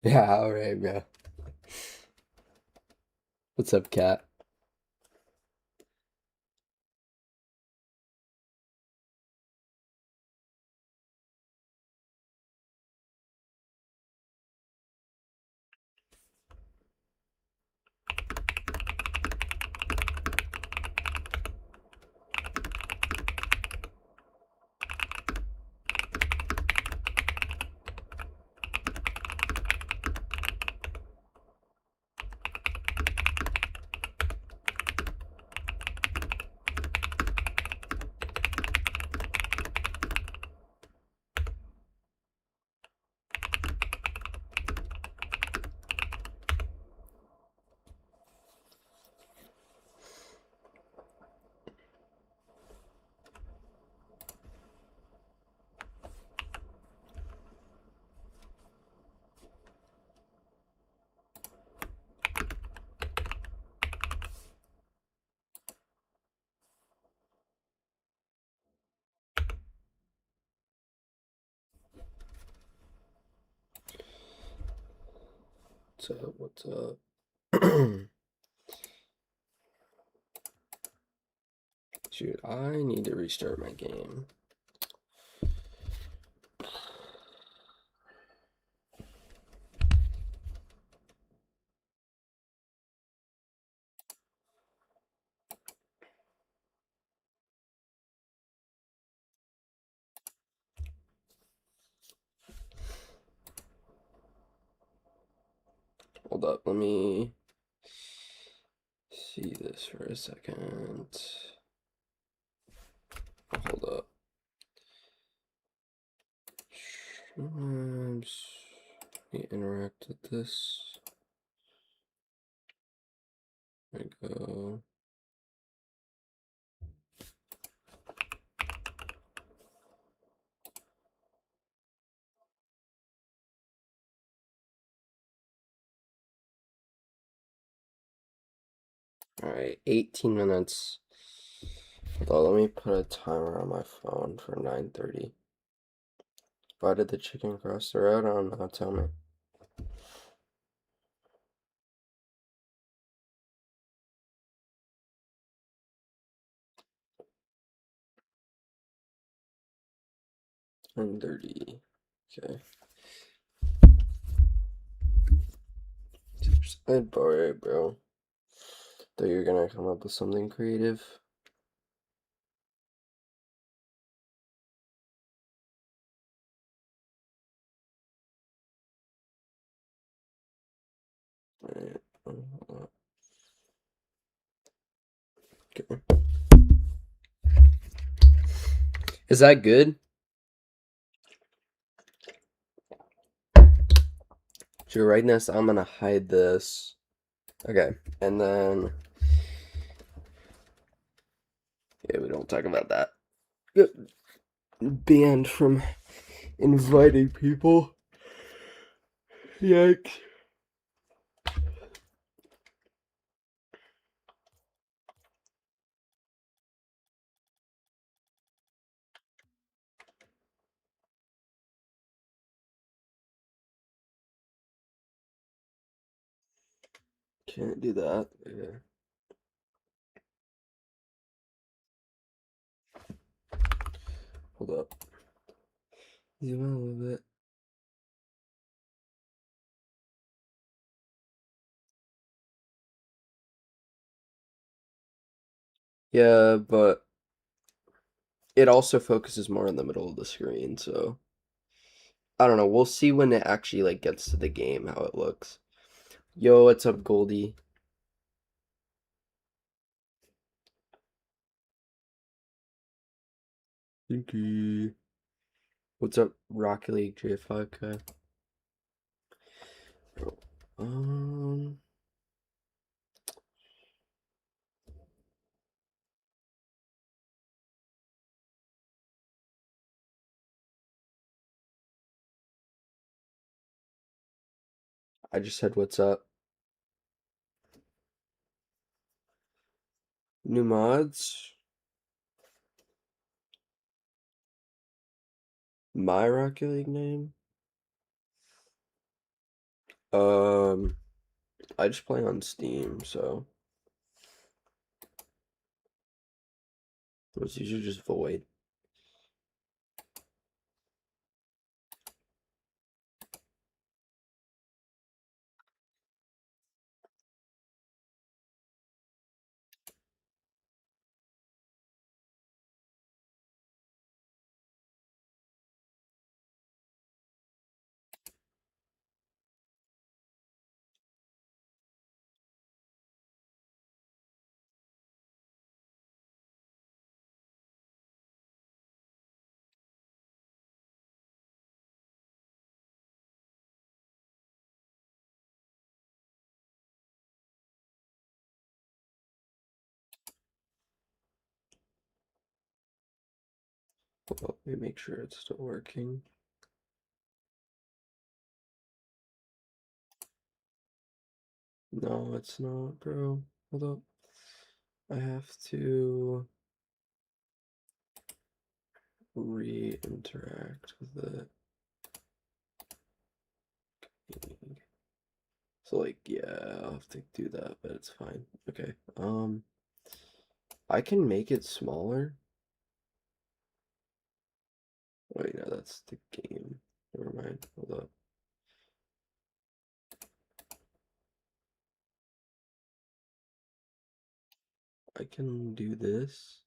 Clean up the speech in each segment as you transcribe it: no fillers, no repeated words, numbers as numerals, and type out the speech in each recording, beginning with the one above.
Yeah, alright, bro. What's up, cat? What's up? What's up? Dude, I need to restart my game. Hold up, let me see this for a second. Hold up. Let me interact with this. There we go. Alright, 18 minutes. Hold on, let me put a timer on my phone for 9:30. Why did the chicken cross the road? I don't know, tell me. And 30. Okay. Alright, bro. Thought you were gonna come up with something creative. Alright. Okay. Is that good? So right now, I'm gonna hide this. Okay, and then yeah, we don't talk about that. Banned from inviting people. Yikes. Can't do that. Okay. Hold up. Zoom out a little bit. Yeah, but it also focuses more in the middle of the screen, so I don't know. We'll see when it actually like gets to the game how it looks. Yo, what's up, Goldie? Thank you. What's up, Rocket League J5K? Um, I just said what's up. New mods? My Rocket League name? I just play on Steam, so it's usually just Void. Hold up, let me make sure it's still working. No, it's not, bro. Hold up. I have to re-interact with it. So like, yeah, I'll have to do that, but it's fine. Okay. I can make it smaller. Wait, no, that's the game. Never mind. Hold up. I can do this.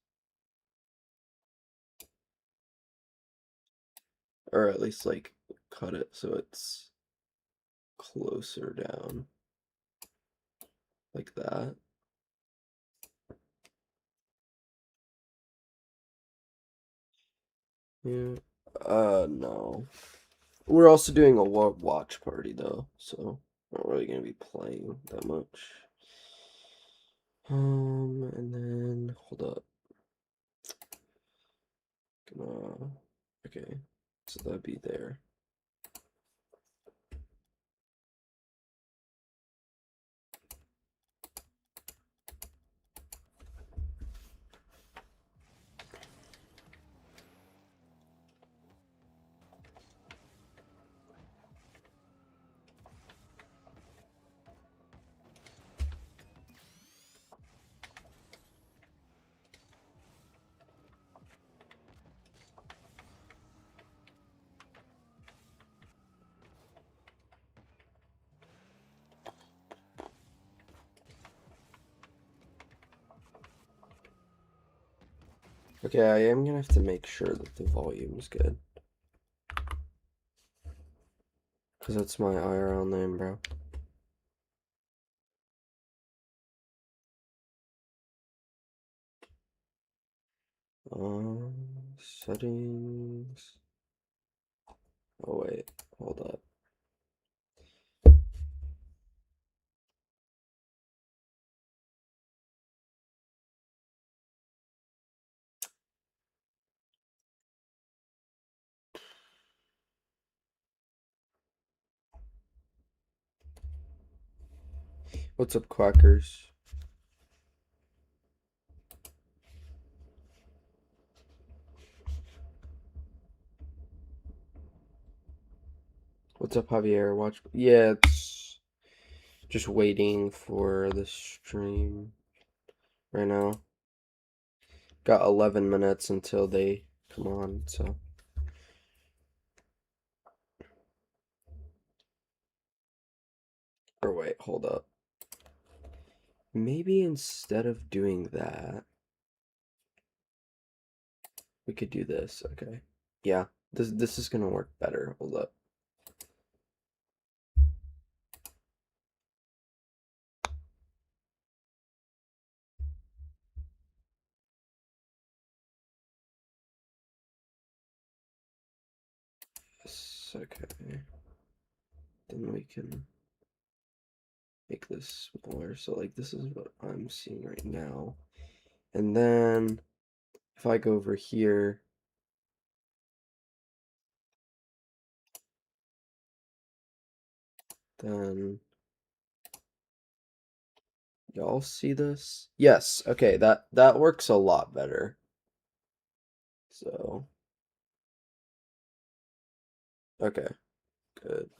Or at least like cut it so it's closer down. Like that. Yeah. No. We're also doing a watch party though, so not really gonna be playing that much. And then hold up. Okay, so that'd be there. Okay, I am gonna have to make sure that the volume is good. Because that's my IRL name, bro. Settings. Oh, wait. Hold up. What's up, Quackers? What's up, Javier? Watch. Yeah, it's just waiting for the stream right now. Got 11 minutes until they come on, so. Or wait, hold up. Maybe instead of doing that, we could do this. Okay. Yeah, this is gonna work better. Hold up. Okay. Then we can make this smaller. So like this is what I'm seeing right now. And then if I go over here, then y'all see this? Yes, okay, that works a lot better. So okay, good.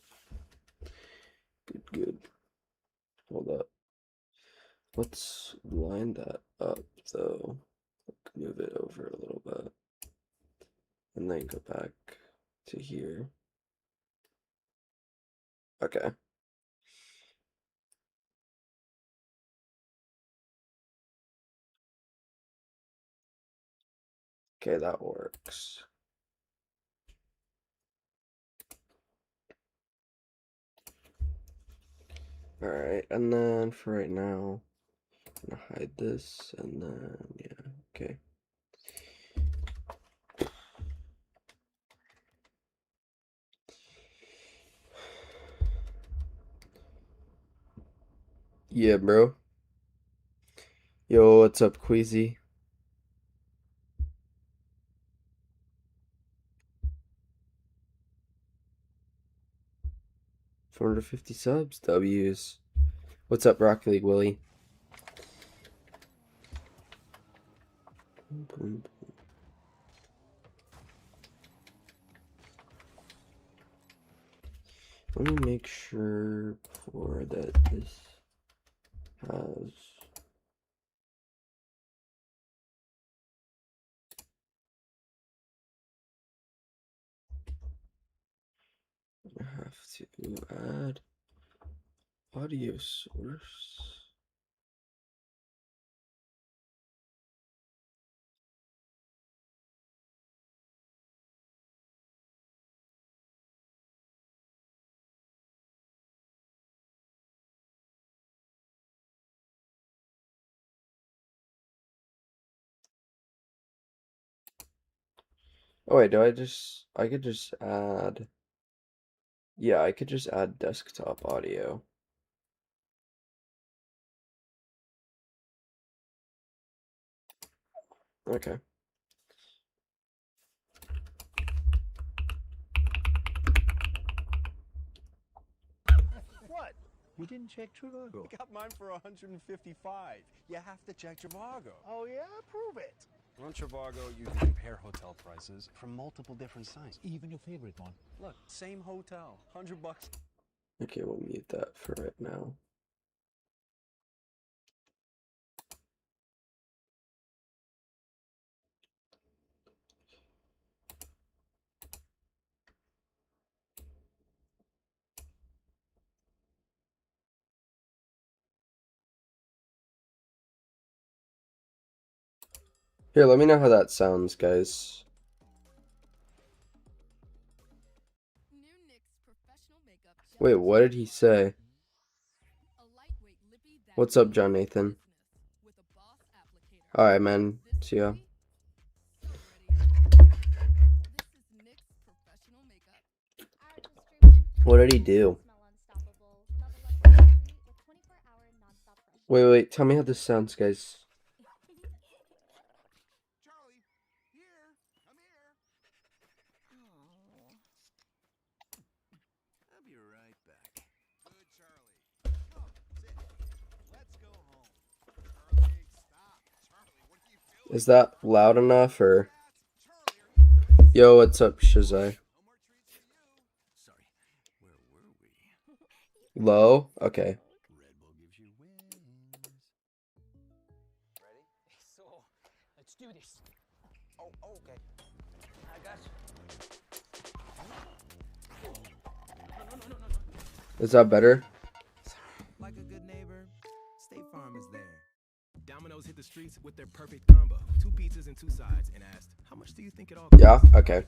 Good. Hold up. Let's line that up though. Move it over a little bit. And then go back to here. Okay. Okay, that works. Alright, and then for right now, I'm gonna hide this, and then, yeah, okay. Yeah, bro. Yo, what's up, Queasy? 450 subs, W's. What's up, Rocket League Willie? Let me make sure before that this has. I have to add audio source. Oh wait, I could just add, yeah, I could just add desktop audio. Okay. What? You didn't check Trivago. I got mine for 155. You have to check Trivago. Oh yeah? Prove it. On Trivago, you can compare hotel prices from multiple different sites. Even your favorite one. Look, same hotel, $100. Okay, we'll mute that for right now. Here, let me know how that sounds, guys. Wait, what did he say? What's up, John Nathan? Alright, man. See ya. What did he do? Wait, tell me how this sounds, guys. Charlie, here, come here. I'll be right back. Good, Charlie. Come, sit. Let's go home. Charlie, stop. Charlie, what are you doing? Is that loud enough, or? Charlie, are you crazy? Yo, what's up, Shazai? No more treats for you. Sorry, where were we? Low? Okay. Red Bull gives you wings. Ready? So, let's do this. Oh, okay. I got you. Is that better? Like a good neighbor, State Farm is there. Domino's hit the streets with their perfect combo. 2 pizzas and 2 sides, and asked, how much do you think it all costs? Yeah? Okay.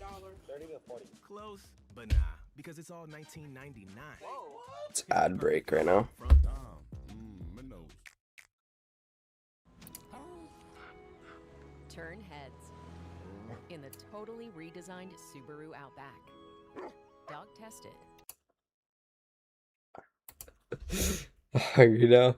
Close, but nah, because it's all $19.99. It's ad break right now. Front arm. My nose. Turn heads in the totally redesigned Subaru Outback. Dog tested. You know?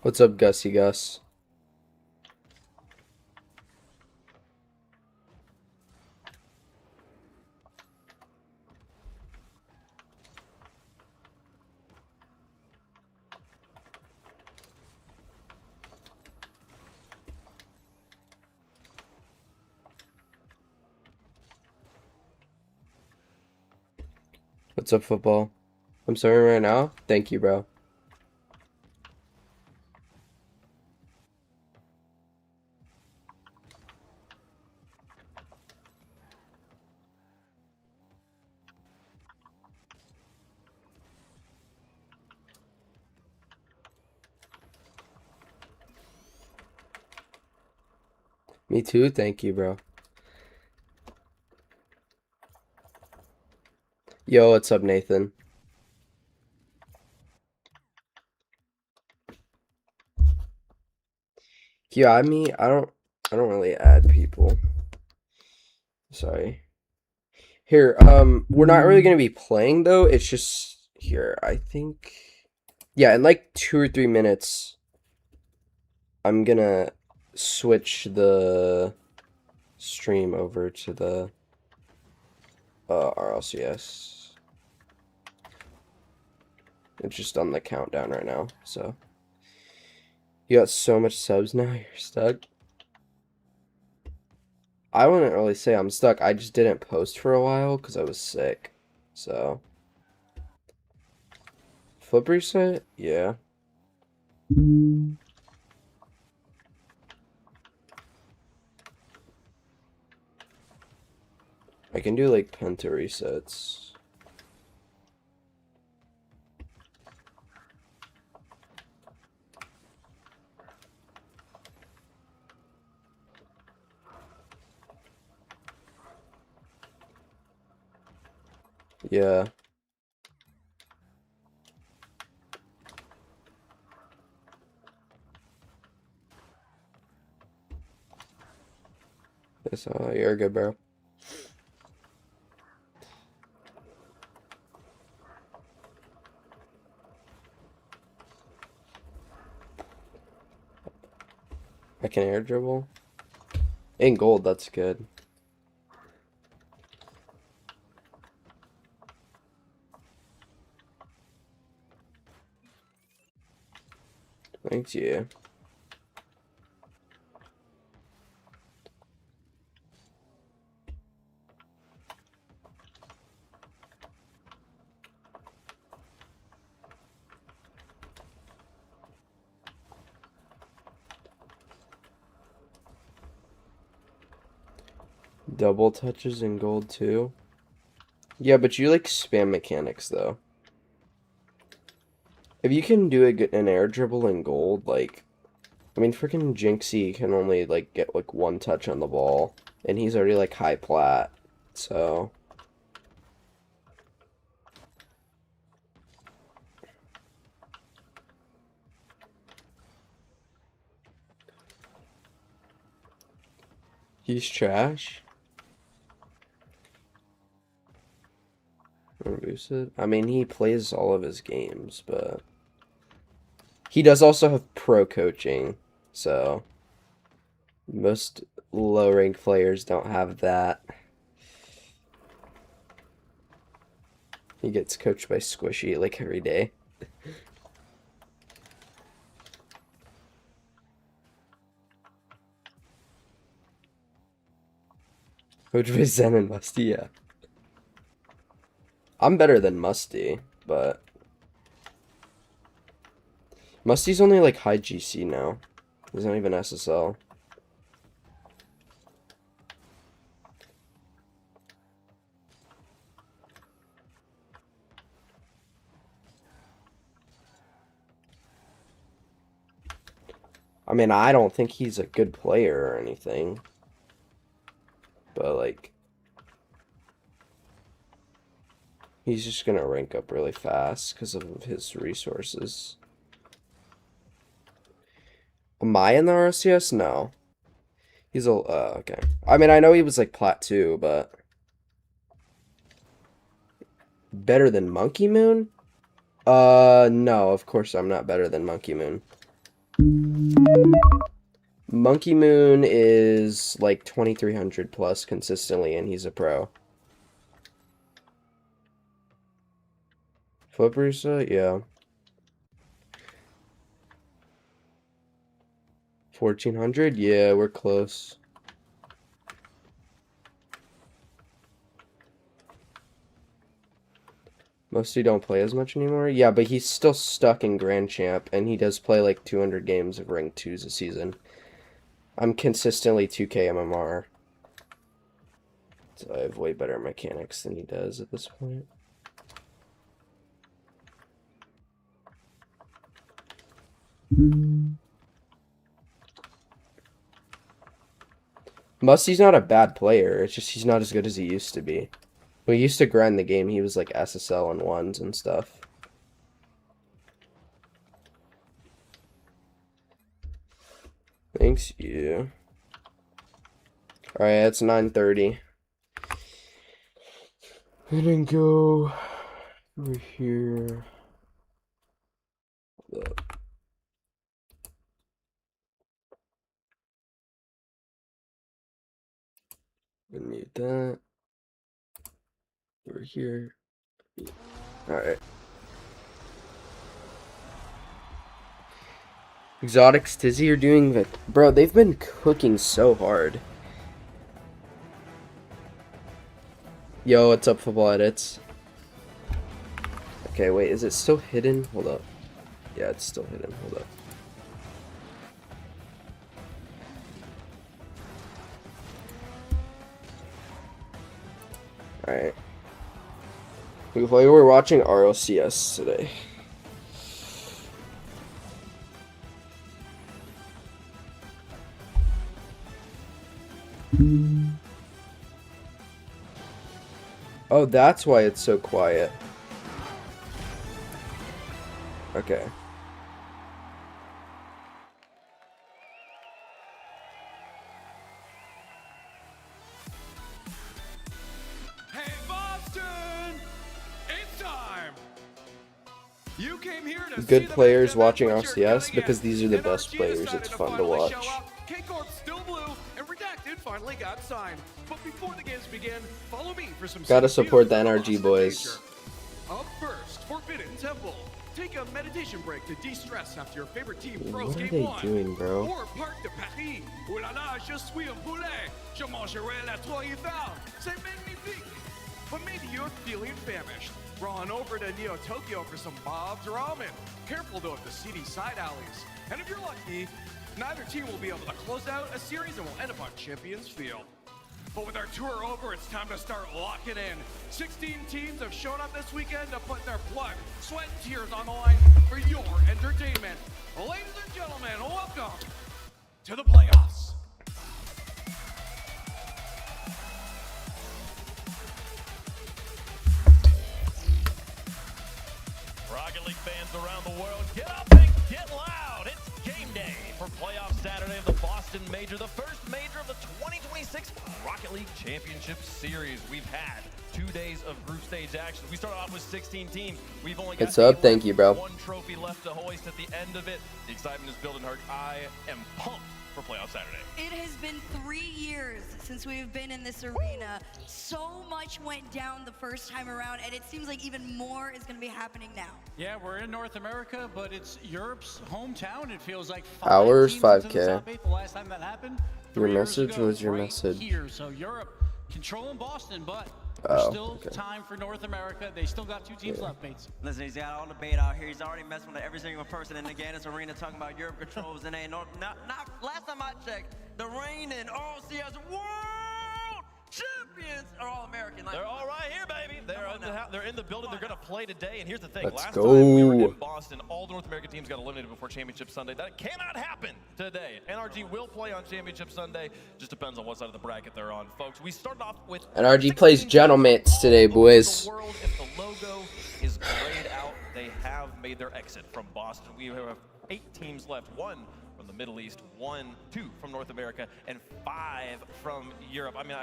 What's up, Gussie Gus? What's up, football? I'm sorry right now. Thank you, bro. Me too. Thank you, bro. Yo, what's up, Nathan? You add me? I don't really add people. Sorry. Here, we're not really gonna be playing though. It's just here, I think. Yeah, in like 2 or 3 minutes, I'm gonna switch the stream over to the RLCS. It's just on the countdown right now, so. You got so much subs now, you're stuck. I wouldn't really say I'm stuck. I just didn't post for a while because I was sick. So. Flip reset? Yeah. I can do like penta resets. Yeah. Yes, you're good, bro. I can air dribble. In gold, that's good. Thanks, yeah. Double touches in gold too. Yeah, but you like spam mechanics though. If you can do an air dribble in gold, like, I mean, freaking Jinxie can only like get like one touch on the ball, and he's already like high plat, so. He's trash. Boosted. I mean, he plays all of his games, but he does also have pro coaching, so most low rank players don't have that. He gets coached by Squishy like every day. Coached by Zen and Musty, yeah. I'm better than Musty, but Musty's only like high GC now. He's not even SSL. I mean, I don't think he's a good player or anything. But, like, he's just gonna rank up really fast because of his resources. Am I in the RCS? No. He's a, okay. I mean, I know he was, like, Plat 2, but... Better than Monkey Moon? No, of course I'm not better than Monkey Moon. Monkey Moon is like 2,300 plus consistently, and he's a pro. Flippers, yeah. 1,400? Yeah, we're close. Mostly don't play as much anymore. Yeah, but he's still stuck in Grand Champ, and he does play like 200 games of Rank 2s a season. I'm consistently 2K MMR. So I have way better mechanics than he does at this point. Musty's not a bad player, it's just he's not as good as he used to be. When he used to grind the game, he was like SSL and ones and stuff. Thanks, you. Alright, it's 9:30. I didn't go over here. Hold up. Mute that. Over here. Alright. Exotics Tizzy are doing the... Bro, they've been cooking so hard. Yo, what's up, Football Edits? Okay, wait, is it still hidden? Hold up. Yeah, it's still hidden. Hold up. Alright. We're watching Rlcs today. Oh, that's why it's so quiet. Okay. Hey, Boston! It's time! You came here to see Good the players best watching event, but you're RCS getting because it. these are the NRG best players. decided It's to fun to finally watch. show up. K-Corp's still blue, and Redacted finally got signed. But before the games begin, follow me for some Gotta sneak support views the of NRG Boston boys. nature. Up first, Forbidden Temple. Take a meditation break to de-stress after your favorite team throws What are game they one. doing, bro? Or Parc de Paris. Oh là là, je suis un poulet. Je mangerai la trois Eiffel. C'est magnifique. But maybe you're feeling famished. Run over to Neo Tokyo for some Bob's Ramen. Careful though of the seedy side alleys. And if you're lucky, neither team will be able to close out a series and will end up on Champions Field. But with our tour over, it's time to start locking in. 16 teams have shown up this weekend to put their blood, sweat, and tears on the line for your entertainment. Ladies and gentlemen, welcome to the playoffs. Rocket League fans around the world, get up and get loud. It's game day for playoff Saturday of the Boston Major, the first major of the 2026 Rocket League Championship Series. We've had 2 days of group stage action. We started off with 16 teams. We've only got What's up? 8 Thank you, bro. one trophy left to hoist at the end of it. The excitement is building. I am pumped for playoff Saturday. It has been 3 years since we've been in this arena. So much went down the first time around, and it seems like even more is going to be happening now. Yeah, we're in North America, but it's Europe's hometown. It feels like Hours, 5 teams 5K. into the top 8 the last time that happened. Your 3 years message ago, was your right message. Here, so Europe controlling Boston, but Oh, there's still okay. time for North America. They still got 2 teams left, mates. Listen, he's got all the bait out here. He's already messing with every single person in the Gaddis arena talking about Europe controls and ain't not last time I checked, the reigning RLCS World Champions are all American. Like, They're all right here, baby. They're in the building. They're going to play today. And here's the thing. Let's Last go. time we were in Boston, all the North American teams got eliminated before Championship Sunday. That cannot happen today. NRG will play on Championship Sunday. Just depends on what side of the bracket they're on, folks. We started off with NRG plays Gentlemates today, boys. If the logo is grayed out, they have made their exit from Boston. We have 8 teams left. One for from the Middle East, 2 from North America, and 5 from Europe. I mean,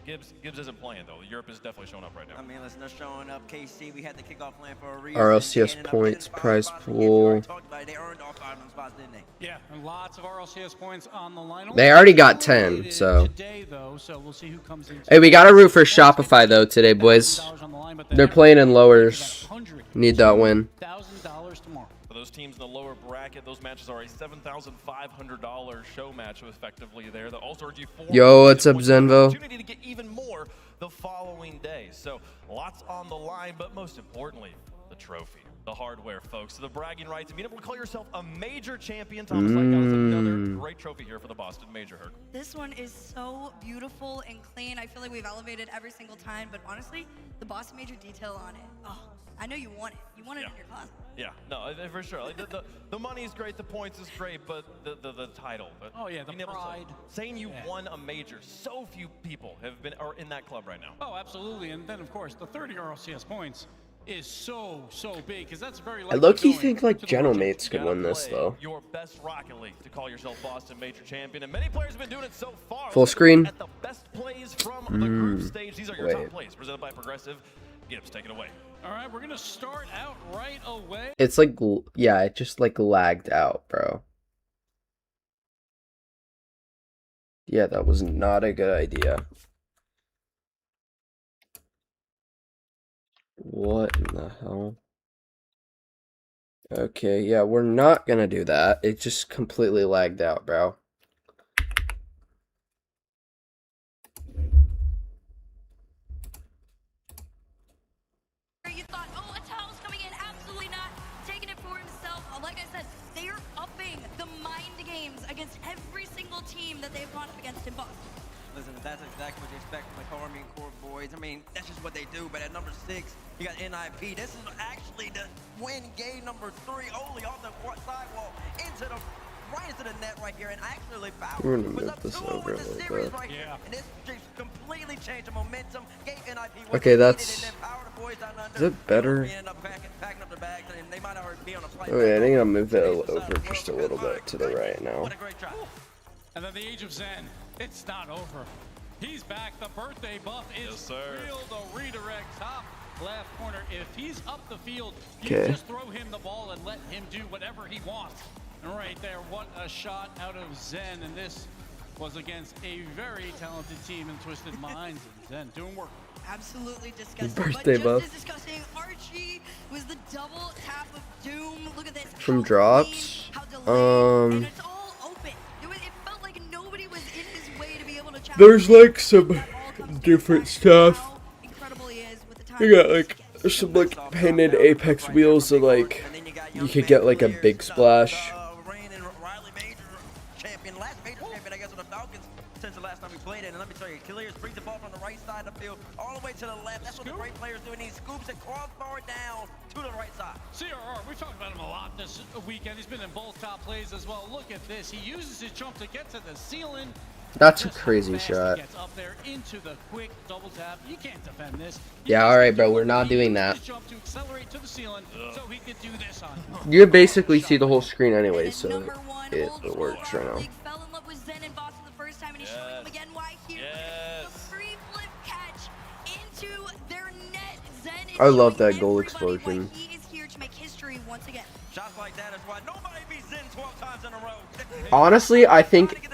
Gibbs isn't playing though. Europe is definitely showing up right now. I mean, listen, they're showing up. KC, we had the kickoff plan for a reason. RLCS points, prize pool. They earned all 5 of them spots, didn't they? Yeah, and lots of RLCS points on the line. They already got 10, so. Today, though, so we'll see who comes in. Hey, we got to root for Shopify though today, boys. They're playing in lowers. Need that win. $1,000 tomorrow. For those teams in the lower bracket, those matches are a $7,500 show match effectively there. The also RG4. Yo, what's up, Zenvo? Opportunity to get even more the following day. So lots on the line, but most importantly, the trophy, the hardware, folks. So the bragging rights. And being able to call yourself a major champion. Thomas Lyckout is another great trophy here for the Boston Major, Herc. This one is so beautiful and clean. I feel like we've elevated every single time, but honestly, the Boston Major detail on it. Oh, I know you want it. You want it in your closet. Yeah, no, for sure. Like the money's great, the points is great, but the title. Oh yeah, the pride. Saying you won a major. So few people are in that club right now. Oh, absolutely. And then of course the 30 RLCS points is so big because that's very. I low-key think like General Mates could win this though. Your best Rocket League to call yourself Boston Major champion, and many players have been doing it so far. Full screen. At the best plays from the group stage. These are your top plays presented by Progressive. Gibbs, take it away. All right, we're gonna start out right away. It's like, yeah, it just like lagged out, bro. Yeah, that was not a good idea. What in the hell? Okay, yeah, we're not gonna do that. It just completely lagged out, bro. You thought, oh, Atal's coming in. Absolutely not. Taking it for himself. Like I said, they are upping the mind games against every single team that they've gone up against in Boston. Listen, that's exactly what you expect from the Army and Corps boys. I mean, that's just what they do. But at number 6, you got NIP. This is actually the win game number 3, only off the sidewall right into the net right here. And actually, We're gonna Power was move up this 2-0 over with a the little series bit. right here. And this just completely changed the momentum. Gave NIP what Okay, they that's- needed, and then Power the boys down under. Is it better? They end up packing up the bags, and they might already be on a flight. Oh yeah, I think I'll move it over just a little bit to the right now. What a great try. And then the age of Zen, it's not over. He's back. The birthday buff is real. The redirect top left corner. If he's up the field, you just throw him the ball and let him do whatever he wants. And right there, what a shot out of Zen. And this was against a very talented team in Twisted Minds. And Zen doing work. Absolutely disgusting. Birthday but buff. just as disgusting, Archie was the double tap of doom. Look at this. From How drops? clean, how delayed, and it's all open. It felt like nobody was in his way to be able to challenge. There's like some different stuff. How incredible he is with the time. You got like some like painted Apex wheels, so like you could get like a big splash. Since the last time we played it, and let me tell you, Killiers brings the ball from the right side of the field all the way to the left. That's what the great players do, and he scoops it crossbar down to the right side. CRR, we've talked about him a lot this weekend. He's been in both top plays as well. Look at this. He uses his jump to get to the ceiling. That's a crazy shot. He gets up there into the quick double tap. You can't defend this. Yeah, alright, bro, we're not doing that. Jump to accelerate to the ceiling so he could do this on. You can basically see the whole screen anyway, so it works right now. Fell in love with Zen in Boston the first time, and he's showing him again why here. The free flip catch into their net. Zen is I love showing that goal everybody explosion. why he is here to make history once again. Shots like that is why nobody beats Zen 12 times in a row. Honestly, I think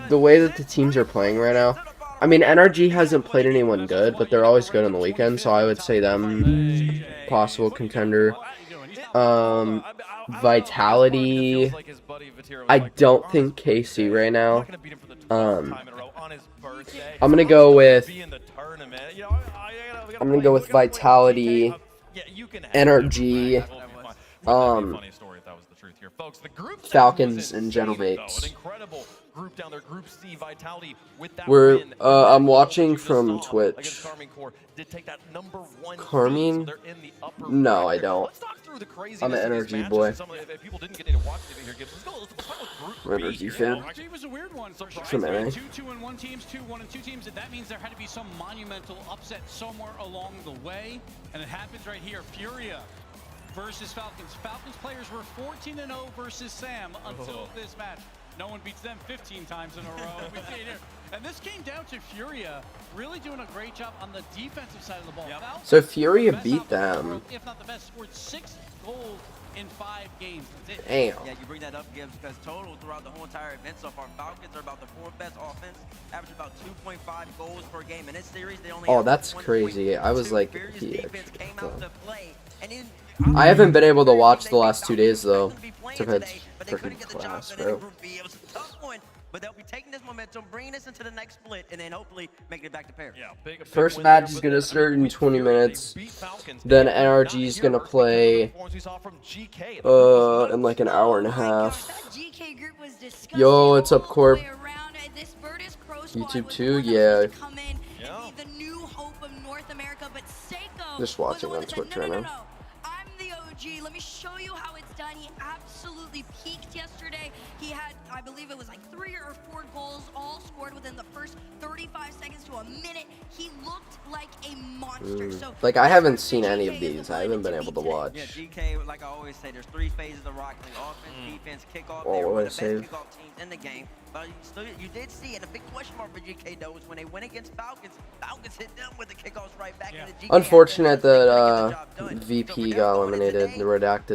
the way that the teams are playing right now, I mean, NRG hasn't played anyone good, but they're always good on the weekend, so I would say them possible contender. Vitality, I don't think KC right now. I'm gonna go with Vitality, NRG, Falcons, and Genomates. I'm watching from Twitch. Carmine? No, I don't. I'm an energy boy. Energy fan. It was a weird one for sure. From NA. 2-2-1 teams, 2-1-2 teams. That means there had to be some monumental upset somewhere along the way, and it happens right here. Furia versus Falcons. Falcons players were 14-0 versus Sam until this match. No one beats them 15 times in a row. We see it here. And this came down to Furia really doing a great job on the defensive side of the ball. Yep. So Furia beat them. If not the best, scored 6 goals in 5 games. That's it. Damn. Yeah, you bring that up, Gibbs, because total throughout the whole entire event so far, Falcons are about the 4th best offense, average about 2.5 goals per game. In this series, they only Oh, have that's 1.2. crazy. I was like, Furious he defense came out to play, and in I haven't been able to watch the last 2 days though. I've had freaking class, bro. It was a tough one, but they'll be taking this momentum, bringing this into the next split, and then hopefully making it back to pair. Yeah, big First win match there, is but gonna then start in with 20 Fury, they minutes. beat Falcons. Then They did NRG not is gonna hear play, the performance we saw from GK. The rookies in like an hour and a Oh my gosh, half. that GK group was disgusting Yo, what's up, all the Corp? way around. This Virtus Pro squad YouTube was too? one that was Yeah. supposed to come in Yeah. and be the new hope of North America, but Seiko Just was watching the one on that Twitch said, no, right no, now. no, no. I'm the OG. Let me show you how it's done. He absolutely peaked yesterday. He had, I believe it was like 3 or 4 goals, all scored within the first 35 seconds to a minute. He looked like a monster. So Like, I this haven't versus seen any GK of is the these. I one haven't been to able to beat today. watch. Yeah, GK, like I always say, there's 3 phases of Rocket League: offense, defense, kickoff. Oh, They were what one a of the save. best kickoff teams in the game. But you did see, and a big question mark for GK though is when they went against Falcons, Falcons hit them with the kickoffs right back. Yeah. And the GK Unfortunate they couldn't that get the job done. So VP for them got going into eliminated. today, The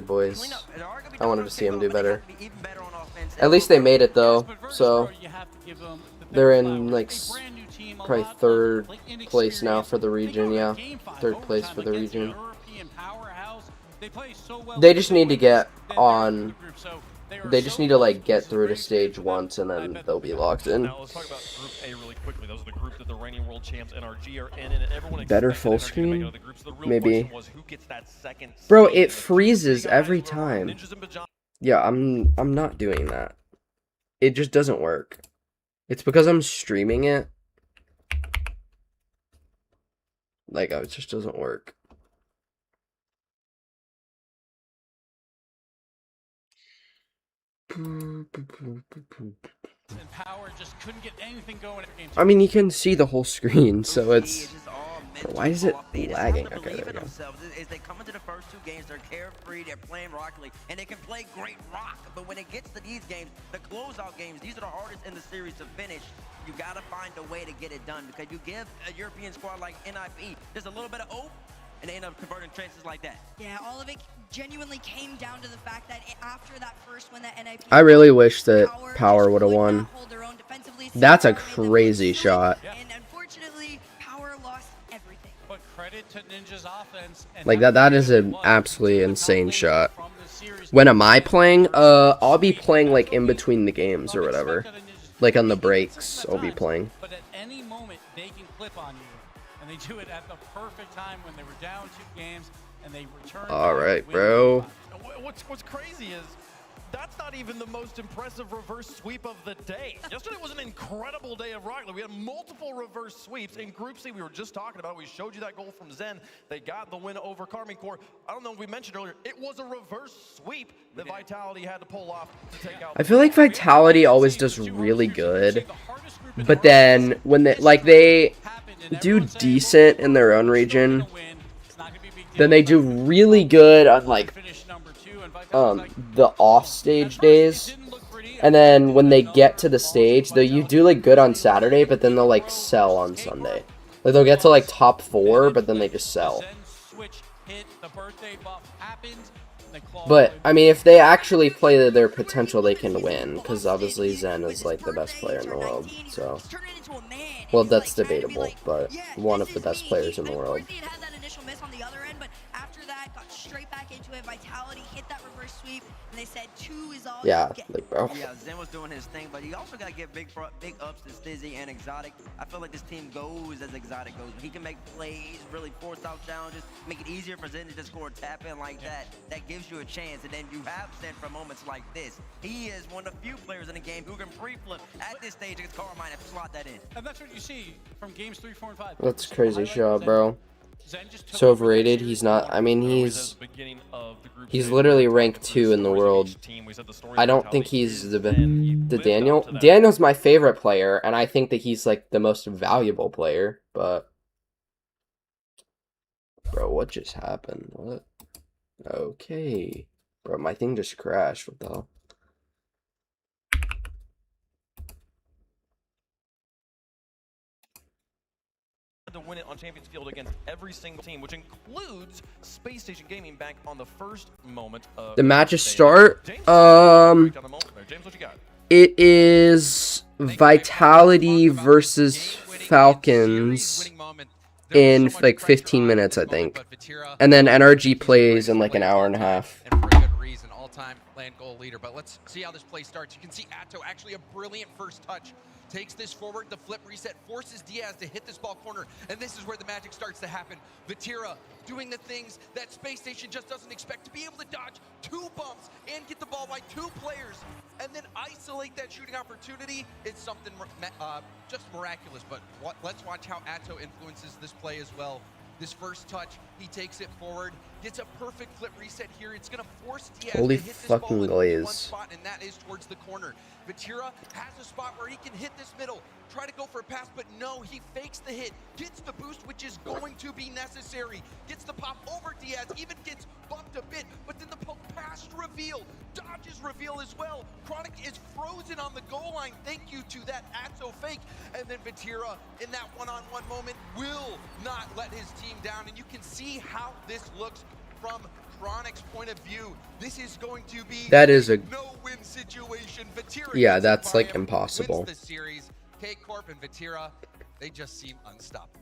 redacted boys. clean up. They are gonna be I wanted doing to see him kickoff, do but they better. have to be even better on offense. At least they made it though. But Virtus So Pro, you have to give them the they're big in flowers. like A brand new team, a probably lot of, 3rd like, place now for the inexperience. They region. go to Yeah, game 5 3rd place overtime for the against a region. European powerhouse. They play so well They when just they need to win get this, then they're in on. the group. So they are They just so need to like close. get This is through to great stage for them. 1 and I then bet they'll be locked in. Now let's talk about Group A really quickly. Those are the group that the reigning world champs NRG are in, and everyone Better expected full NRG to make screen? it out of the group. So the real Maybe. question was who gets that second Bro, seed. it The two freezes big every guys were time. Ninjas and Pajamas. Yeah, I'm not doing that. It just doesn't work. It's because I'm streaming it. Like, it just doesn't work. And Power just couldn't get anything going in game 2. I mean, you can see the whole screen, so OG it's... is just all mental Why is it off. They just have lagging? to Okay, believe there in we go. themselves. As they come into the first 2 games, they're carefree, they're playing Rocket League, and they can play great rock. But when it gets to these games, the closeout games, these are the hardest in the series to finish. You gotta find a way to get it done because you give a European squad like NIP just a little bit of hope, and they end up converting chances like that. Yeah, all of it genuinely came down to the fact that after that first one that NIP, I really wish that Power Power just would have could won. not hold their own defensively. That's a Power made them look crazy silly, shot. And unfortunately, Power lost everything. But credit to Ninja's offense. And Like, how that is creative an it was absolutely to insane dominate shot. from the series. When am I playing? I'll be playing, like, in between the games or whatever. Like, on the breaks, I'll be playing. But at any moment, they can clip on you. And they do it at the perfect time when they were down 2 games, and they return. Alright, bro. What's crazy is that's not even the most impressive reverse sweep of the day. Yesterday was an incredible day of Rocket League. We had multiple reverse sweeps. In Group C, we were just talking about it. We showed you that goal from Zen. They got the win over Carmine Corps. I don't know if we mentioned earlier, it was a reverse sweep that Vitality had to pull off to take out. I feel like Vitality always does really good, but then when they do decent in their own region, then they do really good on like the offstage days, and then when they get to the stage, though, you do like good on Saturday, but then they'll like sell on Sunday. Like they'll get to like top 4, but then they just sell. But I mean, if they actually play to their potential, they can win, because obviously Zen is like the best player in the world. So, well, that's debatable, but one of the best players in the world. Vitality hit that reverse sweep, and they said 2 is all. Yeah, like bro. Yeah, Zen was doing his thing, but you also got to give big ups to Stizzy and Exotic. I feel like this team goes as Exotic goes. He can make plays, really force out challenges, make it easier for Zen to just score a tap in like that. That gives you a chance, and then you have Zen for moments like this. He is one of the few players in the game who can pre-flip at this stage against Carmine and slot that in. And that's what you see from games 3, 4, and 5. That's a crazy shot, bro. So overrated. He's not. I mean, he's literally ranked 2 in the world. I don't think he's the Daniel. Daniel's my favorite player, and I think that he's like the most valuable player. But bro, what just happened? What? Okay. Bro, my thing just crashed. What the hell? To win it on Champions Field against every single team, which includes Space Station Gaming back on the first moment of the matches start. James, what you got? It is Vitality versus Falcons in like 15 minutes, I think. And then NRG plays in like an hour and a half. And for a good reason, all-time land goal leader. But let's see how this play starts. You can see Atto actually a brilliant first touch. Takes this forward, the flip reset, forces Diaz to hit this ball corner, and this is where the magic starts to happen. Vatira doing the things that Space Station just doesn't expect, to be able to dodge 2 bumps and get the ball by 2 players, and then isolate that shooting opportunity. It's something just miraculous, but let's watch how Atto influences this play as well. This first touch, he takes it forward, gets a perfect flip reset here. It's gonna force Diaz Holy to hit this fucking ball in glaze. one spot, and that is towards the corner. Vatira has a spot where he can hit this middle, try to go for a pass, but no, he fakes the hit, gets the boost, which is going to be necessary, gets the pop over Diaz, even gets bumped a bit, but then the poke past reveal, dodges reveal as well. Chronic is frozen on the goal line, thank you to that Atto fake, and then Vatira in that one-on-one moment will not let his team down, and you can see how this looks from Chronic's point of view. This is going to be That is a no-win situation. Vatira yeah, gets that's it by like him, impossible. wins the series. K-Corp and Vatira, they just seem unstoppable.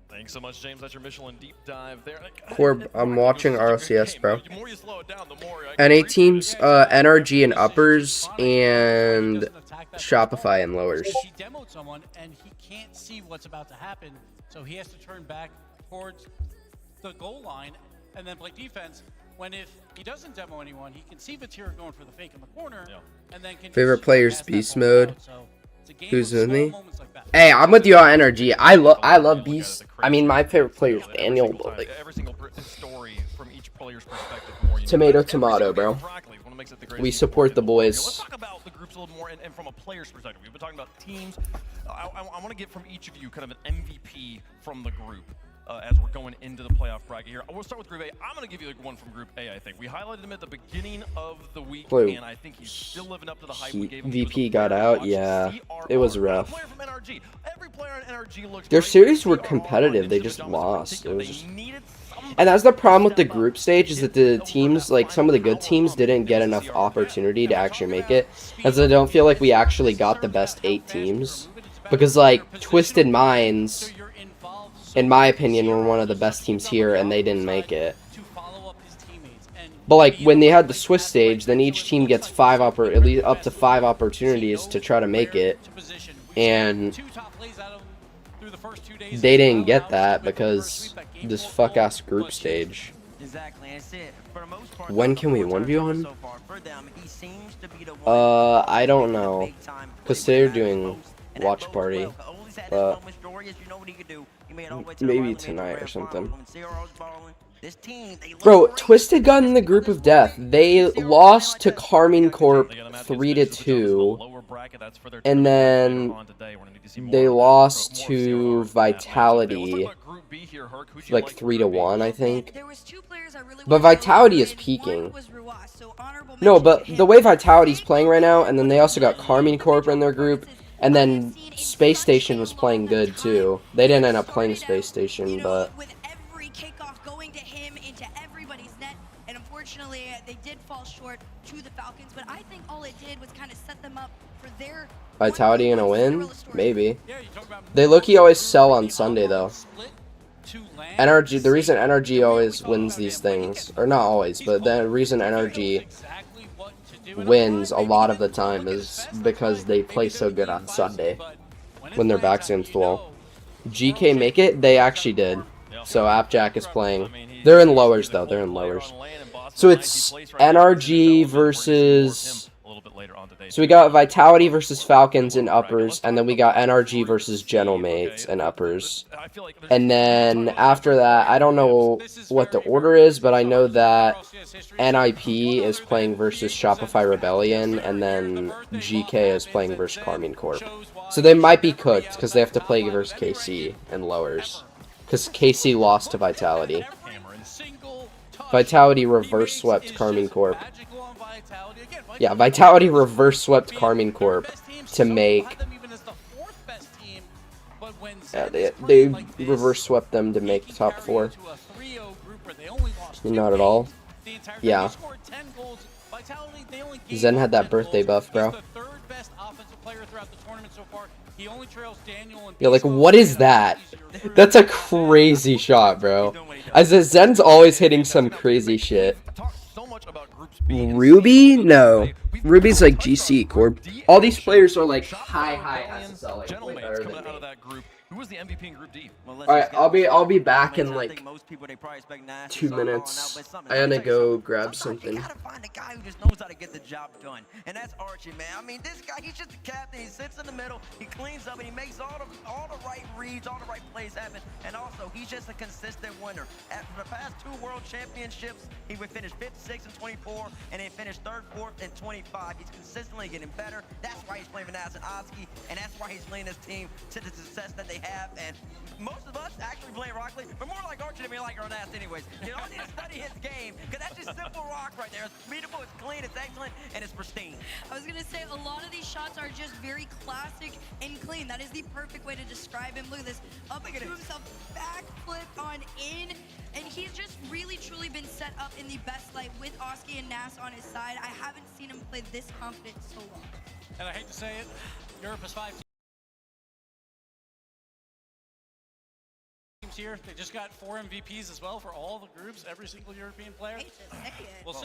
Thanks so much, James. That's your Michelin deep dive there. Corb, I'm watching RLCS, bro. The more you slow it down, the more NA teams, NRG and uppers, and Shopify and lowers. He demoed someone and he can't see what's about to happen, so he has to turn back towards the goal line and then play defense. When if he doesn't demo anyone, he can see Vatira going for the fake in the corner, and then can Favorite just players pass that beast ball mode. out. So it's a game Who's of with small me? moments like that. Hey, I'm with you on NRG. I love Beast. I mean, my favorite player is Daniel, but like every single story from each player's perspective. More tomato, tomato, bro. We support the boys. Let's talk about the groups a little more, and from a player's perspective. We've been talking about teams. I want to get from each of you kind of an MVP from the group. As we're going into the playoff bracket here. We'll start with Group A. I'm going to give you one from Group A, I think. We highlighted him at the beginning of the week, and I think he's still living up to the hype we gave him. VP got out, yeah. It was rough. Player from NRG. Every player on NRG looks Their great. series were competitive, they just lost. It was just... And that's the problem with the group stage, is that the teams, like some of the good teams, didn't get enough opportunity to actually make it. As I don't feel like we actually got the best 8 teams. Because, like, Twisted Minds, in my opinion, were one of the best teams here, and they didn't make it. But, like, when they had the Swiss stage, then each team gets at least up to 5 opportunities to try to make it. And they didn't get that because this fuck-ass group stage. When can we 1v1? I don't know. Because they're doing Watch Party. But maybe tonight or something. Bro, Twisted got in the group of death. They lost to Carmine Corp 3-2. And then they lost to Vitality like 3-1, I think. But Vitality is peaking. No, but the way Vitality's playing right now, and then they also got Carmine Corp in their group, and then Space Station was playing good too. They didn't end up playing Space Station, but unfortunately, they did fall short to the Falcons, but I think all it did was kind of set them up for their Vitality in a win? Maybe. They low-key always sell on Sunday, though. NRG, the reason NRG always wins these things, or not always, but the reason NRG wins a lot of the time is because they play so good on Sunday when their back's against the wall. GK make it? They actually did. So Appjack is playing. They're in lowers, though. They're in lowers. So it's NRG versus... So we got Vitality versus Falcons in uppers, and then we got NRG versus Gentlemates in uppers. And then after that, I don't know what the order is, but I know that NIP is playing versus Shopify Rebellion, and then GK is playing versus Carmine Corp. So they might be cooked, because they have to play versus KC in lowers. Because KC lost to Vitality. Vitality reverse swept Carmine Corp. Yeah, Vitality reverse swept Carmine Corp to make. Yeah, they reverse swept them to make top 4. Not at all. Yeah. Zen had that birthday buff, bro. Yeah, like, what is that? That's a crazy shot, bro. As Zen's always hitting some crazy shit. Ruby? No. Ruby's like GC Corp. All these players are like high SSL, like way better than me. Who was the MVP in Group D? Alright, I'll be back in like 2 minutes. I gotta go grab something. You gotta find a guy who just knows how to get the job done, and that's Archie, man. I mean, this guy, he's just a captain. He sits in the middle, he cleans up, and he makes all the right reads, all the right plays happen. And also, he's just a consistent winner. After the past 2 World Championships, he would finish 5th, 6th, and 24, and then finish 3rd, 4th, and 25. He's consistently getting better. That's why he's playing Vanessa and Oski, and that's why he's leading his team to the success that they have. And most of us actually play Rocket League, but more like Archie than we like our ass anyways. You don't need to study his game, because that's just simple rock right there. It's beautiful, it's clean, it's excellent, and it's pristine. I was gonna say, a lot of these shots are just very classic and clean. That is the perfect way to describe him. Look at this, up to himself, backflip on in, and he's just really truly been set up in the best light with Oski and Nas on his side. I haven't seen him play this confident so long. And I hate to say it, Europe is 5 teams here. They just got 4 MVPs as well for all the groups, every single European player. We'll see.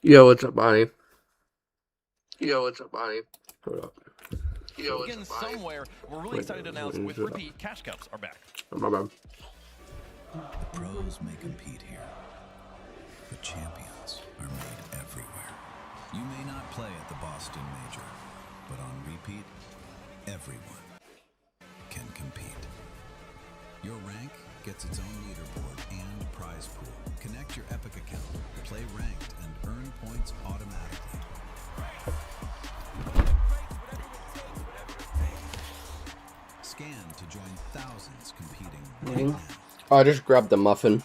Yo, what's up, Bonnie? Yo, what's up, Bonnie? Hold up. Yo, what's up, Bonnie? Somewhere, we're really excited to announce with repeat cash cups are back. Oh, my bad. The pros may compete here, but champions are made everywhere. You may not play at the Boston Major, but on repeat, everyone can compete. Your rank gets its own leaderboard and prize pool. Connect your Epic account, play ranked, and earn points automatically. Scan to join thousands competing right now. Oh, I just grabbed the muffin.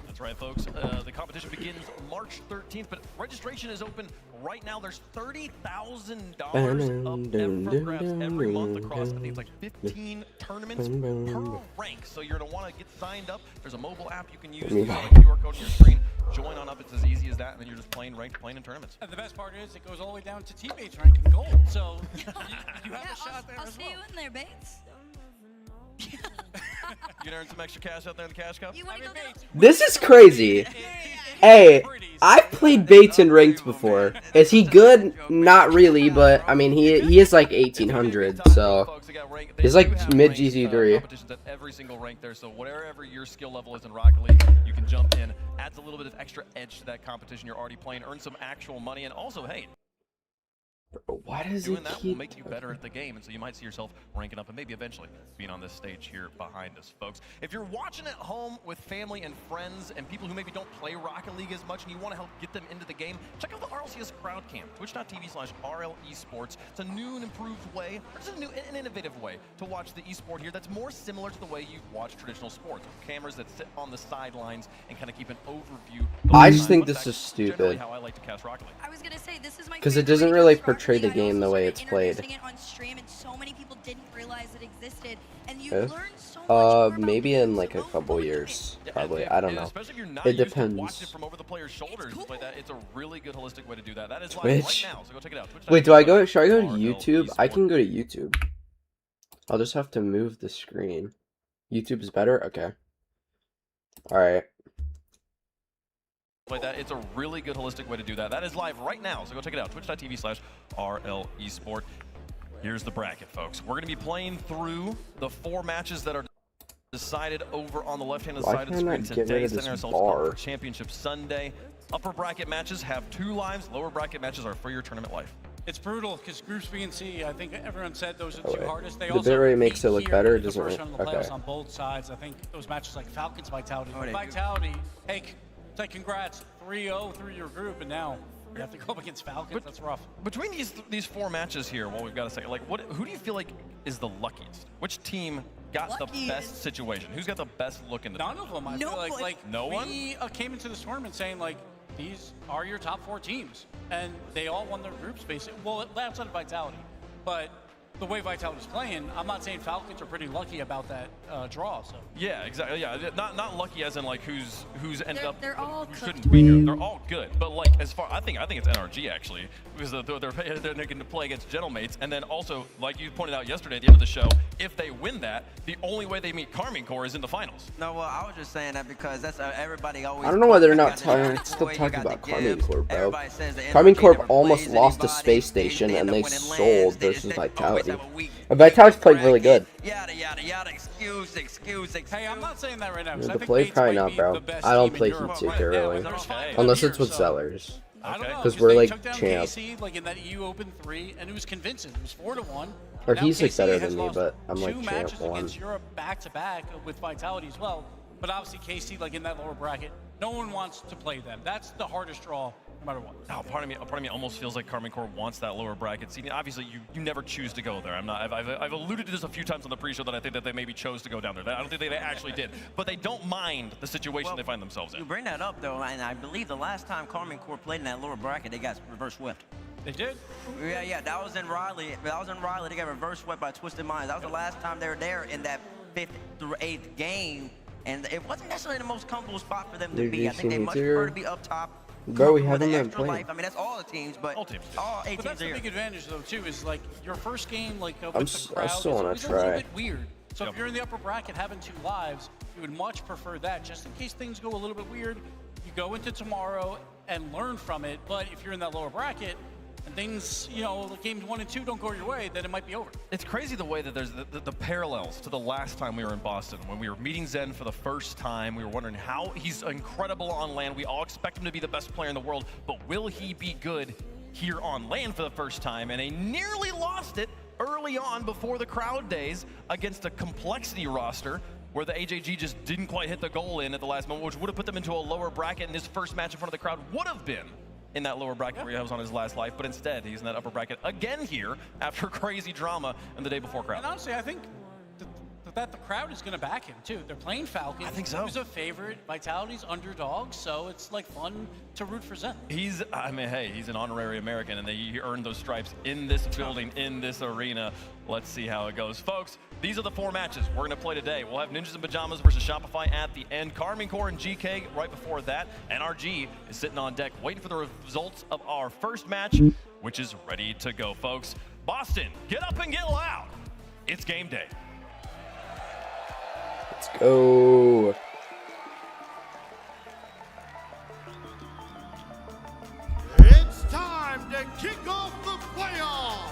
That's right, folks. The competition begins March 13th, but registration is open right now. There's $30,000 up for grabs every month across, I think it's like 15 tournaments per rank. So you're going to want to get signed up. There's a mobile app you can use. Use the QR code on your screen. Join on up. It's as easy as that, and then you're just playing ranked, playing in tournaments. And the best part is it goes all the way down to teammates ranking gold. So you have a shot there I'll as see well. you in there, Bates. You gonna earn some extra cash out there in the cash cup? This is crazy. Hey, I've played Bates in ranked before. Is he good? Not really, but I mean he is like 1800, so he's like mid GC3. Competitions at every single rank there, so whatever your skill level is in Rocket League, you can jump in. Adds a little bit of extra edge to that competition you're already playing. Earn some actual money, and also, hey, why does doing it that keep... will make you better at the game, and so you might see yourself ranking up and maybe eventually being on this stage here behind us, folks. If you're watching at home with family and friends and people who maybe don't play Rocket League as much and you want to help get them into the game, check out the Rlcs crowd cam, twitch.tv/RL Esports. It's a new and improved way, or just an innovative way to watch the esport here that's more similar to the way you watch traditional sports. Cameras that sit on the sidelines and kind of keep an overview. I just think this is stupid. How I like to cast Rocket League. I was gonna say, this is my because it doesn't really portray the game the way it's played. It on stream, and so many people didn't realize it existed, and you learn so much more about Maybe the in game, like so a go couple look at years, it. probably. I don't know. Especially if you're not It used to watching depends. it from over the player's shoulders and like that. It's a really good holistic way to do that. That is live Twitch. right now, so go check it out. Wait, do I go? Should I go to Rlcs YouTube? I can Sport. go to YouTube. I'll just have to move the screen. YouTube's better? Okay. Alright. Like that, it's a really good holistic way to do that. That is live right now, so go check it out. Twitch.tv/RL Esport. Here's the bracket, folks. We're going to be playing through the 4 matches that are decided over on the left-hand side of the screen today, setting ourselves up for Championship Sunday. Upper bracket matches have 2 lives. Lower bracket matches are for your tournament life. It's brutal because groups B and C, I think everyone said those are the 2 hardest. They The also bitrate makes it look here better, in the doesn't first it? round of the playoffs Okay. on both sides. I think those matches like Falcons, Vitality. Oh, they do. Vitality, hey, say congrats, 3-0 through your group, and now you have to go up against Falcons. That's rough. Between these 4 matches here, well, we've got to say, like, who do you feel like is the luckiest? Which team got the best situation? Who's got the best look into None of them. I feel like no one? we came into this tournament saying like these are your top 4 teams, and they all won their groups basically. Well, outside of Vitality, but the way Vitality's playing, I'm not saying Falcons are pretty lucky about that draw. So Yeah, exactly. Yeah, not lucky as in like who's ended up They're all who cooked shouldn't be here. They're all good, but like as far I think it's NRG actually because they're going to play against Gentlemates, and then also like you pointed out yesterday at the end of the show, if they win that, the only way they meet Carmine Corps is in the finals. No, well, I was just saying that because that's everybody always. I don't know why they're you not got the talking. Giants Still boy, you talking got about the Carmine Gibbs. Corps, bro. Everybody says the Carmine NRG Corps never almost plays lost to anybody. Space Station, and they end up winning sold lands. They versus always Vitality. have a weak Vitality's played really good. Yada yada yada. Excuse. hey, I'm not saying that right now. 'Cause I The think play Bates probably might not, be bro. the best I don't team in play Europe Heat right Seeker, now, really. and there's 5 Unless here, it's with so- Zellers. I don't know, Because we're they like took down champ. KC, like in that EU Open 3, and it was convincing. It was 4-1. Or Now he's like KC better has than me, lost but I'm like 2 champ matches 1. against Europe back to back with Vitality as well. But obviously KC, like in that lower bracket, no one wants to play them. That's the hardest draw, no matter what. Oh, part of me almost feels like Carmine Corps wants that lower bracket seating. Obviously, you never choose to go there. I've alluded to this a few times on the pre-show that I think that they maybe chose to go down there. I don't think they actually did, but they don't mind the situation they find themselves in. You bring that up though, and I believe the last time Carmine Corps played in that lower bracket, they got reverse swept. They did? Yeah, that was in Raleigh. They got reverse swept by Twisted Minds. That was the last time they were there in that 5th through 8th game. And it wasn't necessarily the most comfortable spot for them to Dude, be. you I think they see me much too? prefer to be up top. Bro, we with haven't the been extra playing. life. I mean, that's all the teams, but All teams do. all 8 But teams that's are the here. big advantage, though, too, is like your first game, like with I the still crowd, wanna it's always a little try. bit weird. So if you're in the upper bracket having 2 lives, you would much prefer that, just in case things go a little bit weird. You go into tomorrow and learn from it. But if you're in that lower bracket and things, like games 1 and 2 don't go your way, then it might be over. It's crazy the way that there's the parallels to the last time we were in Boston. When we were meeting Zen for the first time, we were wondering how he's incredible on land. We all expect him to be the best player in the world, but will he be good here on land for the first time? And they nearly lost it early on before the crowd days against a complexity roster where the AJG just didn't quite hit the goal in at the last moment, which would have put them into a lower bracket, and his first match in front of the crowd would have been in that lower bracket where he was on his last life, but instead he's in that upper bracket again here after crazy drama in the day before crowd. And honestly, I think that the crowd is going to back him too. They're playing Falcons. I think so. Who's a favorite? Vitality's underdog, so it's like fun to root for Zen. He's an honorary American, and he earned those stripes in this building, in this arena. Let's see how it goes. Folks, these are the 4 matches we're going to play today. We'll have Ninjas in Pajamas versus Shopify at the end. Carmine Corps and GK right before that. NRG is sitting on deck waiting for the results of our first match, which is ready to go, folks. Boston, get up and get loud. It's game day. Let's go. It's time to kick off the playoffs.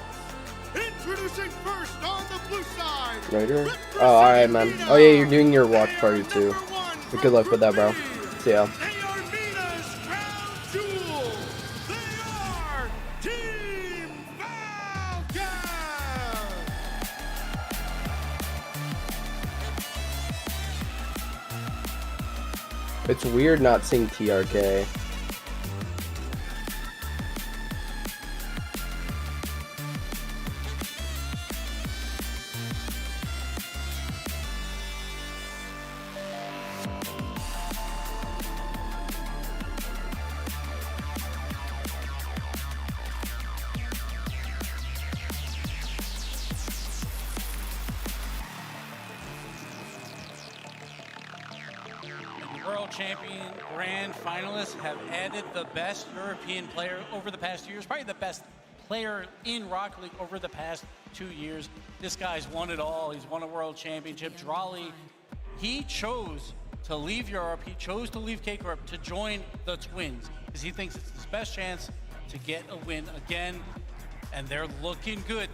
Introducing first on the blue side. Later. Oh, alright, man. Oh, yeah, you're doing your watch party, too. Good luck with that, bro. See ya. They are Mina's crown jewel. They are Team Falcon. It's weird not seeing TRK. world champion grand finalists have added the best European player over the past 2 years, probably the best player in Rocket League over the past 2 years. This guy's won it all. He's won a world championship. Rlcs, he chose to leave Europe. He chose to leave K-Corp to join the Twins because he thinks it's his best chance to get a win again. And they're looking good.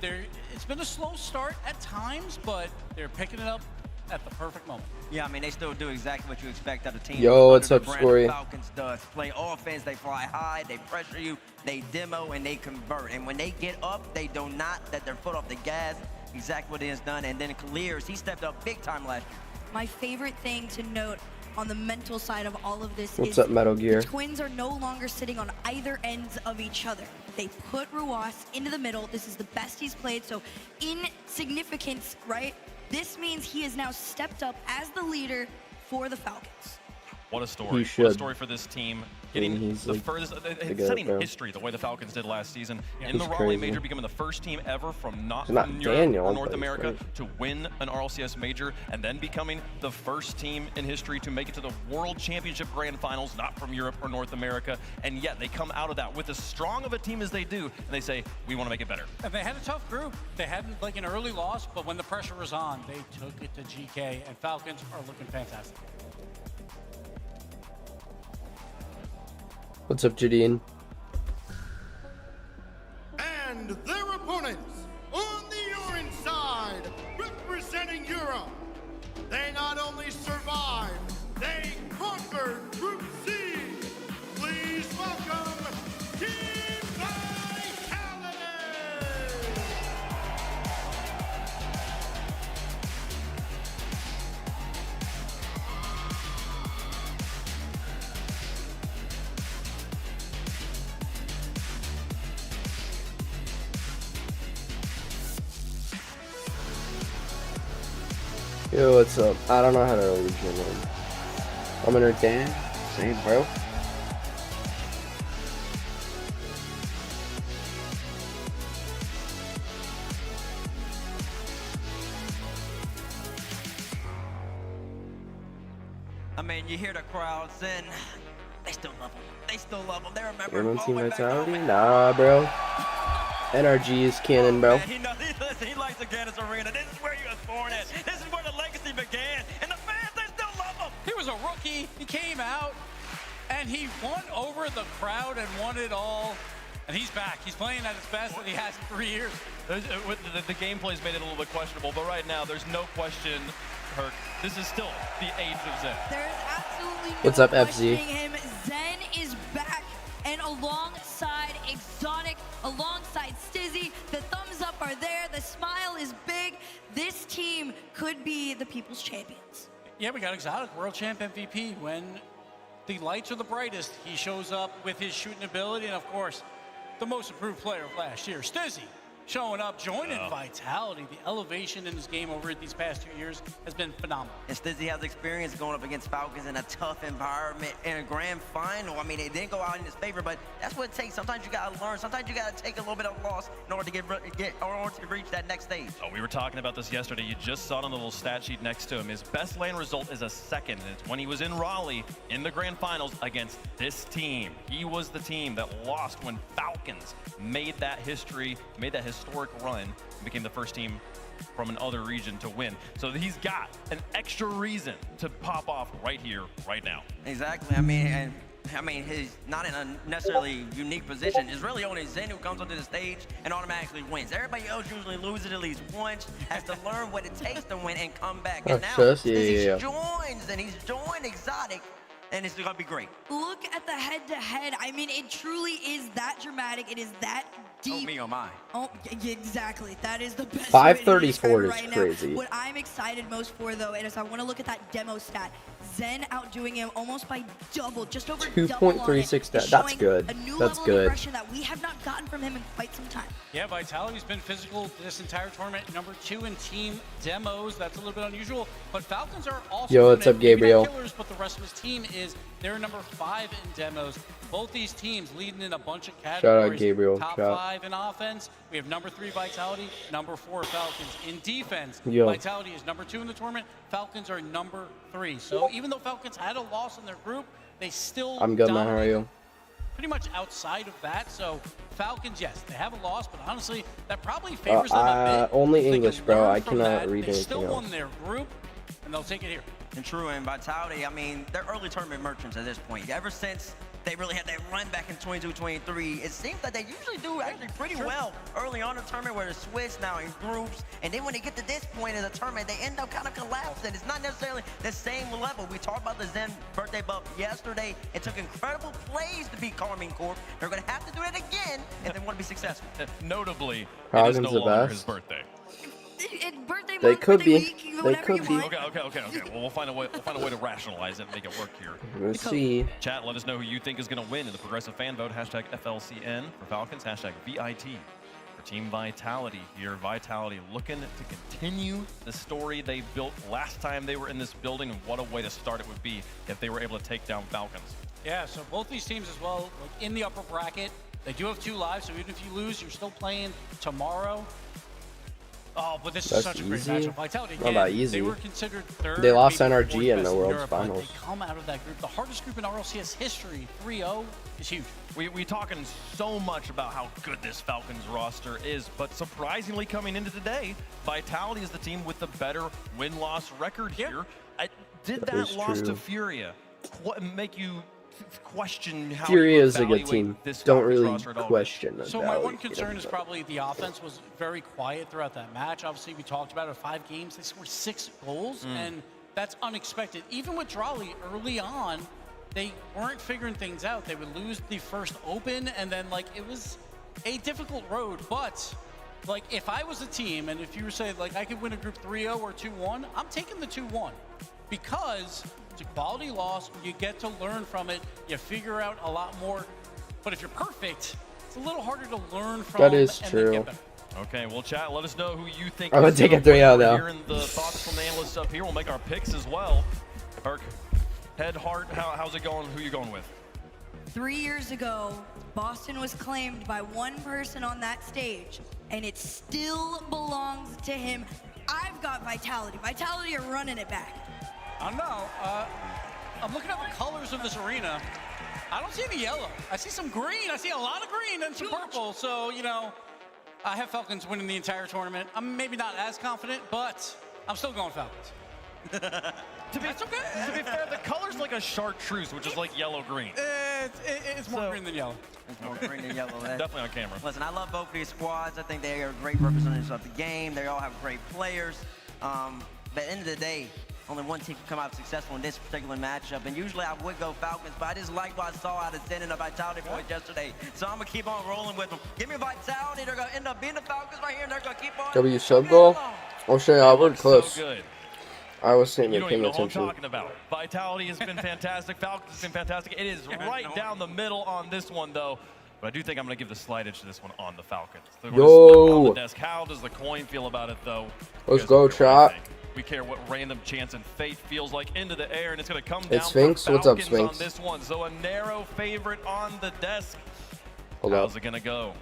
It's been a slow start at times, but they're picking it up at the perfect moment. Yeah, I mean, they still do exactly what you expect out of a team. Yo, what's up, Brandon Scory? Falcons does. Play offense, they fly high, they pressure you, they demo, and they convert. And when they get up, they do not let their foot off the gas. Exactly what he has done. And then Clears, he stepped up big time last year. My favorite thing to note on the mental side of all of this What's is up, Metal Gear? the Twins are no longer sitting on either ends of each other. They put Ruas into the middle. This is the best he's played. So in significance, right, this means he has now stepped up as the leader for the Falcons. What a story. He What a should. story for this team. I mean, Getting he's the like furthest, the setting goat, bro. history the way the Falcons did last season. In He's the Raleigh crazy. Major, becoming the first team ever from not He's not from Europe Daniel, or but North he's America great. to win an RLCS Major, and then becoming the first team in history to make it to the World Championship Grand Finals, not from Europe or North America. And yet they come out of that with as strong of a team as they do, and they say, we want to make it better. And they had a tough group. They had like an early loss, but when the pressure was on, they took it to GK, and Falcons are looking fantastic. What's up, Jadine? And their opponents on the orange side, representing Europe. They not only survived, they conquered Group C. Please welcome Team Vitality! Yo, what's up? I don't know how to read your name. I'm entertained. Same, bro. I mean, you hear the crowds, and they still love him. They still love him. They remember You're him on all Team the way back Vitality? home. Nah, bro. NRG is canon, bro. Man, he knows, listen, he likes the Gaddis Arena. This is where he was born at. This is where the legacy began. And the fans, they still love him. He was a rookie. He came out, and he won over the crowd and won it all. And he's back. He's playing at his best that he has in 3 years. The gameplay's made it a little bit questionable, but right now, there's no question, Herc, this is still the age of Zen. There's absolutely no What's up, FZ? questioning him. Zen is back, and alongside Exotic, alongside Stizzy, the thumbs up are there, the smile is big. This team could be the people's champions. Yeah, we got Exotic, world champ MVP. When the lights are the brightest, he shows up with his shooting ability, and of course, the most improved player of last year, Stizzy, showing up, joining Vitality. The elevation in his game over these past 2 years has been phenomenal. And Stizzy has experience going up against Falcons in a tough environment in a grand final. I mean, it didn't go out in his favor, but that's what it takes. Sometimes you gotta learn. Sometimes you gotta take a little bit of loss in order to reach that next stage. Oh, we were talking about this yesterday. You just saw it on the little stat sheet next to him. His best lane result is a second, and it's when he was in Raleigh in the grand finals against this team. He was the team that lost when Falcons made that history, made that historic run, and became the first team from another region to win. So he's got an extra reason to pop off right here, right now. Exactly. I mean, he's not in a necessarily unique position. It's really only Zen who comes onto the stage and automatically wins. Everybody else usually loses at least once, has to learn what it takes to win and come back. And now, he joins, and he's joined Exotic, and it's gonna be great. Look at the head-to-head. I mean, it truly is that dramatic. It is that deep. Oh, me, oh, my. Oh, exactly. That is the best. 534 is right crazy. Now. What I'm excited most for, though, is I want to look at that demo stat. Zen outdoing him almost by double, just over 2.36 stat. That's good. A new That's level good. of aggression that we have not gotten from him in quite some time. Yeah, Vitality's been physical this entire tournament. #2 in team demos. That's a little bit unusual. But Falcons are also Yo, what's up, maybe not Gabriel? killers, but the rest of his team is they're number 5 in demos. Both these teams leading in a bunch of Shout categories. out Gabriel. Top 5 in offense. We have number 3 Vitality, number 4 Falcons. In defense, Yo. Vitality is number 2 in the tournament. Falcons are number 3. So even though Falcons had a loss in their group, they still I'm good, man. How are you? pretty much outside of that. So Falcons, yes, they have a loss, but honestly, that probably favors them a bit. Only They can English, bro. learn I from cannot that. read They anything still won else. their group, and they'll take it here. And true, and Vitality, I mean, they're early tournament merchants at this point. Ever since they really had that run back in 22-23, it seems that they usually do actually pretty well early on in the tournament where they switch now in groups. And then when they get to this point in the tournament, they end up kind of collapsing. It's not necessarily the same level. We talked about the Zen birthday buff yesterday. It took incredible plays to beat Carmine Corp. They're going to have to do it again if they want to be successful. Notably, it Howden's is no the longer best. his birthday. Birthday They month, could birthday be. week, you They whatever could you be. want. Okay. Well, we'll find a way to rationalize it and make it work here. We'll see. Chat, let us know who you think is going to win in the progressive fan vote. Hashtag FLCN for Falcons. Hashtag VIT for Team Vitality here. Vitality looking to continue the story they built last time they were in this building, and what a way to start it would be if they were able to take down Falcons. Yeah, so both these teams as well, like in the upper bracket, they do have 2 lives, so even if you lose, you're still playing tomorrow. Oh, but this is That's such a great easy. matchup. Vitality, Not again, that easy. they were considered 3rd. They lost maybe NRG 4th in the best World's Europe, but Finals. They come out of that group. The hardest group in RLCS history, 3-0, is huge. We talking so much about how good this Falcons roster is, but surprisingly coming into today, Vitality is the team with the better win-loss record here. Did That that is loss to true. Furia make you question how Furia you is a good evaluate team. this Don't Falcons really roster at all? question that. So my one concern is probably the offense was very quiet throughout that match. Obviously, we talked about it, 5 games, they scored 6 goals, and that's unexpected. Even with Drawley early on, they weren't figuring things out. They would lose the first open, and then like it was a difficult road. But like if I was a team, and if you were saying like I could win a group 3-0 or 2-1, I'm taking the 2-1 because it's a quality loss. You get to learn from it. You figure out a lot more. But if you're perfect, it's a little harder to learn from. That is and then true. get better. Okay, well, chat, let us know who you think. I'm gonna is take a gonna win. 3-0 We're though. Hearing the thoughts from the analysts up here, we'll make our picks as well. Herc, head, heart, how's it going? Who you going with? 3 years ago, Boston was claimed by one person on that stage, and it still belongs to him. I've got Vitality. Vitality are running it back. I don't know. I'm looking at the colors of this arena. I don't see any yellow. I see some green. I see a lot of green and some purple. So, you know, I have Falcons winning the entire tournament. I'm maybe not as confident, but I'm still going Falcons. That's okay. To be fair, the color's like a chartreuse, which is like yellow-green. It's more green than yell. It's more green than yellow. Definitely on camera. Listen, I love both of these squads. I think they are great representatives of the game. They all have great players. But at the end of the day, only one team can come out successful in this particular matchup. And usually I would go Falcons, but I just like what I saw out of Zen and the Vitality boys yesterday. So I'm going to keep on rolling with them. Give me Vitality. They're going to end up being the Falcons right here, and they're going to keep on. W sub goal. I'll show you Albert close. So good. I was saying You you're don't even paying know what I'm attention. talking about. Vitality has been fantastic. Falcons has been fantastic. It is right down the middle on this one, though. But I do think I'm going to give the slight edge to this one on the Falcons. They're gonna split on the desk. How does the coin feel about it, though? Let's go, chat. We care what random chance and fate feels like into the air, and it's going to come down It's Sphinx. for What's up, Falcons on Sphinx? this one. So a narrow favorite on the desk. Hold How's up. it going to go?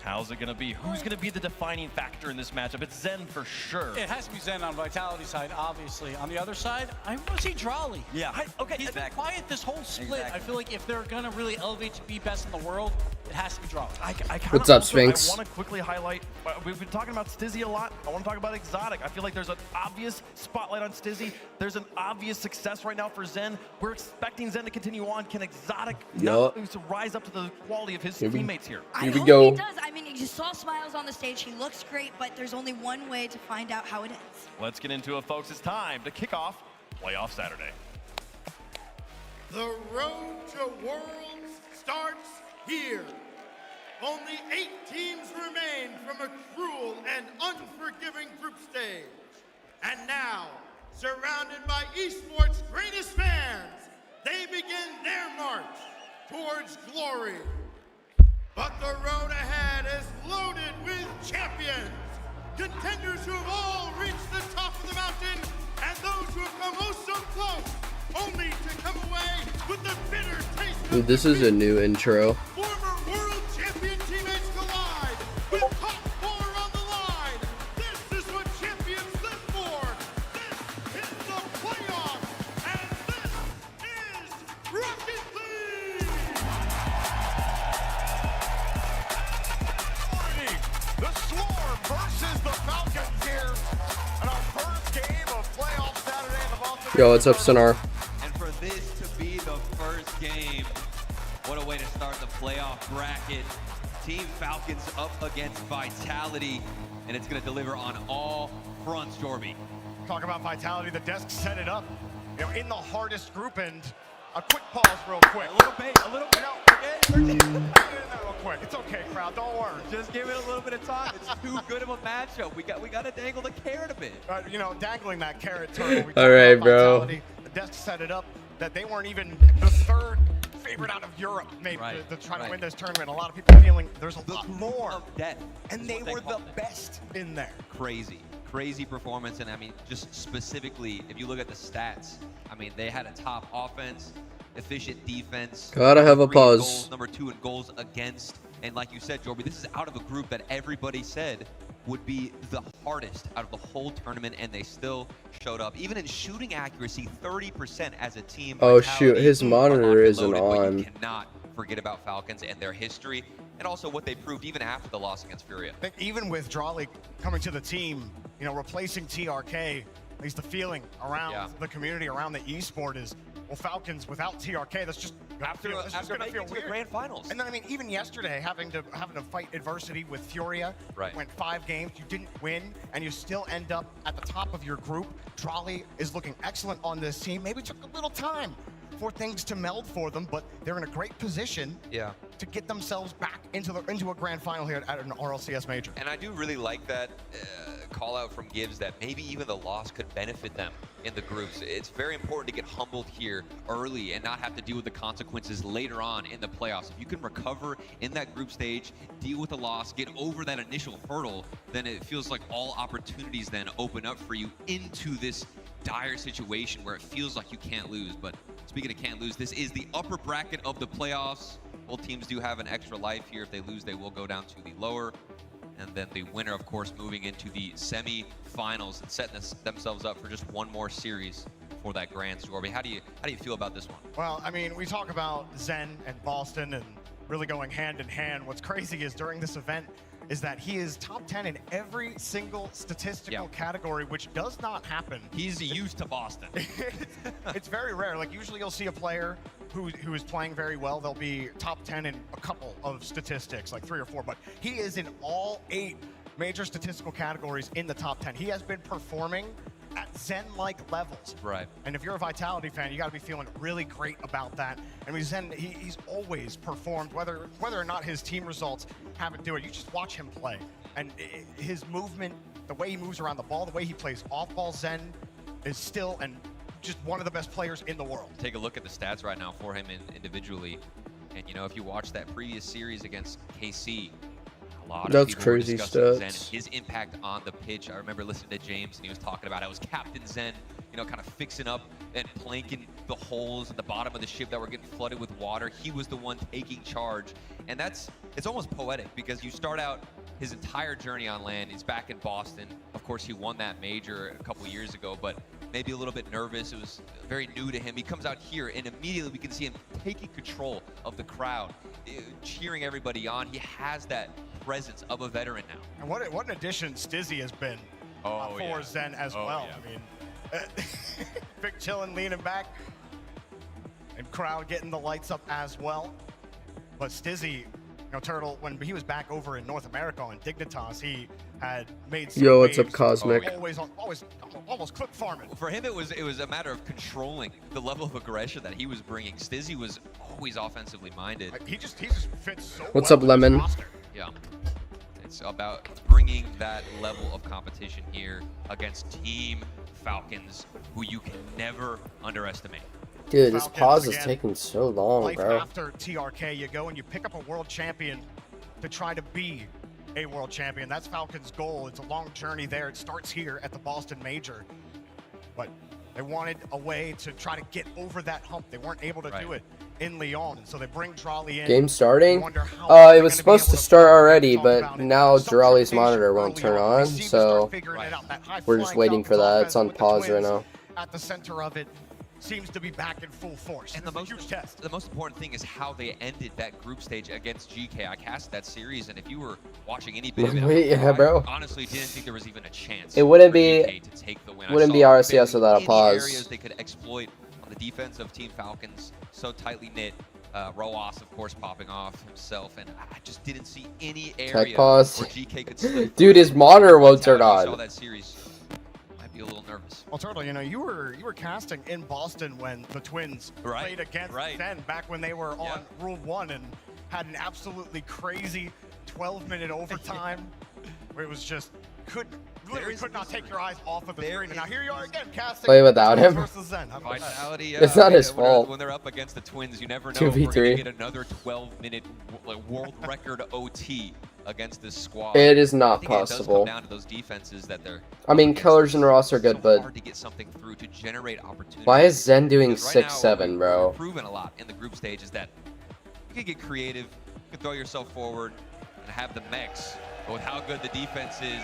How's it going to be? Who's going to be the defining factor in this matchup? It's Zen for sure. It has to be Zen on Vitality side, obviously. On the other side, I want to see Drawley. Yeah. Okay, he's been quiet this whole split. I feel like if they're going to really elevate to be best in the world, it has to be Drawley. What's up, Sphinx? I want to quickly highlight, we've been talking about Stizzy a lot. I want to talk about Exotic. I feel like there's an obvious spotlight on Stizzy. There's an obvious success right now for Zen. We're expecting Zen to continue on. Can Exotic not rise up to the quality of his teammates here? I Here we hope go. he does. I mean, you saw smiles on the stage. He looks great, but there's only one way to find out how it ends. Let's get into it, folks. It's time to kick off Playoff Saturday. The road to Worlds starts here. Only 8 teams remain from a cruel and unforgiving group stage. And now, surrounded by esports' greatest fans, they begin their march towards glory. But the road ahead is loaded with champions, contenders who have all reached the top of the mountain, and those who have come oh so close, only to come with the bitter taste Dude, this is a new intro. former world champion teammates collide with top 4 on the line. This is what champions live for. This is the playoffs, and this is Rocket League. The Swarm versus the Falcons here in our first game of playoff Saturday in the Boston. Yo, what's up, Sonar? And for this to be the first game, what a way to start the playoff bracket. Team Falcons up against Vitality, and it's going to deliver on all fronts, Jorby. Talk about Vitality. The desk set it up, you know, in the hardest group. And a quick pause, real quick. A little bit. Real quick. It's okay, crowd. Don't worry. Just give it a little bit of time. It's too good of a matchup. We got to dangle the carrot a bit. You know, dangling that carrot turtle. All right, bro. Vitality. The desk set it up that they weren't even the third favorite out of Europe, maybe, to try to win this tournament. A lot of people feeling there's a lot more of death, and they were the best in there. Crazy performance. And I mean, just specifically, if you look at the stats, I mean, they had a top offense, efficient defense. Gotta have a #3 in pause. goals, #2 in goals against. And like you said, Jorby, this is out of a group that everybody said would be the hardest out of the whole tournament, and they still showed up. Even in shooting accuracy, 30% as a team. Oh shoot, his monitor isn't loaded, but on. you cannot forget about Falcons and their history, and also what they proved even after the loss against Furia. I think even with Drawley coming to the team, you know, replacing TRK, at least the feeling around the community, around the esport is, well, Falcons without TRK, that's just after making it to the grand finals. And then I mean, even yesterday, having to fight adversity with Furia, went 5 games, you didn't win, and you still end up at the top of your group. Drawley is looking excellent on this team. Maybe took a little time for things to meld for them, but they're in a great position to get themselves back into a grand final here at an RLCS major. And I do really like that call out from Gibbs that maybe even the loss could benefit them in the groups. It's very important to get humbled here early and not have to deal with the consequences later on in the playoffs. If you can recover in that group stage, deal with the loss, get over that initial hurdle, then it feels like all opportunities then open up for you into this dire situation where it feels like you can't lose. But speaking of can't lose, this is the upper bracket of the playoffs. Both teams do have an extra life here. If they lose, they will go down to the lower. And then the winner, of course, moving into the semi-finals and setting themselves up for just one more series for that grand Jorby. How do you feel about this one? Well, I mean, we talk about Zen and Boston and really going hand in hand. What's crazy is during this event is that he is top 10 in every single statistical category, which does not happen. He's used to Boston. It's very rare. Like, usually you'll see a player who is playing very well. They'll be top 10 in a couple of statistics, like 3 or 4, but he is in all 8 major statistical categories in the top 10. He has been performing at Zen-like levels. Right. And if you're a Vitality fan, you got to be feeling really great about that. I mean, Zen, he's always performed, whether or not his team results haven't do it. You just watch him play, and his movement, the way he moves around the ball, the way he plays off ball, Zen is still just one of the best players in the world. Take a look at the stats right now for him individually, and you know, if you watch that previous series against KC, a lot of people were discussing Zen, his impact on the pitch. I remember listening to James, and he was talking about it was Captain Zen, you know, kind of fixing up and planking the holes at the bottom of the ship that were getting flooded with water. He was the one taking charge, and it's almost poetic because you start out his entire journey on land. He's back in Boston. Of course, he won that major a couple years ago, but maybe a little bit nervous. It was very new to him. He comes out here, and immediately we can see him taking control of the crowd, cheering everybody on. He has that presence of a veteran now. And what an addition Stizzy has been for Zen as well. Yeah. I mean, Big chillin', leaning back, and crowd getting the lights up as well. But Stizzy, you know, Turtle, when he was back over in North America on Dignitas, he had made some what's up, waves. Cosmic? Almost clip farming. For him, it was a matter of controlling the level of aggression that he was bringing. Stizzy was always offensively minded. He just fits so What's well up, with this Lemon? roster. Yeah. It's about bringing that level of competition here against Team Falcons, who you can never underestimate. Dude, this Falcons, pause is again, taking so long, life bro. after TRK, you go and you pick up a world champion to try to be a world champion. That's Falcons' goal. It's a long journey there. It starts here at the Boston Major. But They wanted a way to try to get over that hump. They weren't able to do it in Lyon, and so they bring Rlcs in. Game starting? It was supposed to start already, but now Rlcs monitor won't turn on, so we're just waiting for that. It's on pause right now. At the center of it, seems to be back in full force. And the most important thing is how they ended that group stage against GK. I cast that series, and if you were watching any bit of it, yeah, bro. I honestly didn't think there was even a chance. It wouldn't for be GK to take the win. wouldn't be RCS without a pause. Areas they could exploit on the defense of Team Falcons, so tightly knit. Rlcs, of course, popping off himself, and I just didn't see any area where GK could slip. Dude, his monitor won't turn on. Saw that series. Might be a little nervous. Well, Turtle, you know, you were casting in Boston when the Twins played against Zen back when they were on Rule 1 and had an absolutely crazy 12-minute overtime where it was just could not take your eyes off of the screen. And now here you are again casting. Play without him. Versus Zen. Vitality, it's not his fault. When they're up against the Twins, you never know if we're going to get another 12-minute world record OT against this squad. It is not possible. It does come down to those defenses that they're. I mean, Killers and Ross are good, but hard to get something through to generate opportunities. Why is Zen doing right 6-7, bro? We've proven a lot in the group stage is that you can get creative, you can throw yourself forward, and have the mix. But with how good the defense is,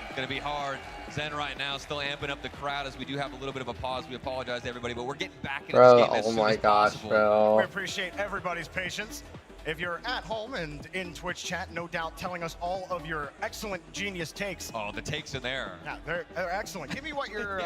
it's going to be hard. Zen right now still amping up the crowd as we do have a little bit of a pause. We apologize to everybody, but we're getting back into this game as soon as possible. Bro. We appreciate everybody's patience. If you're at home and in Twitch chat, no doubt telling us all of your excellent genius takes. Oh, the takes in there. Yeah, they're excellent. Give me what your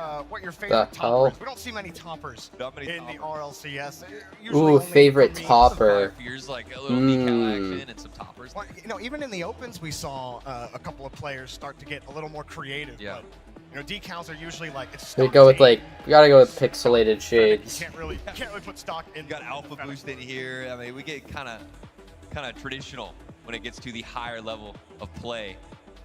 favorite topper is. We don't see many toppers in the RLCS. Ooh, favorite topper. Here's like a little decal action and some toppers. Well, you know, even in the opens, we saw a couple of players start to get a little more creative. Yeah. But, you know, decals are usually like it's. We go with we gotta go with pixelated shades. You can't really put stock in. You got alpha boost in here. I mean, we get kind of traditional when it gets to the higher level of play.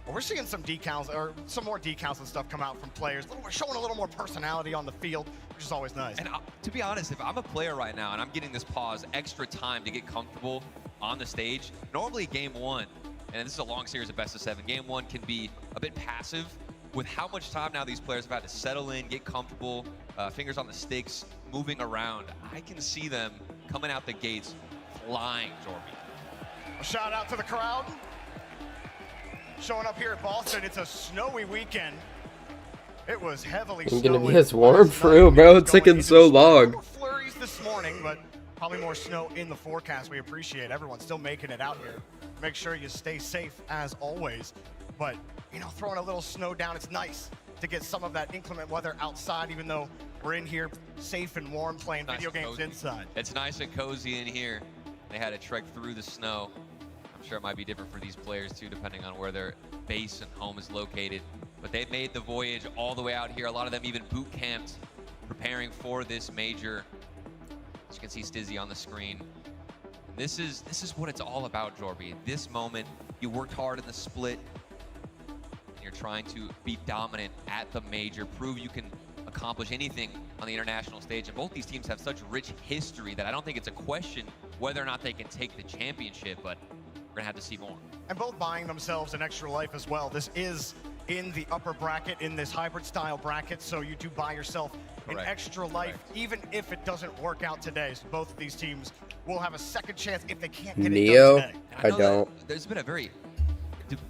Well, we're seeing some decals or some more decals and stuff come out from players, showing a little more personality on the field, which is always nice. And to be honest, if I'm a player right now and I'm getting this pause, extra time to get comfortable on the stage, normally game one, and this is a long series of best of 7, game one can be a bit passive. With how much time now these players have had to settle in, get comfortable, fingers on the sticks, moving around, I can see them coming out the gates flying, Jorby. A shout out to the crowd. Showing up here at Boston, it's a snowy weekend. It was heavily snowing. It's gonna be as warm for real, bro. It's taking so long. Flurries this morning, but probably more snow in the forecast. We appreciate everyone still making it out here. Make sure you stay safe as always. But, you know, throwing a little snow down, it's nice to get some of that inclement weather outside, even though we're in here safe and warm playing video games inside. It's nice and cozy in here. They had to trek through the snow. I'm sure it might be different for these players too, depending on where their base and home is located. But they made the voyage all the way out here. A lot of them even boot camped, preparing for this major. As you can see Stizzy on the screen. This is what it's all about, Jorby. This moment, you worked hard in the split, and you're trying to be dominant at the major, prove you can accomplish anything on the international stage. And both these teams have such rich history that I don't think it's a question whether or not they can take the championship, but we're gonna have to see more. And both buying themselves an extra life as well. This is in the upper bracket, in this hybrid style bracket, so you do buy yourself an extra life, even if it doesn't work out today. So both of these teams will have a second chance if they can't get it done today. I don't. There's been a very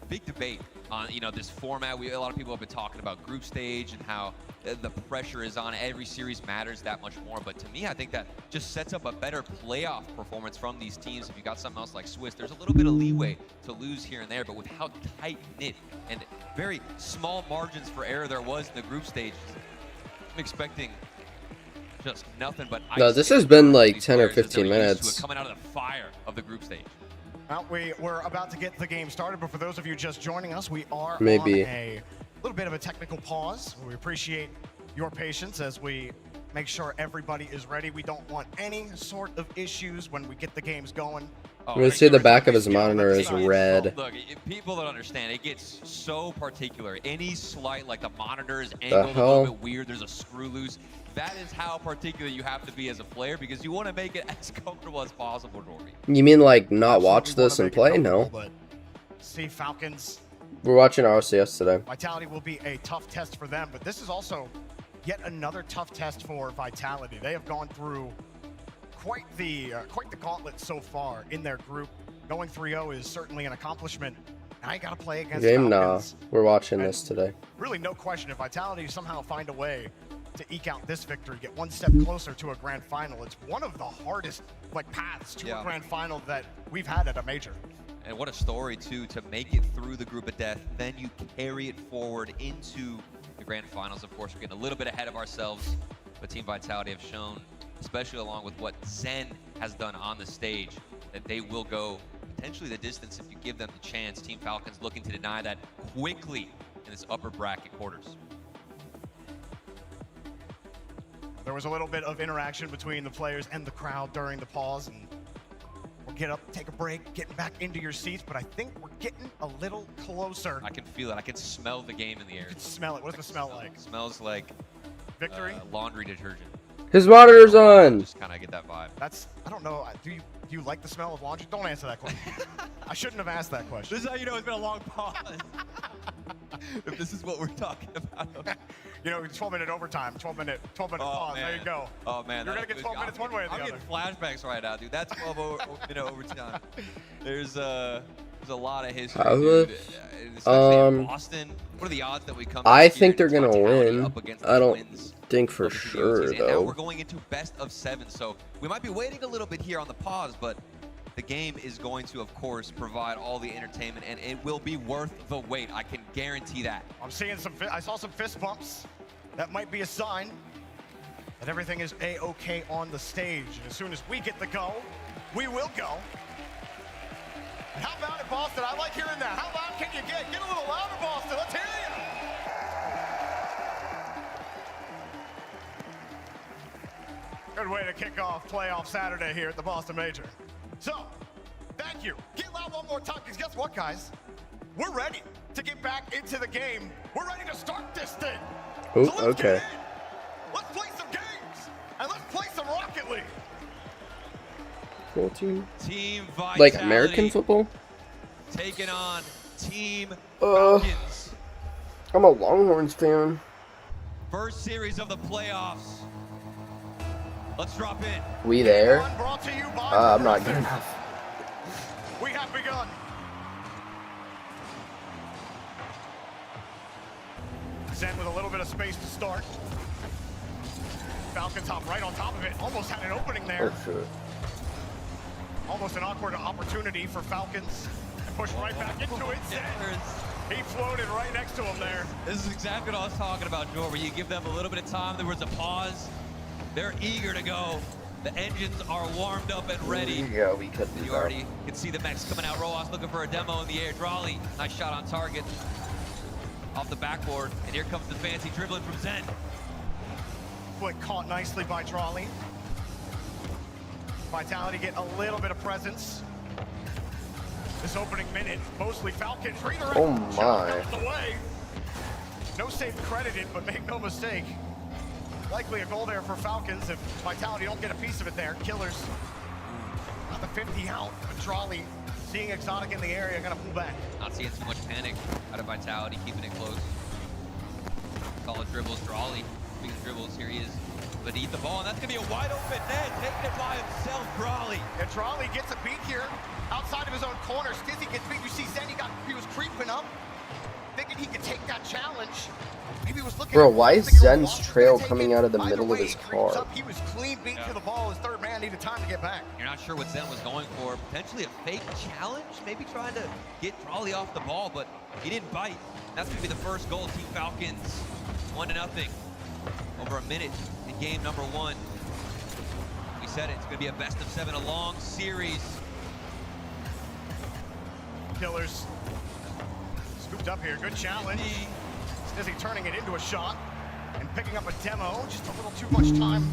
big debate on, you know, this format. A lot of people have been talking about group stage and how the pressure is on. Every series matters that much more. But to me, I think that just sets up a better playoff performance from these teams. If you got something else like Swiss, there's a little bit of leeway to lose here and there. But with how tight-knit and very small margins for error there was in the group stage, I'm expecting just nothing but ice. No, this has been like 10 or 15 minutes. Coming out of the fire of the group stage. Well, we're about to get the game started, but for those of you just joining us, we are on a little bit of a technical pause. We appreciate your patience as we make sure everybody is ready. We don't want any sort of issues when we get the games going. I'm gonna see the back of his monitor is red. Look, people don't understand. It gets so particular. Any slight, like the monitor is angled a little bit weird. There's a screw loose. That is how particular you have to be as a player because you want to make it as comfortable as possible, Rory. You mean like not watch this and play? No. See Falcons. We're watching RCS today. Vitality will be a tough test for them, but this is also yet another tough test for Vitality. They have gone through quite the gauntlet so far in their group. Going 3-0 is certainly an accomplishment. Now you got to play against Game, nah. Falcons. We're watching this today. Really, no question. If Vitality somehow find a way to eke out this victory, get one step closer to a grand final, it's one of the hardest paths to a grand final that we've had at a major. And what a story, too, to make it through the group of death. Then you carry it forward into the grand finals. Of course, we're getting a little bit ahead of ourselves, but Team Vitality have shown, especially along with what Zen has done on the stage, that they will go potentially the distance if you give them the chance. Team Falcons looking to deny that quickly in this upper bracket quarters. There was a little bit of interaction between the players and the crowd during the pause, and we'll get up, take a break, getting back into your seats, but I think we're getting a little closer. I can feel it. I can smell the game in the air. You can smell it. What does it smell like? It smells like victory? Laundry detergent. His monitor's on. Just kind of get that vibe. I don't know. Do you like the smell of laundry? Don't answer that question. I shouldn't have asked that question. This is how you know it's been a long pause. If this is what we're talking about. 12-minute overtime, 12-minute pause. Man. There you go. Oh, man. You're going to get 12 minutes one way or the other. I'm getting flashbacks right now, dude. That's 12-minute overtime. There's a lot of history, dude. Especially in Boston. What are the odds that we come I think they're going to win. I don't think for sure, Now though. we're going into best of 7, so we might be waiting a little bit here on the pause, but the game is going to, of course, provide all the entertainment, and it will be worth the wait. I can guarantee that. I'm seeing I saw some fist bumps. That might be a sign that everything is A-okay on the stage. And as soon as we get the go, we will go. And how about it, Boston? I like hearing that. How loud can you get? Get a little louder, Boston. Let's hear you. Good way to kick off playoff Saturday here at the Boston Major. So, thank you. Get loud one more time, because guess what, guys? We're ready to get back into the game. We're ready to start this thing. Ooh, So let's okay. get in. Let's play some games, and let's play some Rocket League. Cool team. Team Vitality. Like American football? Taking on Team Falcons. I'm a Longhorns fan. First series of the playoffs. Let's drop in. We there? Brought to you by I'm not good enough. We have begun. Zen with a little bit of space to start. Falcons hop right on top of it. Almost had an opening there. Oh, shit. Almost an awkward opportunity for Falcons. And push right back into it. Zen. He floated right next to him there. This is exactly what I was talking about, Joe, where you give them a little bit of time. There was a pause. They're eager to go. The engines are warmed up and ready. Yeah, we could do You that. already can see the mechs coming out. Roas looking for a demo in the air. Drawley, nice shot on target. Off the backboard. And here comes the fancy dribbling from Zen. Flick caught nicely by Drawley. Vitality get a little bit of presence. This opening minute, mostly Falcons. Redirect. Oh my. Out the way. No save credited, but make no mistake. Likely a goal there for Falcons if Vitality don't get a piece of it there. Killers. Got the 50 out, but Drawley, seeing Exotic in the area, gonna pull back. Not seeing too much panic out of Vitality, keeping it close. Solid dribbles, Drawley. Speaking of dribbles, here he is. But he eat the ball, and that's gonna be a wide open net, taking it by himself, Drawley. And Drawley gets a beat here, outside of his own corner. Skizzy gets beat. You see Zen, he was creeping up, thinking he could take that challenge. Maybe he was looking. Bro, why is Zen's trail coming out of the middle of his car? He was clean beat to the ball. His third man needed time to get back. You're not sure what Zen was going for. Potentially a fake challenge, maybe trying to get Drawley off the ball, but he didn't bite. That's gonna be the first goal. Team Falcons, 1-0. Over a minute in game number 1. We said it, it's gonna be a best of 7, a long series. Killers scooped up here. Good challenge. Skizzy turning it into a shot and picking up a demo. Just a little too much time.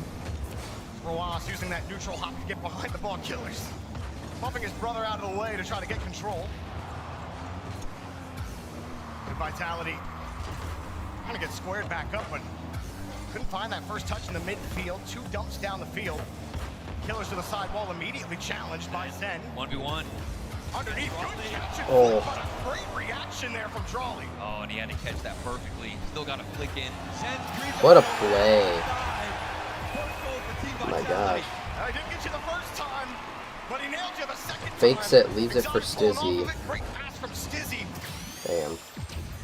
Roas using that neutral hop to get behind the ball. Killers bumping his brother out of the way to try to get control. Good Vitality. Trying to get squared back up, but couldn't find that first touch in the midfield. 2 dumps down the field. Killers to the sidewall, immediately challenged by Zen. 1v1. Underneath, good catch and Oh. flip, but a great reaction there from Drawley. Oh, and he had to catch that perfectly. Still got a flick in. What a play. Oh my gosh. I didn't get you the first time, but he nailed you the second Fakes time. it, leaves it for Exotic pulling Stizzy. off of it. Great pass from Stizzy. Damn.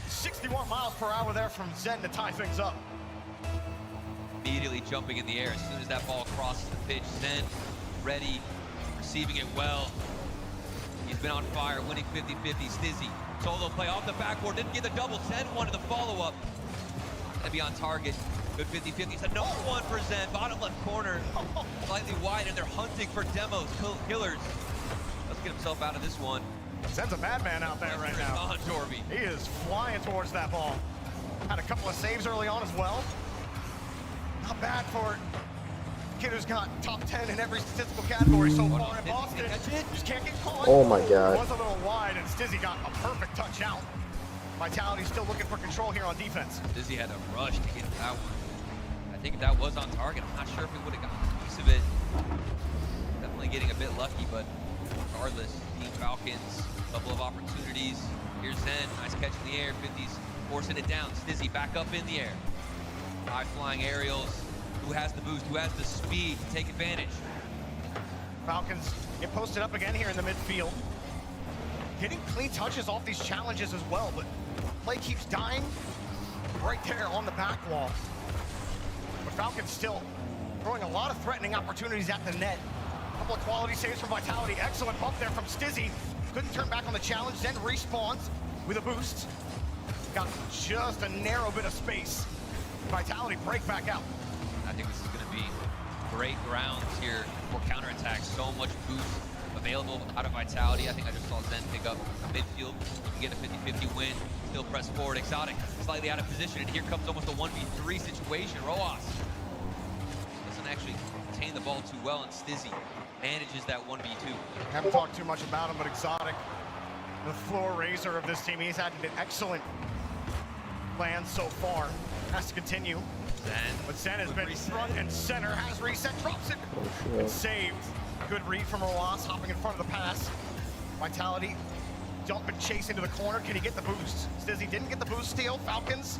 61 miles per hour there from Zen to tie things up. Immediately jumping in the air as soon as that ball crosses the pitch. Zen ready, receiving it well. He's been on fire, winning 50-50. Stizzy, solo play off the backboard, didn't get the double. Zen wanted the follow-up. Gonna be on target. Good 50-50. It's another one for Zen. Bottom left corner, slightly wide, and they're hunting for demos, killers. Let's get himself out of this one. Zen's a madman out there right now. On Dorby. He is flying towards that ball. Had a couple of saves early on as well. Not bad for a kid who's got top 10 in every statistical category so far in Boston. Just can't get caught. Oh my God. Was a little wide, and Stizzy got a perfect touch out. Vitality's still looking for control here on defense. Stizzy had a rush to get that one. I think if that was on target, I'm not sure if he would have gotten a piece of it. Definitely getting a bit lucky, but regardless, Team Falcons, a couple of opportunities. Here's Zen, nice catch in the air. 50's forcing it down. Stizzy back up in the air. High flying aerials. Who has the boost? Who has the speed to take advantage? Falcons get posted up again here in the midfield. Getting clean touches off these challenges as well, but play keeps dying right there on the back wall. But Falcons still throwing a lot of threatening opportunities at the net. A couple of quality saves from Vitality. Excellent bump there from Stizzy. Couldn't turn back on the challenge, then respawns with a boost. Got just a narrow bit of space. Vitality break back out. I think this is going to be great grounds here for counterattacks. So much boost available out of Vitality. I think I just saw Zen pick up midfield to get a 50-50 win. Still press forward. Exotic slightly out of position, and here comes almost a 1v3 situation. Roas doesn't actually contain the ball too well, and Stizzy manages that 1v2. Haven't talked too much about him, but Exotic, the floor raiser of this team. He's had an excellent land so far. Has to continue. Zen. But Zen has been front and center, has reset, drops it, and saved. Good read from Roas, hopping in front of the pass. Vitality, jump and chase into the corner. Can he get the boost? Stizzy didn't get the boost steal. Falcons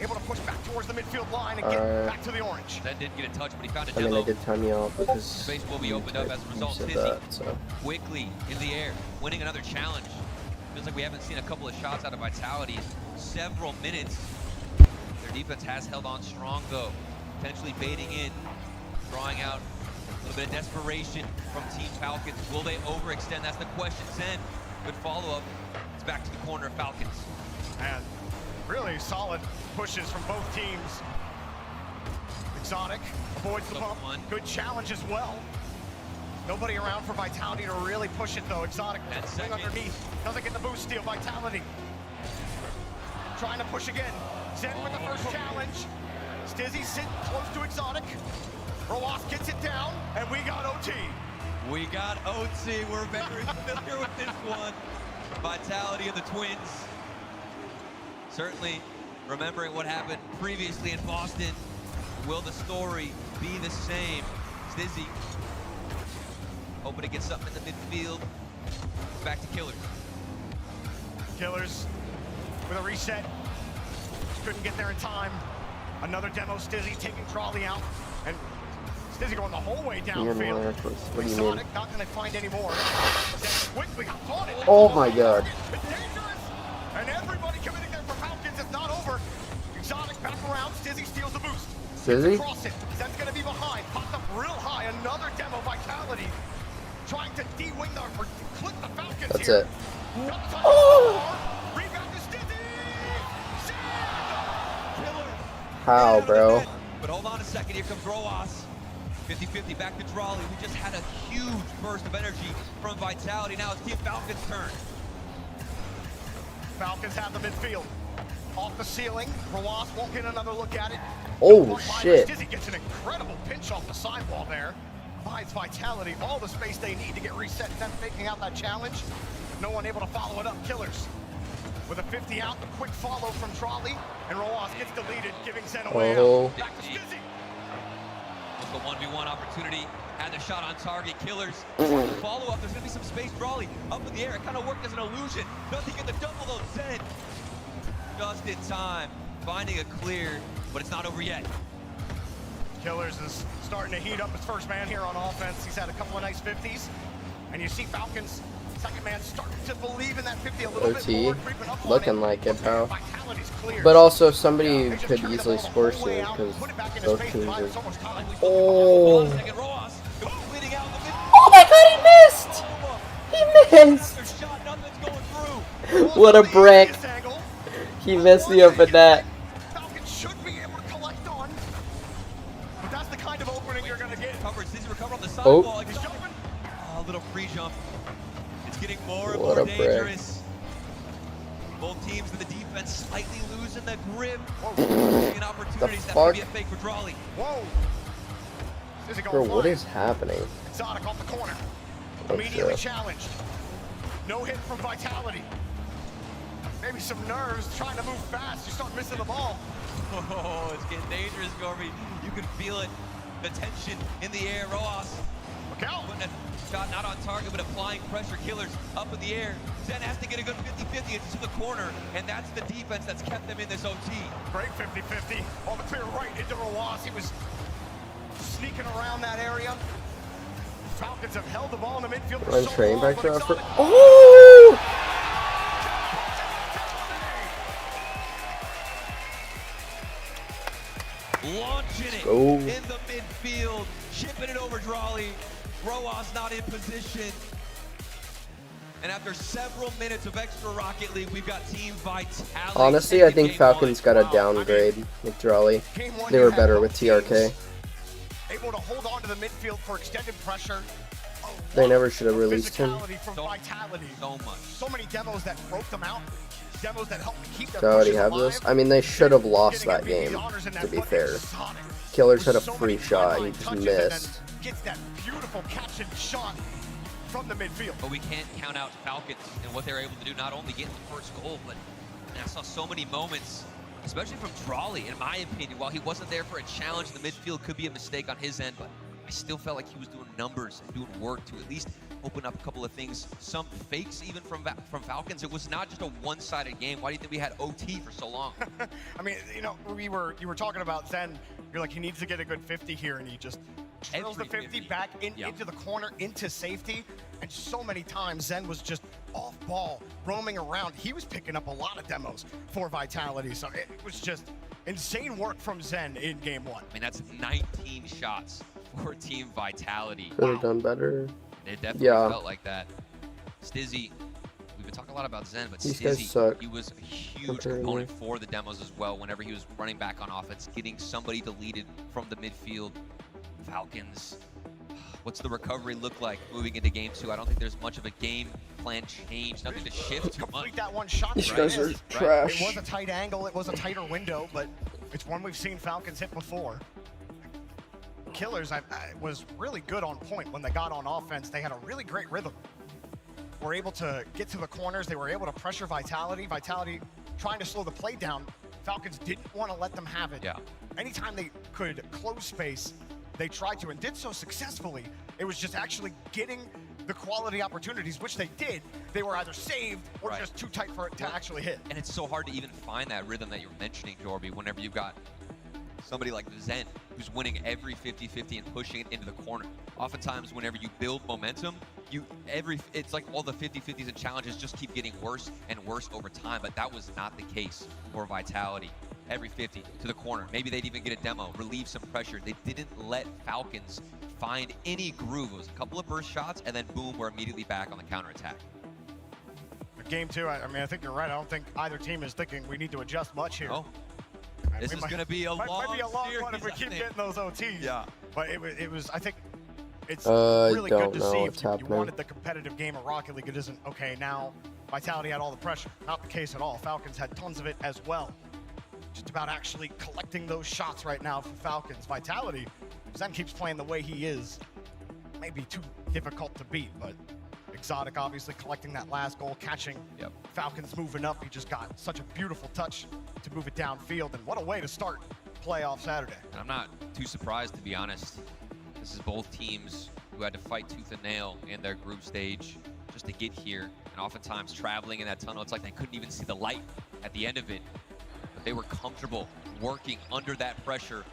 able to push back towards the midfield line and get back to the orange. Zen didn't get a touch, but he found a I mean, demo. I did time you out because Space will be opened up as a result. said Stizzy that, so. quickly in the air, winning another challenge. Feels like we haven't seen a couple of shots out of Vitality in several minutes. Their defense has held on strong though, potentially baiting in, drawing out a little bit of desperation from Team Falcons. Will they overextend? That's the question. Zen, good follow-up. It's back to the corner of Falcons. And really solid pushes from both teams. Exotic avoids the bump. Good challenge as well. Nobody around for Vitality to really push it though. Exotic swing underneath. Doesn't get the boost steal. Vitality trying to push again. Zen with the first challenge. Stizzy sitting close to Exotic. Roas gets it down, and we got OT. We got OT. We're very familiar with this one. Vitality of the Twins. Certainly remembering what happened previously in Boston. Will the story be the same? Stizzy hoping to get something in the midfield. Back to Killers. Killers with a reset. Couldn't get there in time. Another demo. Stizzy taking Trolley out. And Stizzy going the whole way downfield. What do you mean? Not going to find any more. Quickly got caught it. Oh my God. It's dangerous. And everybody committing there for Falcons. It's not over. Exotic back around. Stizzy steals the boost. Stizzy? Cross it. Zen's going to be behind. Popped up real high. Another demo. Vitality trying to de-wing or clip the Falcons. That's here. it. Oh! Rebound to Stizzy. How, bro? But hold on a second, here comes Roas. 50-50 back to Drawley. We just had a huge burst of energy from Vitality. Now it's Team Falcons' turn. Falcons have the midfield. Off the ceiling. Roas won't get another look at it. Oh, shit. Stizzy gets an incredible pinch off the sidewall there. Provides Vitality all the space they need to get reset. Them faking out that challenge. No one able to follow it up. Killers with a 50 out, a quick follow from Trolley, and Roas gets deleted, giving Zen away out. Back to Stizzy. With the 1v1 opportunity Had the shot on target. Killers. Follow up. There's going to be some space. Raleigh up in the air. It kind of worked as an illusion. Nothing in the double though. Zen just in time. Finding a clear, but it's not over yet. Killers is starting to heat up his first man here on offense. He's had a couple of nice 50s. And you see Falcons second man starting to believe in that 50 a little bit more, creeping up on looking it. like it, bro. Vitality's clear. But also somebody could easily score soon because both teams are. Oh. Oh my God! He missed. He missed. What a brick. He missed the open net. Falcons should be able to collect on. But that's the kind of opening you're going to get. Does he recover on the sidewall? He's jumping. A little free jump. It's getting more and more dangerous. Both teams in the defense slightly losing the grip. Taking opportunities that could be a fake for Drawley. Whoa. Bro, what is happening? Exotic off the corner. Immediately challenged. No hit from Vitality. Maybe some nerves trying to move fast. You start missing the ball. Oh, it's getting dangerous, Gorby. You can feel it. The tension in the air. Rojas. Look out. Putting a shot not on target, but applying pressure. Killers up in the air. Zen has to get a good 50-50 into the corner, and that's the defense that's kept them in this OT. Great 50-50. All the clear right into Rojas. He was sneaking around that area. Falcons have held the ball in the midfield for so long. Back to for oh! Launching it in the midfield, shipping it over Drawley. Rojas not in position. And after several minutes of extra Rocket League, we've got Team Vitality. Honestly, I think Falcons got a downgrade with Drawley. They were better with TRK. Able to hold on to the midfield for extended pressure. They never should have released him. From Vitality. So many demos that broke them out. Demos that helped keep their Do I already pushes have alive. this? I mean, they should have lost that game, to be fair. Killers had a free shot, he just missed. Gets that beautiful catch and shot from the midfield. But we can't count out Falcons and what they're able to do, not only getting the first goal, but I saw so many moments, especially from Drawley, in my opinion. While he wasn't there for a challenge in the midfield, could be a mistake on his end, but I still felt like he was doing numbers and doing work to at least open up a couple of things. Some fakes even from Falcons. It was not just a one-sided game. Why do you think we had OT for so long? I mean, you know, you were talking about Zen. You're like, he needs to get a good 50 here, and he just drills the 50 back into the corner, into safety. And so many times Zen was just off ball, roaming around. He was picking up a lot of demos for Vitality. So it was just insane work from Zen in game one. I mean, that's 19 shots for Team Vitality. Could have done better. It definitely felt like that. Stizzy, we've been talking a lot about Zen, but Stizzy, he was a huge component for the demos as well whenever he was running back on offense, getting somebody deleted from the midfield. Falcons, what's the recovery look like moving into game two? I don't think there's much of a game plan change, nothing to shift too much. Complete that one shot. These guys are trash. It was a tight angle, it was a tighter window, but it's one we've seen Falcons hit before. Killers was really good on point when they got on offense. They had a really great rhythm. Were able to get to the corners. They were able to pressure Vitality. Vitality trying to slow the play down. Falcons didn't want to let them have it. Yeah. Anytime they could close space, they tried to and did so successfully. It was just actually getting the quality opportunities, which they did. They were either saved or just too tight for it to actually hit. And it's so hard to even find that rhythm that you're mentioning, Jorby, whenever you've got somebody like Zen who's winning every 50-50 and pushing it into the corner. Oftentimes, whenever you build momentum, it's like all the 50-50s and challenges just keep getting worse and worse over time, but that was not the case for Vitality. Every 50 to the corner. Maybe they'd even get a demo, relieve some pressure. They didn't let Falcons find any groove. It was a couple of burst shots, and then boom, we're immediately back on the counterattack. Game two, I mean, I think you're right. I don't think either team is thinking we need to adjust much here. No. This is going to be a long series, one if we keep getting those OTs. Yeah. But it was, I think, it's really good to see if you happening. wanted the competitive game of Rocket League. It isn't, okay, now Vitality had all the pressure. Not the case at all. Falcons had tons of it as well. Just about actually collecting those shots right now for Falcons. Vitality, Zen keeps playing the way he is. Maybe too difficult to beat, but Exotic obviously collecting that last goal, catching Falcons moving up. He just got such a beautiful touch to move it downfield, and what a way to start playoff Saturday. And I'm not too surprised, to be honest. This is both teams who had to fight tooth and nail in their group stage just to get here. And oftentimes traveling in that tunnel, it's like they couldn't even see the light at the end of it. But they were comfortable working under that pressure.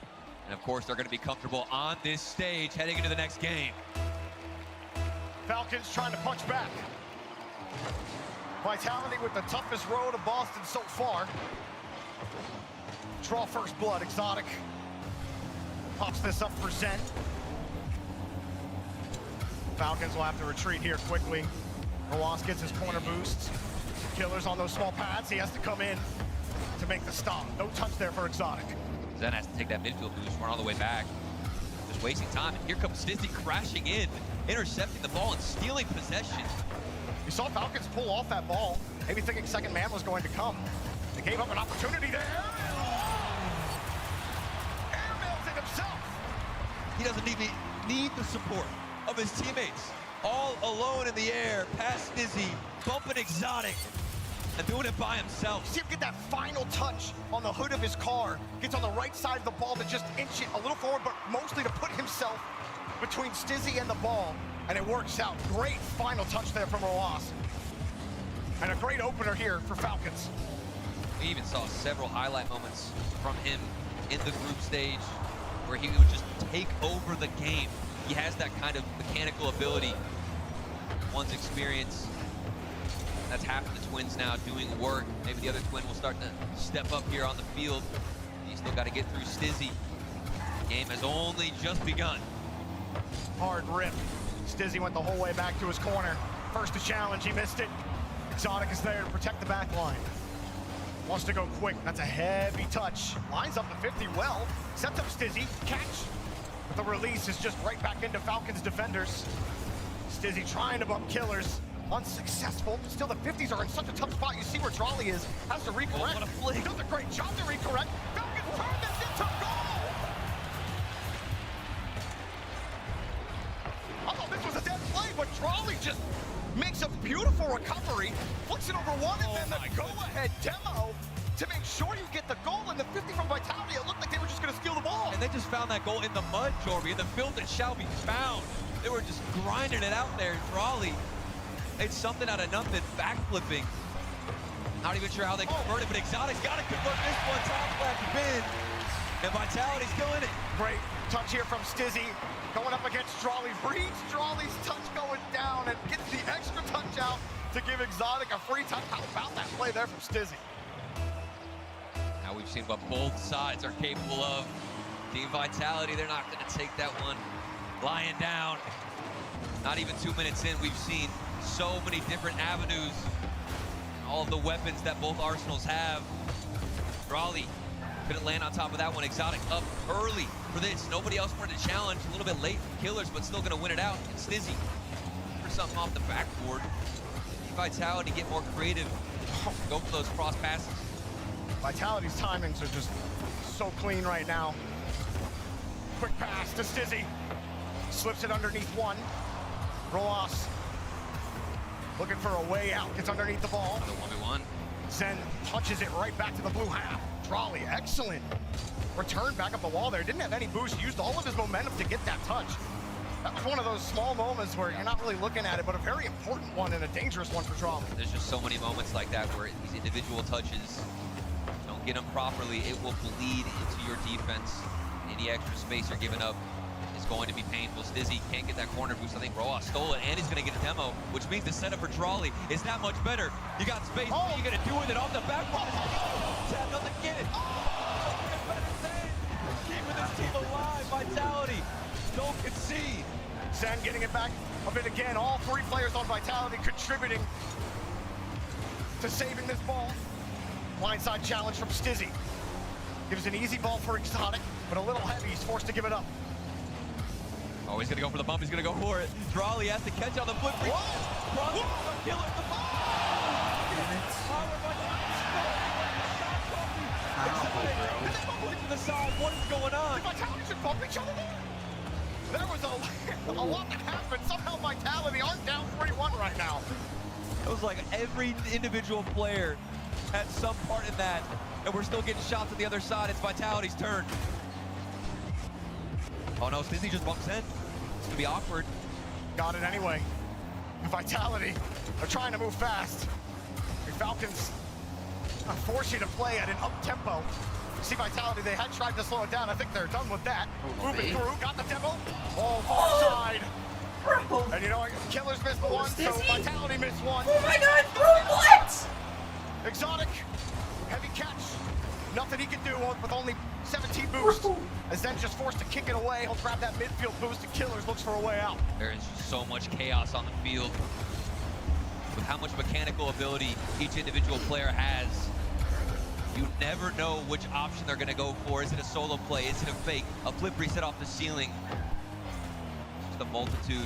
And of course, they're going to be comfortable on this stage heading into the next game. Falcons trying to punch back. Vitality with the toughest road of Boston so far. Draw first blood, Exotic. Pops this up for Zen. Falcons will have to retreat here quickly. Rlcs gets his corner boost. Killers on those small pads. He has to come in to make the stop. No touch there for Exotic. Zen has to take that midfield boost, run all the way back. Just wasting time. And here comes Stizzy crashing in, intercepting the ball and stealing possession. You saw Falcons pull off that ball, maybe thinking second man was going to come. They gave up an opportunity there. Airmails it himself. He doesn't even need the support of his teammates. All alone in the air, past Stizzy, bumping Exotic, and doing it by himself. See him get that final touch on the hood of his car. Gets on the right side of the ball to just inch it a little forward, but mostly to put himself between Stizzy and the ball, and it works out. Great final touch there from Rlcs. And a great opener here for Falcons. We even saw several highlight moments from him in the group stage where he would just take over the game. He has that kind of mechanical ability. One's experience. That's half of the twins now doing work. Maybe the other twin will start to step up here on the field. You still got to get through Stizzy. The game has only just begun. Hard rip. Stizzy went the whole way back to his corner. First to challenge, he missed it. Exotic is there to protect the back line. Wants to go quick. That's a heavy touch. Lines up the 50 well. Sets up Stizzy. Catch. But the release is just right back into Falcons defenders. Stizzy trying to bump Killers. Unsuccessful. Still, the 50s are in such a tough spot. You see where Trolley is. Has to recorrect. Oh, what a flick. Does a great job to recorrect. Falcons turn this into goal! I thought this was a dead play, but Trolley just makes a beautiful recovery. Flicks it over one, and then the go-ahead demo to make sure you get the goal. And the 50 from Vitality, it looked like they were just going to steal the ball. And they just found that goal in the mud, Jorby, in the field that shall be found. They were just grinding it out there. Trolley, it's something out of nothing, backflipping. Not even sure how they converted, but Exotic's got to convert this one. Top left bin, and Vitality's still in it. Great touch here from Stizzy, going up against Trolley. Reads Trolley's touch going down and gets the extra touch out to give Exotic a free touch. How about that play there from Stizzy? Now we've seen what both sides are capable of. Team Vitality, they're not going to take that one lying down. Not even 2 minutes in, we've seen so many different avenues. All of the weapons that both arsenals have. Raleigh couldn't land on top of that one. Exotic up early for this. Nobody else wanted to challenge. A little bit late for Killers, but still going to win it out. And Stizzy for something off the backboard. Vitality get more creative. Go for those cross passes. Vitality's timings are just so clean right now. Quick pass to Stizzy. Slips it underneath one. Rlcs looking for a way out. Gets underneath the ball. Another 1v1. Zen touches it right back to the blue half. Trolley, excellent. Return back up the wall there. Didn't have any boost. Used all of his momentum to get that touch. That was one of those small moments where you're not really looking at it, but a very important one and a dangerous one for Trolley. There's just so many moments like that where these individual touches, don't get them properly, it will bleed into your defense. Any extra space you're giving up is going to be painful. Stizzy can't get that corner boost. I think Roa stole it, and he's going to get a demo, which means the setup for Trolley is that much better. You got space. What are you going to do with it off the back? Chad doesn't get it. Keeping this team alive. Vitality, don't concede. Zen getting it back a bit again. All three players on Vitality contributing to saving this ball. Blindside challenge from Stizzy. Gives an easy ball for Exotic, but a little heavy. He's forced to give it up. Oh, he's going to go for the bump. He's going to go for it. Trolley has to catch on the foot. Trolley, kill it. The ball! To the side. What is going on? Vitality should bump each other there. There was a lot that happened. Somehow Vitality aren't down 3-1 right now. It was like every individual player had some part in that, and we're still getting shots on the other side. It's Vitality's turn. Oh no, Stizzy just bumps in. It's gonna be awkward. Got it anyway. Vitality are trying to move fast. The Falcons force you to play at an up-tempo. See Vitality, they had tried to slow it down. I think they're done with that. Moving through, got the demo. Oh, far side. And you know what? Killers missed one, so Vitality missed one. Oh my god, bro, what? Exotic, heavy catch. Nothing he can do with only 17 boost. As then just forced to kick it away. He'll grab that midfield boost and Killers looks for a way out. There is so much chaos on the field. With how much mechanical ability each individual player has, you never know which option they're gonna go for. Is it a solo play? Is it a fake? A flip reset off the ceiling? Just a multitude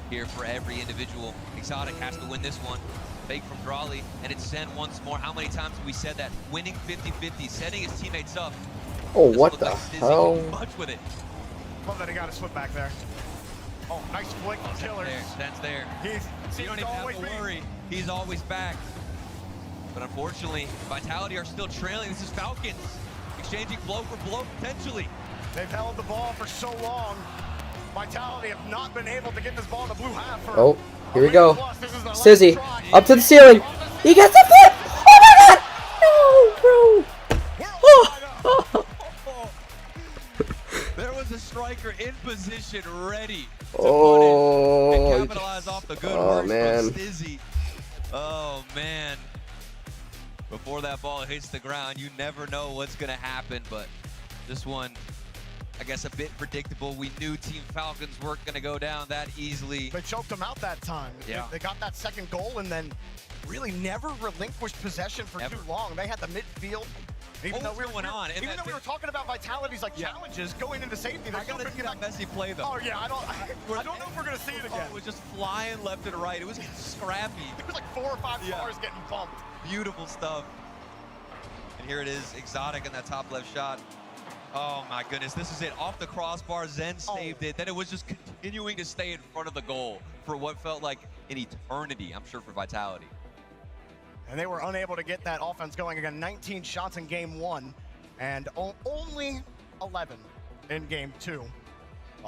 here for every individual. Exotic has to win this one. Fake from Raleigh, and it's Zen once more. How many times have we said that? Winning 50-50, setting his teammates up. Oh, what the hell? Much with it. Love that he got his foot back there. Oh, nice flick, Killers. Zen's there. You don't even have to worry. He's always back. But unfortunately, Vitality are still trailing. This is Falcons exchanging blow for blow potentially. They've held the ball for so long. Vitality have not been able to get this ball in the blue half. For Oh, here we go. Stizzy, up to the ceiling. He gets the flip. Oh my god! No, bro. There was a striker in position, ready to Oh, punish and capitalize off the good work man. from Stizzy. Oh man! Before that ball hits the ground, you never know what's gonna happen. But this one, I guess, a bit predictable. We knew Team Falcons weren't gonna go down that easily. They choked them out that time. Yeah. They got that second goal and then really never relinquished possession for too long. They had the midfield. Even though we were talking about Vitality's challenges going into safety, I gotta see that messy play though. Oh yeah, I don't know if we're gonna see it again. It was just flying left and right. It was scrappy. There was like 4 or 5 cars getting bumped. Beautiful stuff. And here it is, Exotic in that top left shot. Oh my goodness, this is it. Off the crossbar, Zen saved it. Then it was just continuing to stay in front of the goal for what felt like an eternity, I'm sure, for Vitality. And they were unable to get that offense going again. 19 shots in game 1 and only 11 in game 2.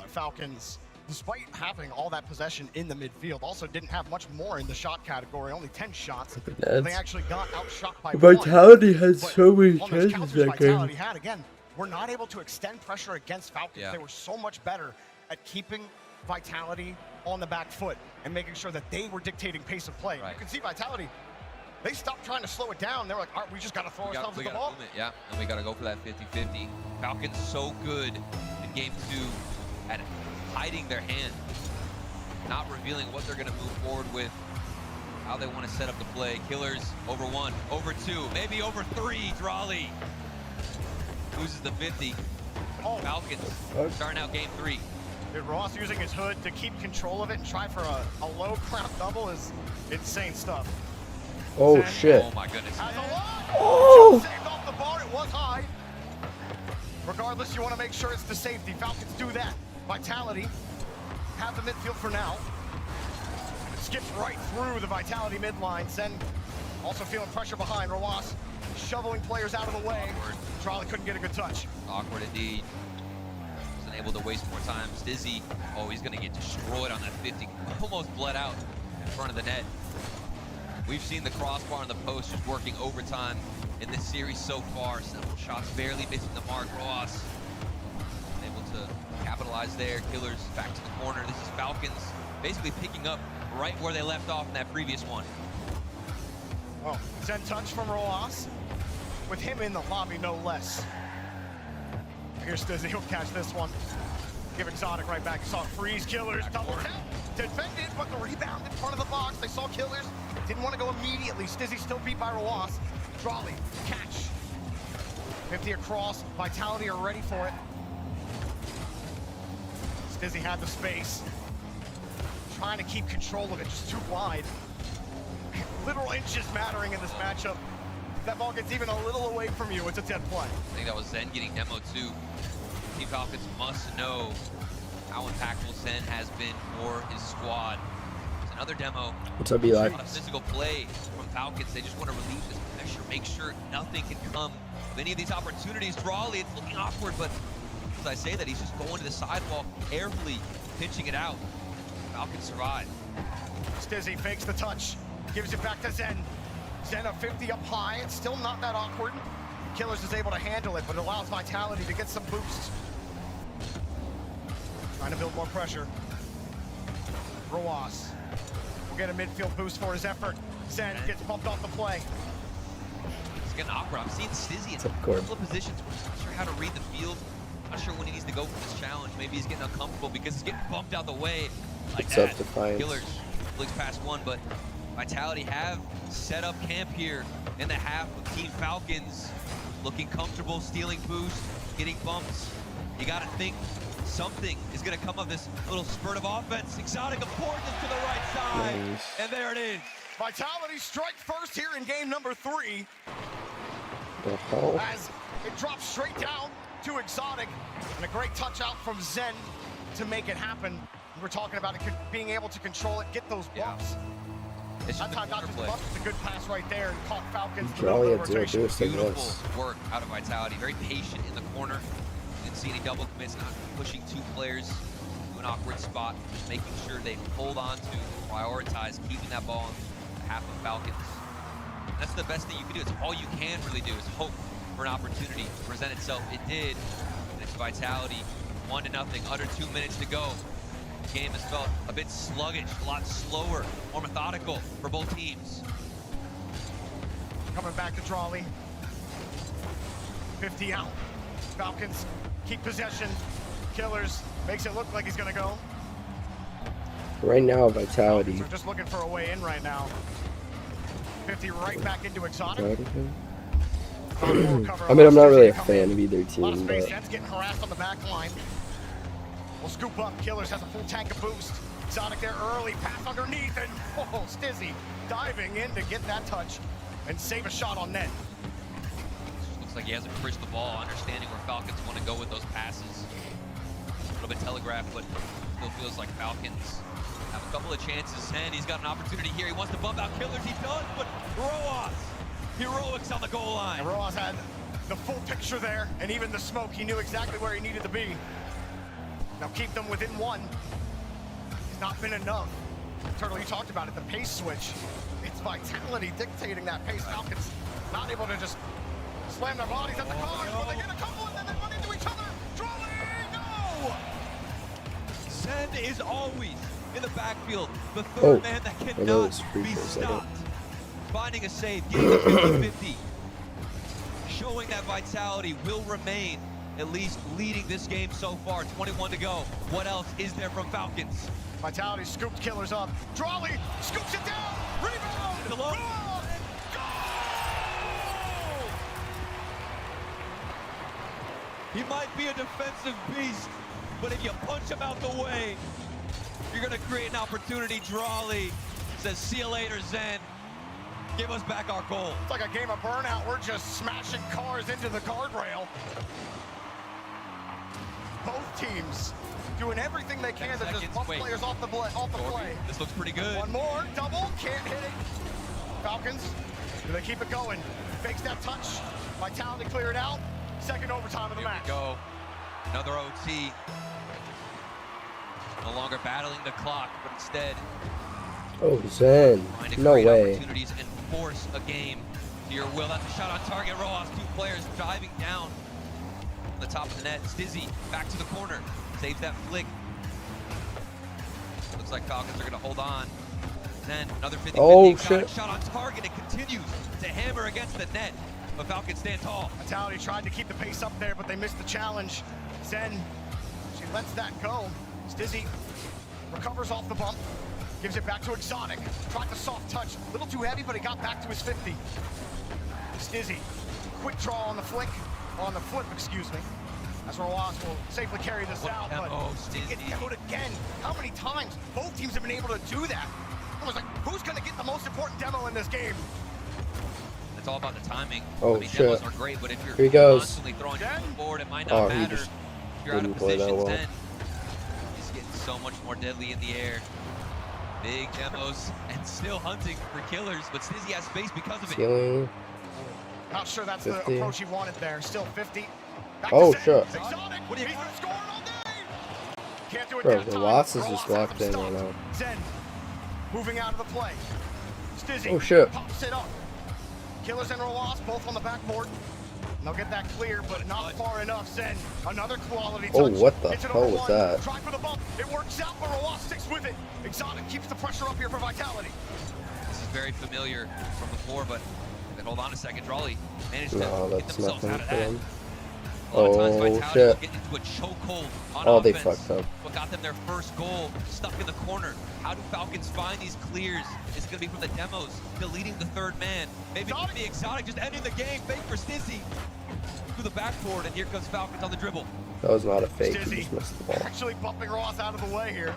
Falcons, despite having all that possession in the midfield, also didn't have much more in the shot category, only 10 shots. They actually got outshot by Vitality one. had so many On those chances counters that Vitality game. had, again, were not able to extend pressure against Falcons. Yeah. They were so much better at keeping Vitality on the back foot and making sure that they were dictating pace of play. Right. You can see Vitality, they stopped trying to slow it down. They're like, all right, we just got to throw ourselves at the ball. Yeah, and we got to go for that 50-50. Falcons so good in game 2 at hiding their hand, not revealing what they're going to move forward with, how they want to set up the play. Killers over 1, over 2, maybe over 3. Raleigh loses the 50. Oh. Falcons starting out game 3. Dude, Ross using his hood to keep control of it and try for a low crowd double is insane stuff. Oh shit. Oh my goodness. Oh! Saved off the bar, it was high. Regardless, you want to make sure it's the safety. Falcons do that. Vitality have the midfield for now. It skips right through the Vitality midline. Zen also feeling pressure behind. Rawas shoveling players out of the way. Charlie couldn't get a good touch. Awkward indeed. Wasn't able to waste more time. Stizzy, oh, he's gonna get destroyed on that 50. Almost bled out in front of the net. We've seen the crossbar and the post just working overtime in this series so far. Several shots barely missing the mark. Roas able to capitalize there. Killers back to the corner. This is Falcons basically picking up right where they left off in that previous one. Well, Zen touch from Roas. With him in the lobby, no less. Here's Stizzy, he'll catch this one. Give Exotic right back. You saw freeze, Killers, double tap. Defended, but the rebound in front of the box. They saw Killers. Didn't want to go immediately. Stizzy still beat by Rawas. Raleigh, catch. 50 across. Vitality are ready for it. Stizzy had the space. Trying to keep control of it, just too wide. Literal inches mattering in this matchup. If that ball gets even a little away from you, it's a dead play. I think that was Zen getting demo too. Team Falcons must know how impactful Zen has been for his squad. It's another demo. What's up, Eli? A lot of physical play from Falcons. They just want to relieve this pressure, make sure nothing can come of any of these opportunities. Raleigh, it's looking awkward, but I say that, he's just going to the sidewalk, carefully pitching it out. Falcons survive. Stizzy fakes the touch, gives it back to Zen. Zen a 50 up high. It's still not that awkward. Killers is able to handle it, but it allows Vitality to get some boosts. Trying to build more pressure. Roas will get a midfield boost for his effort. Zen gets bumped off the play. It's getting awkward. I'm seeing Stizzy in a couple of positions where he's not sure how to read the field. Not sure when he needs to go for this challenge. Maybe he's getting uncomfortable because he's getting bumped out the way like that. Killers flicks past one, but Vitality have set up camp here in the half of Team Falcons. Looking comfortable, stealing boost, getting bumps. You gotta think something is gonna come of this little spurt of offense. Exotic importance to the right side, and there it is. Vitality strike first here in game number 3. As it drops straight down to Exotic, and a great touch out from Zen to make it happen. We're talking about it being able to control it, get those bumps. That time not just bumps, it's a good pass right there, and caught Falcons. Beautiful work out of Vitality, very patient in the corner. Didn't see any double commits, not pushing 2 players to an awkward spot, just making sure they hold on to, prioritize, keeping that ball in the half of Falcons. That's the best thing you can do. It's all you can really do is hope for an opportunity to present itself. It did, and it's Vitality, 1-0, under 2 minutes to go. The game has felt a bit sluggish, a lot slower, more methodical for both teams. Coming back to Drawley. 50 out. Falcons keep possession. Killers makes it look like he's gonna go. Right now, Vitality. They're just looking for a way in right now. 50 right back into Exotic. I mean, I'm not really a fan of either team, but That's getting harassed on the back line. Will scoop up. Killers has a full tank of boost. Exotic there early, pass underneath, and oh, Stizzy diving in to get that touch and save a shot on net. Looks like he has a crystal ball, understanding where Falcons want to go with those passes. A little bit telegraphed, but still feels like Falcons have a couple of chances, and he's got an opportunity here. He wants to bump out Killers, he does, but Roas, heroics on the goal line. And Roas had the full picture there, and even the smoke, he knew exactly where he needed to be. Now keep them within 1. It's not been enough. Turtle, you talked about it, the pace switch. It's Vitality dictating that pace. Falcons not able to just slam their bodies at the cars, but they get a couple and then they run into each other. Drawley, no! Zen is always in the backfield, the third man that cannot be stopped. Finding a save, getting the 50-50. Showing that Vitality will remain at least leading this game so far. 21 to go. What else is there from Falcons? Vitality scooped Killers up. Drawley scoops it down. Rebound. Goal! He might be a defensive beast, but if you punch him out the way, you're going to create an opportunity. Drawley says, see you later, Zen. Give us back our goal. It's like a game of Burnout. We're just smashing cars into the guardrail. Both teams doing everything they can to just bump players off the play. This looks pretty good. One more, double, can't hit it. Falcons, do they keep it going? Fakes that touch. Vitality clear it out. Second overtime of the match. Here we go. Another OT. No longer battling the clock, but instead Zen. No way. Opportunities and force a game to your will. That's a shot on target. Roas, 2 players diving down on the top of the net. Stizzy back to the corner, saves that flick. Looks like Falcons are going to hold on. Then another 50-50 shot on target. It continues to hammer against the net, but Falcons stand tall. Vitality tried to keep the pace up there, but they missed the challenge. Zen, she lets that go. Stizzy recovers off the bump, gives it back to Exotic. Tried the soft touch, a little too heavy, but it got back to his 50. Stizzy, quick draw on the flip, excuse me. As Roas will safely carry this out, but it out again. How many times both teams have been able to do that? I was like, who's gonna get the most important demo in this game? It's all about the timing. Oh, I mean, shit. demos are great, but if you're Here he goes. constantly throwing your foot forward, it might not matter. If you're out of position, then he's getting so much more deadly in the air. Big demos and still hunting for Killers, but Stizzy has space because of it. Ceiling. Not sure that's 50. the approach he wanted there. Still 50. Oh shit. What are you scoring all day? Can't do it Bro, that the time. Watts is Rlcs just has him locked in right stopped. now. Zen moving out of the play. Stizzy Oh shit. pops it up. Killers and Rlcs both on the backboard. They'll get that clear, but not far enough. Zen, another quality touch. Oh, what the Hits it hell over was one. that? Try for the bump. It works out, but Rlcs sticks with it. Exotic keeps the pressure up here for Vitality. This is very familiar from before, but then hold on a second. Drawley managed to No, get that's themselves nothing out of for that. them. A lot of times Oh Vitality will shit. get into a chokehold on Oh, they offense. fucked up. What got them their first goal, stuck in the corner. How do Falcons find these clears? Is it going to be from the demos, deleting the third man? Maybe it's the Exotic just ending the game. Fake for Stizzy through the backboard, and here comes Falcons on the dribble. That was not a fake. He Stizzy just missed the ball. actually bumping Ross out of the way here.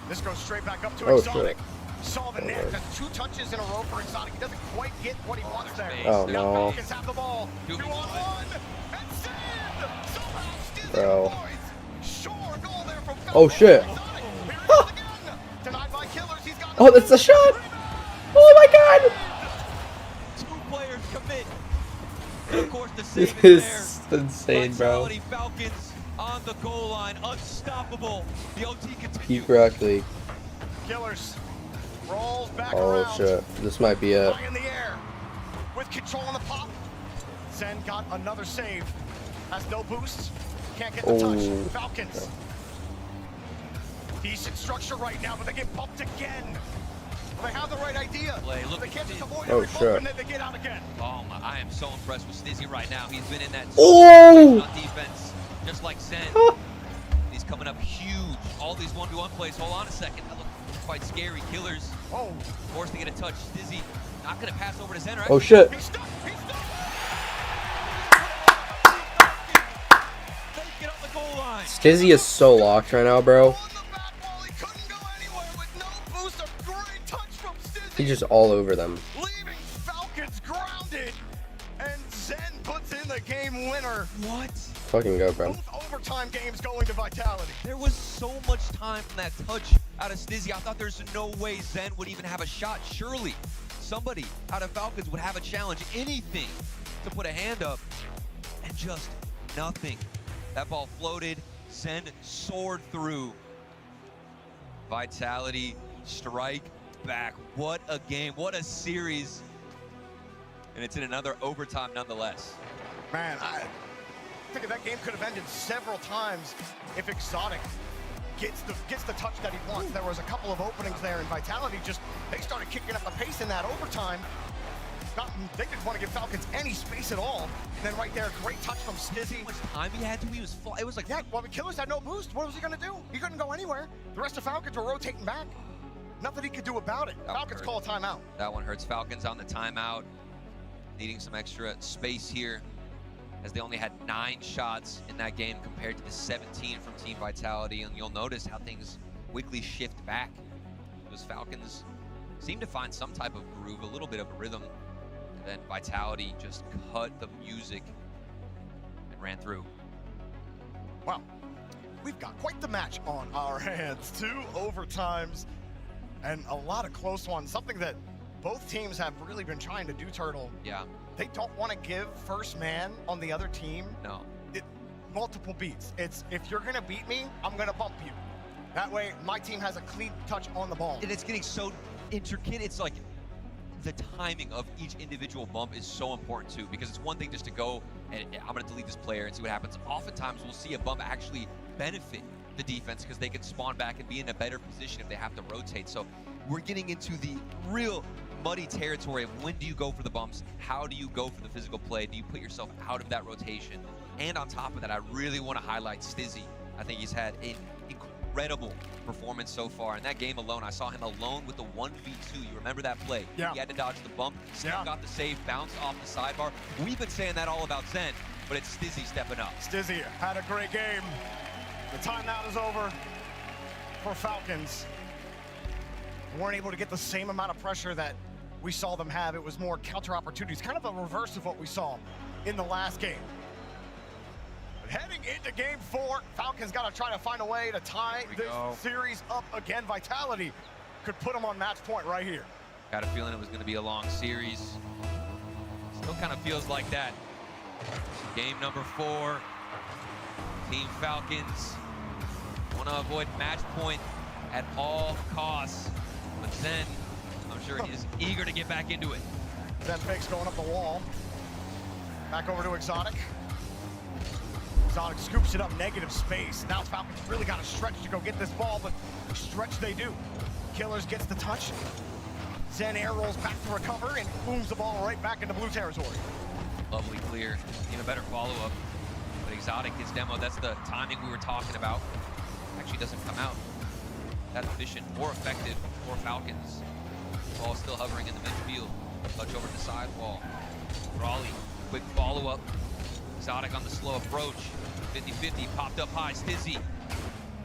This goes straight back up to Oh Exotic. shit. Saw the net. That's 2 touches in a row for Exotic. He doesn't quite get what he wants there. Oh Now no. Falcons have the ball. 2 on 1. And Zen! Somehow Stizzy Bro. avoids. Sure goal there from Oh shit. Denied by Killers. He's got Oh, that's the shot. Oh my god. 2 players commit. And of course, the This save is is there. insane, bro. Vitality Falcons on the goal line, unstoppable. The OT continues. Keep correctly. Killers rolls back Oh around. shit. This might be it. High in the air with control on the pop. Zen got another save. Has no boost. Can't get the touch. Oh. Falcons. Decent structure right now, but they get bumped again. They have the right idea. Look they at can't just this. avoid Oh, every bump shit. and then they get out again. Oh my, I am so impressed with Stizzy right now. He's been in that Oh! on defense, just like Zen. He's coming up huge. All these 1v1 plays. Hold on a second. That looks quite scary. Killers forced to get a touch. Stizzy not going to pass over to Zen. Oh shit. He's stuck. He's stuck. They get on the goal line. Stizzy is so locked right now, bro. He's just all over them. Leaving Falcons grounded. And Zen puts in the game winner. What? Fucking go, bro. Both overtime games going to Vitality. There was so much time from that touch out of Stizzy. I thought there's no way Zen would even have a shot. Surely somebody out of Falcons would have a challenge, anything to put a hand up, and just nothing. That ball floated. Zen soared through. Vitality strike back. What a game. What a series. And it's in another overtime nonetheless. Man, I think that game could have ended several times if Exotic gets the touch that he wants. There was a couple of openings there, and Vitality they started kicking up the pace in that overtime. They didn't want to give Falcons any space at all. And then right there, great touch from Stizzy. How much time he had to? It was like... Yeah, well, the Killers had no boost. What was he going to do? He couldn't go anywhere. The rest of Falcons were rotating back. Nothing he could do about it. Falcons call a timeout. That one hurts. Falcons on the timeout. Needing some extra space here, as they only had 9 shots in that game compared to the 17 from Team Vitality. And you'll notice how things quickly shift back. Those Falcons seem to find some type of groove, a little bit of a rhythm. And then Vitality just cut the music and ran through. Wow, we've got quite the match on our hands. 2 overtimes and a lot of close ones. Something that both teams have really been trying to do, Turtle. Yeah. They don't want to give first man on the other team. No. Multiple beats. It's, if you're going to beat me, I'm going to bump you. That way, my team has a clean touch on the ball. And it's getting so intricate. It's like the timing of each individual bump is so important too, because it's one thing just to go and I'm going to delete this player and see what happens. Oftentimes, we'll see a bump actually benefit the defense because they can spawn back and be in a better position if they have to rotate. So we're getting into the real muddy territory of when do you go for the bumps, how do you go for the physical play, do you put yourself out of that rotation? And on top of that, I really want to highlight Stizzy. I think he's had an incredible performance so far. In that game alone, I saw him alone with the 1v2. You remember that play? Yeah. He had to dodge the bump, still got the save, bounced off the sidebar. We've been saying that all about Zen, but it's Stizzy stepping up. Stizzy had a great game. The timeout is over for Falcons. We weren't able to get the same amount of pressure that we saw them have. It was more counter opportunities, kind of a reverse of what we saw in the last game. But heading into game 4, Falcons got to try to find a way to tie this series up again. Vitality could put them on match point right here. Got a feeling it was going to be a long series. Still kind of feels like that. Game number 4. Team Falcons want to avoid match point at all costs. But Zen, I'm sure he is eager to get back into it. Zen fakes going up the wall. Back over to Exotic. Exotic scoops it up, negative space. Now Falcons really got to stretch to go get this ball, but stretch they do. Killers gets the touch. Zen air rolls back to recover and booms the ball right back into blue territory. Lovely clear, even better follow-up. But Exotic, his demo, that's the timing we were talking about. Actually doesn't come out that efficient or effective for Falcons. Ball still hovering in the midfield. Touch over the sidewall. Raleigh, quick follow-up. Exotic on the slow approach. 50-50, popped up high. Stizzy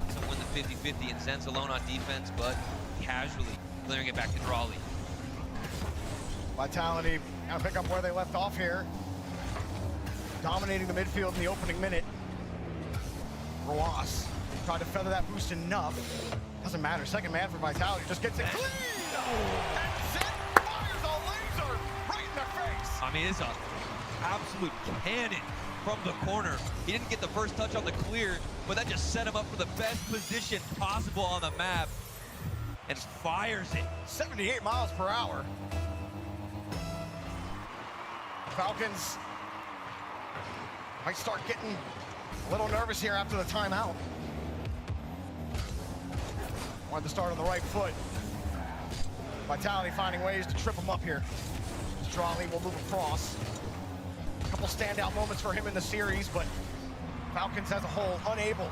doesn't win the 50-50, and Zen's alone on defense, but casually clearing it back to Raleigh. Vitality gotta pick up where they left off here. Dominating the midfield in the opening minute. Roas tried to feather that boost enough. Doesn't matter, second man for Vitality, just gets it clean! And Zen fires a laser right in their face! I mean, it's an absolute cannon from the corner. He didn't get the first touch on the clear, but that just set him up for the best position possible on the map. And fires it. 78 miles per hour. Falcons might start getting a little nervous here after the timeout. Wanted to start on the right foot. Vitality finding ways to trip him up here. Strawley will move across. A couple standout moments for him in the series, but Falcons as a whole unable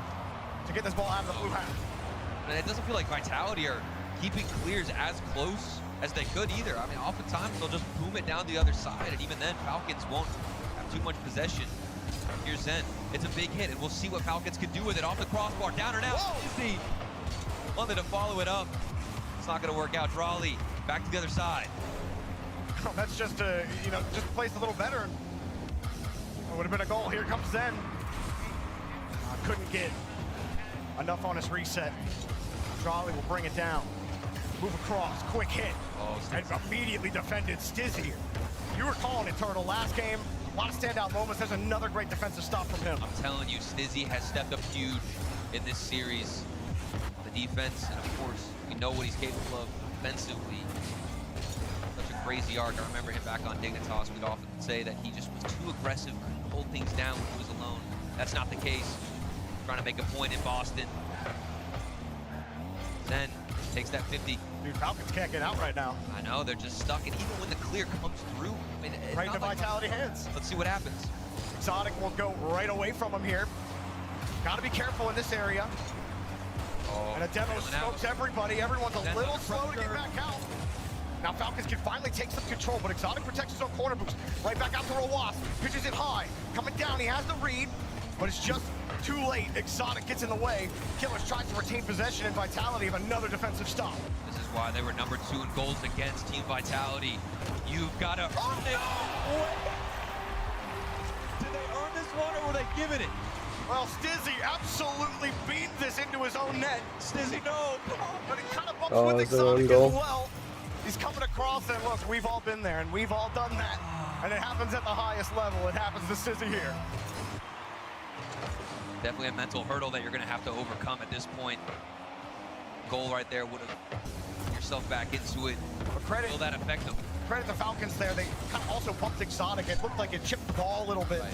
to get this ball out of the blue half. And it doesn't feel like Vitality are keeping clears as close as they could either. I mean, oftentimes they'll just boom it down the other side, and even then Falcons won't have too much possession. Here's Zen. It's a big hit, and we'll see what Falcons can do with it. Off the crossbar, down and out. Izzy wanted to follow it up. It's not going to work out. Raleigh back to the other side. Oh, that's just just placed a little better. It would have been a goal. Here comes Zen. Couldn't get enough on his reset. Raleigh will bring it down. Move across, quick hit, and immediately defended. Stizzy, you were calling it, Turtle. Last game, a lot of standout moments. There's another great defensive stop from him. I'm telling you, Stizzy has stepped up huge in this series. The defense, and of course, we know what he's capable of offensively. Such a crazy arc. I remember him back on Dignitas. We'd often say that he just was too aggressive, couldn't hold things down when he was alone. That's not the case. Trying to make a point in Boston. Zen takes that 50. Dude, Falcons can't get out right now. I know, they're just stuck, and even when the clear comes through, I mean, it's right not into like Vitality hands. Let's see what happens. Exotic will go right away from him here. Got to be careful in this area. And a demo smokes everybody. Everyone's a little slow to get back out. Now Falcons can finally take some control, but Exotic protects his own corner boost. Right back out to Roas. Pitches it high. Coming down, he has the read, but it's just too late. Exotic gets in the way. Killers tries to retain possession and Vitality of another defensive stop. This is why they were number 2 in goals against Team Vitality. You've got to earn it. Did they earn this one, or were they giving it? Well, Stizzy absolutely beat this into his own net. Stizzy, no, come on. But he kind of bumps with Exotic as well. He's coming across, and look, we've all been there, and we've all done that. And it happens at the highest level. It happens to Stizzy here. Definitely a mental hurdle that you're going to have to overcome at this point. Goal right there would have put yourself back into it. Credit, will that affect them? Credit the Falcons there. They kind of also bumped Exotic. It looked like it chipped the ball a little bit. Right.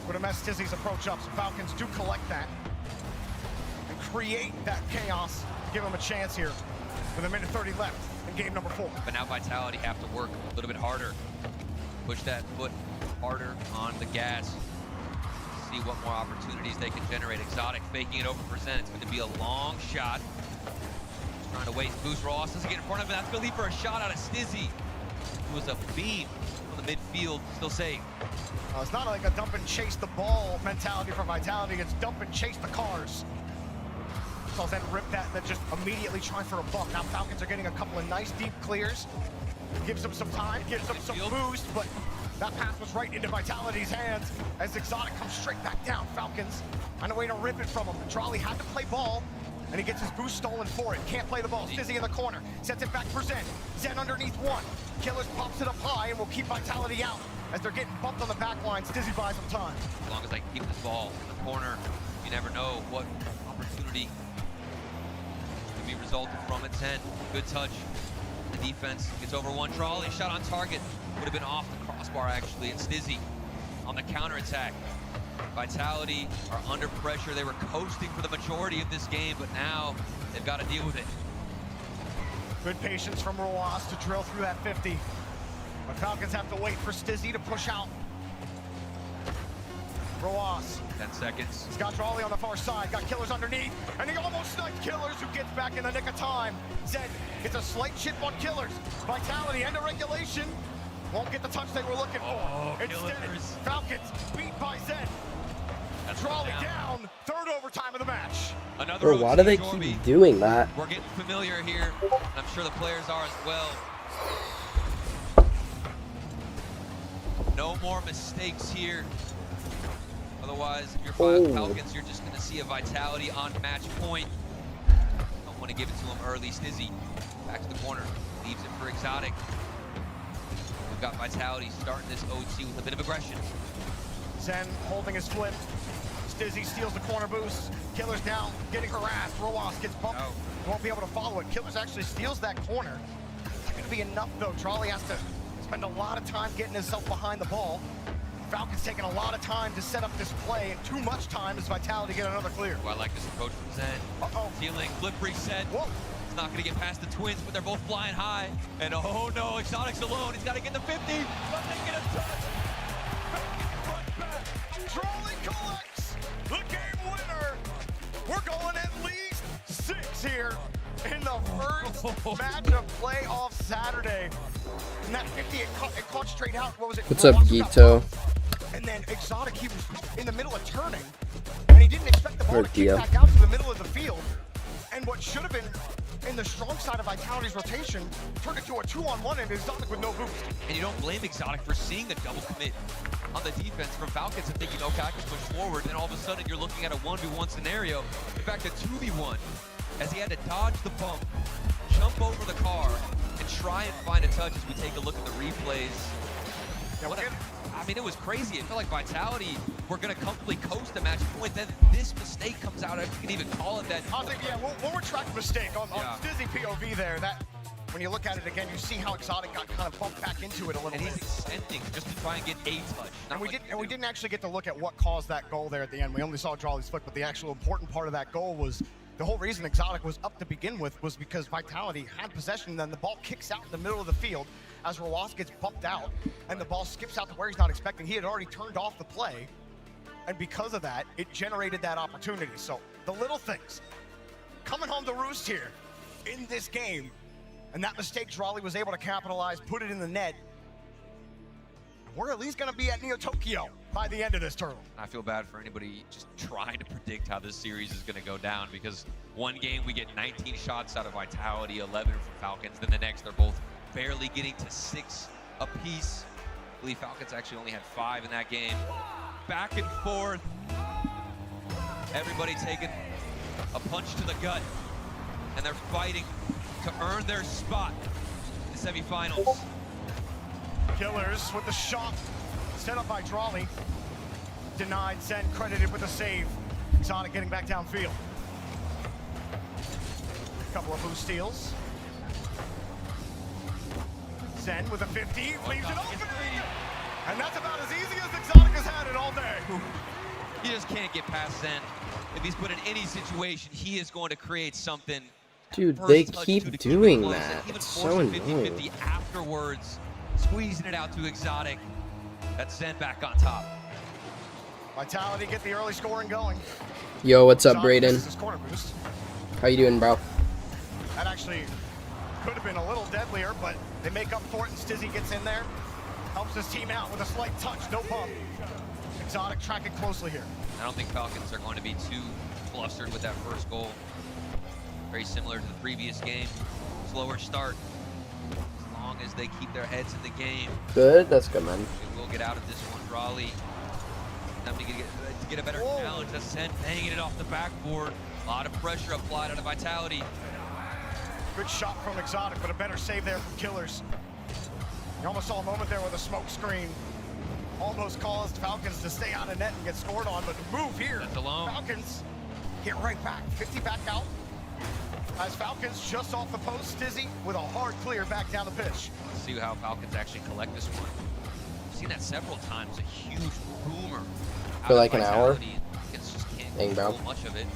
Would have messed Stizzy's approach up. So Falcons do collect that and create that chaos to give them a chance here with 1:30 left in game number 4. But now Vitality have to work a little bit harder. Push that foot harder on the gas. See what more opportunities they can generate. Exotic faking it over for Zen. It's going to be a long shot. Just trying to waste boost. Ross doesn't get in front of him. That's going to lead for a shot out of Stizzy. It was a beam on the midfield. Still safe. It's not like a dump and chase the ball mentality for Vitality. It's dump and chase the cars. So then rip that and then just immediately try for a buck. Now Falcons are getting a couple of nice deep clears. Gives them some time, gives them some boost, but that pass was right into Vitality's hands as Exotic comes straight back down. Falcons on a way to rip it from him. Trolley had to play ball, and he gets his boost stolen for it. Can't play the ball. Stizzy in the corner. Sets it back for Zen. Zen underneath one. Killers pops it up high and will keep Vitality out. as they're getting bumped on the back line. Stizzy buys some time. As long as I keep this ball in the corner, you never know what opportunity could be resulted from it. 10, good touch. The defense gets over one. Rlcs shot on target. Would have been off the crossbar, actually. And Stizzy on the counterattack. Vitality are under pressure. They were coasting for the majority of this game, but now they've got to deal with it. Good patience from Rlcs to drill through that 50. But Falcons have to wait for Stizzy to push out. Rlcs. 10 seconds. He's got Rlcs on the far side, got Killers underneath, and he almost sniped Killers, who gets back in the nick of time. Zen gets a slight chip on Killers. Vitality, end of regulation. Won't get the touch they were looking for. Instead, Falcons beat by Zen. Rlcs down, third overtime of the match. Bro, why do they keep doing that? We're getting familiar here. I'm sure the players are as well. No more mistakes here. Otherwise, if you're Falcons, you're just going to see a Vitality on match point. Don't want to give it to him early. Stizzy back to the corner, leaves it for Exotic. We've got Vitality starting this OT with a bit of aggression. Zen holding his flip. Stizzy steals the corner boost. Killers down, getting harassed. Rlcs gets bumped. Won't be able to follow it. Killers actually steals that corner. It's not going to be enough, though. Rlcs has to spend a lot of time getting himself behind the ball. Falcons taking a lot of time to set up this play, and too much time as Vitality get another clear. Well, I like this approach from Zen. Feeling flip reset. Whoa. It's not going to get past the twins, but they're both flying high. And oh no, Exotic's alone. He's got to get the 50. But they get a touch. Rlcs collects the game winner. We're going at least 6 here in the first match of playoff Saturday. And that 50, it caught straight out. What was it? What's up, Gito? And then Exotic, he was in the middle of turning, and he didn't expect the ball to kick back out to the middle of the field. And what should have been in the strong side of Vitality's rotation turned into a 2-on-1 and Exotic with no boost. And you don't blame Exotic for seeing the double commit on the defense from Falcons and thinking, okay, I can push forward. Then all of a sudden you're looking at a 1v1 scenario. In fact, a 2v1, as he had to dodge the bump, jump over the car, and try and find a touch as we take a look at the replays. I mean, it was crazy. It felt like Vitality were going to comfortably coast the match point. Then this mistake comes out. If you can even call it that. I think, yeah, we'll retract mistake on Stizzy POV there. That when you look at it again, you see how Exotic got kind of bumped back into it a little bit. And he's extending just to try and get a touch. And we didn't actually get to look at what caused that goal there at the end. We only saw Rlcs flick, but the actual important part of that goal was the whole reason Exotic was up to begin with was because Vitality had possession, then the ball kicks out in the middle of the field as Rlcs gets bumped out, and the ball skips out to where he's not expecting. He had already turned off the play, and because of that, it generated that opportunity. So the little things coming home to roost here in this game, and that mistake Rlcs was able to capitalize, put it in the net. We're at least going to be at Neo Tokyo by the end of this tournament. I feel bad for anybody just trying to predict how this series is going to go down, because one game we get 19 shots out of Vitality, 11 from Falcons, then the next they're both barely getting to 6 apiece. I believe Falcons actually only had 5 in that game. Back and forth. Everybody taking a punch to the gut, and they're fighting to earn their spot in the semifinals. Killers with the shot set up by Rlcs. Denied, Zen credited with a save. Exotic getting back downfield. Couple of boost steals. Zen with a 50, leaves it open. And that's about as easy as Exotic has had it all day. He just can't get past Zen. If he's put in any situation, he is going to create something. Dude, they keep doing that. It's so annoying. 50-50 afterwards, squeezing it out to Exotic. That's Zen back on top. Vitality get the early scoring going. Yo, what's up, Brayden? Boost. How you doing, bro? That actually could have been a little deadlier, but they make up for it, and Stizzy gets in there. Helps his team out with a slight touch, no bump. Exotic tracking closely here. I don't think Falcons are going to be too flustered with that first goal. Very similar to the previous game. Slower start. As long as they keep their heads in the game. Good, that's good, man. We will get out of this one. Rlcs, time to get a better challenge. That's Zen banging it off the backboard. A lot of pressure applied out of Vitality. Good shot from Exotic, but a better save there from Killers. You almost saw a moment there with a smoke screen. almost caused Falcons to stay out of net and get scored on, but the move here, Falcons get right back, 50 back out. As Falcons just off the post, Stizzy with a hard clear back down the pitch. Let's see how Falcons actually collect this one. I've seen that several times, a huge boomer. For like an hour? Falcons just can't Dang, bro. control much of it.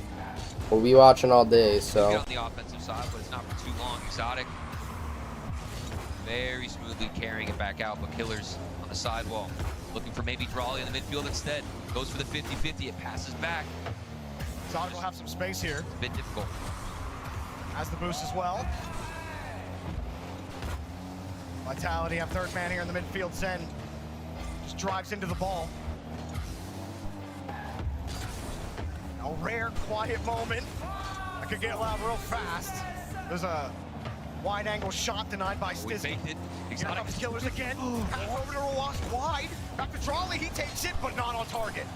We'll be watching all day, Get so. on the offensive side, but it's not for too long. Exotic very smoothly carrying it back out, but Killers on the sidewall looking for maybe Drawley in the midfield instead. Goes for the 50-50, it passes back. Exotic will have some space here. It's a bit difficult. Has the boost as well. Vitality on third man here in the midfield. Zen just drives into the ball. A rare quiet moment. I could get loud real fast. There's a wide angle shot denied by Stizzy. Here comes Killers again. Half over to Roas, wide. Back to Drawley, he takes it, but not on target.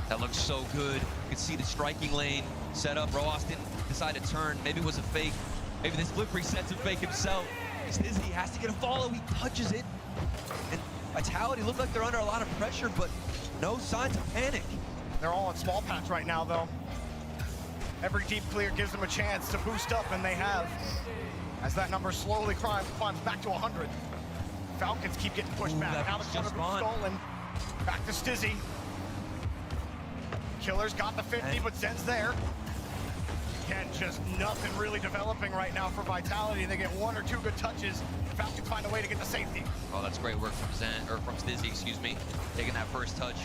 That looks so good. You can see the striking lane set up. Roas didn't decide to turn. Maybe it was a fake. Maybe this flip resets a fake himself. Stizzy has to get a follow. He touches it. And Vitality look like they're under a lot of pressure, but no signs of panic. They're all in small patch right now, though. Every deep clear gives them a chance to boost up, and they have. As that number slowly climbs back to 100. Falcons keep getting pushed back. Now the corner boost stolen. Back to Stizzy. Killers got the 50, but Zen's there. Again, just nothing really developing right now for Vitality. They get one or two good touches. Falcons find a way to get the safety. Oh, that's great work from from Stizzy, excuse me. Taking that first touch,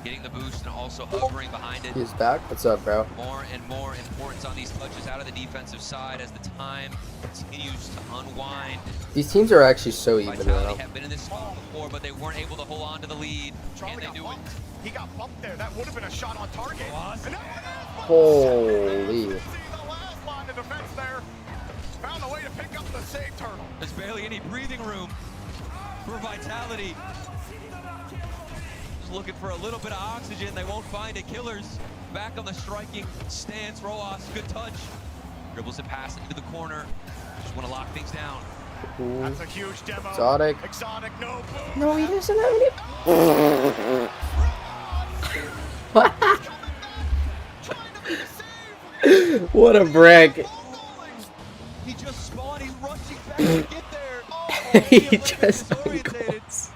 getting the boost, and also hovering behind it. He's back. What's up, bro? More and more importance on these touches out of the defensive side as the time continues to unwind. These teams are actually so even Vitality now. have been in this spot before, but they weren't able to hold on to the lead. Can they do it? He got bumped there. That would have been a shot on target. And Holy. the last line of defense there. Found a way to pick up the save turtle. There's barely any breathing room for Vitality. Just looking for a little bit of oxygen. They won't find it. Killers back on the striking stance. Roas, good touch. Dribbles it past into the corner. Just want to lock things down. Ooh. That's a huge demo. Exotic. Exotic, no. No, he doesn't have any. What a brick. He just spawned. He's rushing back to get there. Oh, He just disorientated.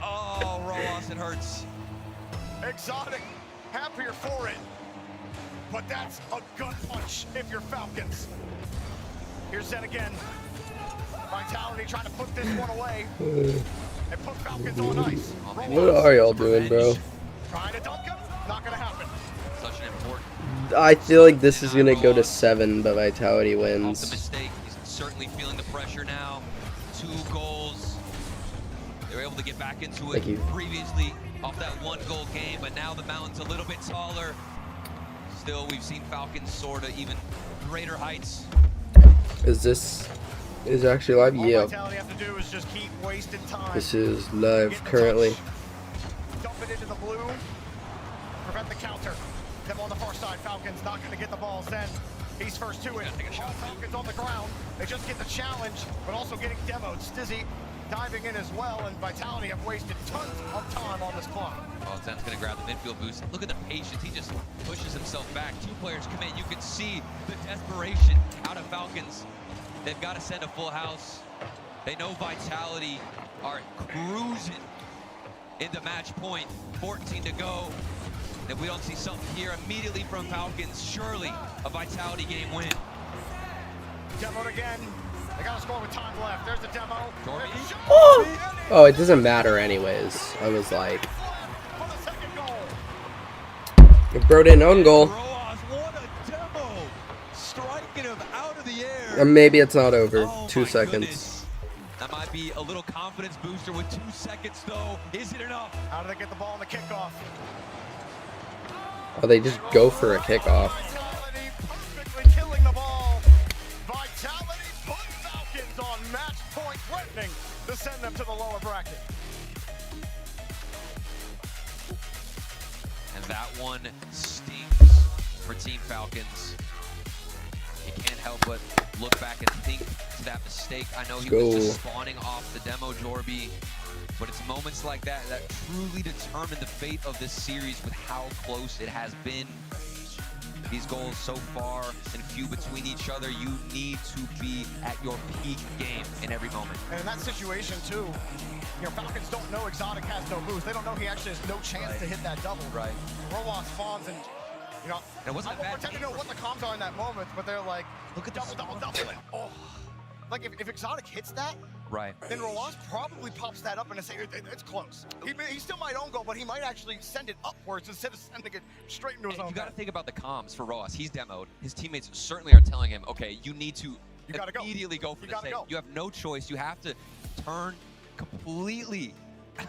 Oh, Roas, it hurts. Exotic, happier for it. But that's a gut punch if you're Falcons. Here's Zen again. Vitality trying to put this one away. And put Falcons on ice. What are y'all doing, bro? Trying to dunk him. Not gonna happen. Such an important. I feel like this is gonna go to 7, but Vitality Off the wins. mistake, he's certainly feeling the pressure now. 2 goals. They were able to get back into it Thank you. previously off that 1-goal game, but now the mountain's a little bit taller. Still, we've seen Falcons soar to even greater heights. Is actually live? All Yeah. Vitality have to do is just keep wasting time. This is live currently. Dump it into the blue. Prevent the counter. Them on the far side. Falcons not going to get the ball. Zen, he's first to it. All Falcons on the ground. They just get the challenge, but also getting demoed. Stizzy diving in as well, and Vitality have wasted tons of time on this clock. Oh, Zen's going to grab the midfield boost. Look at the patience. He just pushes himself back. 2 players come in. You can see the desperation out of Falcons. They've got to send a full house. They know Vitality are cruising into match point. 14 to go. If we don't see something here immediately from Falcons, surely a Vitality game win. Demoed again. They got to score with time left. There's the demo. There's the shot. Oh, it doesn't matter anyways. I was like, For the second goal. if Bro didn't own goal. Roas, what a demo! Striking him out of the air. And maybe it's not over. Oh 2 my seconds. goodness. That might be a little confidence booster with 2 seconds though. Is it enough? How do they get the ball in the kickoff? Oh, they just go for a kickoff. Vitality perfectly killing the ball. Vitality put Falcons on match point, threatening to send them to the lower bracket. And that one stings for Team Falcons. You can't help but look back and think to that mistake. I know he was just spawning off the demo, Jorby. But it's moments like that that truly determine the fate of this series with how close it has been. These goals so far and few between each other, you need to be at your peak game in every moment. And in that situation too, you know, Falcons don't know Exotic has no boost. They don't know he actually has no chance to hit that double. Right. Rlcs spawns and, you know, And it wasn't I won't pretend to know what the comms are in that moment, but they're like, look at double, and oh. Like if Exotic hits that, right, then Rlcs probably pops that up and say it's close. He still might own goal, but he might actually send it upwards instead of sending it straight into his own. You got to think about the comms for Ross. He's demoed. His teammates certainly are telling him, okay, you need to immediately go for the save. You have no choice. You have to turn completely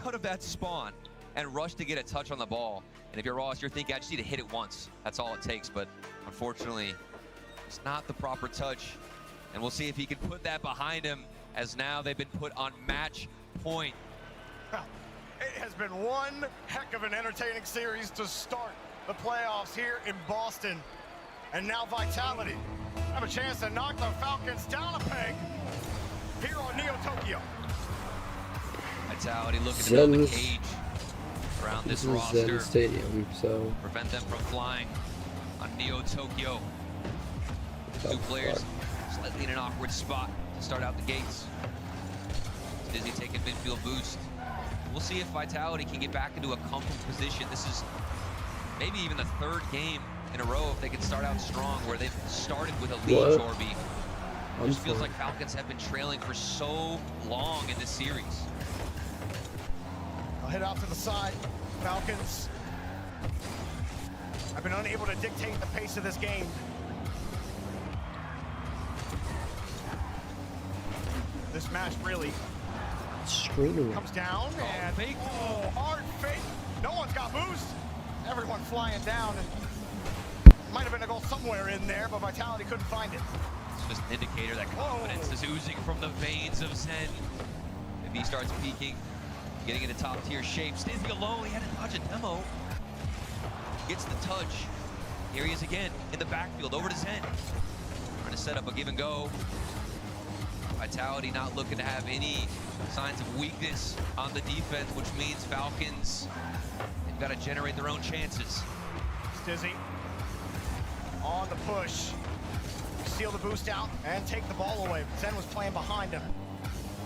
out of that spawn and rush to get a touch on the ball. And if you're Ross, you're thinking, I just need to hit it once. That's all it takes. But unfortunately, it's not the proper touch. And we'll see if he can put that behind him, as now they've been put on match point. It has been one heck of an entertaining series to start the playoffs here in Boston. And now Vitality have a chance to knock the Falcons down a peg here on Neo Tokyo. Vitality looking to build a cage around this roster. Zen Stadium, so prevent them from flying on Neo Tokyo. Two players slightly in an awkward spot to start out the gates. Dizzy taking midfield boost. We'll see if Vitality can get back into a comfortable position. This is maybe even the third game in a row if they can start out strong, where they've started with a lead, Jorby. It just feels like Falcons have been trailing for so long in this series. I'll head out to the side. Falcons have been unable to dictate the pace of this game. This match really comes down and fake. Oh, hard fake. No one's got boost. Everyone flying down, and might have been a goal somewhere in there, but Vitality couldn't find it. It's just an indicator that confidence is oozing from the veins of Zen. If he starts peaking, getting into top tier shape. Stizzy alone, he had to dodge a demo. Gets the touch. Here he is again in the backfield, over to Zen. Trying to set up a give and go. Vitality not looking to have any signs of weakness on the defense, which means Falcons, they've got to generate their own chances. Stizzy on the push. Steal the boost out and take the ball away. Zen was playing behind him.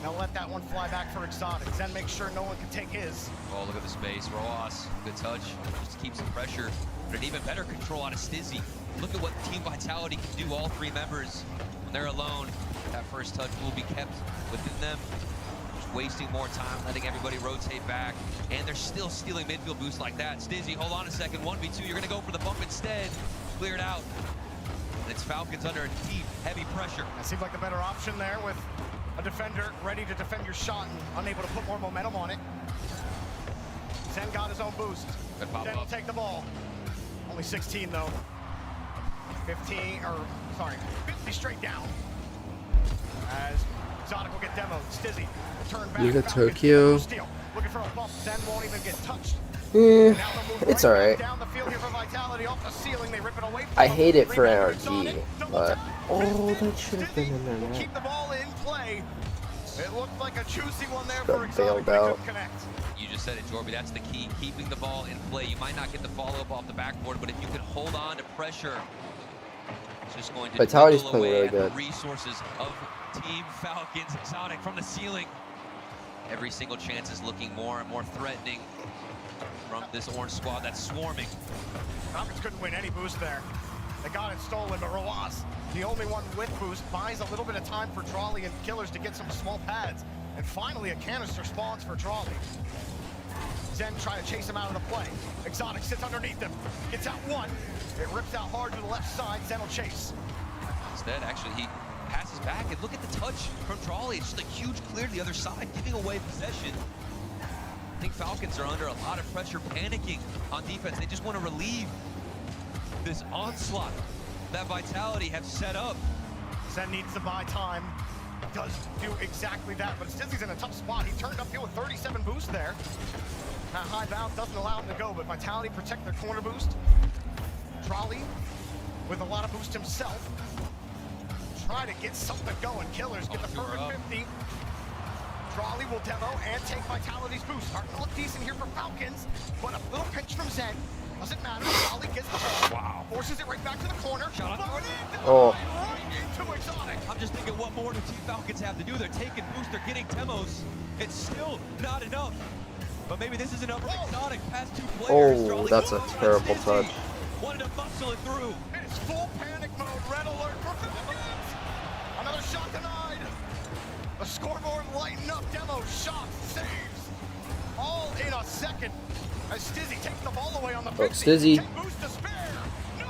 Now let that one fly back for Exotic. Zen makes sure no one can take his. Oh, look at the space. Ross, good touch. Just keeps the pressure. But an even better control out of Stizzy. Look at what Team Vitality can do, all three members. When they're alone, that first touch will be kept within them. Just wasting more time, letting everybody rotate back. And they're still stealing midfield boosts like that. Stizzy, hold on a second. 1v2, you're going to go for the bump instead. Clear it out. And it's Falcons under deep, heavy pressure. That seems like the better option there, with a defender ready to defend your shot and unable to put more momentum on it. Zen got his own boost. Zen will take the ball. Only 16 though. 50 straight down. As Exotic will get demoed. Stizzy will turn back. Neo Tokyo. Looking for a bump. Zen won't even get touched. It's alright. Down the field here for Vitality, off the ceiling. They rip it away from I hate it for NRG, but oh, that should have been in there. Keep the ball in play. It looked like a juicy one there for Exotic. Out. You just said it, Jorby. That's the key. Keeping the ball in play. You might not get the follow-up off the backboard, but if you can hold on to pressure, it's just going to Vitality's dwindle playing away really at good. the resources of Team Falcons. Exotic from the ceiling. Every single chance is looking more and more threatening from this orange squad that's swarming. Falcons couldn't win any boost there. They got it stolen, but Rlcs, the only one with boost, buys a little bit of time for Trolley and Killers to get some small pads. And finally, a canister spawns for Trolley. Zen trying to chase him out of the play. Exotic sits underneath him, gets out one. It rips out hard to the left side. Zen will chase. Instead, actually, he passes back, and look at the touch from Trolley. It's just a huge clear to the other side, giving away possession. I think Falcons are under a lot of pressure, panicking on defense. They just want to relieve this onslaught that Vitality have set up. Zen needs to buy time. Does do exactly that, but Stizzy's in a tough spot. He turned upfield with 37 boost there. That high bounce doesn't allow him to go, but Vitality protect their corner boost. Trolley with a lot of boost himself. Try to get something going. Killers get the perfect 50. Raleigh will demo and take Vitality's boost. Starting to look decent here for Falcons, but a little pinch from Zen. Doesn't matter. Raleigh gets the ball. Wow. Forces it right back to the corner. Oh. Right into Exotic. I'm just thinking, what more do Team Falcons have to do? They're taking boost, they're getting demos. It's still not enough. But maybe this is enough for Exotic. Past two players. Oh, that's a terrible touch. Wanted to muscle it through. It is full panic mode. Red alert for Falcons. Another shot denied. The scoreboard lighting up. Demo, shots, saves. All in a second. As Stizzy takes the ball away on the 50. Stizzy. Boost to spare. No!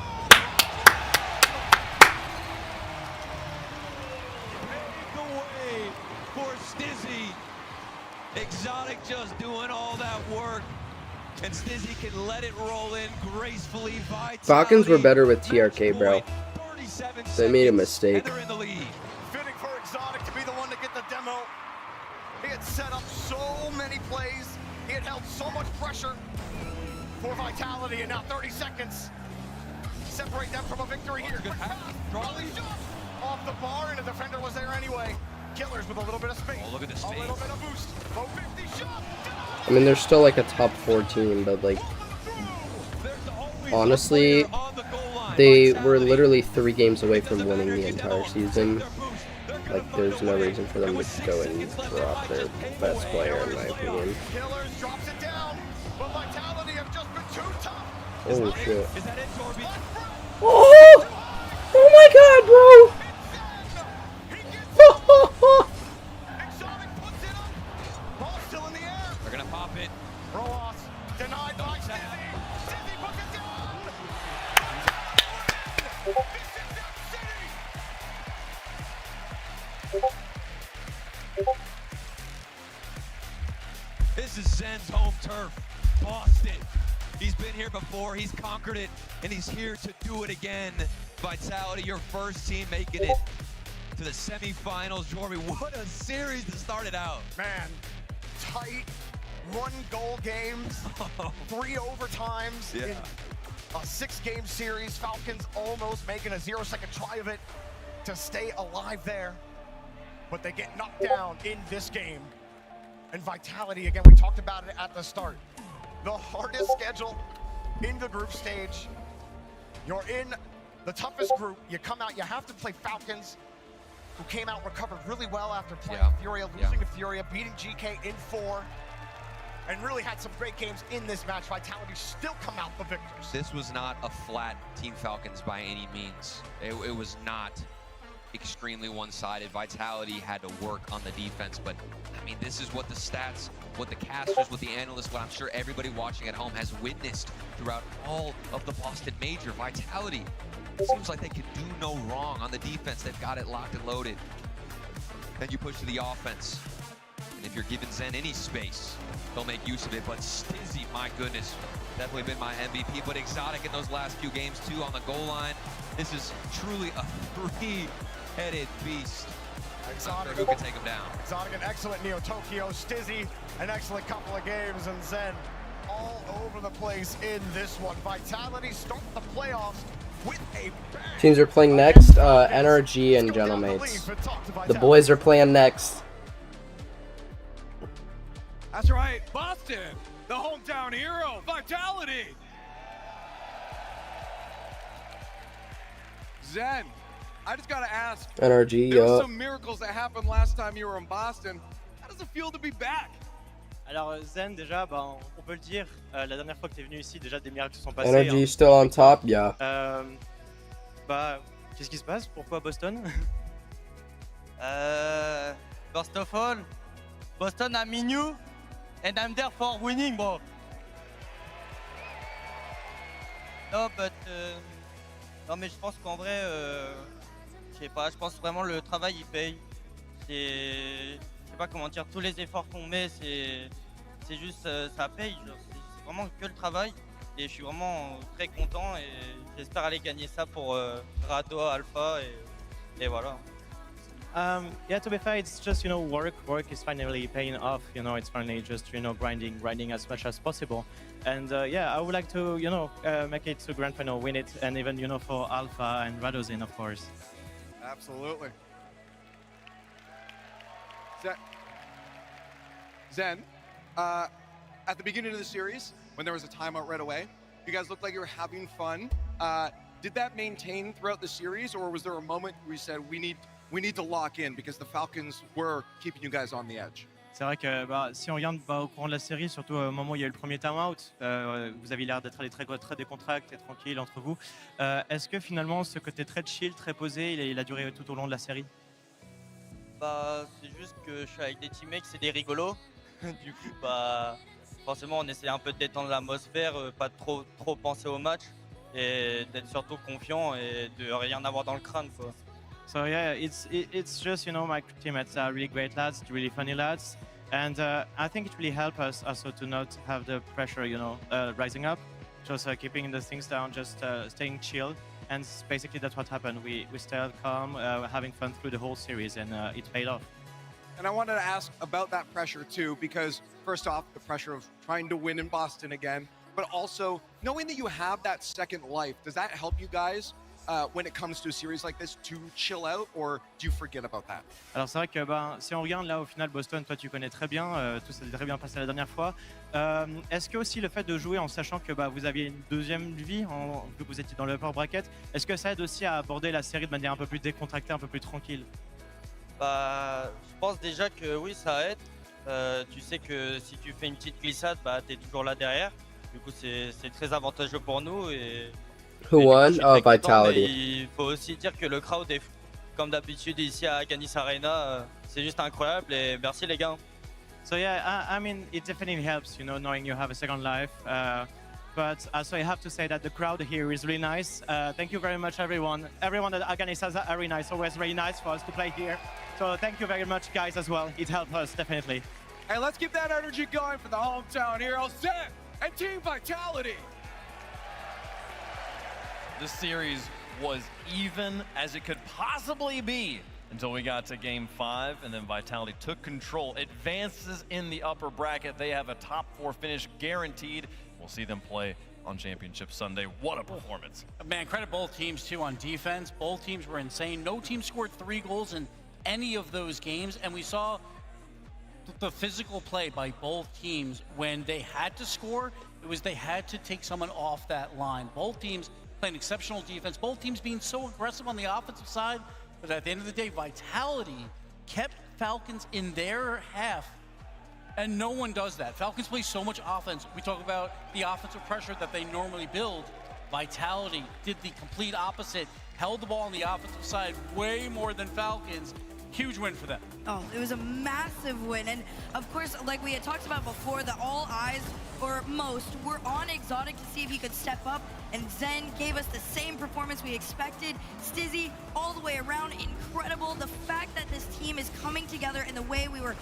Pave the way for Stizzy. Exotic just doing all that work. And Stizzy can let it roll in gracefully. Falcons were better with TRK, bro. They made a mistake. They're in the lead. Fitting for Exotic to be the one to get the demo. He had set up so many plays. He had held so much pressure for Vitality, and now 30 seconds separate them from a victory here. Good pass. Raleigh off the bar, and the defender was there anyway. Killers with a little bit of space. Oh, look at the space. A little bit of boost. 50 shot. I mean, they're still like a top 4 team, but like, honestly, they were literally 3 games away from winning the entire season. Like, there's no reason for them to go and drop their best player, in my opinion. Killers drops it down, but Vitality have just been too tough. Oh shit. Oh! Oh my god, bro! Exotic puts it up. Ball still in the air. They're gonna pop it. Roas denied by Stizzy. Stizzy puts it down. This is that city. This is Zen's home turf, Boston. He's been here before, he's conquered it, and he's here to do it again. Vitality, your first team making it to the semifinals. Jorby, what a series to start it out. Man, tight, 1-goal games, 3 overtimes in a 6-game series. Falcons almost making a 0-second try of it to stay alive there, but they get knocked down in this game. And Vitality, again, we talked about it at the start. The hardest schedule in the group stage. You're in the toughest group. You come out, you have to play Falcons, who came out, recovered really well after playing Furia, losing to Furia, beating GK in 4, and really had some great games in this match. Vitality still come out the victors. This was not a flat Team Falcons by any means. It was not extremely one-sided. Vitality had to work on the defense, but I mean, this is what the stats, what the casters, what the analysts, what I'm sure everybody watching at home has witnessed throughout all of the Boston Major. Vitality seems like they can do no wrong on the defense. They've got it locked and loaded. Then you push to the offense, and if you're giving Zen any space, they'll make use of it. But Stizzy, my goodness, definitely been my MVP. But Exotic in those last few games too on the goal line. This is truly a 3-headed beast. Exotic, who can take him down. Exotic, an excellent Neo Tokyo. Stizzy, an excellent couple of games, and Zen all over the place in this one. Vitality start the playoffs with a bang. Teams are playing next, NRG and Gentlemates. The boys are playing next. That's right, Boston, the hometown hero, Vitality. Zen, I just gotta ask. NRG, there were some miracles that happened last time you were in Boston. How does it feel to be back? Alors Zen, déjà, bah, on peut le dire, la dernière fois que tu es venu ici, déjà des miracles se sont passés. NRG still on top, yeah. Bah, qu'est-ce qui se passe? Pourquoi Boston? First of all, Boston I mean you, and I'm there for winning, bro. No, but non, mais je pense qu'en vrai, je sais pas, je pense vraiment le travail il paye. Je sais pas comment dire, tous les efforts qu'on met, c'est juste, ça paye. C'est vraiment que le travail. Et je suis vraiment très content et j'espère aller gagner ça pour Rado, Alpha et voilà. Yeah, to be fair, it's just, you know, work is finally paying off, you know, it's finally just, you know, grinding as much as possible. And yeah, I would like to, you know, make it to Grand Final, win it, and even, you know, for Alpha and Radozin, of course. Absolutely. Zen, at the beginning of the series, when there was a timeout right away, you guys looked like you were having fun. Did that maintain throughout the series, or was there a moment where you said, we need to lock in because the Falcons were keeping you guys on the edge? C'est vrai que si on regarde au courant de la série, surtout au moment où il y a eu le premier time-out, vous avez l'air d'être allé très décontracté, tranquille entre vous. Est-ce que finalement ce côté très chill, très posé, il a duré tout au long de la série? Bah, c'est juste que je suis avec des teammates, c'est des rigolos. Du coup, bah, forcément, on essaie un peu de détendre l'atmosphère, pas trop penser au match et d'être surtout confiant et de rien avoir dans le crâne, quoi. So yeah, it's just, you know, my teammates are really great lads, really funny lads, and I think it really helped us also to not have the pressure, you know, rising up, just keeping the things down, just staying chill, and basically that's what happened. We stayed calm, having fun through the whole series, and it paid off. And I wanted to ask about that pressure too, because first off, the pressure of trying to win in Boston again, but also knowing that you have that second life, does that help you guys when it comes to a series like this to chill out, or do you forget about that? Alors c'est vrai que si on regarde là au final Boston, toi tu connais très bien, tout s'est très bien passé la dernière fois. Est-ce que aussi le fait de jouer en sachant que vous aviez une deuxième vie, vu que vous étiez dans le upper bracket, est-ce que ça aide aussi à aborder la série de manière un peu plus décontractée, un peu plus tranquille? Bah, je pense déjà que oui, ça aide. Tu sais que si tu fais une petite glissade, bah, t'es toujours là derrière. Du coup, c'est très avantageux pour nous. Who won? Oh, Vitality. Il faut aussi dire que le crowd est, comme d'habitude ici à Ganis Arena, c'est juste incroyable et merci les gars. So yeah, I mean, it definitely helps, you know, knowing you have a second life. But so I have to say that the crowd here is really nice. Thank you very much, everyone. Everyone at Ganis Arena is always really nice for us to play here. So thank you very much, guys, as well. It helped us, definitely. Hey, let's keep that energy going for the hometown heroes, Zen and Team Vitality. This series was even as it could possibly be until we got to Game 5, and then Vitality took control, advances in the upper bracket. They have a top 4 finish guaranteed. We'll see them play on Championship Sunday. What a performance. Man, credit both teams too on defense. Both teams were insane. No team scored 3 goals in any of those games, and we saw the physical play by both teams. When they had to score, it was they had to take someone off that line. Both teams playing exceptional defense, both teams being so aggressive on the offensive side, but at the end of the day, Vitality kept Falcons in their half, and no one does that. Falcons play so much offense. We talk about the offensive pressure that they normally build. Vitality did the complete opposite, held the ball on the offensive side way more than Falcons. Huge win for them. Oh, it was a massive win. And of course, like we had talked about before, that all eyes, or most, were on Exotic to see if he could step up. And Zen gave us the same performance we expected. Stizzy, all the way around, incredible. The fact that this team is coming together in the way we were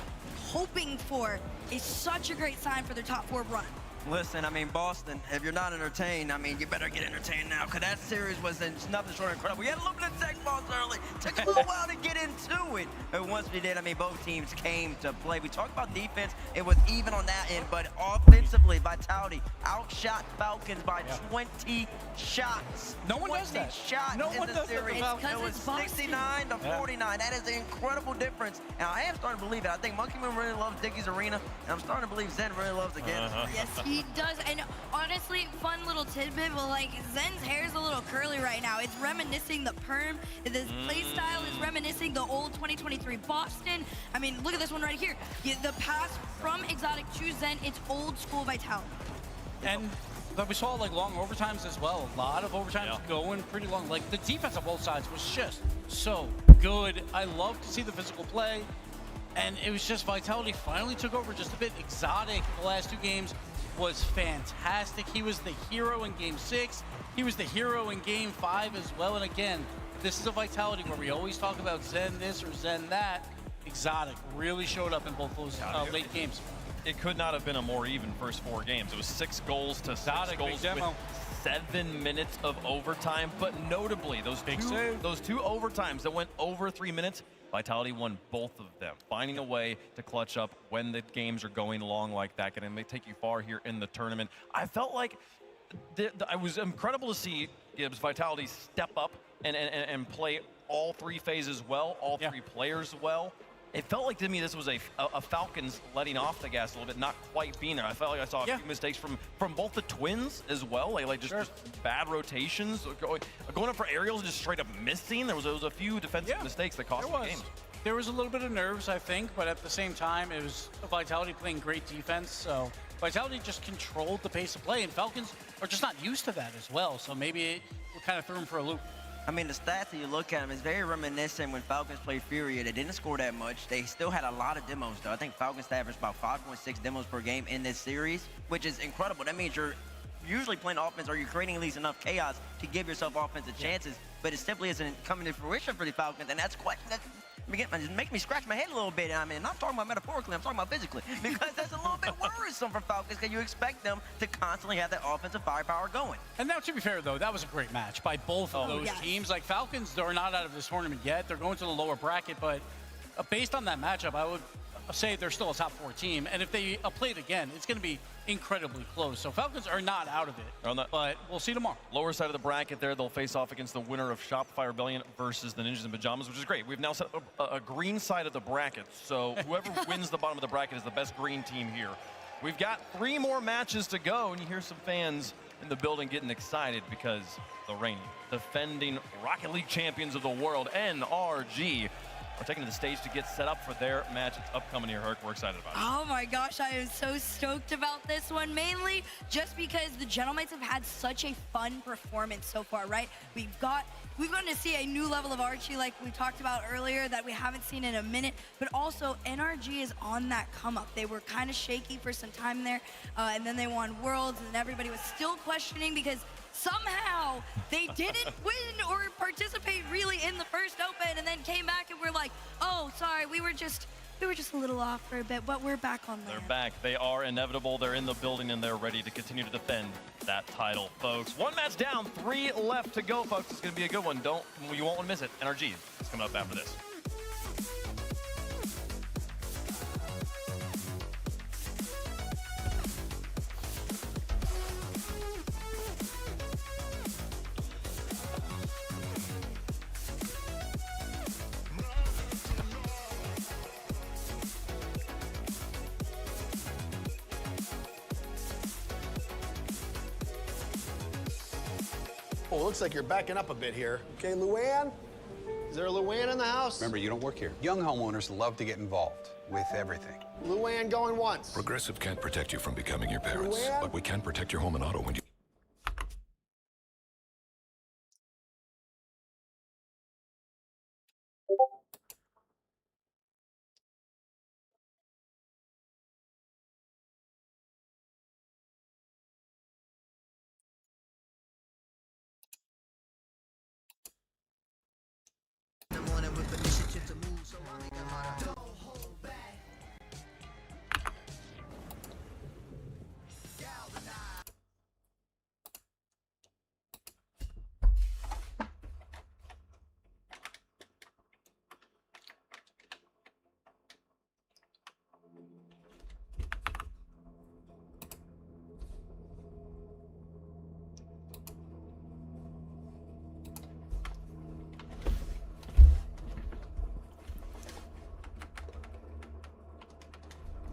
hoping for is such a great sign for their top 4 run. Listen, I mean, Boston, if you're not entertained, I mean, you better get entertained now, because that series was nothing short of incredible. We had a little bit of tech balls early. Took a little while to get into it. But once we did, I mean, both teams came to play. We talked about defense. It was even on that end, but offensively, Vitality outshot Falcons by 20 shots. No one does that. Shots no in one the does series. That. It was 69 to 49. That is an incredible difference. And I am starting to believe it. I think Monkey Moon really loves Dickie's Arena, and I'm starting to believe Zen really loves the Gaines. Yes, he does. And honestly, fun little tidbit, but like Zen's hair is a little curly right now. It's reminiscing the perm. This play style is reminiscing the old 2023 Boston. I mean, look at this one right here. The pass from Exotic to Zen, it's old school Vitality. And we saw like long overtimes as well. A lot of overtimes going pretty long. Like the defense on both sides was just so good. I love to see the physical play. And it was just Vitality finally took over just a bit. Exotic the last 2 games was fantastic. He was the hero in Game 6. He was the hero in Game 5 as well. And again, this is a Vitality where we always talk about Zen this or Zen that. Exotic really showed up in both those late games. It could not have been a more even first 4 games. It was 6 goals to 6 goals with 7 minutes of overtime. But notably, those two overtimes that went over 3 minutes, Vitality won both of them, finding a way to clutch up when the games are going along like that, and it may take you far here in the tournament. I felt like it was incredible to see Gibbs Vitality step up and play all 3 phases well, all 3 players well. it felt like to me this was a Falcons letting off the gas a little bit, not quite being there. I felt like I saw a few mistakes from both the Twins as well, like just bad rotations, going up for aerials and just straight up missing. There was a few defensive mistakes that cost the game. There was a little bit of nerves, I think, but at the same time, it was Vitality playing great defense. So Vitality just controlled the pace of play, and Falcons are just not used to that as well. So maybe it kind of threw them for a loop. I mean, the stats that you look at them is very reminiscent when Falcons played Fury. They didn't score that much. They still had a lot of demos, though. I think Falcons averaged about 5.6 demos per game in this series, which is incredible. That means you're usually playing offense or you're creating at least enough chaos to give yourself offensive chances, but it simply isn't coming to fruition for the Falcons, and that's quite... It makes me scratch my head a little bit. I mean, I'm not talking about metaphorically, I'm talking about physically. Because that's a little bit worrisome for Falcons because you expect them to constantly have that offensive firepower going. And now, to be fair, though, that was a great match by both of those teams. Like, Falcons, they're not out of this tournament yet. They're going to the lower bracket, but based on that matchup, I would say they're still a top 4 team. And if they play it again, it's going to be incredibly close. So Falcons are not out of it, but we'll see tomorrow. Lower side of the bracket there, they'll face off against the winner of Shopify Rebellion versus the Ninjas in Pajamas, which is great. We've now set up a green side of the bracket, so whoever wins the bottom of the bracket is the best green team here. We've got 3 more matches to go, and you hear some fans in the building getting excited because the reigning, defending Rocket League champions of the world, NRG, are taking to the stage to get set up for their match. It's upcoming here, Herc. We're excited about it. Oh my gosh, I am so stoked about this one, mainly just because the Gentlemans have had such a fun performance so far, right? We've gotten to see a new level of Archie like we talked about earlier that we haven't seen in a minute, but also NRG is on that come up. They were kind of shaky for some time there, and then they won Worlds, and everybody was still questioning because somehow they didn't win or participate really in the first open, and then came back and were like, oh, sorry, we were just a little off for a bit, but we're back on there. They're back. They are inevitable. They're in the building, and they're ready to continue to defend that title, folks. 1 match down, 3 left to go, folks. It's going to be a good one. You won't want to miss it. NRG is coming up after this. Oh, looks like you're backing up a bit here. Okay, Luann? Is there a Luann in the house? Remember, you don't work here. Young homeowners love to get involved with everything. Luann going once. Progressive can't protect you from becoming your parents, Luann? but we can protect your home and auto when you...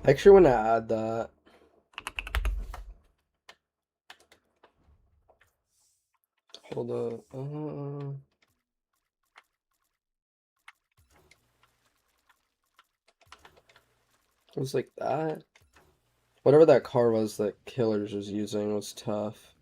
I actually want to add that. Hold up. It was like that. Whatever that car was that Killers was using was tough.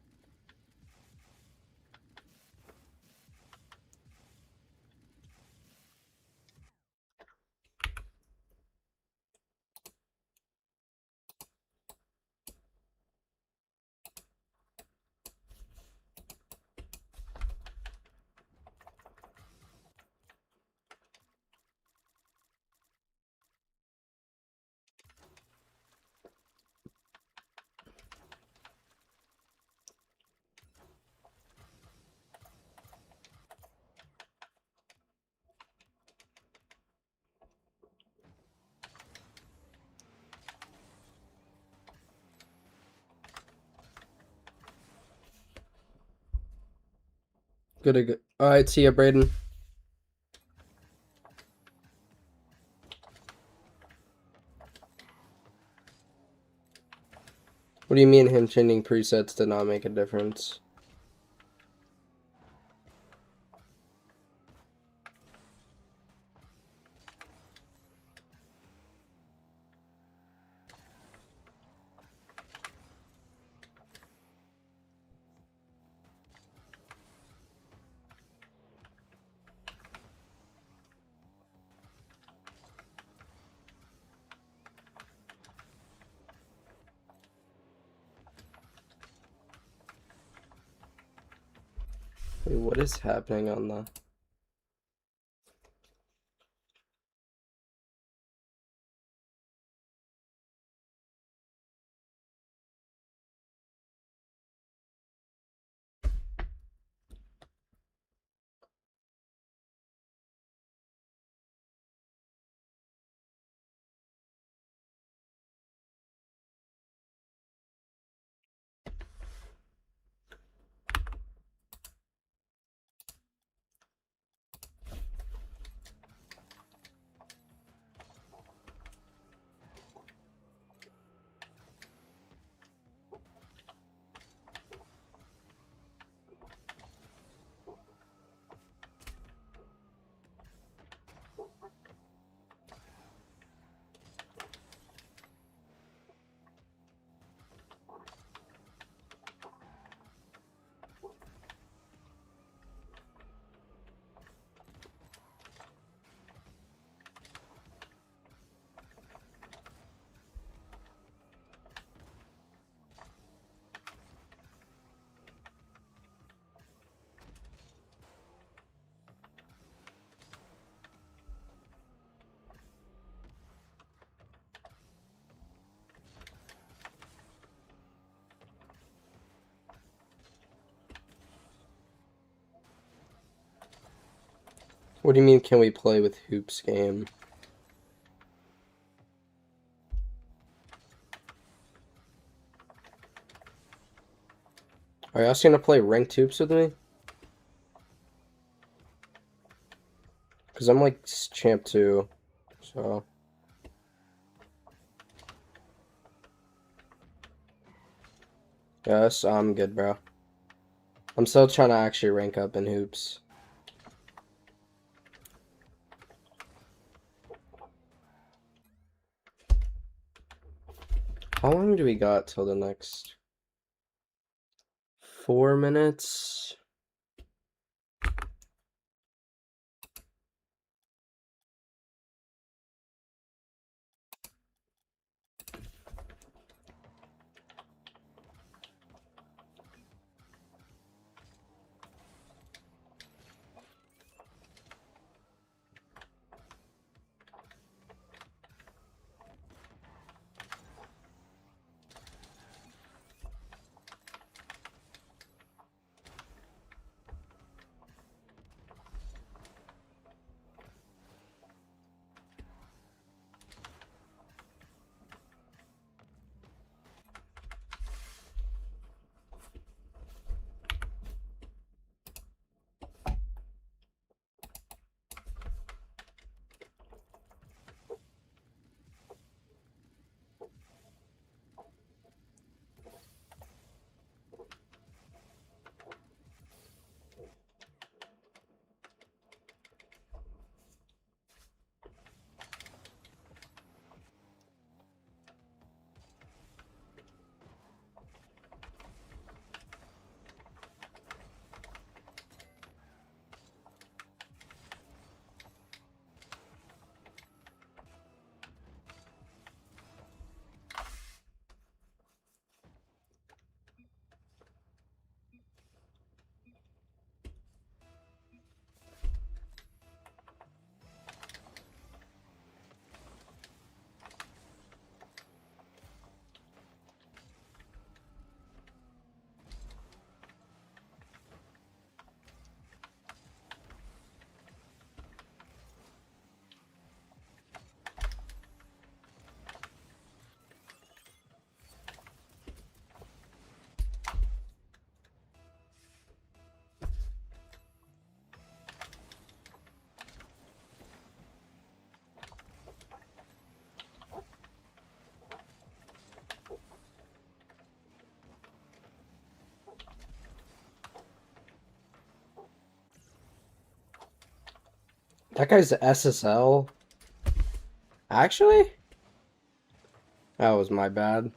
Good. All right, see ya, Braden. What do you mean him changing presets did not make a difference? Wait, what is happening on the... What do you mean, can we play with Hoops game? Are you also gonna play ranked Hoops with me? Because I'm like champ 2, so... Yes, I'm good, bro. I'm still trying to actually rank up in Hoops. How long do we got till the next? 4 minutes? That guy's the SSL. Actually? That was my bad.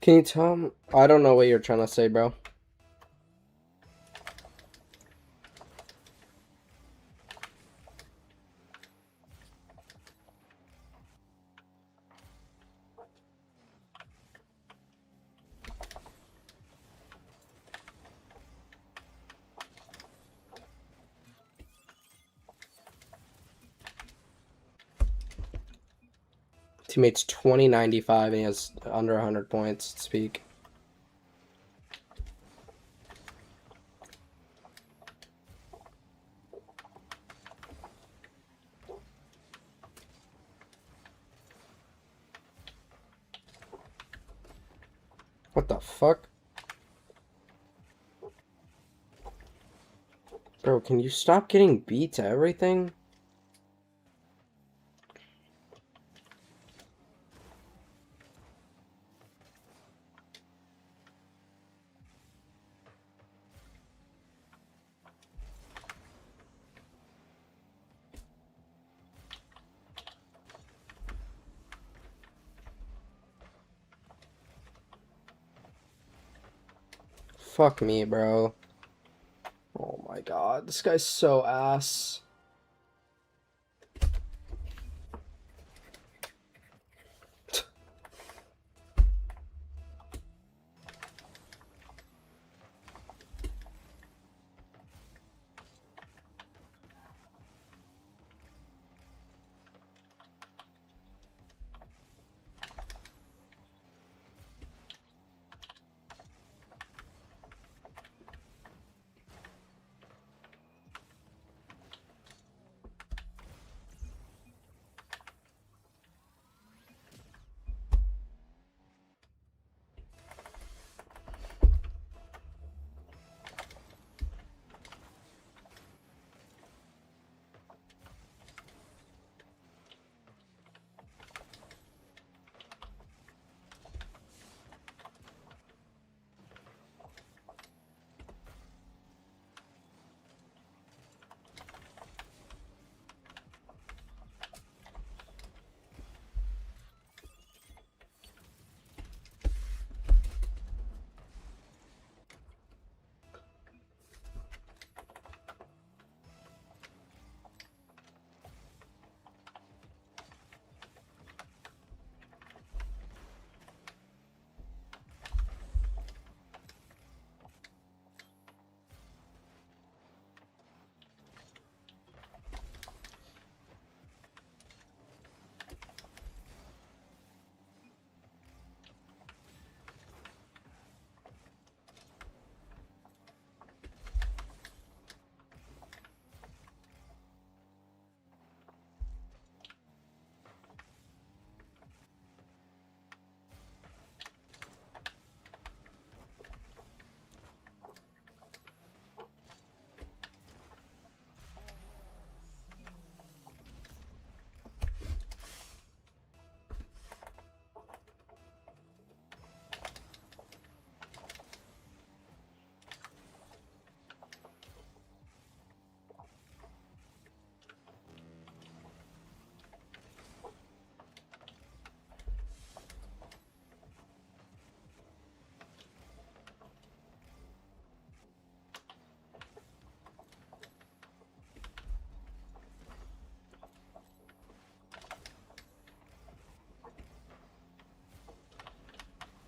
Can you tell him? I don't know what you're trying to say, bro. Teammate's 2095 and he has under 100 points to speak. What the fuck? Bro, can you stop getting beat to everything? Fuck me, bro. Oh my god, this guy's so ass.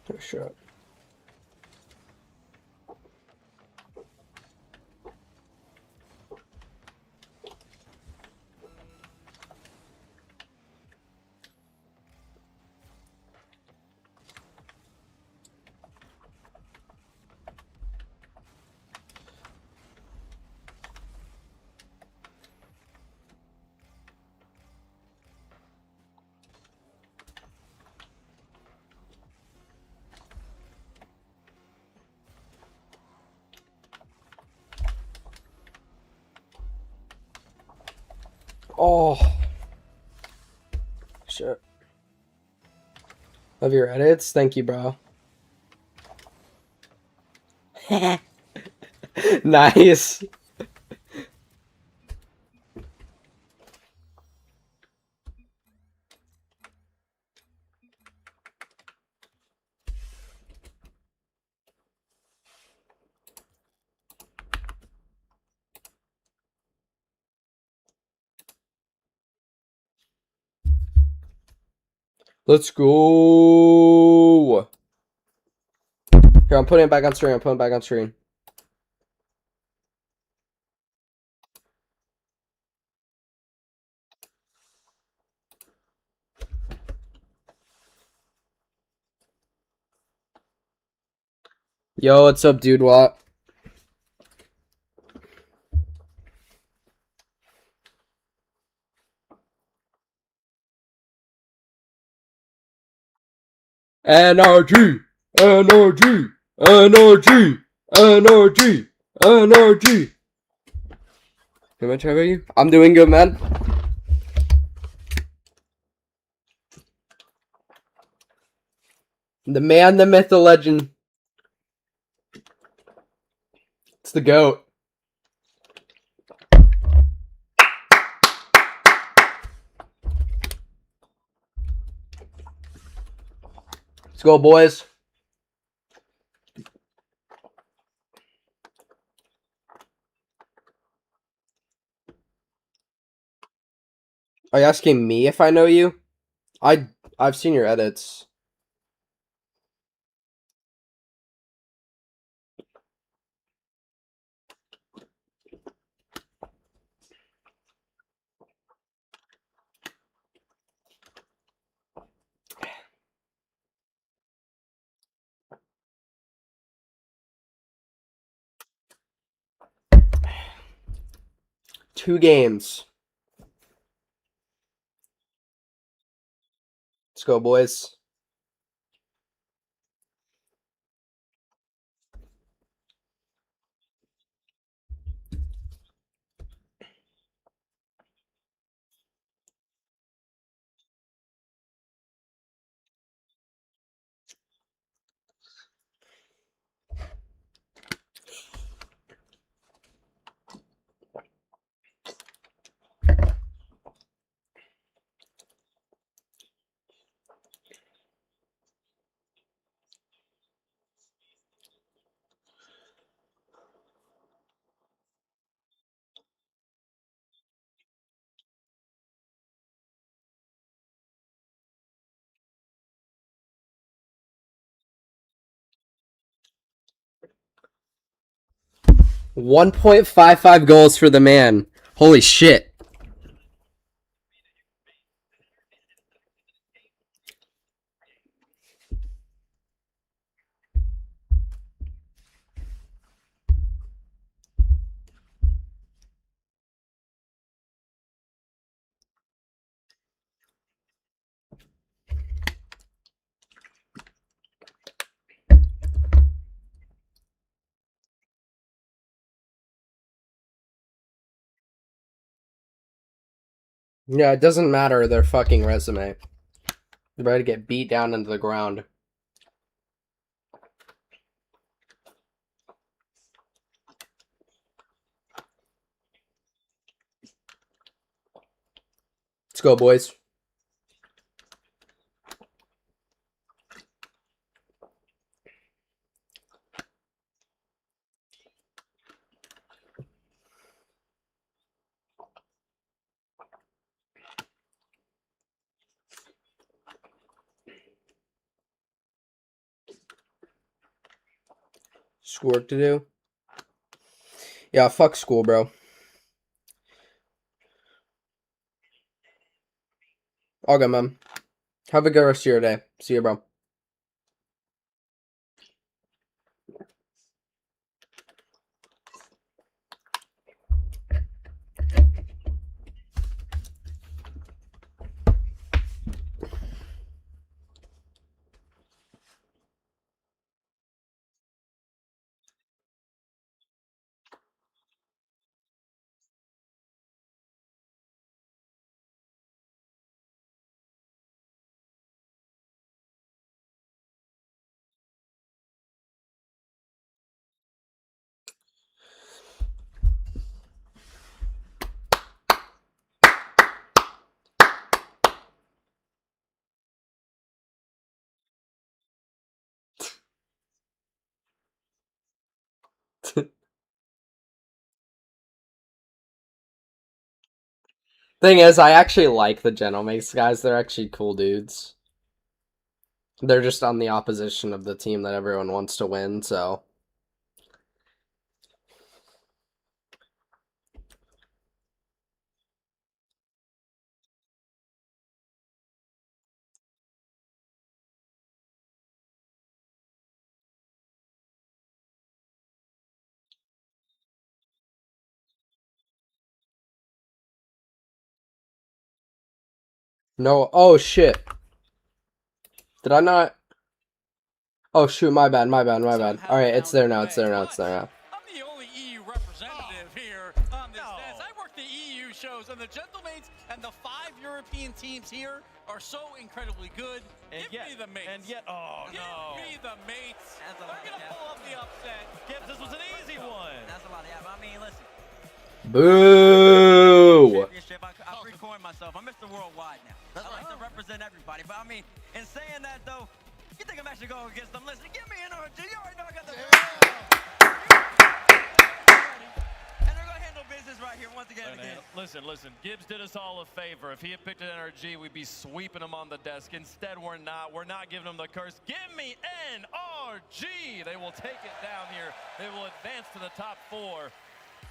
Oh, shit. Oh, shit. Love your edits. Thank you, bro. Nice. Let's go. Here, I'm putting it back on screen. I'm putting it back on screen. Yo, what's up, dude? What? NRG, NRG, NRG, NRG, NRG. How much are you? I'm doing good, man. The man, the myth, the legend. It's the GOAT. Let's go, boys. Are you asking me if I know you? I've seen your edits. Two games. Let's go, boys. .55 goals for the man. Holy shit. Yeah, it doesn't matter their fucking resume. They're about to get beat down into the ground. Let's go, boys. Schoolwork to do. Yeah, fuck school, bro. All good, man. Have a good rest of your day. See you, bro. Thing is, I actually like the Gentlemakes guys. They're actually cool dudes. They're just on the opposition of the team that everyone wants to win, so. No, oh shit. Did I not? Oh shoot, my bad. Alright, it's there now, it's there now. I'm the only EU representative here on this desk. I work the EU shows, and the Gentlemates and the 5 European teams here are so incredibly good. Give me the mates. Give me the mates. They're going to pull up the upset. Gibbs, this was an easy one. That's a lot, yeah. But I mean, listen. Boo! I pre-coined myself. I'm Mr. Worldwide now. I like to represent everybody. But I mean, in saying that though, you think I'm actually going against them? Listen, give me an RG. You already know I got the. And they're going to handle business right here once again. Listen. Gibbs did us all a favor. If he had picked an NRG, we'd be sweeping him on the desk. Instead, we're not. We're not giving him the curse. Give me NRG. They will take it down here. They will advance to the top 4.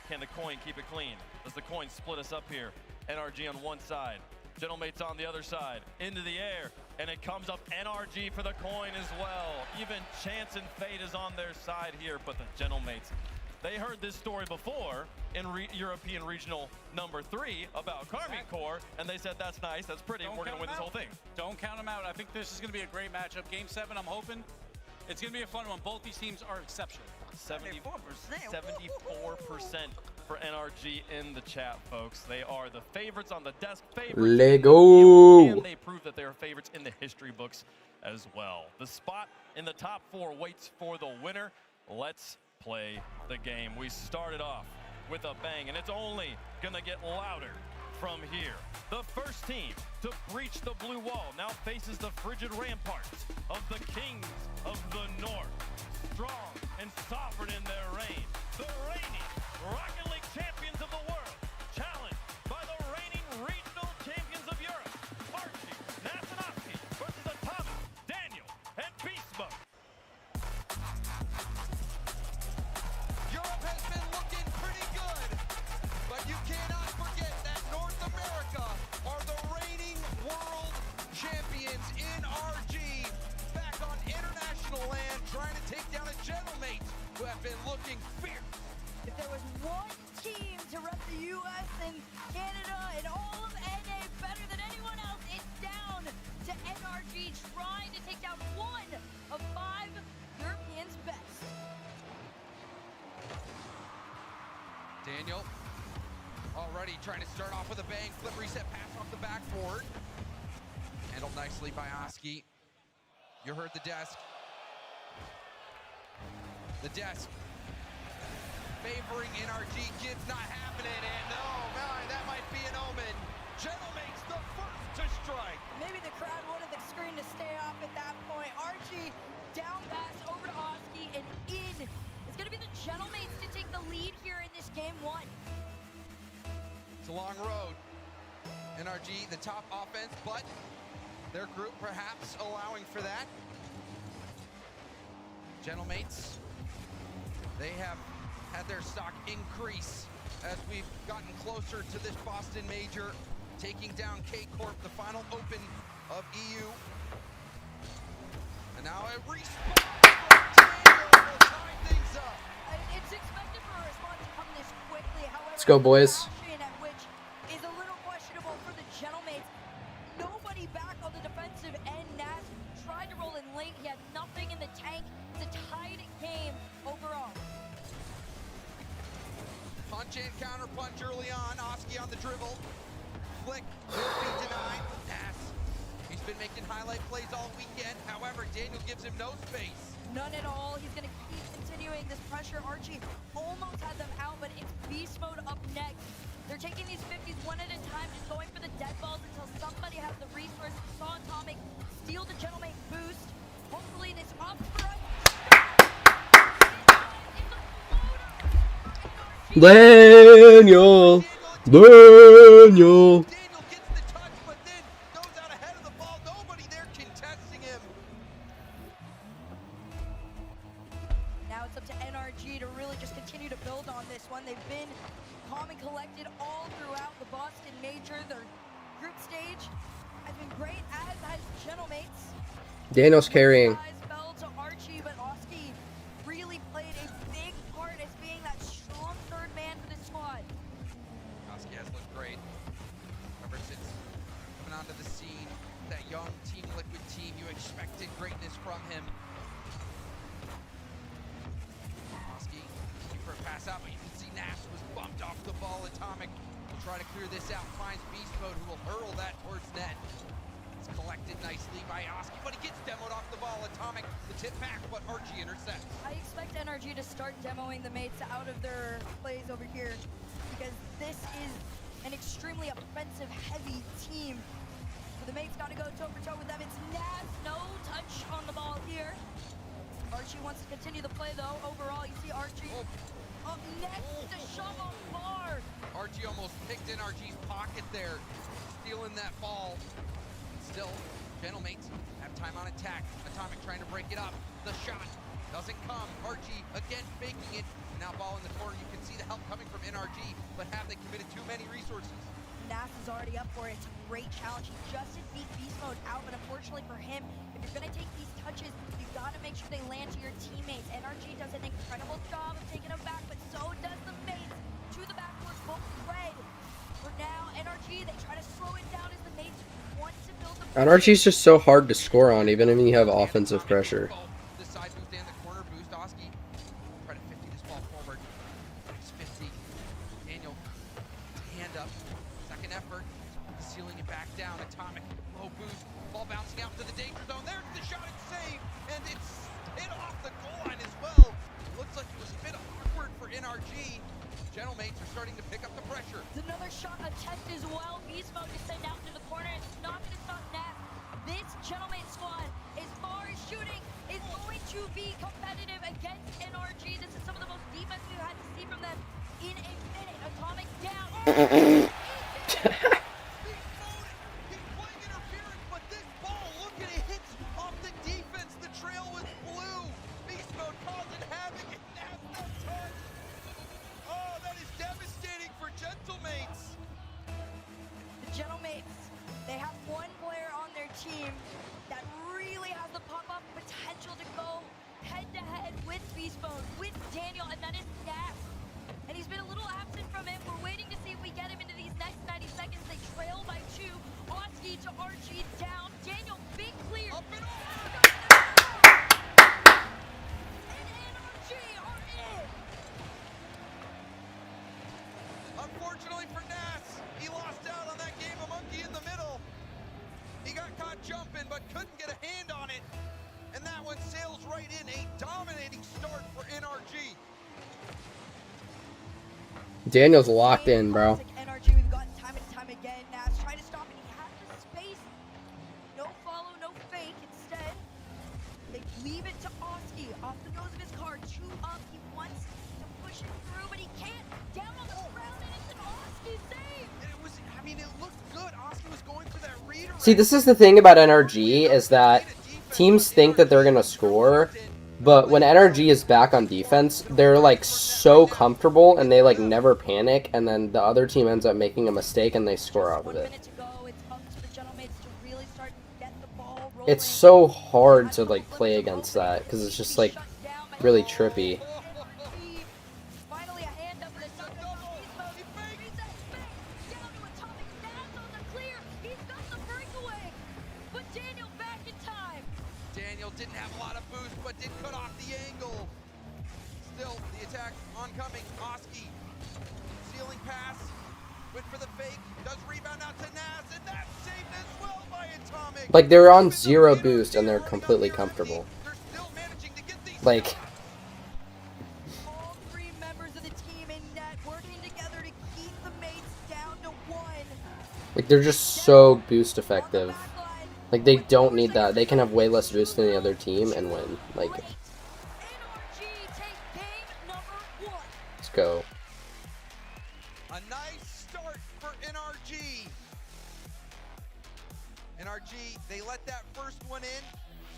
Can the coin keep it clean? Does the coin split us up here? NRG on one side, Gentlemates on the other side, into the air, and it comes up NRG for the coin as well. Even chance and fate is on their side here, but the Gentlemates, they heard this story before in European Regional number 3 about Karmine Corps, and they said, that's nice, that's pretty, we're gonna win this whole thing. Don't count them out. I think this is gonna be a great matchup. Game 7, I'm hoping. It's gonna be a fun one. Both these teams are exceptional. 74%. For NRG in the chat, folks. They are the favorites on the desk. Lego. And they prove that they are favorites in the history books as well. The spot in the top 4 waits for the winner. Let's play the game. We started off with a bang, and it's only gonna get louder from here. The first team to breach the blue wall now faces the frigid ramparts of the Kings of the North. Strong and sovereign in their reign. The reigning Rocket League champions of the world, challenged by the reigning regional champions of Europe, Archie Nasanovsky versus Atomic, Daniel, and Beast Mode. Europe has been looking pretty good, but you cannot forget that North America are the reigning world champions in RG, back on international land, trying to take down a Gentlemate who have been looking fierce. If there was one team to rep the U.S. and Canada and all of NA better than anyone else, it's down to NRG trying to take down one of 5 Europeans' best. Daniel already trying to start off with a bang. Flip reset pass off the backboard. Handled nicely by Oski. You heard the desk. The desk favoring NRG. Gibbs not happening, and no, man, that might be an omen. Gentlemates the first to strike. Maybe the crowd wanted the screen to stay off at that point. Archie down pass over to Oski and in. It's going to be the Gentlemates to take the lead here in this game 1. It's a long road. NRG, the top offense, but their group perhaps allowing for that. Gentlemates They have had their stock increase as we've gotten closer to this Boston Major, taking down K-Corp, the final open of EU. And now a respawn from Daniel will tie things up. It's expected for a response to come this quickly. However, Let's go, boys. which is a little questionable for the Gentlemates. Nobody back on the defensive end. Nas tried to roll in late. He had nothing in the tank. It's a tied game overall. Punch and counter punch early on. Oski on the dribble. Flick will be denied. Nas, he's been making highlight plays all weekend. However, Daniel gives him no space. None at all. He's going to keep continuing this pressure. Archie almost had them out, but it's beast mode up next. They're taking these 50s one at a time, just going for the dead balls until somebody has the resource. Saw Atomic steal the Gentleman boost. Hopefully this up front. Daniel! Daniel! Daniel gets the touch, but then goes out ahead of the ball. Nobody there contesting him. Now it's up to NRG to really just continue to build on this one. They've been calm and collected all throughout the Boston Major. Their group stage has been great, as has Gentlemates. Daniel's carrying. Fell to Archie, but Oski really played a big part as being that strong third man for this squad. Oski has looked great ever since coming onto the scene. That young Team Liquid team, you expected greatness from him. Oski looking for a pass out, but you can see Nas was bumped off the ball. Atomic will try to clear this out, finds Beast Mode, who will hurl that towards net. It's collected nicely by Oski, but he gets demoed off the ball. Atomic, the tip back, but Archie intercepts. I expect NRG to start demoing the mates out of their plays over here, because this is an extremely offensive heavy team. So the mates got to go toe for toe with them. It's Nas, no touch on the ball here. Archie wants to continue the play though. Overall, you see Archie up next to shove on bar. Archie almost picked NRG's pocket there, stealing that ball. Still, Gentlemates have time on attack. Atomic trying to break it up. The shot doesn't come. Archie again faking it. Now ball in the corner. You can see the help coming from NRG, but have they committed too many resources? Nas is already up for it. It's a great challenge. He just did beat Beast Mode out, but unfortunately for him, if you're going to take these touches, you've got to make sure they land to your teammates. NRG does an incredible job of taking them back, but so does the mates. To the backboards, both red. For now, NRG, they try to slow it down as the mates want to build the... NRG's just so hard to score on, even if you have offensive pressure. This side moves down the corner, boost Oski. Try to 50 this ball forward. It's 50. Daniel, hand up. Second effort. Sealing it back down. Atomic, low boost. Ball bouncing out to the danger zone. There's the shot, it's saved. And it's hit off the goal line as well. Looks like it was a bit awkward for NRG. Gentlemates are starting to pick up the pressure. It's another shot attempt as well. Beast Mode is sent out to the corner. It's not going to stop Nas. This Gentleman squad, as far as shooting, is going to be competitive against NRG. This is some of the most defense we've had to see from them in a minute. Atomic down. Team that really has the pop-up potential to go head-to-head with Beast Mode, with Daniel, and that is Nas. And he's been a little absent from him. We're waiting to see if we get him into these next 90 seconds. They trail by 2. Oski to Archie down. Daniel, big clear. Up and over. And NRG are in. Unfortunately for Nas, he lost out on that game of monkey in the middle. He got caught jumping, but couldn't get a hand on it. And that one sails right in. A dominating start for NRG. Daniel's locked in, bro. NRG, we've gotten time and time again. Nas trying to stop it. He has the space. No follow, no fake. Instead, they leave it to Oski. Off the nose of his car. 2 up. He wants to push it through, but he can't. Down on the ground, and it's an Oski save. And it was, I mean, it looked good. Oski was going for that redirect. See, this is the thing about NRG, is that teams think that they're going to score, But when NRG is back on defense, they're like so comfortable and they like never panic, and then the other team ends up making a mistake and they score out of it. It's so hard to like play against that because it's just like really trippy. Daniel didn't have a lot of boost, but did cut off the angle. Still, the attack oncoming. Oski, ceiling pass, went for the fake, does rebound out to Nas, and that's saved as well by Atomic. Like they're on 0 boost and they're completely comfortable. Like All 3 members of the team in net working together to keep the mates down to 1. Like they're just so boost effective. Like they don't need that. They can have way less boost than the other team and win. Like let's go. A nice start for NRG. NRG, they let that first one in,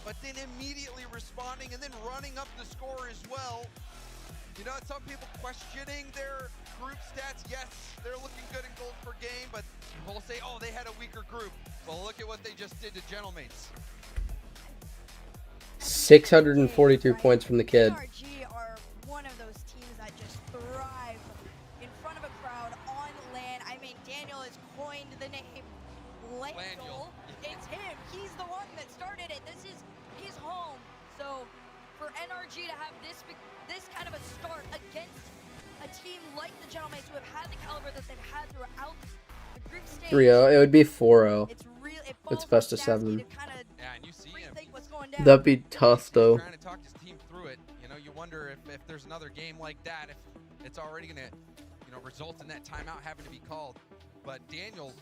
but then immediately responding and then running up the score as well. You know, some people questioning their group stats. Yes, they're looking good in goals per game, but people will say, oh, they had a weaker group. Well, look at what they just did to Gentlemates. 643 points from the kid. NRG are one of those teams that just thrive in front of a crowd on land. I mean, Daniel has coined the name Landel. It's him. He's the one that started it. This is his home. So for NRG to have this kind of a start against a team like the Gentlemates who have had the caliber that they've had throughout the group stage. 3-0. It would be 4-0. It's best of 7. Yeah, and you see him. That'd be tough though. Trying to talk his team through it. You know, you wonder if there's another game like that, if it's already going to, you know, result in that timeout having to be called. But Daniel,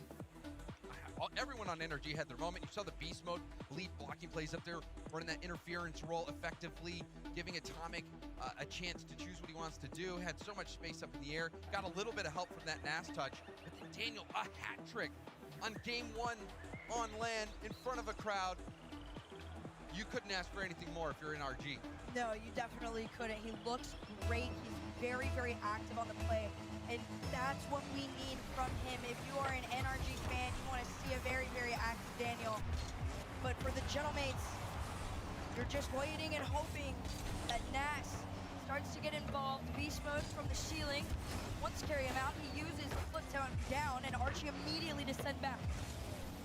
everyone on NRG had their moment. You saw the beast mode lead blocking plays up there, running that interference role effectively, giving Atomic a chance to choose what he wants to do. Had so much space up in the air. Got a little bit of help from that Nas touch. But then Daniel, a hat trick on game 1 on land in front of a crowd. You couldn't ask for anything more if you're in RG. No, you definitely couldn't. He looks great. He's very, very active on the play. And that's what we need from him. If you are an NRG fan, you want to see a very, very active Daniel. But for the Gentlemates, you're just waiting and hoping that Nas starts to get involved. Beast mode from the ceiling. Once carry him out, he uses foot down, and Archie immediately to send back.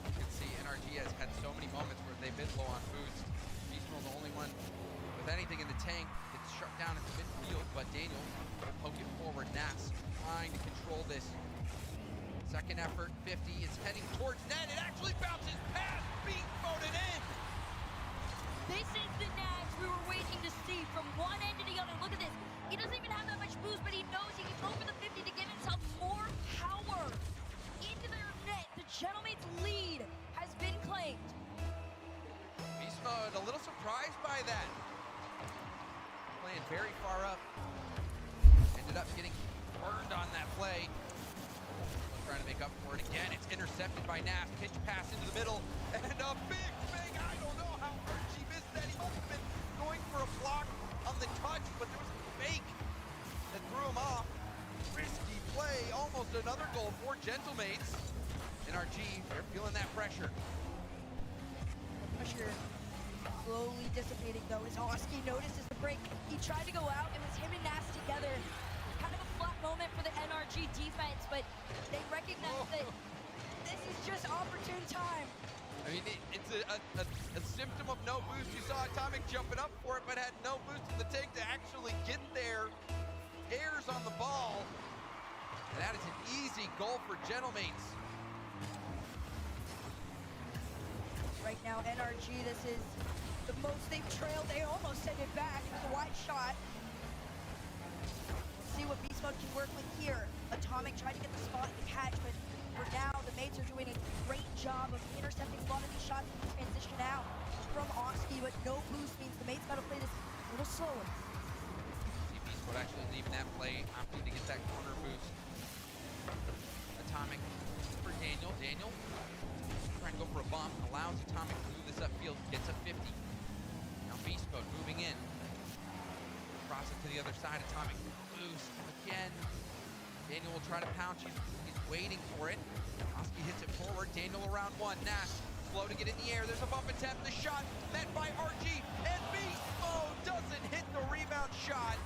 You can see NRG has had so many moments where they've been low on boost. Beast Mode's the only one with anything in the tank. It's shut down at the midfield, but Daniel will poke it forward. Nas trying to control this. Second effort, 50. It's heading towards net. It actually bounces past Beast Mode and in. This is the Nas we were waiting to see from one end to the other. Look at this. He doesn't even have that much boost, but he knows he can go for the 50 to give himself more power into their net. The Gentlemates lead has been claimed. Beast Mode a little surprised by that. Playing very far up. Ended up getting burned on that play. Trying to make up for it again. It's intercepted by Nas. Pitch pass into the middle. And a big fake. I don't know how Archie missed that. He must have been going for a block on the touch, but there was a fake that threw him off. Risky play. Almost another goal for Gentlemates. NRG, they're feeling that pressure. Pressure slowly dissipating though as Oski notices the break. He tried to go out. It was him and Nas together. Kind of a flat moment for the NRG defense, but they recognize that this is just opportune time. I mean, it's a symptom of no boost. You saw Atomic jumping up for it, but had no boost in the tank to actually get there. Airs on the ball. And that is an easy goal for Gentlemates. Right now, NRG, this is the most they've trailed. They almost send it back. It was a wide shot. See what Beast Mode can work with here. Atomic tried to get the spot in the catch, but for now, the mates are doing a great job of intercepting a lot of these shots and transition out from Oski, but no boost means the mates got to play this a little slower. See Beast Mode actually leaving that play, opting to get that corner boost. Atomic for Daniel. Daniel trying to go for a bump, allows Atomic to move this upfield, gets a 50. Now Beast Mode moving in. toss it to the other side. Atomic boost again. Daniel will try to pounce. He's waiting for it. Oski hits it forward. Daniel around one. Nash slow to get in the air. There's a bump attempt. The shot met by RG. And Beast Mode doesn't hit the rebound shot.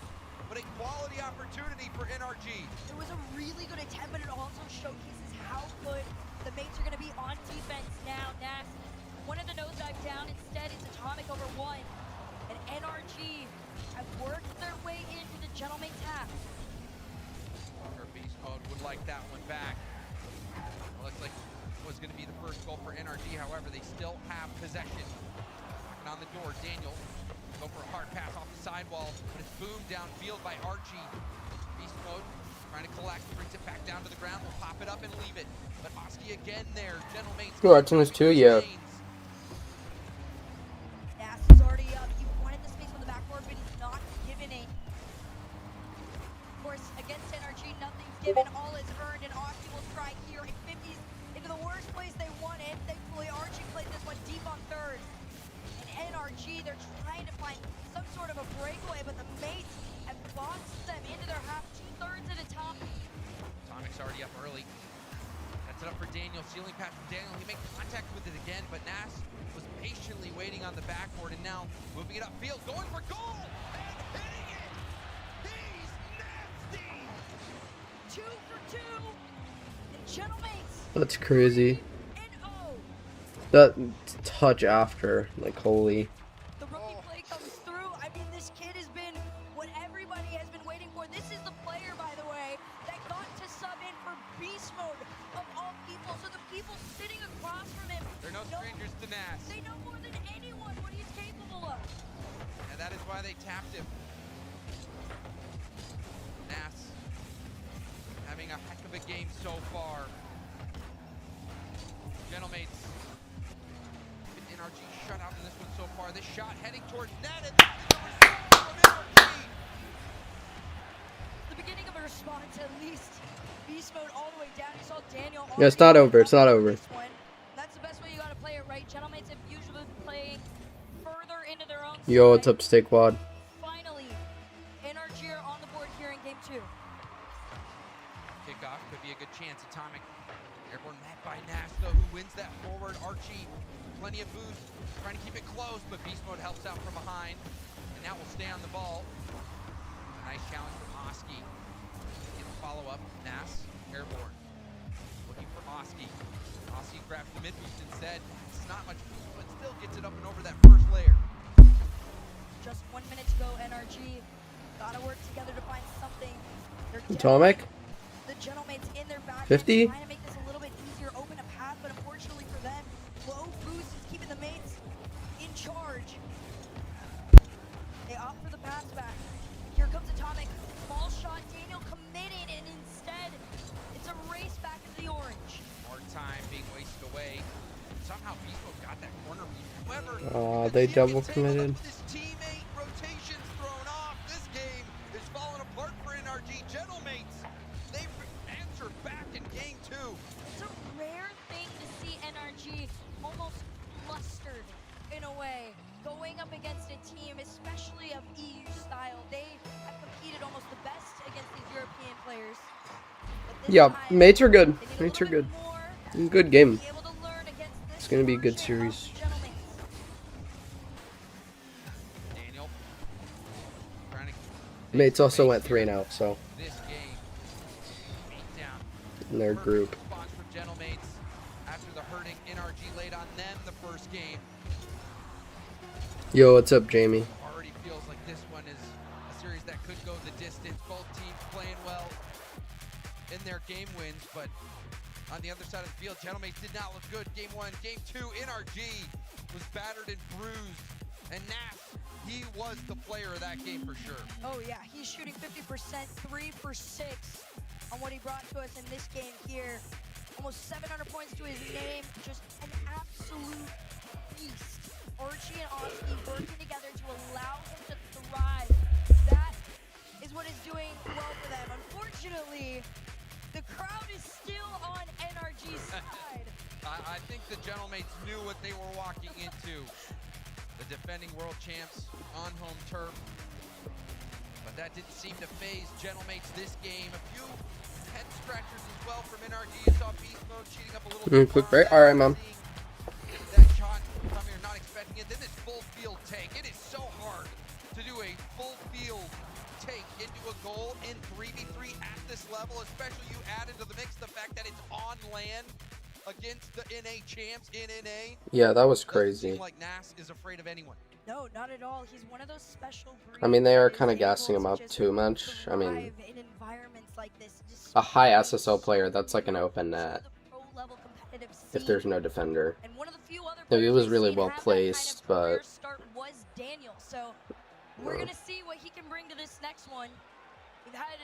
But a quality opportunity for NRG. It was a really good attempt, but it also showcases how good the mates are going to be on defense now. Nash wanted the nosedive down. Instead, it's Atomic over one. And NRG have worked their way into the gentleman tap. Beast Mode would like that one back. Well, looks like it was going to be the first goal for NRG. However, they still have possession. Knocking on the door, Daniel. Go for a hard pass off the sidewall, but it's boomed downfield by Archie. Beast Mode trying to collect, brings it back down to the ground. We'll pop it up and leave it. But Oski again there. Gentleman's. Oh, it's only 2, yeah. Nass is already up. He wanted the space on the backboard, but he's not given it. Of course, against NRG, nothing's given. All is earned, and Oski will try here. It 50s into the worst place they want it. Thankfully, Archie played this one deep on third. NRG, they're trying to find some sort of a breakaway, but the mates have boxed them into their half, 2/3 at a top. Atomic's already up early. That's it up for Daniel. Ceiling pass from Daniel. He makes contact with it again, but Nass was patiently waiting on the backboard and now moving it upfield, going for goal and hitting it. He's nasty. 2 for 2. And Gentlemates. That's crazy. That touch after, like, holy. The rookie play comes through. I mean, this kid has been what everybody has been waiting for. This is the player, by the way, that got to sub in for Beast Mode of all people. So the people sitting across from him, they're no strangers to Nass. They know more than anyone what he's capable of. And that is why they tapped him. Nass having a heck of a game so far. Gentlemates. NRG shut out in this one so far. This shot heading towards net, and this is a response from NRG. The beginning of a response, at least. Beast Mode all the way down. You saw Daniel. Yeah, it's not over. It's not over. That's the best way you gotta play it, right? Gentlemates have usually been playing further into their own. Yo, what's up, Steak Quad? Finally, NRG are on the board here in game 2. Kickoff could be a good chance. Atomic airborne met by Nass, though, who wins that forward. Archie. Plenty of boost, trying to keep it close, but Beast Mode helps out from behind, and now will stay on the ball. Nice challenge from Oski. Get the follow-up. Nass, airborne. Looking for Oski. Oski grabs the mid-boost instead. It's not much boost, but still gets it up and over that first layer. Just 1 minute to go, NRG. Gotta work together to find something. Atomic? The Gentlemates in their back. 50? Trying to make this a little bit easier, open a path, but unfortunately for them, low boost is keeping the mates in charge. They opt for the pass back. Here comes Atomic. Small shot. Daniel committed, and instead, it's a race back to the orange. More time being wasted away. Somehow Beast Mode got that corner read. However, Oh, they double committed. his teammate rotations thrown off. This game is falling apart for NRG. Gentlemates, they answer back in game 2. It's a rare thing to see NRG almost flustered in a way, going up against a team, especially of EU style. They have competed almost the best against these European players. Yeah, mates are good. Mates are good. Good game. It's gonna be a good series. Daniel, Mates also went 3-0, so this game, beat down. in their group. Response from Gentlemates after the hurting NRG laid on them the first game. Yo, what's up, Jamie? Already feels like this one is a series that could go the distance. Both teams playing well in their game wins, but on the other side of the field, Gentlemates did not look good. Game 1, game 2, NRG was battered and bruised, and Nass, he was the player of that game for sure. Oh yeah, he's shooting 50%, 3 for 6 on what he brought to us in this game here. Almost 700 points to his name, just an absolute beast. Archie and Oski working together to allow him to thrive. That is what is doing well for them. Unfortunately, the crowd is still on NRG's side. I think the Gentlemates knew what they were walking into. The defending world champs on home turf. But But that didn't seem to phase Gentlemates this game. A few head scratchers as well from NRG. You saw Beast Mode cheating up a little bit. Quick break. Alright, Mom. That shot from here, not expecting it. Then this full field take. It is so hard to do a full field take into a goal in 3v3 at this level, especially you add into the mix the fact that it's on land against the NA champs in NA. Yeah, that was Doesn't crazy. seem like Nas is afraid of anyone. No, not at all. He's one of those special breeds. I mean, they are that kind of is able gassing him to up just too much. I mean, thrive in environments like this. Just a high SSL player, that's like an open net. pro-level competitive If scene. there's no defender. And one of the few other No, he players was we've really seen well have that kind of placed, career but start was Daniel. So we're gonna see what he can bring to this next one. We've had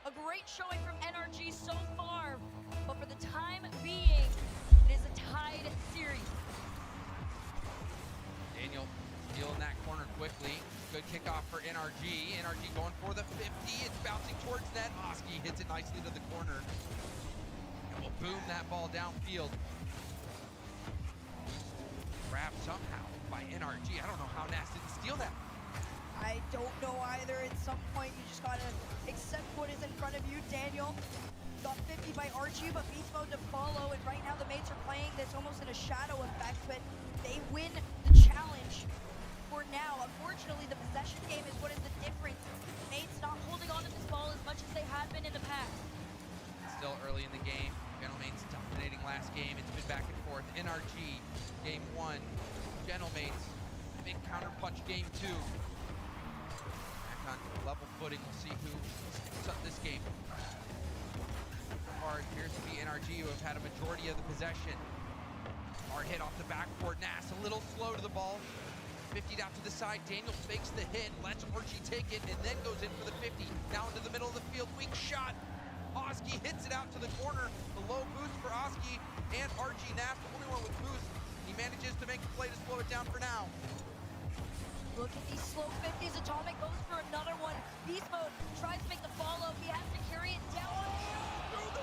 a great showing from NRG so far, but for the time being, it is a tied series. Daniel stealing that corner quickly. Good kickoff for NRG. NRG going for the 50. It's bouncing towards net. Oski hits it nicely to the corner. And will boom that ball downfield. Grabbed somehow by NRG. I don't know how Nas didn't steal that. I don't know either. At some point, you just gotta accept what is in front of you. Daniel got 50 by Archie, but Beast Mode to follow. And right now, the mates are playing this almost in a shadow effect, but they win the challenge for now. Unfortunately, the possession game is what is the difference. Mates not holding on to this ball as much as they had been in the past. Still early in the game. Gentlemates dominating last game. It's been back and forth. NRG, game 1. Gentlemates, big counter punch game 2. Back on level footing. We'll see who sticks up this game. So far, it appears to be NRG who have had a majority of the possession. Hard hit off the backboard. Nas a little slow to the ball. 50 out to the side. Daniel fakes the hit, lets Archie take it, and then goes in for the 50. Now into the middle of the field. Weak shot. Oski hits it out to the corner. The low boost for Oski and Archie. Nas, the only one with boost. He manages to make the play to slow it down for now. Look at these slow 50s. Atomic goes for another one. Beast Mode tries to make the follow. He has to carry it down.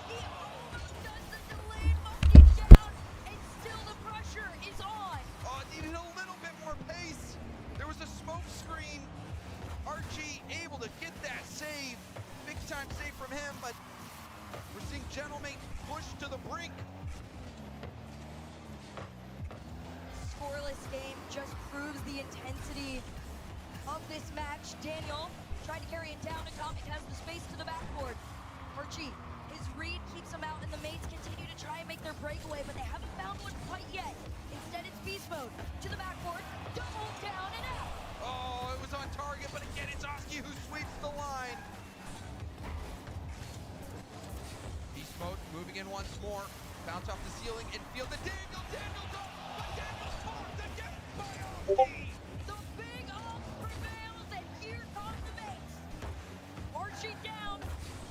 He almost does the delayed monkey down, and still the pressure is on. Oh, it needed a little bit more pace. There was a smoke screen. Archie able to get that save. Big time save from him, but we're seeing Gentlemate push to the brink. Scoreless game just proves the intensity of this match. Daniel tried to carry it down. Atomic has the space to the backboard. Archie, his read keeps him out, and the mates continue to try and make their breakaway, but they haven't found one quite yet. Instead, it's Beast Mode to the backboard, double down and out. Oh, it was on target, but again, it's Oski who sweeps the line. Beast Mode moving in once more. Bounce off the ceiling and feel the Daniel. Daniel's off, but Daniel's caught again by Oski. The big up prevails, and here come the mates. Archie down,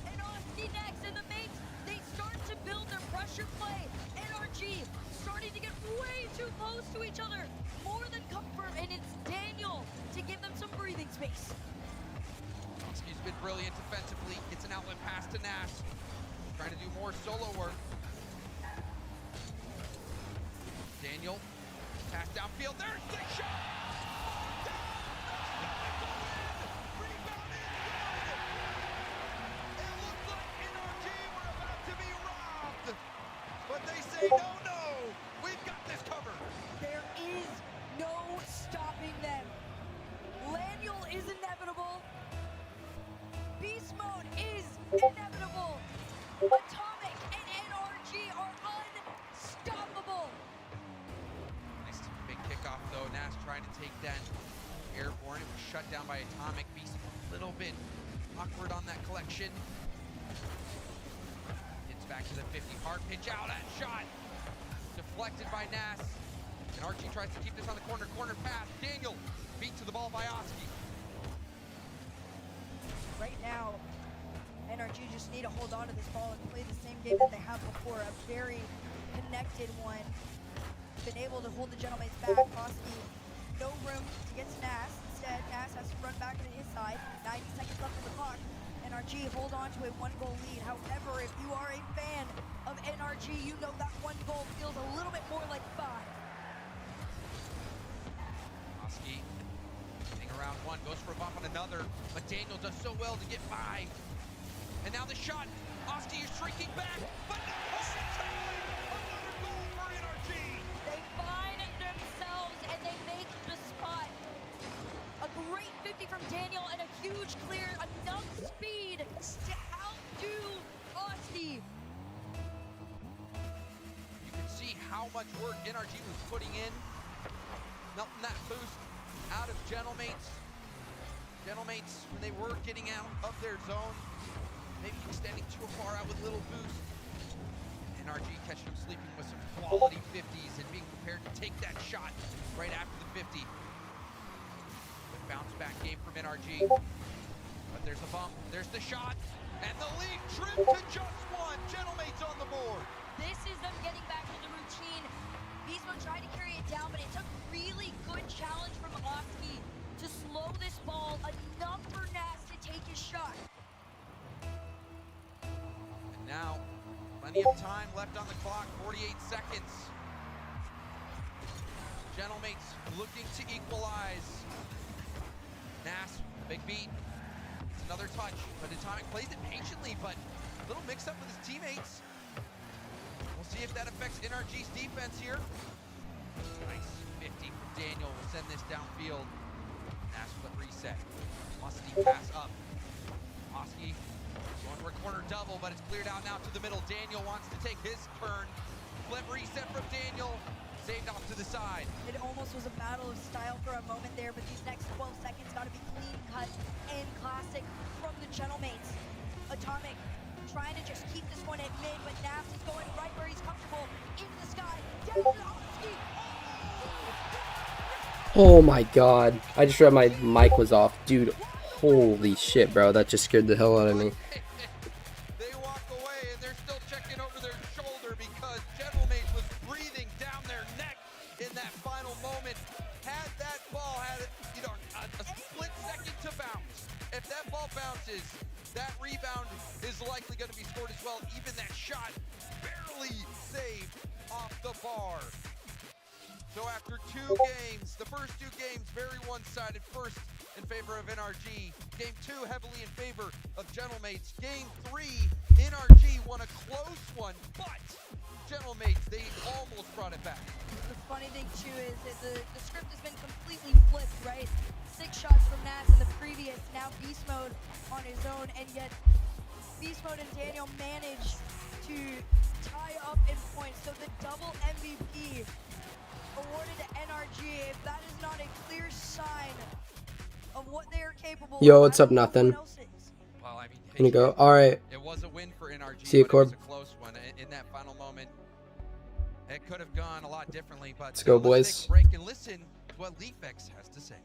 and Oski next, and the mates, they start to build their pressure play. NRG starting to get way too close to each other. More than comfort, and it's Daniel to give them some breathing space. Oski's been brilliant defensively. Gets an outlet pass to Nas. Trying to do more solo work. Daniel, pass downfield. There's the shot! It looks like NRG were about to be robbed. But they say, no, we've got this covered. There is no stopping them. Laniel is inevitable. Beast Mode is inevitable. Atomic and NRG are unstoppable. Nice big kickoff though. Nas trying to take that airborne. It was shut down by Atomic. Beast a little bit awkward on that collection. Gets back to the 50. Hard pitch out. That shot deflected by Nas. And Archie tries to keep this on the corner. Corner pass. Daniel beat to the ball by Oski. Right now, NRG just need to hold on to this ball and play the same game that they have before. A very connected one. Been able to hold the Gentlemates back. Oski, no room to get to Nas. Instead, Nas has to run back to his side. 90 seconds left on the clock. NRG hold on to a 1-goal lead. However, if you are a fan of NRG, you know that 1 goal feels a little bit more like 5. Oski Getting around one, goes for a bump on another, but Daniel does so well to get by. And now the shot, Oski is shrinking back, but no, another goal for NRG. They find themselves and they make the spot. A great 50 from Daniel and a huge clear, enough speed to outdo Oski. You can see how much work NRG was putting in. Melting that boost out of Gentlemates. Gentlemates, when they were getting out of their zone, maybe extending too far out with little boost. NRG catching them sleeping with some quality 50s and being prepared to take that shot right after the 50. Good bounce back game from NRG. But there's a bump, there's the shot, and the lead trimmed to just one. Gentlemates on the board. This is them getting back to the routine. Beastmo tried to carry it down, but it took really good challenge from Oski to slow this ball enough for Nas to take his shot. And now, plenty of time left on the clock, 48 seconds. Gentlemates looking to equalize. Nas, big beat. It's another touch, but Atomic plays it patiently, but a little mix up with his teammates. We'll see if that affects NRG's defense here. Nice 50 from Daniel will send this downfield. Nas flip reset. Musty pass up. Oski going for a corner double, but it's cleared out now to the middle. Daniel wants to take his turn. Flip reset from Daniel. Saved off to the side. It almost was a battle of style for a moment there, but these next 12 seconds gotta be clean cut and classic from the Gentlemates. Atomic trying to just keep this one at mid, but Nas is going right where he's comfortable, into the sky, down to Oski. Oh my god. I just read my mic was off. Dude, holy shit, bro. That just scared the hell out of me. They walk away and they're still checking over their shoulder because Gentlemates was breathing down their neck in that final moment. Had that ball had a split second to bounce. If that ball bounces, that rebound is likely going to be scored as well. Even that shot barely saved off the bar. So after two games, the first two games very one-sided, first in favor of NRG. Game 2 heavily in favor of Gentlemates. Game 3, NRG won a close one, but Gentlemates, they almost brought it back. The funny thing too is that the script has been completely flipped, right? 6 shots from Nas in the previous, now Beast Mode on his own, and yet Beast Mode and Daniel managed to tie up in points. So the double MVP awarded to NRG. If that is not a clear sign of what they are capable of. Yo, what's up, nothing? Well, I mean, Can you go? Alright. It was a win for NRG, See you, but it was Corb. a close one. In that final moment, it could have gone a lot differently, but Let's go, let's boys. take a break and listen to what Leafex has to say.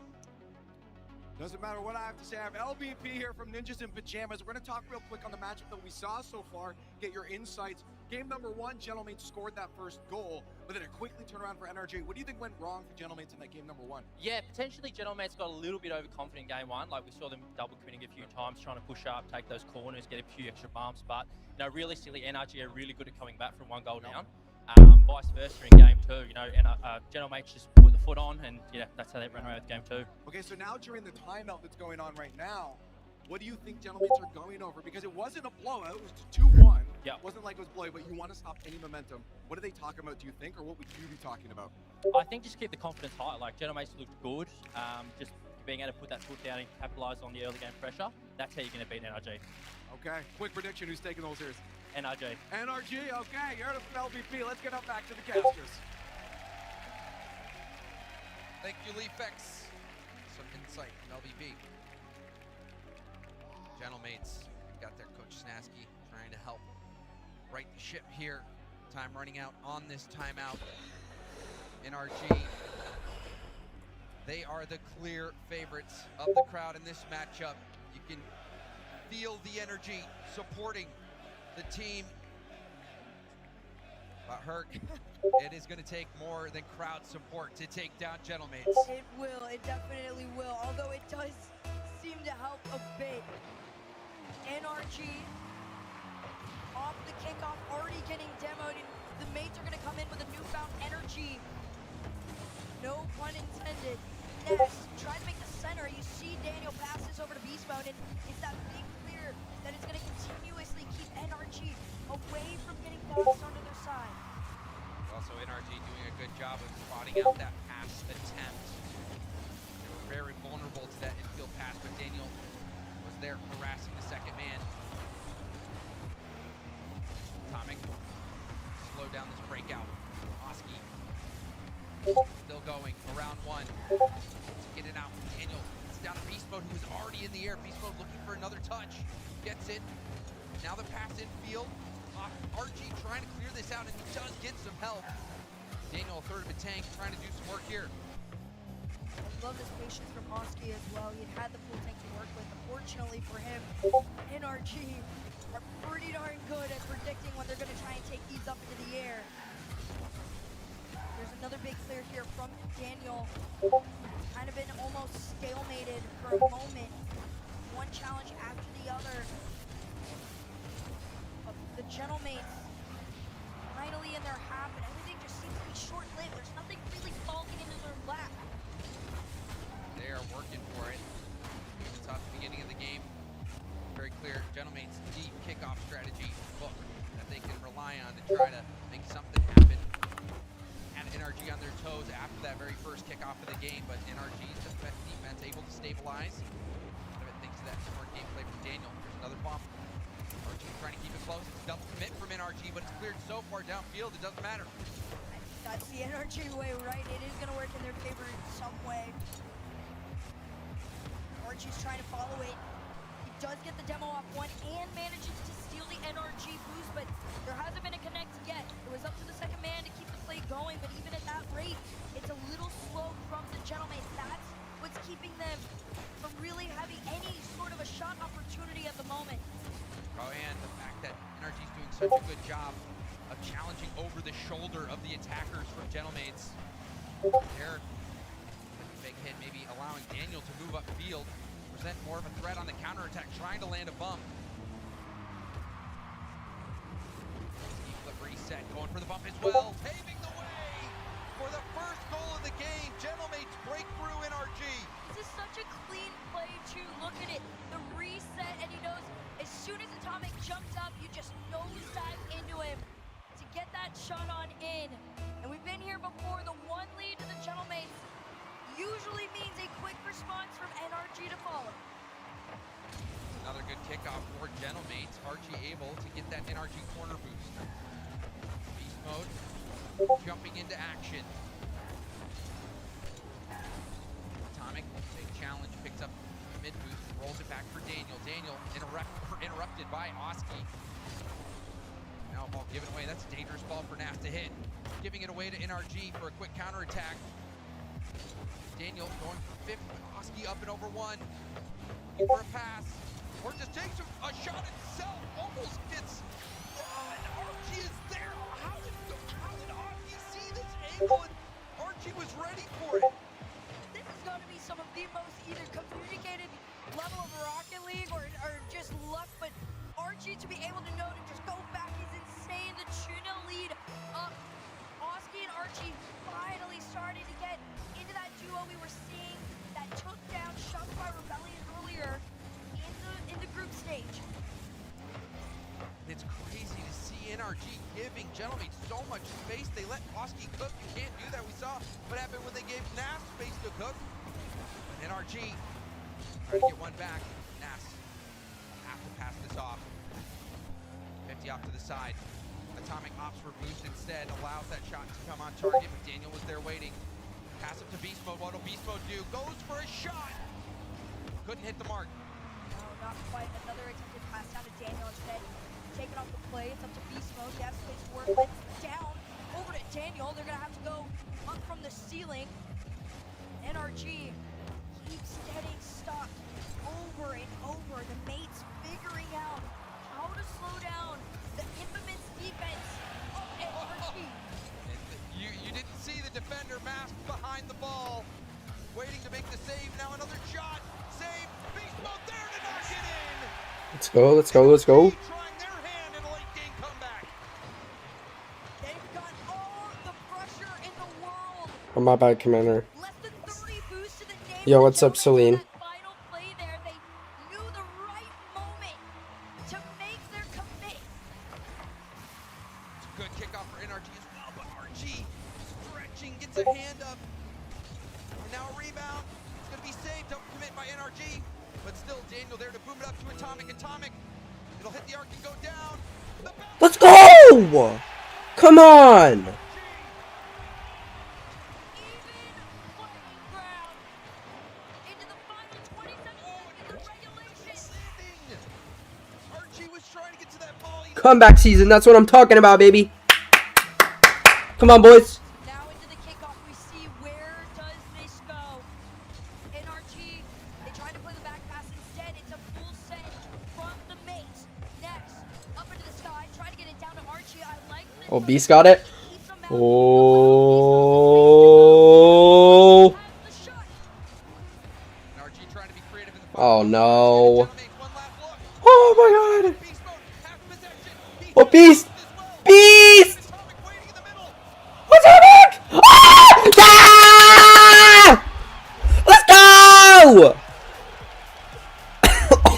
Doesn't matter what I have to say. I have LBP here from Ninjas in Pajamas. We're going to talk real quick on the matchup that we saw so far, get your insights. Game number 1, Gentlemates scored that first goal, but then it quickly turned around for NRG. What do you think went wrong for Gentlemates in that game number 1? Yeah, potentially Gentlemates got a little bit overconfident in game 1. Like we saw them double committing a few times, trying to push up, take those corners, get a few extra bumps. But realistically, NRG are really good at coming back from 1 goal down. Vice versa in game 2, and Gentlemates just put the foot on, and that's how they run away with game 2. Okay, so now during the timeout that's going on right now, what do you think Gentlemates are going over? Because it wasn't a blowout, it was 2-1. Yeah. It wasn't like it was blowout, but you want to stop any momentum. What are they talking about, do you think, or what would you be talking about? I think just keep the confidence high. Like Gentlemates looked good, just being able to put that foot down and capitalize on the early game pressure. That's how you're going to beat NRG. Okay, quick prediction, who's taking those series? NRG. NRG, okay, you heard it from LVP. Let's get up back to the casters. Thank you, Leafex. Some insight from LVP. Gentlemates, we've got their coach Snasky trying to help right the ship here. Time running out on this timeout. NRG, they are the clear favorites of the crowd in this matchup. You can feel the energy supporting the team. But Herc, it is going to take more than crowd support to take down Gentlemates. It will, it definitely will, although it does seem to help a bit. NRG off the kickoff, already getting demoed, and the mates are going to come in with a newfound energy. No pun intended. Ness trying to make the center see Daniel pass this over to Beast Mode, and it's that big clear that is going to continuously keep NRG away from getting boxed onto their side. Also, NRG doing a good job of spotting out that pass attempt. They were very vulnerable to that infield pass, but Daniel was there harassing the second man. Atomic, slow down this breakout. Oski still going, around one. To get it out, Daniel, it's down to Beast Mode, who is already in the air. Beast Mode looking for another touch. Gets it. Now the pass infield. RG trying to clear this out, and he does get some help. Daniel, a third of a tank, trying to do some work here. I love this patience from Oski as well. He had the full tank to work with. Unfortunately for him, NRG are pretty darn good at predicting when they're going to try and take these up into the air. There's another big clear here from Daniel. Kind of been almost stalemated for a moment. One challenge after the other. But the Gentlemates finally in their half, and everything just seems to be short-lived. There's nothing really falling into their lap. They are working for it. We saw at the beginning of the game. Very clear, Gentlemates' deep kickoff strategy book that they can rely on to try to make something happen. Had NRG on their toes after that very first kickoff of the game, but NRG's defense able to stabilize. Kind of thanks to that smart gameplay from Daniel. There's another bump. RG trying to keep it close. It's a double commit from NRG, but it's cleared so far downfield, it doesn't matter. That's the NRG way, right? It is going to work in their favor in some way. RG's trying to follow it. He does get the demo off one and manages to steal the NRG boost, but there hasn't been a connect yet. It was up to the second man to keep the play going, but even at that rate, it's a little slow from the Gentlemates. That's what's keeping them from really having any sort of a shot opportunity at the moment. Oh, and the fact that NRG's doing such a good job of challenging over the shoulder of the attackers from Gentlemates. They're a big hit, maybe allowing Daniel to move upfield, present more of a threat on the counterattack, trying to land a bump. Flip reset, going for the bump as well, paving the way for the first goal of the game. Gentlemates break through NRG. This is such a clean play too. Look at it, the reset, and he knows as soon as Atomic jumps up, you just nosedive into him to get that shot on in. And we've been here before, the one lead to the Gentlemates usually means a quick response from NRG to follow. Another good kickoff for Gentlemates. RG able to get that NRG corner boost. Beast Mode jumping into action. Atomic, big challenge, picks up the mid boost, rolls it back for Daniel. Daniel interrupted by Oski. Now ball given away. That's a dangerous ball for Nas to hit. Giving it away to NRG for a quick counterattack. Daniel going for fifth with Oski up and over one. Looking for a pass. Or just takes a shot itself. Almost gets run. RG is there. How did Oski see this angle? And RG was ready for it. This is going to be some of the most either communicated level of Rocket League or just luck, but RG to be able to know to just go back is insane. The 2-0 lead up. Oski and RG finally starting to get into that duo we were seeing that took down Shopify Rebellion earlier in the group stage. It's crazy to see NRG giving Gentlemates so much space. They let Oski cook. You can't do that. We saw what happened when they gave Nas space to cook. But NRG trying to get one back. Nas will have to pass this off. 50 off to the side. Atomic opts for boost instead. Allows that shot to come on target, but Daniel was there waiting. Pass up to Beast Mode. What'll Beast Mode do? Goes for a shot. Couldn't hit the mark. No, not quite. Another attempted pass down to Daniel instead. Taking off the play. It's up to Beast Mode. He has space to work with. Down. Over to Daniel. They're going to have to go up from the ceiling. NRG keeps getting stopped over and over. The mates figuring out how to slow down the infamous defense of NRG. You didn't see the defender masked behind the ball. Waiting to make the save. Now another shot. Save. Beast Mode there to knock it in. Let's go, let's go, let's go. Trying their hand in a late game comeback. They've got all the pressure in the world. Oh, my bad, Commander. Less than 30 boosts to the name. Yo, what's up, Celine? pickoff for NRG as well, but RG stretching, gets a hand up. And now a rebound. It's going to be saved. Don't commit by NRG. But still, Daniel there to boom it up to Atomic. Atomic. It'll hit the arc and go down. Let's go! Come on! Comeback season, that's what I'm talking about, baby. Come on, boys. Now into the kickoff, we see where does this go? NRG, they tried to play the back pass instead. It's a full set from the mates. Next, up into the sky, try to get it down to Archie. I like this. Oh, Beast got it. Oh. Oh no. Oh my god. Oh, Beast! Beast! What's happening? Ah! Let's go!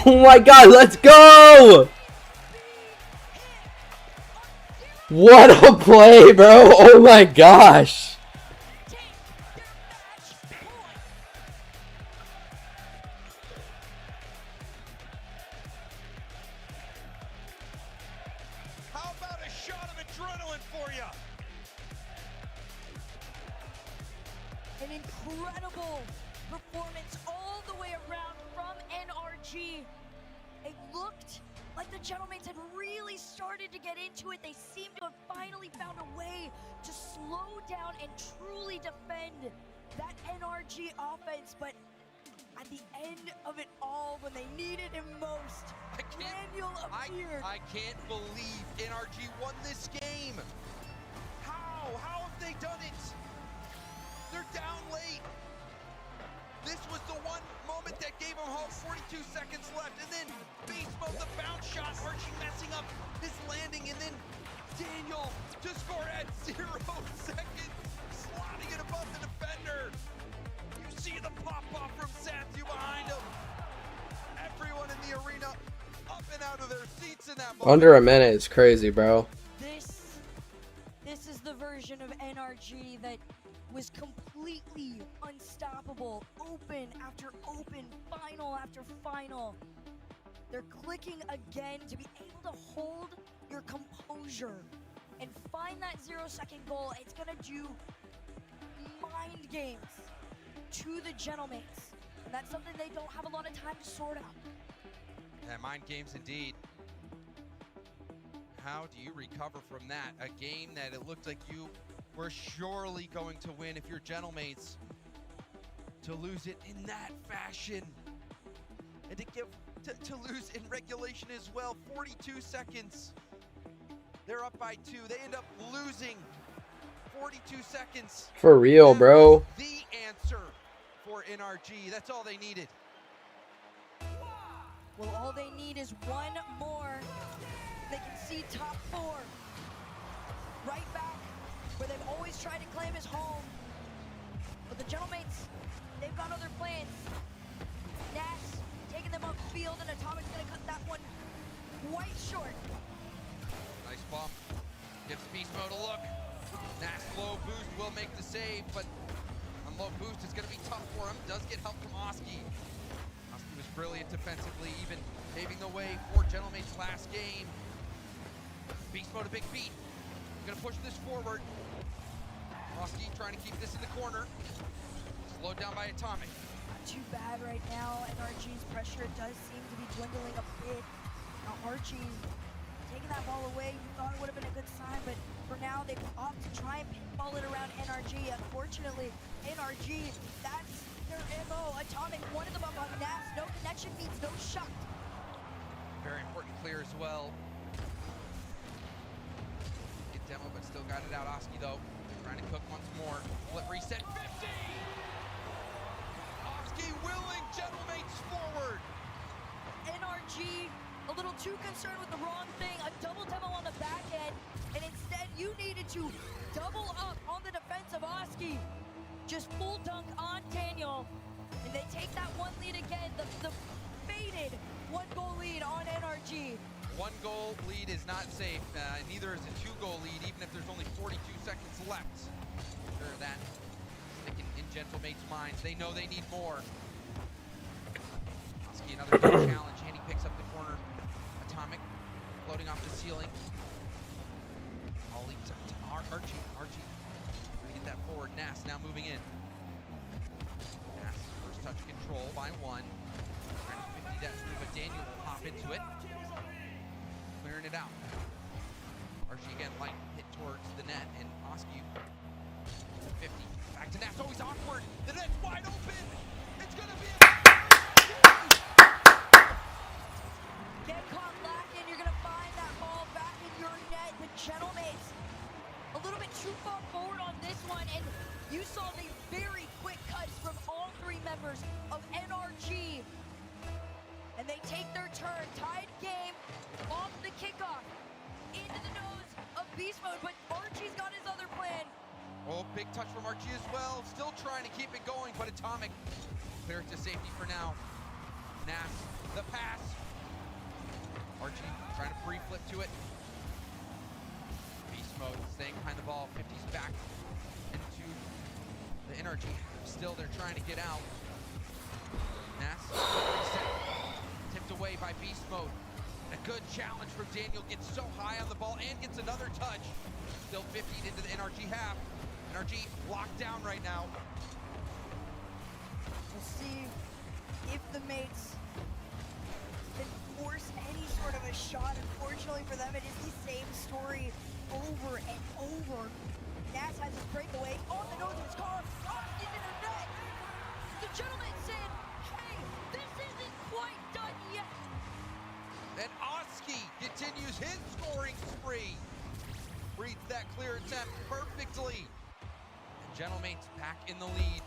Oh my god, let's go! What a play, bro! Oh my gosh! How about a shot of adrenaline for you? An incredible performance all the way around from NRG. It looked like the Gentlemen had really started to get into it. They seemed to have finally found a way to slow down and truly defend that NRG offense, but at the end of it all, when they needed him most, Daniel appeared. I can't believe NRG won this game. How? How have they done it? They're down late. This was the one moment that gave them hope. 42 seconds left, and then Beast Mode, the bounce shot. Archie messing up his landing, and then Daniel to score at 0 seconds, slotting it above the defender. You see the pop-off from Satsu behind him. Everyone in the arena up and out of their seats in that moment. Under a minute is crazy, bro. This is the version of NRG that was completely unstoppable, open after open, final after final. They're clicking again to be able to hold your composure and find that 0-second goal. It's gonna do mind games to the Gentlemen, and that's something they don't have a lot of time to sort out. Yeah, mind games indeed. How do you recover from that? A game that it looked like you were surely going to win if you're Gentlemates. To lose it in that fashion. And to lose in regulation as well. 42 seconds. They're up by 2. They end up losing 42 seconds. For real, bro. The answer for NRG. That's all they needed. Well, all they need is one more. They can see top 4. Right back where they've always tried to claim his home. But the Gentlemen, they've got other plans. Nash taking them upfield, and Atomic's gonna cut that one quite short. Nice bump. Gives Beast Mode a look. Nash low boost will make the save, but on low boost it's gonna be tough for him. Does get help from Oski. Oski was brilliant defensively, even paving the way for Gentlemen's last game. Beast Mode a big beat. Gonna push this forward. Oski trying to keep this in the corner. Slowed down by Atomic. Not too bad right now. NRG's pressure does seem to be dwindling a bit. Now Archie taking that ball away, you thought it would have been a good sign, but for now they've opted to try and pinball it around NRG. Unfortunately, NRG, that's their MO. Atomic wanted them up on Nass. No connection means no shot. Very important clear as well. Get demo, but still got it out. Oski though, trying to cook once more. Flip reset, 50! Oski willing, Gentlemates forward. NRG a little too concerned with the wrong thing. A double demo on the back end, and instead you needed to double up on the defense of Oski. Just full dunk on Daniel, and they take that one lead again. The faded 1-goal lead on NRG. 1-goal lead is not safe. Neither is a 2-goal lead, even if there's only 42 seconds left. Sure, that sticking in Gentlemate's minds. They know they need more. Oski, another big challenge, and he picks up the corner. Atomic floating off the ceiling. Ollie to Archie. Archie trying to get that forward. Nass now moving in. Nass first touch control by 1. Trying to 50 that through, but Daniel will hop into it. Clearing it out. Archie again, light hit towards the net, and Oski 50. Back to Nass. Oh, he's awkward. The net's wide open. It's gonna be Get caught lacking. You're gonna find that ball back in your net. The Gentlemates a little bit too far forward on this one, and you saw the very quick cuts from all 3 members of NRG. And they take their turn. Tied game off the kickoff. Into the nose of Beast Mode, but Archie's got his other plan. Oh, big touch from Archie as well. Still trying to keep it going, but Atomic clear it to safety for now. Nass, the pass. Archie trying to free flip to it. Beast Mode staying behind the ball. 50's back into the NRG. Still, they're trying to get out. Nass, reset. Tipped away by Beast Mode. A good challenge from Daniel. Gets so high on the ball and gets another touch. Still 50'd into the NRG half. NRG locked down right now. We'll see if the mates can force any sort of a shot. Unfortunately for them, it is the same story over and over. Nass has his breakaway on the nose of his car. Oski's in her net. The gentleman said, hey, this isn't quite done yet. And Oski continues his scoring spree. Reads that clear attempt perfectly. And Gentlemate's back in the lead.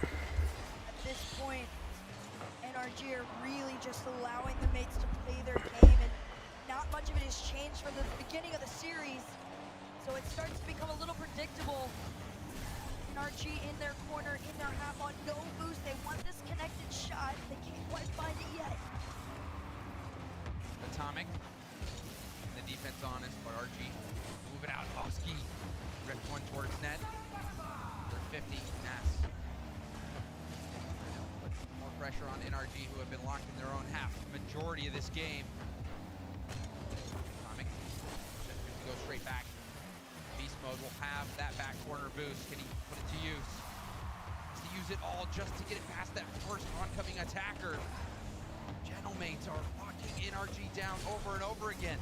At this point, NRG are really just allowing the mates to play their game, and not much of it has changed from the beginning of the series. So it starts to become a little predictable. NRG in their corner, in their half on no boost. They want this connected shot. They can't quite find it yet. Atomic. The defense honest, but RG move it out. Oski drift one towards net. They're 50. Nass. Put more pressure on NRG, who have been locked in their own half the majority of this game. Atomic to go straight back. Beast Mode will have that back corner boost. Can he put it to use? Has to use it all just to get it past that first oncoming attacker. Gentlemates are locking NRG down over and over again.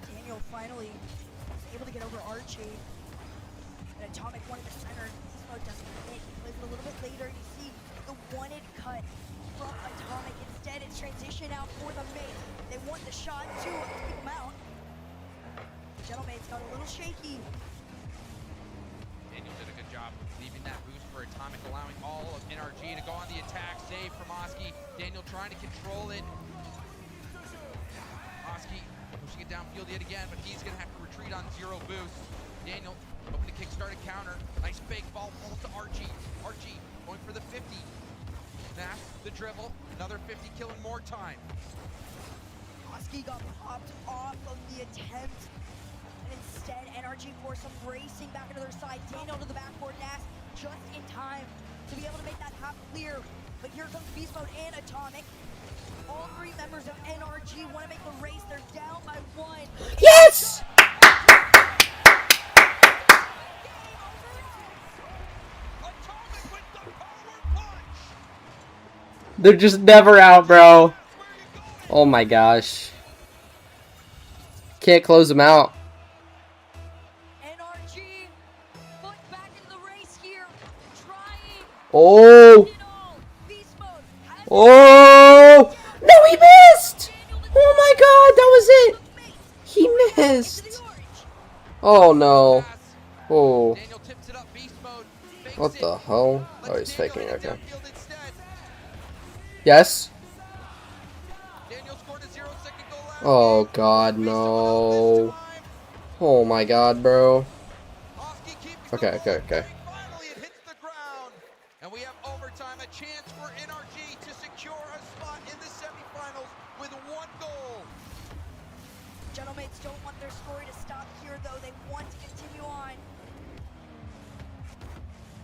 Daniel finally is able to get over Archie. And Atomic one in the center. Beast Mode doesn't hit. He plays it a little bit later. You see the wanted cut from Atomic. Instead, it's transition out for the mate. They want the shot to keep him out. Gentlemate's got a little shaky. Daniel did a good job leaving that boost for Atomic, allowing all of NRG to go on the attack. Save from Oski. Daniel trying to control it. Oski pushing it downfield yet again, but he's going to have to retreat on 0 boost. Daniel hoping to kickstart a counter. Nice fake ball falls to Archie. Archie going for the 50. Nass the dribble. Another 50 killing more time. Oski got popped off of the attempt. Instead, NRG forced some racing back into their side. Daniel to the backboard. Nass just in time to be able to make that half clear. But here comes Beast Mode and Atomic. All 3 members of NRG want to make the race. They're down by 1. Yes! They're just never out, bro. Oh my gosh. Can't close them out. NRG foot back into the race here. Trying. Oh. Oh. No, he missed. Oh my god, that was it. He missed. Oh no. Oh. What the hell? Oh, he's faking. Okay. Yes. Oh god, no. Oh my god, bro. Okay. And we have overtime, a chance for Gentlemen don't want their story to stop here, though. They want to continue on.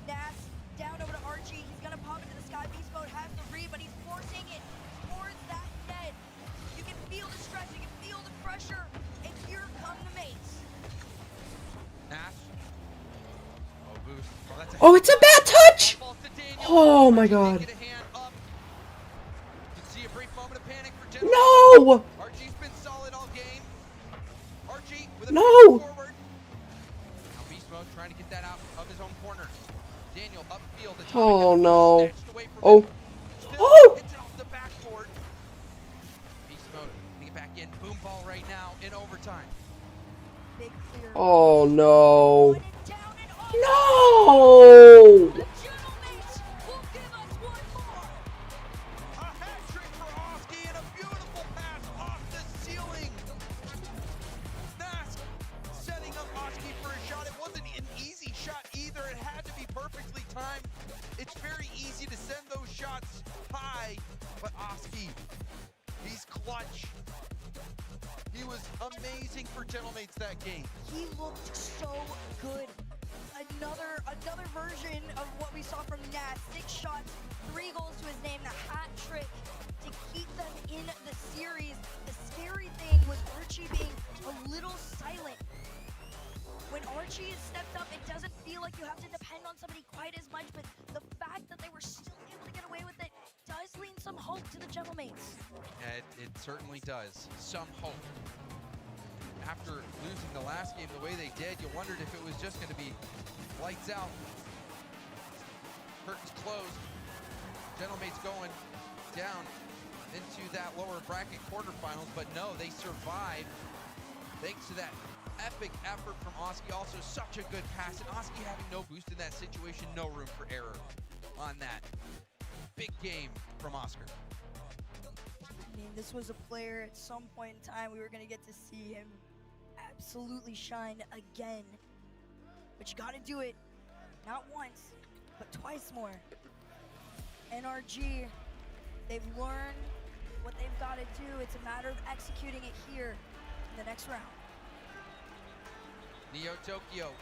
Nas down over to Archie. He's going to pop into the sky. Beast Mode has the read, but he's forcing it towards that net. You can feel the stress. You can feel the pressure. And here come the mates. Nash. Oh, boost. Oh, that's Oh, it's a bad touch! Oh my god. No! Archie's been solid all game. Archie with a No! forward. Now Beast Mode trying to get that out of his own corner. Daniel upfield. Oh no. Oh. Oh! Hits it off the backboard. Beast Mode getting it back in. Boom ball right now in overtime. Big clear. Oh no. No! Setting up Oski for a shot. It wasn't an easy shot either. It had to be perfectly timed. It's very easy to send those shots high, but Oski, he's clutch. He was amazing for Gentlemates that game. He looked so good. Another version of what we saw from Nas. 6 shots, 3 goals to his name, the hat trick to keep them in the series. The scary thing was Archie being a little silent. When Archie is stepped up, it doesn't feel like you have to depend on somebody quite as much, but the fact that they were still able to get away with it does lean some hope to the Gentlemates. It certainly does. Some hope. After losing the last game the way they did, you wondered if it was just going to be lights out. Curtains closed. Gentlemates going down into that lower bracket quarterfinals, but no, they survived thanks to that epic effort from Oski. Also such a good pass, and Oski having no boost in that situation, no room for error on that. Big game from Oscar. I mean, this was a player at some point in time we were going to get to see him absolutely shine again. But you got to do it not once, but twice more. NRG, they've learned what they've got to do. It's a matter of executing it here in the next round. Neo Tokyo,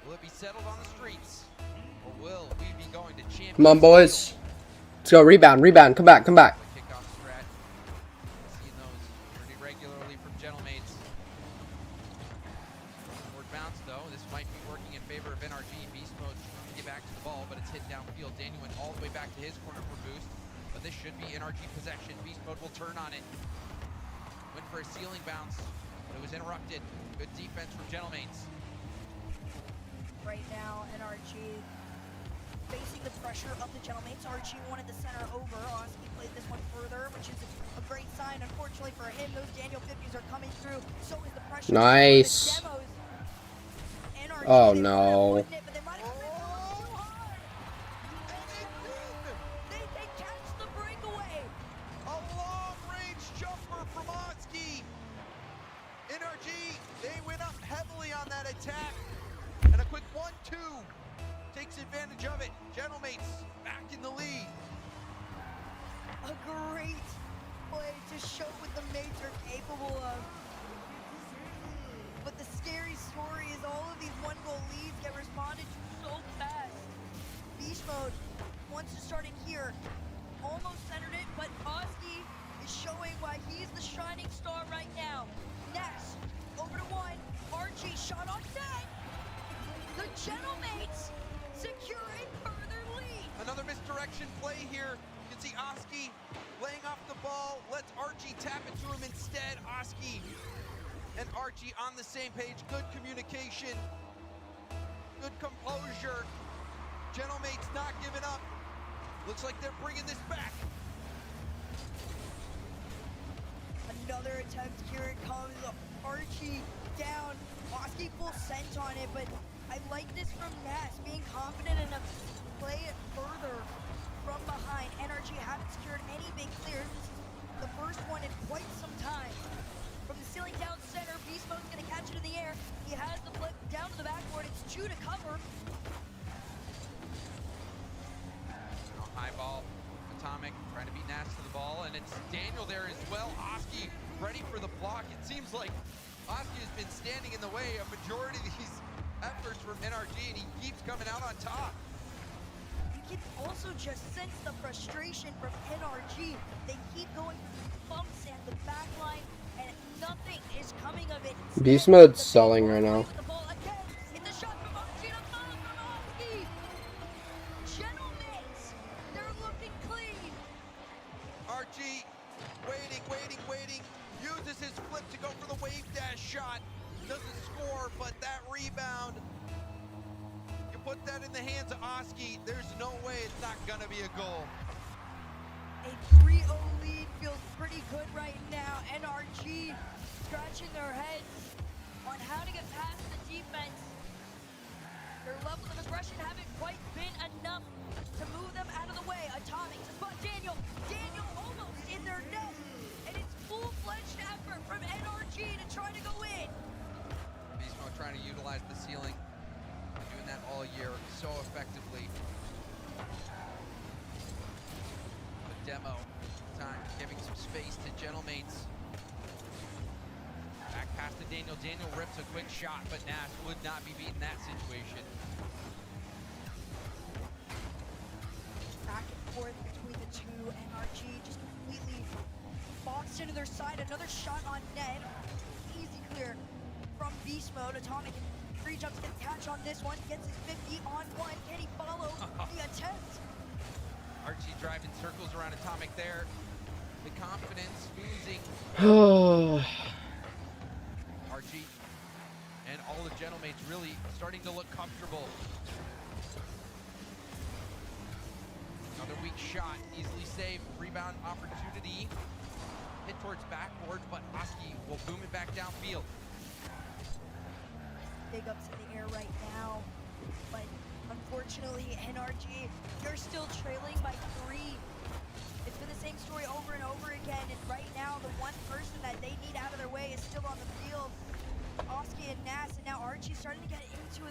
will it be settled on the streets, or will we be going to champions? Come on, boys. Let's go. Rebound. Come back. Kickoff strat. Seeing those pretty regularly from Gentlemates. Forward bounce though. This might be working in favor of NRG. Beast Mode trying to get back to the ball, but it's hit downfield. Daniel went all the way back to his corner for boost, but this should be NRG possession. Beast Mode will turn on it. Went for a ceiling bounce, but it was interrupted. Good defense from Gentlemates. Right now, NRG facing the pressure of the Gentlemates. Archie wanted the center over. Oski played this one further, which is a great sign. Unfortunately for him, those Daniel 50s are coming through. So is the pressure. Nice. Oh no. They catch the breakaway. A long-range jumper from Oski. NRG, they went up heavily on that attack. And a quick 1-2 takes advantage of it. Gentlemates back in the lead. A great play to show what the mates are capable of. But the scary story is all of these 1-goal leads get responded to so fast. Beast Mode wants to start it here. Almost centered it, but Oski is showing why he's the shining star right now. Next, over to 1. Archie shot on net. The Gentlemates secure a further lead. Another misdirection play here. You can see Oski laying off the ball, lets Archie tap it to him instead. Oski and Archie on the same page. Good communication, good composure. Gentlemates not giving up. Looks like they're bringing this back. Another attempt, here it comes. Archie down. Oski full scent on it, but I like this from Nas, being confident enough to play it further from behind. NRG haven't secured any big clears. This is the first one in quite some time. From the ceiling down center, Beast Mode's gonna catch it in the air. He has the flip down to the backboard. It's 2 to cover. High ball, Atomic trying to beat Nas to the ball, and it's Daniel there as well. Oski ready for the block. It seems seems like Oski has been standing in the way of majority of these efforts from NRG, and he keeps coming out on top. You can also just sense the frustration from NRG. They keep going through bumps and the back line, and nothing is coming of it. Beast mode's selling right now. The ball again. It's a shot from Oski, a foul from Oski. Gentlemen, they're looking clean. RG waiting, uses his flip to go for the wave dash shot. Doesn't score, but that rebound, you put that in the hands of Oski, there's no way it's not gonna be a goal. A 3-0 lead feels pretty good right now. NRG scratching their heads on how to get past the defense. Their levels of aggression haven't quite been enough to move them out of the way. Atomic to spot Daniel. Daniel almost in their net. And it's full-fledged effort from NRG to try to go in. Beast Mode trying to utilize the ceiling. Been doing that all year so effectively. The demo time giving some space to Gentlemates. Back pass to Daniel. Daniel rips a quick shot, but Nash would not be beating that situation. Back and forth between the two. NRG just completely boxed into their side. Another shot on net. Easy clear from Beast Mode. Atomic and free jumps can catch on this one. Gets his 50 on one. Can he follow the attempt? Archie driving circles around Atomic there. The confidence oozing. Archie and all the Gentlemates really starting to look comfortable. Another weak shot, easily saved. Rebound opportunity. Hit towards backboard, but Oski will boom it back downfield. Big ups in the air right now, but unfortunately, NRG, you're still trailing by 3. It's been the same story over and over again, and right now, the one person that they need out of their way is still on the field. Oski and Nass, and now Archie's starting to get into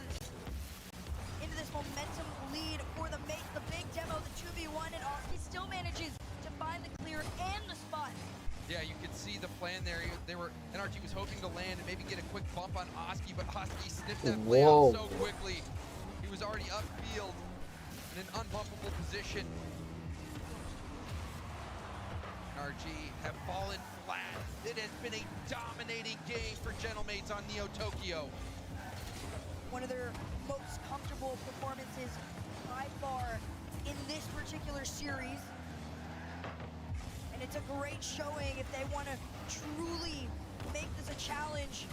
this momentum lead for the big demo, the 2v1, and Oski still manages to find the clear and the spot. Yeah, you could see the plan there. NRG was hoping to land and maybe get a quick bump on Oski, but Oski sniffed that play out so quickly. He was already upfield in an unbumpable position. NRG have fallen flat. It has been a dominating game for Gentlemates on Neo Tokyo. One of their most comfortable performances by far in this particular series. And it's a great showing if they want to truly make this a challenge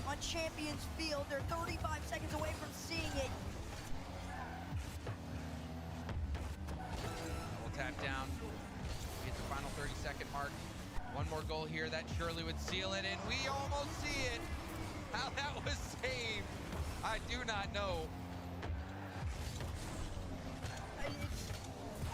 on Champions Field. They're 35 seconds away from seeing it. We'll tap down. Hit the final 30-second mark. One more goal here, that surely would seal it, and we almost see it. How that was saved, I do not know. It's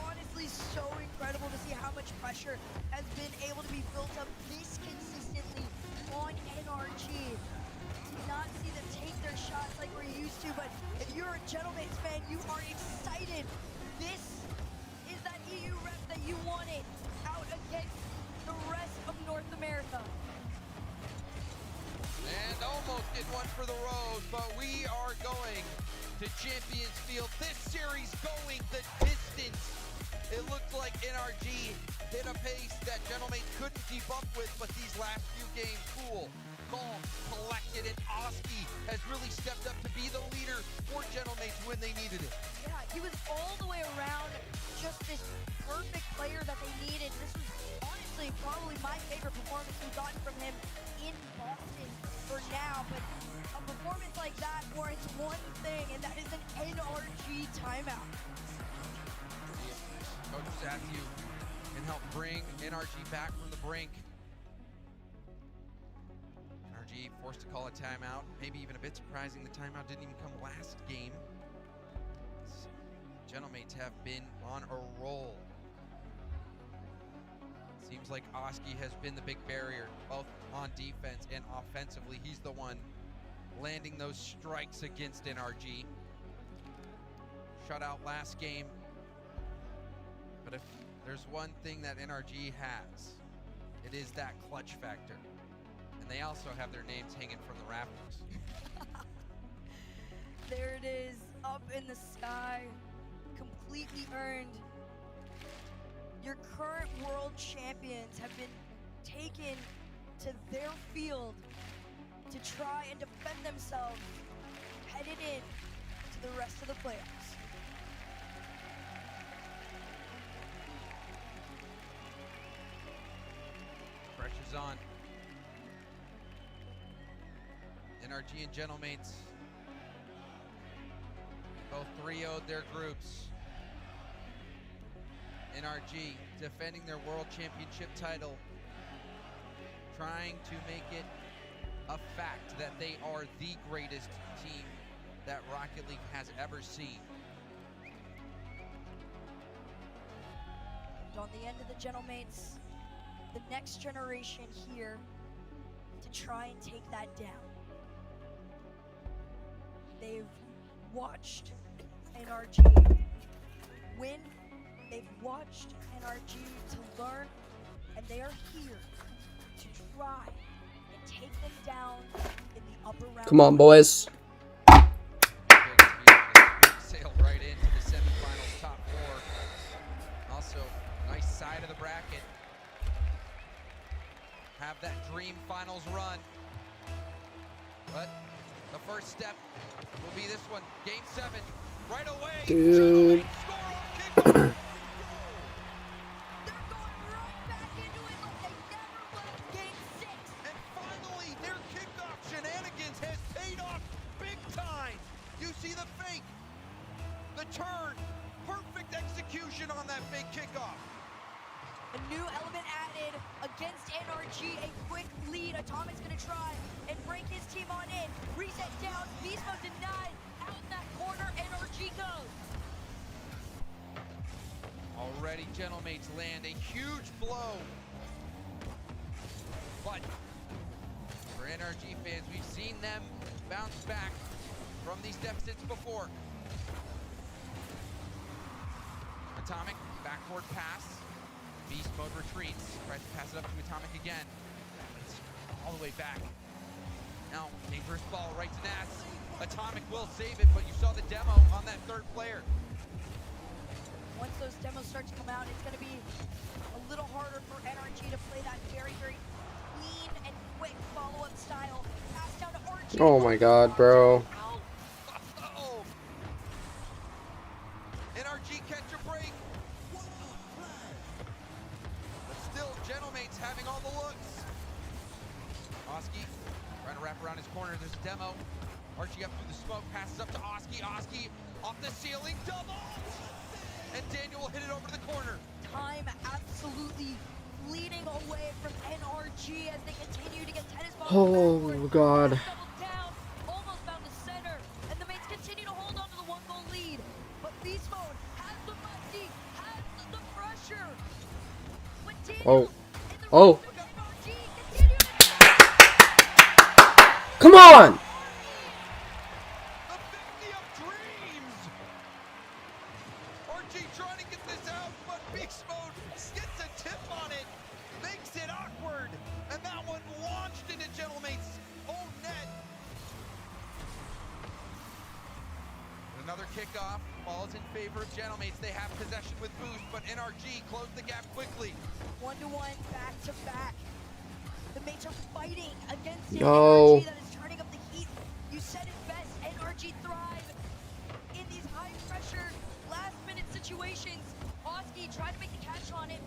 honestly so incredible to see how much pressure has been able to be built up this consistently on NRG. To not see them take their shots like we're used to, but if you're a Gentlemates fan, you are excited. This is that EU rep that you wanted out against the rest of North America. And almost did one for the Rose, but we are going to Champions Field. This series going the distance. It looked like NRG hit a pace that Gentlemates couldn't keep up with, but these last few games, cool, calm, collected, and Oski has really stepped up to be the leader for Gentlemates when they needed it. Yeah, he was all the way around just this perfect player that they needed. This was honestly probably my favorite performance we've gotten from him in Boston for now, but a performance like that warrants one thing, and that is an NRG timeout. Coach Satthew can help bring NRG back from the brink. NRG forced to call a timeout. Maybe even a bit surprising the timeout didn't even come last game. Gentlemates have been on a roll. Seems like Oski has been the big barrier, both on defense and offensively. He's the one landing those strikes against NRG. Shut out last game. But if there's one thing that NRG has, it is that clutch factor. And And they also have their names hanging from the rafters. There it is, up in the sky, completely earned. Your current world champions have been taken to their field to try and defend themselves, headed in to the rest of the playoffs. Pressure's on. NRG and Gentlemates both 3-0'd their groups. NRG defending their World Championship title, trying to make it a fact that they are the greatest team that Rocket League has ever seen. And on the end of the Gentlemates, the next generation here to try and take that down. They've watched NRG win. They've watched NRG to learn, and they are here to try and take them down in the upper round. Come on, boys. Sail right into the semifinals, top 4. Also, nice side of the bracket. Have that dream finals run. But the first step will be this one, Game 7. Right away. Dude. Finally, their kickoff shenanigans has paid off big time. You see the fake, the turn, perfect execution on that fake kickoff. A new element added against NRG, a quick lead. Atomic's gonna try and break his team on in. Reset down, Beast Mode denied. Out in that corner, NRG goes. Already, Gentlemates land a huge blow. But for NRG fans, we've seen them bounce back from these deficits before. Atomic, backboard pass. Beast Mode retreats, tries to pass it up to Atomic again. It's all the way back. Now, dangerous ball right to Nas. Atomic will save it, but you saw the demo on that third player. Once those demos start to come out, it's going to be a little harder for NRG to play that very, very clean and quick follow-up style. Pass down to RG. Oh my god, bro. Uh-oh. NRG catch a break. But still, Gentlemates having all the looks. Oski trying to wrap around his corner. There's a demo. Archie up through the smoke, passes up to Oski. Oski off the ceiling, double! And Daniel will hit it over to the corner. Time absolutely fleeting away from NRG as they continue to get tennis balls. Oh god. Down, almost found the center, and the mates continue to hold on to the 1-goal lead. But Beast Mode has the musty, has the pressure. When Daniel Oh. Come on! RG trying to get this out, but Beast Mode gets a tip on it, makes it awkward, and that one launched into Gentlemate's own net. Another kickoff falls in favor of Gentlemates. They have possession with boost, but NRG closed the gap quickly. 1-to-1, back-to-back. The mates are fighting against No. NRG that is turning up the heat. You said it best, NRG thrive in these high-pressure, last-minute situations. Oski tried to make the catch on it.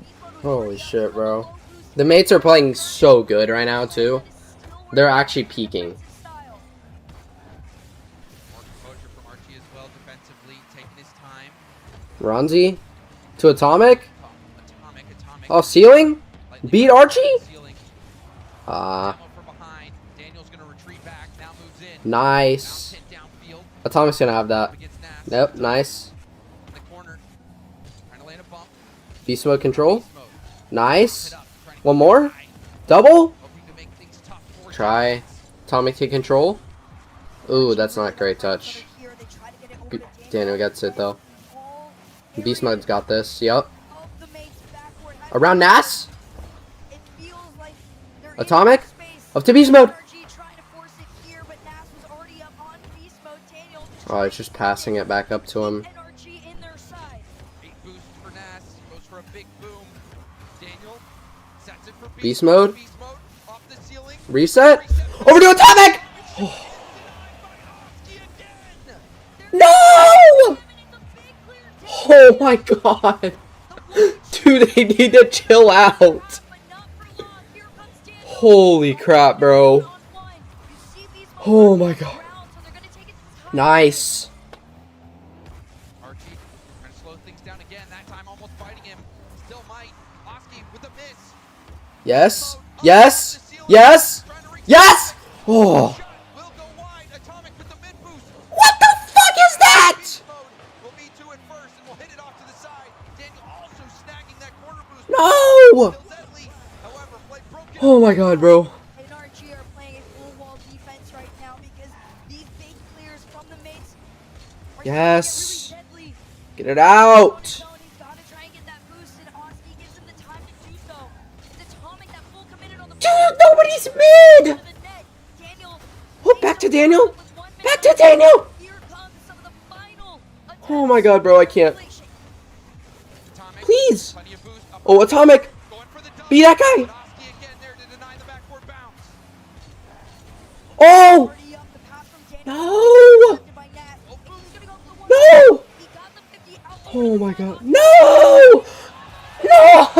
Holy shit, bro. The mates are playing so good right now, too. They're actually peaking. More composure from Archie as well, defensively, taking his time. Ronzi? To Atomic? Atomic. Oh, ceiling? Beat Archie? Daniel's gonna retreat back, now moves in. Nice. Atomic's gonna have that. Yep, nice. In the corner, trying to land a bump. Beast Mode control. Nice. One more. Double. Try. Atomic to control. Ooh, that's not a great touch. Daniel gets it though. Beast Mode's got this. Yep. Around Nas. Atomic. Up to beast mode. Oh, it's just passing it back up to him. Beast mode. Reset. Over to atomic. Oh. No! Oh my god. Dude, they need to chill out. Holy crap, bro. Oh my god. Nice. Yes. Yes. Yes. Yes. Oh. What the fuck is that? No. Oh my god, bro. NRG are playing a full wall defense right now because these big clears from the mates are Yes. Get it out. he's got to try and get that boost, and Oski gives him the time to do so. It's Atomic that full committed on the Dude, nobody's mid. Oh, back to Daniel. Back to Daniel. Oh my god, bro, I can't. Please. Oh, Atomic. Be that guy. Oh. No. No. Oh my god. No. No.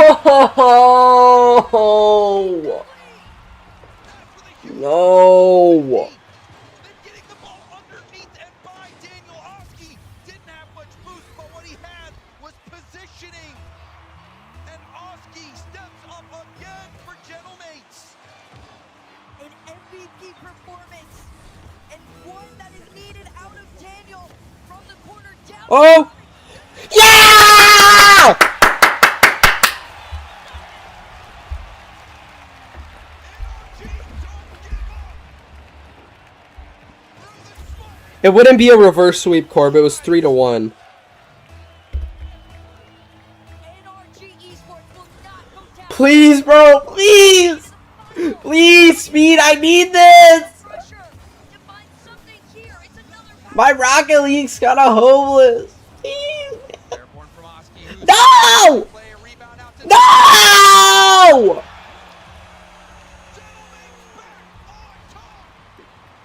No. Oh! Yeah! It wouldn't be a reverse sweep, Corb. It was 3-1. Please, bro. Please. Please, Speed. I need this. My Rocket League's kind of homeless. No! No!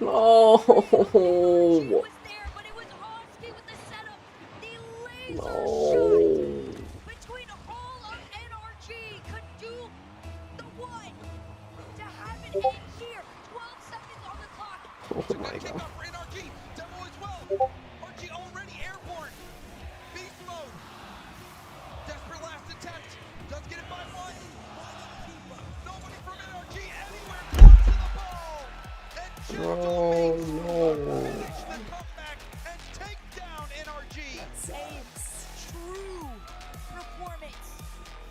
No! No! Oh my god. Oh no. True performance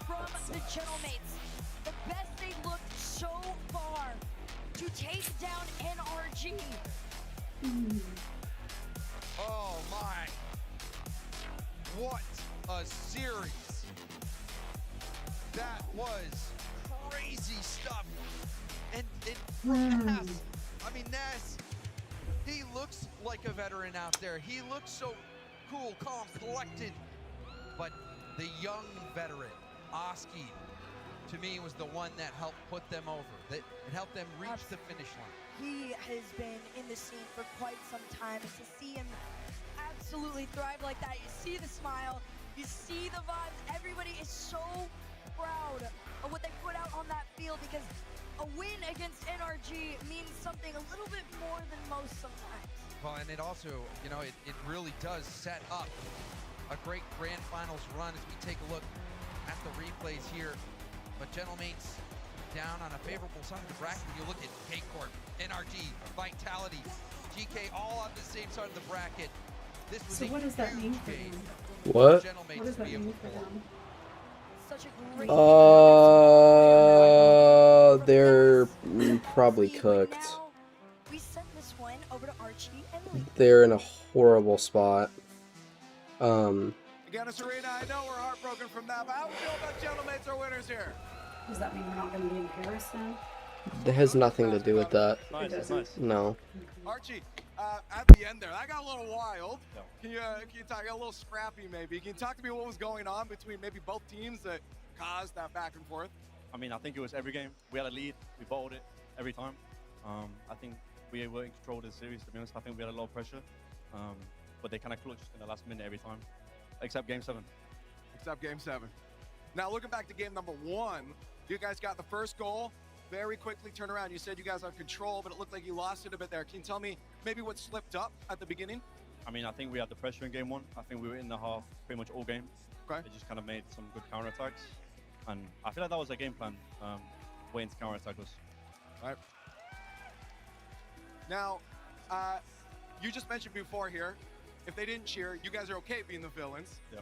from the Gentlemen. The best they've looked so far to take down NRG. Oh my. What a series. That was crazy stuff. And Ness, I mean, Ness, he looks like a veteran out there. He looks so cool, calm, collected. But the young veteran, Oski, to me was the one that helped put them over. That helped them reach the finish line. He has been in the scene for quite some time, and to see him absolutely thrive like that, you see the smile, you see the vibes. Everybody is so proud of what they put out on that field, because a win against NRG means something a little bit more than most sometimes. Well, and it also, you know, it really does set up a great grand finals run as we take a look at the replays here. But Gentlemates down on a favorable side of the bracket. When you look at K-Corp, NRG, Vitality, GK, all on the same side of the bracket. This was so what does that mean for them? What? What does that mean for them? They're probably cooked. They're in a horrible spot. Again, Serena, I know we're heartbroken from that, but how do you feel about Gentlemans are winners here? Does that mean we're not going to be in Paris then? That has nothing to do with that. Nice, it's nice. No. Archie, at the end there, that got a little wild. Yeah. Can you talk a little scrappy maybe? Can you talk to me what was going on between maybe both teams that caused that back and forth? I mean, I think it was every game. We had a lead. We bottled it every time. I think we were in control of the series, to be honest. I think we had a lot of pressure. But they kind of clutched in the last minute every time. Except Game 7. Except Game 7. Now, looking back to game number 1, you guys got the first goal. Very quickly turn around. You said you guys have control, but it looked like you lost it a bit there. Can you tell me maybe what slipped up at the beginning? I mean, I think we had the pressure in Game 1. I think we were in the half pretty much all game. Okay. They just kind of made some good counterattacks. And I feel like that was a game plan, waiting to counterattack us. All right. Now, you just mentioned before here, if they didn't cheer, you guys are okay being the villains. Yeah.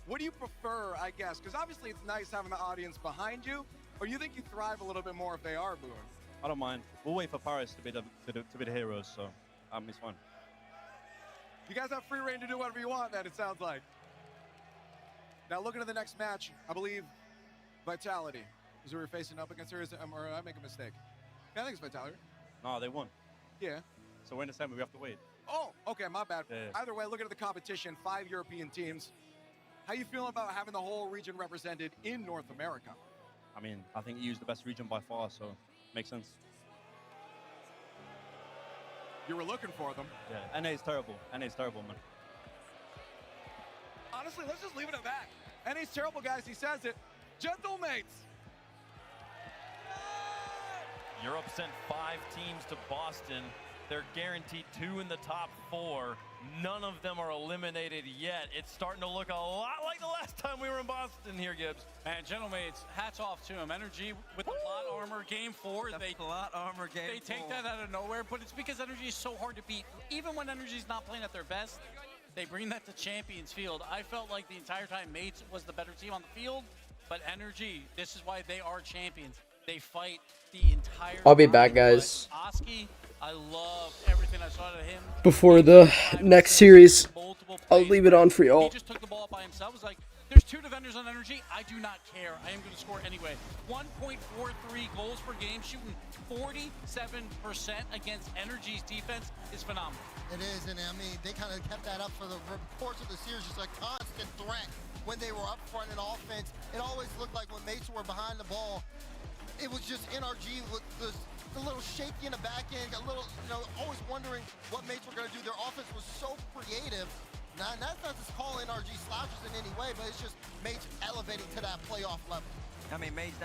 What do you prefer, I guess? Because obviously it's nice having the audience behind you, or you think you thrive a little bit more if they are booing? I don't mind. We'll wait for Paris to be the heroes, so it's fine. You guys have free reign to do whatever you want, then, it sounds like. Now, looking at the next match, I believe Vitality is who we're facing up against, or I make a mistake? Yeah, I think it's Vitality. No, they won. Yeah. So we're in the semi, we have to wait. Oh, okay, my bad. Yeah. Either way, looking at the competition, 5 European teams. How you feeling about having the whole region represented in North America? I mean, I think EU is the best region by far, so makes sense. You were looking for them. Yeah, NA is terrible. NA is terrible, man. Honestly, let's just leave it at that. NA's terrible, guys. He says it. Gentlemates. Europe sent 5 teams to Boston. They're guaranteed 2 in the top 4. None of them are eliminated yet. It's starting to look a lot like the last time we were in Boston here, Gibbs. And Gentlemates, hats off to him. Energy with the plot armor game 4. They take that out of nowhere, but it's because Energy is so hard to beat. Even when Energy's not playing at their best, they bring that to Champions Field. I felt like the entire time Mates was the better team on the field, but Energy, this is why they are champions. They fight the entire I'll be time, back, guys. but Oski, I love everything I saw out of him. Before the next series, I'll leave it on for y'all. He just took the ball up by himself. It was like, there's 2 defenders on Energy. I do not care. I am going to score anyway. 1.43 goals per game, shooting 47% against Energy's defense is phenomenal. It is, and I mean, they kind of kept that up for the course of the series, just a constant threat when they were up front in offense. It always looked like when Mates were behind the ball, it was just NRG with the little shaky in the back end, a little, always wondering what Mates were going to do. Their offense was so creative. Now, and that's not to call NRG slouches in any way, but it's just Mates elevating to that playoff level. I mean, Mates,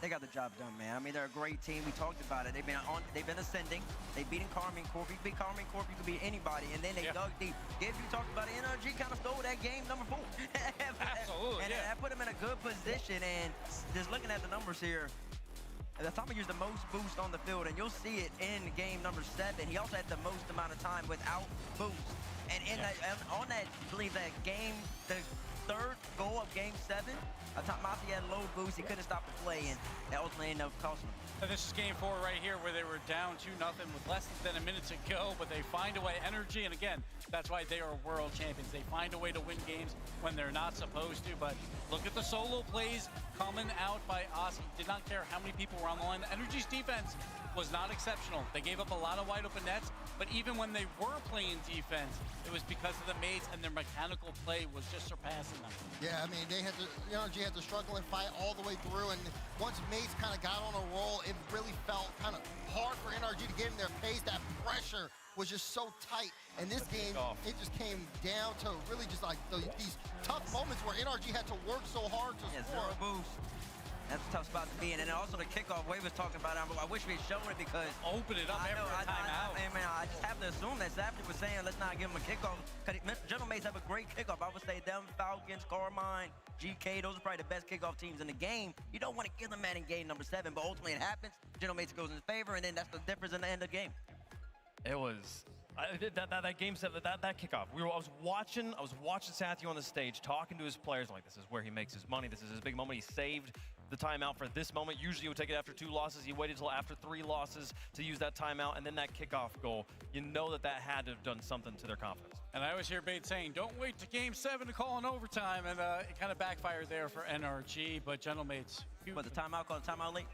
they got the job done, man. I mean, they're a great team. We talked about it. They've been ascending. They've beaten Carmine Corp. You beat Carmine Corp, you could beat anybody. And then they dug deep. If you talked about it, NRG kind of stole that game number 4. Absolutely, and that put them in a good position. And just looking at the numbers here, the time he used the most boost on the field, and you'll see it in game number 7. He also had the most amount of time without boost. And on that, I believe that game, the 3rd goal of game 7, Masi had low boost. He couldn't stop the play, and that ultimately ended up costing him. And this is game 4 right here, where they were down 2-0 with less than a minute to go, but they find a way. Energy, and again, that's why they are world champions. They find a way to win games when they're not supposed to, but look at the solo plays coming out by Oski. Did not care how many people were on the line. Energy's defense was not exceptional. They gave up a lot of wide open nets, but even when they were playing defense, it was because of the Mates, and their mechanical play was just surpassing them. Yeah, I mean, NRG had to struggle and fight all the way through, and once Mates kind of got on a roll, it really felt kind of hard for NRG to get in their pace. That pressure was just so tight, and this game, it just came down to really just like these tough moments where NRG had to work so hard to score. Zero boost. That's a tough spot to be in. And then also the kickoff, Wade was talking about it. I wish we had shown it because open it up every timeout. I just have to assume that Savage was saying, let's not give him a kickoff. Gentlemates have a great kickoff. I would say them, Falcons, Carmine, GK, those are probably the best kickoff teams in the game. You don't want to give them that in game number 7, but ultimately it happens. Gentlemates goes in favor, and then that's the difference in the end of the game. It was that game 7, that kickoff. I was watching Sathiu on the stage, talking to his players like, this is where he makes his money. This is his big moment. He saved the timeout for this moment. Usually he would take it after 2 losses. He waited until after 3 losses to use that timeout, and then that kickoff goal. You know that had to have done something to their confidence. And I always hear Bates saying, don't wait to game 7 to call an overtime, and it kind of backfired there for NRG, but Gentlemates. Was the timeout called timeout late?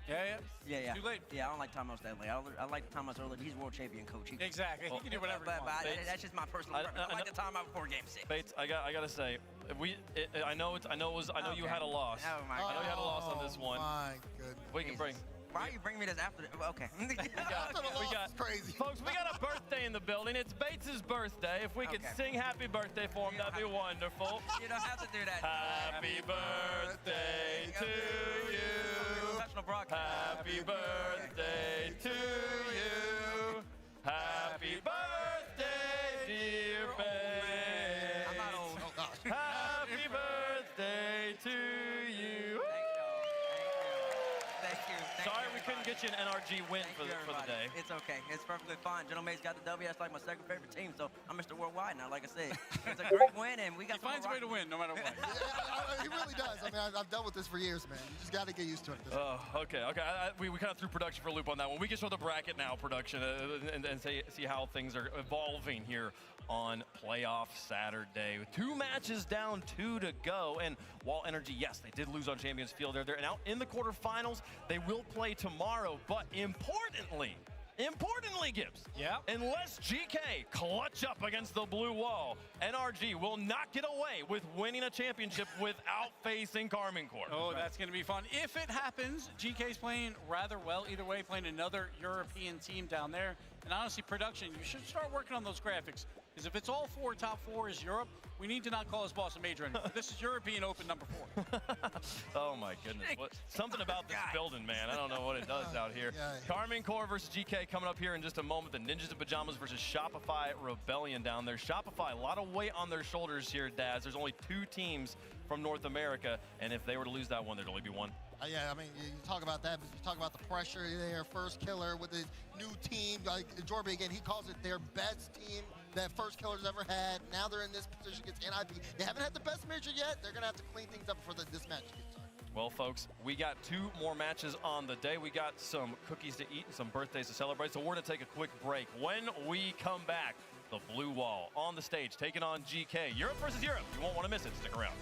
Yeah. Too late. Yeah, I don't like timeouts that late. I like the timeouts early. He's world champion coach. Exactly. He can do whatever he wants. That's just my personal preference. I like the timeout before game 6. Bates, I gotta say, I know you had a loss. Oh my I know you had a loss on this one. My goodness. We can bring. Why are you bringing me this after? Okay. We got crazy. Folks, we got a birthday in the building. It's Bates' birthday. If we could sing happy birthday for him, that'd be wonderful. You don't have to do that. Happy birthday to you. Professional broadcast. Happy birthday to you. Happy birthday, dear Bates. I'm not old. Oh, gosh. Happy birthday to you. Thank you. Sorry we couldn't get you an NRG win for the day. It's okay. It's perfectly fine. General Mays got the W. That's like my second favorite team, so I'm Mr. Worldwide now, like I said. It's a great win, and we got He finds a way to win no matter what. Yeah, he really does. I mean, I've dealt with this for years, man. You just got to get used to it. Oh, okay. We kind of threw production for a loop on that one. We can show the bracket now, production, and see how things are evolving here on playoff Saturday. 2 matches down, 2 to go. And while Energy, yes, they did lose on Champions Field. They're out in the quarterfinals. They will play tomorrow, but importantly, Gibbs. Yeah. Unless GK clutch up against the blue wall, NRG will not get away with winning a championship without facing Karmine Corp. Oh, that's going to be fun. If it happens, GK's playing rather well either way, playing another European team down there. And honestly, production, you should start working on those graphics. Because if it's all 4 top 4 is Europe, we need to not call this Boston Major anymore. This is European Open number 4. Oh my goodness. Something about this building, man. I don't know what it does out here. Karmine Corp versus GK coming up here in just a moment. The Ninjas in Pajamas versus Shopify Rebellion down there. Shopify, a lot of weight on their shoulders here, Daz. There's only 2 teams from North America, and if they were to lose that one, there'd only be 1. Yeah, I mean, you talk about that, but you talk about the pressure there. First killer with his new team. Like Jorby, again, he calls it their best team that First Killer's ever had. Now they're in this position against NIP. They haven't had the best major yet. They're going to have to clean things up before this match gets started. Well, folks, we got 2 more matches on the day. We got some cookies to eat and some birthdays to celebrate, so we're going to take a quick break. When we come back, the Blue Wall on the stage, taking on GK. Europe versus Europe. You won't want to miss it. Stick around.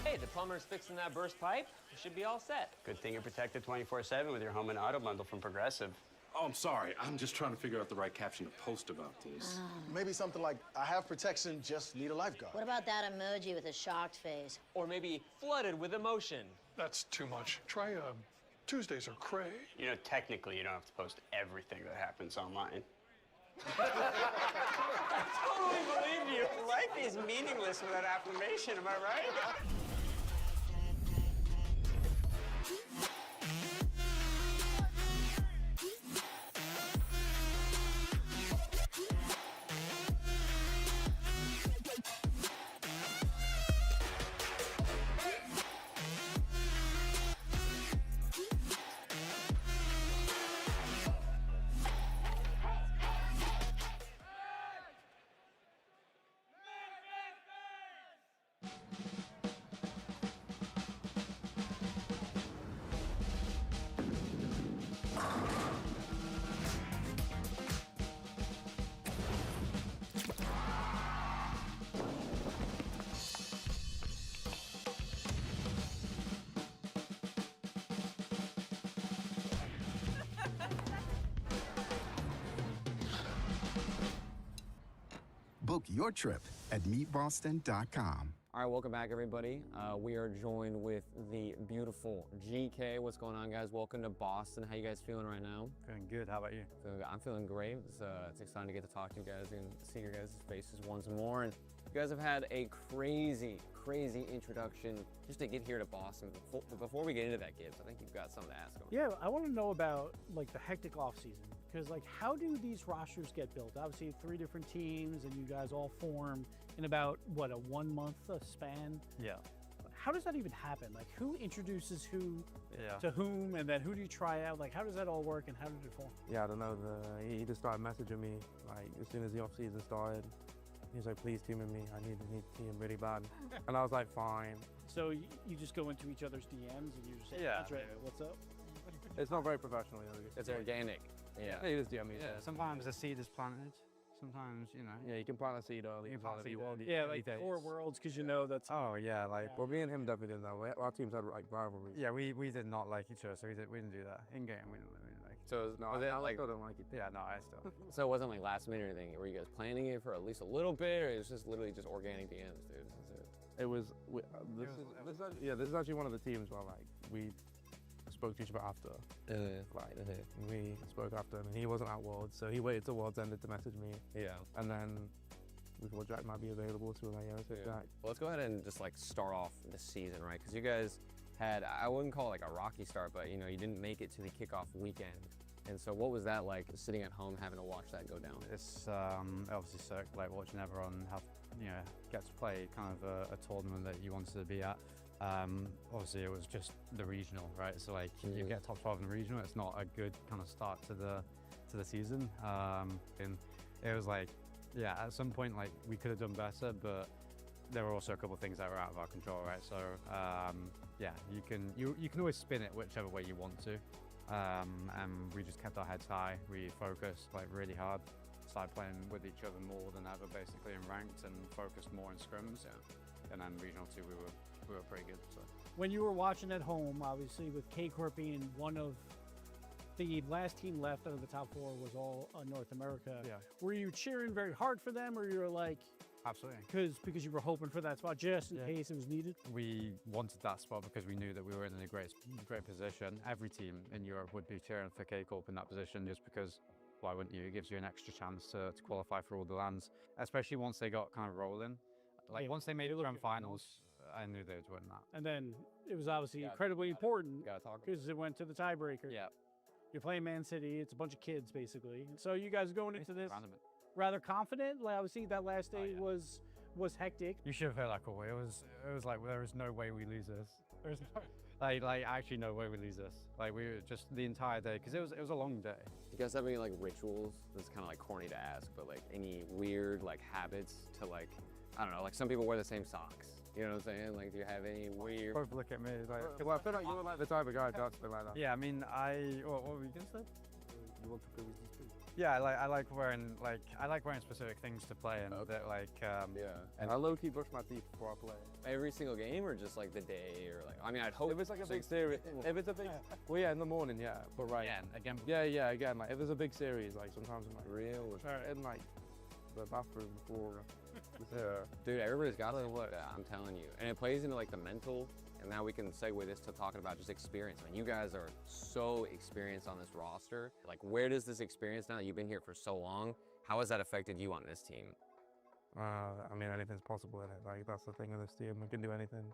Hey, the plumber's fixing that burst pipe. You should be all set. Good thing you're protected 24/7 with your home and auto bundle from Progressive. Oh, I'm sorry. I'm just trying to figure out the right caption to post about this. Maybe something like, I have protection, just need a lifeguard. What about that emoji with a shocked face? Or maybe flooded with emotion. That's too much. Try Tuesdays are cray. You know, technically, you don't have to post everything that happens online. I totally believe you. Life is meaningless without affirmation, am I right? Book your trip at meetboston.com. All right, welcome back, everybody. We are joined with the beautiful GK. What's going on, guys? Welcome to Boston. How you guys feeling right now? Feeling good. How about you? I'm feeling great. It's exciting to get to talk to you guys and see your guys' faces once more. And you guys have had a crazy introduction just to get here to Boston. Before we get into that, Gibbs, I think you've got something to ask on. Yeah, I want to know about like the hectic offseason. Because like, how do these rosters get built? Obviously 3 different teams and you guys all form in about, what, a 1 month span? Yeah. How does that even happen? Like, who introduces who to whom, and then who do you try out? Like, how does that all work and how did it form? Yeah, I don't know. He just started messaging me like as soon as the off season started. He's like, please team with me. I need to team really bad. And I was like, fine. So you just go into each other's DMs and you just say, Yeah. Andre, what's up? It's not very professional. It's organic. Yeah. It is DM me. Yeah, sometimes the seed is planted. Sometimes, you know. Yeah, you can plant a seed early. You can plant a seed early. Yeah, like core worlds, because you know that's. Oh yeah, like well, me and him definitely did that. Our teams had like rivalries. Yeah, we did not like each other, so we didn't do that in game. We didn't like. So No, was I it like? still don't like it. Yeah, no, I still. So it wasn't like last minute or anything. Were you guys planning it for at least a little bit, or it was just literally just organic DMs, dude? This is it. It was. This is actually one of the teams where like we spoke to each other after. We spoke after, and he wasn't at Worlds, so he waited till Worlds ended to message me. Yeah. And then we thought Jack might be available, so we're like, yeah, let's get Jack. Well, let's go ahead and just like start off the season, right? Because you guys had, I wouldn't call it like a rocky start, but you know, you didn't make it to the kickoff weekend. And so what was that like, sitting at home having to watch that go down? It's obviously so like watching everyone have, you know, get to play kind of a tournament that you wanted to be at. Obviously it was just the regional, right? So like you get top 12 in the regional, it's not a good kind of start to the season. And it was like, yeah, at some point like we could have done better, but there were also a couple of things that were out of our control, right? So yeah, you can always spin it whichever way you want to. And we just kept our heads high. We focused like really hard, started playing with each other more than ever basically in ranked, and focused more in scrims. Yeah. And then regional 2 we were pretty good. So. When you were watching at home, obviously with K-Corp being one of the last team left out of the top 4 was all North America. Yeah. Were you cheering very hard for them, or you were like, absolutely, because you were hoping for that spot just in case it was needed? We wanted that spot because we knew that we were in a great position. Every team in Europe would be cheering for K-Corp in that position, just because why wouldn't you? It gives you an extra chance to qualify for all the lands, especially once they got kind of rolling. Like once they made it grand finals, I knew they would win that. And then it was obviously incredibly important because it went to the tiebreaker. Yeah. You're playing Man City. It's a bunch of kids, basically. So you guys going into this rather confident? Like, obviously, that last day was hectic. You should have heard that call. It was like there is no way we lose this. There's no, like actually no way we lose this. Like we were just the entire day, because it was a long day. You guys have any like rituals? This is kind of like corny to ask, but like any weird like habits to like, I don't know, like some people wear the same socks. You know what I'm saying? Like, do you have any weird? Both look at me like, well, I feel like you were like the type of guy that's been like that. Yeah, I mean, what were you gonna say? You want to prove this too? Yeah, I like wearing specific things to play, and that like yeah. And I low-key brush my teeth before I play. Every single game, or just like the day, or like, I mean, I'd hope if it's like a big series. If it's a big, well, yeah, in the morning, yeah, but right. Again. Yeah, again, like if it's a big series, like sometimes I'm like real, in like the bathroom before. Yeah. Dude, everybody's got to look. I'm telling you, and it plays into like the mental. And now we can segue this to talking about just experience. I mean, you guys are so experienced on this roster. Like, where does this experience, now that you've been here for so long, how has that affected you on this team? I mean, anything's possible in it. Like, that's the thing with this team. We can do anything.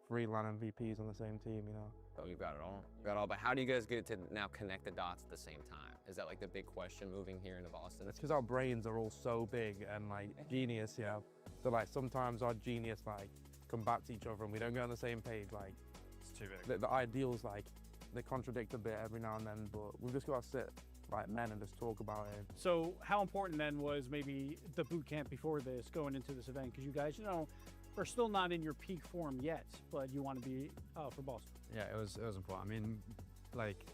3 LAN MVPs on the same team, you know. Oh, you've got it all. You've got it all. But how do you guys get to now connect the dots at the same time? Is that like the big question moving here into Boston? It's because our brains are all so big and like genius, yeah. So like sometimes our genius like come back to each other and we don't get on the same page. Like it's too big. The ideals like they contradict a bit every now and then, but we've just got to sit like men and just talk about it. So how important then was maybe the boot camp before this, going into this event? Because you guys, you know, are still not in your peak form yet, but you want to be for Boston. Yeah, it was important. I mean, like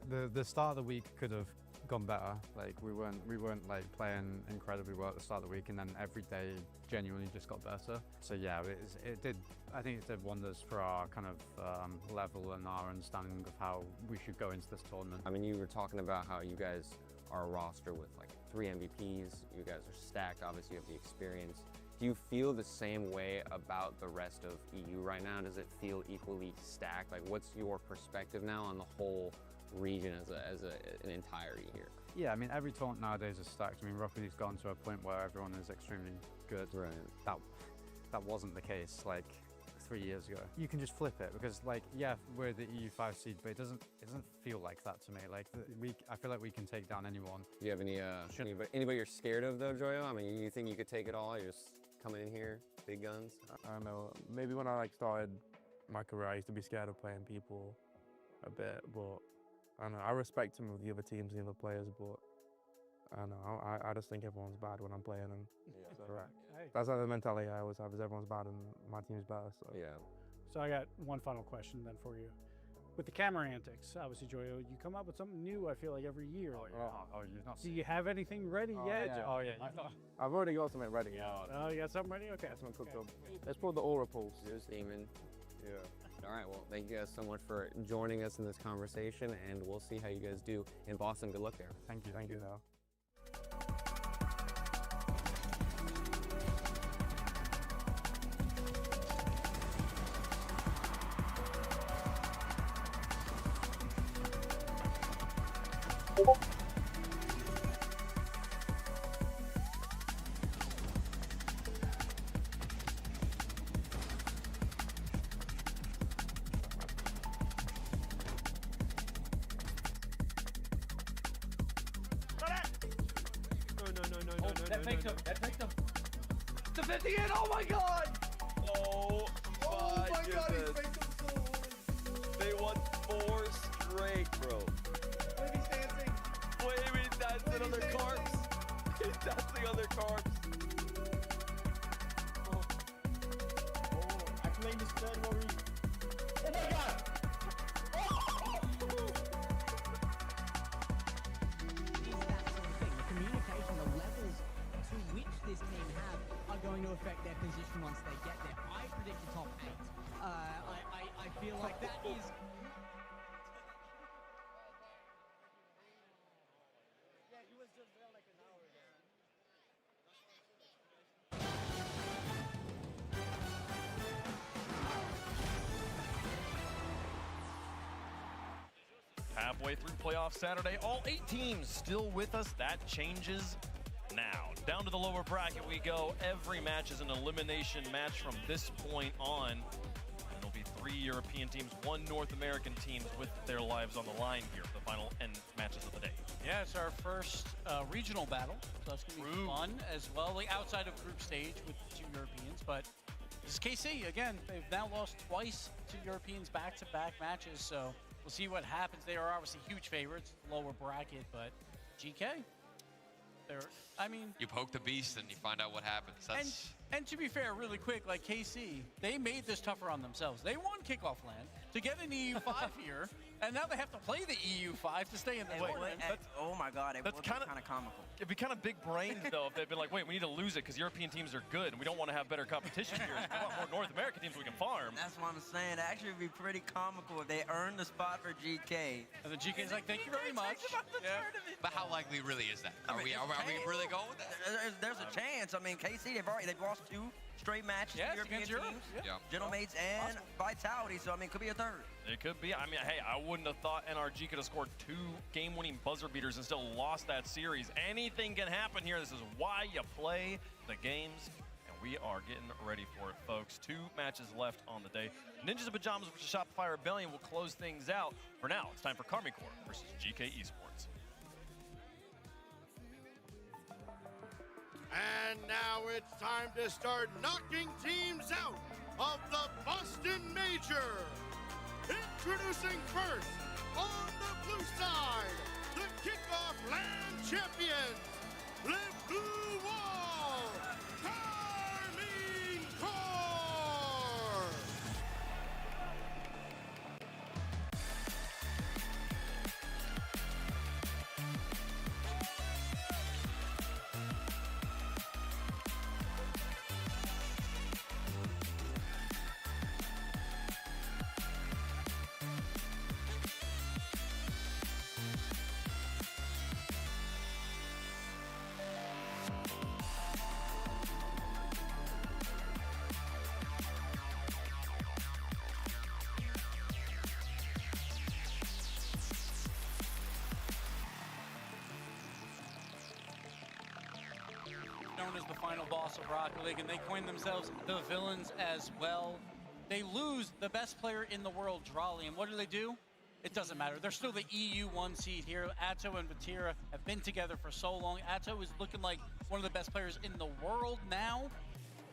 the start of the week could have gone better. Like we weren't like playing incredibly well at the start of the week, and then every day genuinely just got better. So yeah, it did. I think it did wonders for our kind of level and our understanding of how we should go into this tournament. I mean, you were talking about how you guys are a roster with like 3 MVPs. You guys are stacked. Obviously, you have the experience. Do you feel the same way about the rest of EU right now? Does it feel equally stacked? Like, what's your perspective now on the whole region as an entirety here? Yeah, I mean, every tournament nowadays is stacked. I mean, Rugby's gone to a point where everyone is extremely good. Right. That wasn't the case like 3 years ago. You can just flip it because, like, yeah, we're the EU5 seed, but it doesn't feel like that to me. Like, I feel like we can take down anyone. Do you have anybody you're scared of though, Joyo? I mean, you think you could take it all? You're just coming in here, big guns? I don't know. Maybe when I like started my career, I used to be scared of playing people a bit, but I don't know. I respect some of the other teams, the other players, but I don't know. I just think everyone's bad when I'm playing them. Yeah. So Hey. that's like the mentality I always have, is everyone's bad and my team's better. So Yeah. So I got one final question then for you. With the camera antics, obviously, Joyo, you come up with something new, I feel like, every year. You've not Do you have anything ready yet? I've already got something ready. Oh, you got something ready? Okay. Something cooked up. Let's pull the Aura Pulse. Just steaming. Yeah. All right, well, thank you guys so much for joining us in this conversation, and we'll see how you guys do in Boston. Good luck there. Thank you. Thank you, though. That faked him. That faked him. The 50 in. Oh my god. Oh my god, he faked him so hard. They won 4 straight, bro. Wavy dancing. Wavy dancing on their corpse. He's dancing on their corpse. I claim this third worry. Oh my god. This team have are going to affect their position once they get there. I predict the top 8. I feel like that is. Yeah, he was just there like an hour ago. Halfway through playoff Saturday, all 8 teams still with us. That changes now. Down to the lower bracket we go. Every match is an elimination match from this point on. And it'll be 3 European teams, 1 North American team with their lives on the line here for the final end matches of the day. Yeah, it's our first regional battle, so that's going to be fun as well, like outside of group stage with 2 Europeans. But this is KC, again, they've now lost twice to Europeans back-to-back matches, so we'll see what happens. They are obviously huge favorites, lower bracket, but GK, you poke the beast and you find out what happens. That's... And to be fair, really quick, like KC, they made this tougher on themselves. They won kickoff land to get an EU5 here, and now they have to play the EU5 to stay in the tournament. Oh my God, it would be kind of comical. It'd be kind of big brained though if they'd been like, wait, we need to lose it because European teams are good and we don't want to have better competition here. We want more North American teams we can farm. That's what I'm saying. Actually, it'd be pretty comical if they earned the spot for GK. And the GK's like, thank you very much. But how likely really is that? Are we really going with that? There's a chance. I mean, KC, they've lost 2 straight matches to European teams. Gentlemates and Vitality, so I mean, it could be a third. It could be. I mean, hey, I wouldn't have thought NRG could have scored 2 game-winning buzzer beaters and still lost that series. Anything can happen here. This is why you play the games, and we are getting ready for it, folks. 2 matches left on the day. Ninjas in Pajamas versus Shopify Rebellion will close things out. For now, it's time for Karmi Corp versus GK Esports. And now it's time to start knocking teams out of the Boston Major. Introducing first, on the blue side, the kickoff land champions, Le Blue Wall, Karmi Corp. Known as the final boss of Rocket League, and they coined themselves the villains as well. They lose the best player in the world, Drali, and what do? It doesn't matter. They're still the EU 1 seed here. Atto and Vatira have been together for so long. Atto is looking like one of the best players in the world now,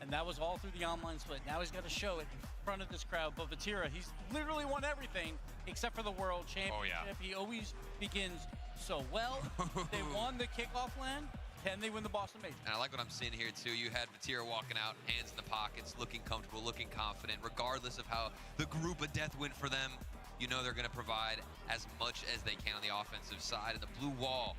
and that was all through the online split. Now he's got to show it in front of this crowd, but Vatira, he's literally won everything except for the world championship. He always begins so well. They won the kickoff land. Can they win the Boston Major? And I like what I'm seeing here too. You had Vatira walking out, hands in the pockets, looking comfortable, looking confident, regardless of how the group of death went for them. You know they're going to provide as much as they can on the offensive side. And the blue wall,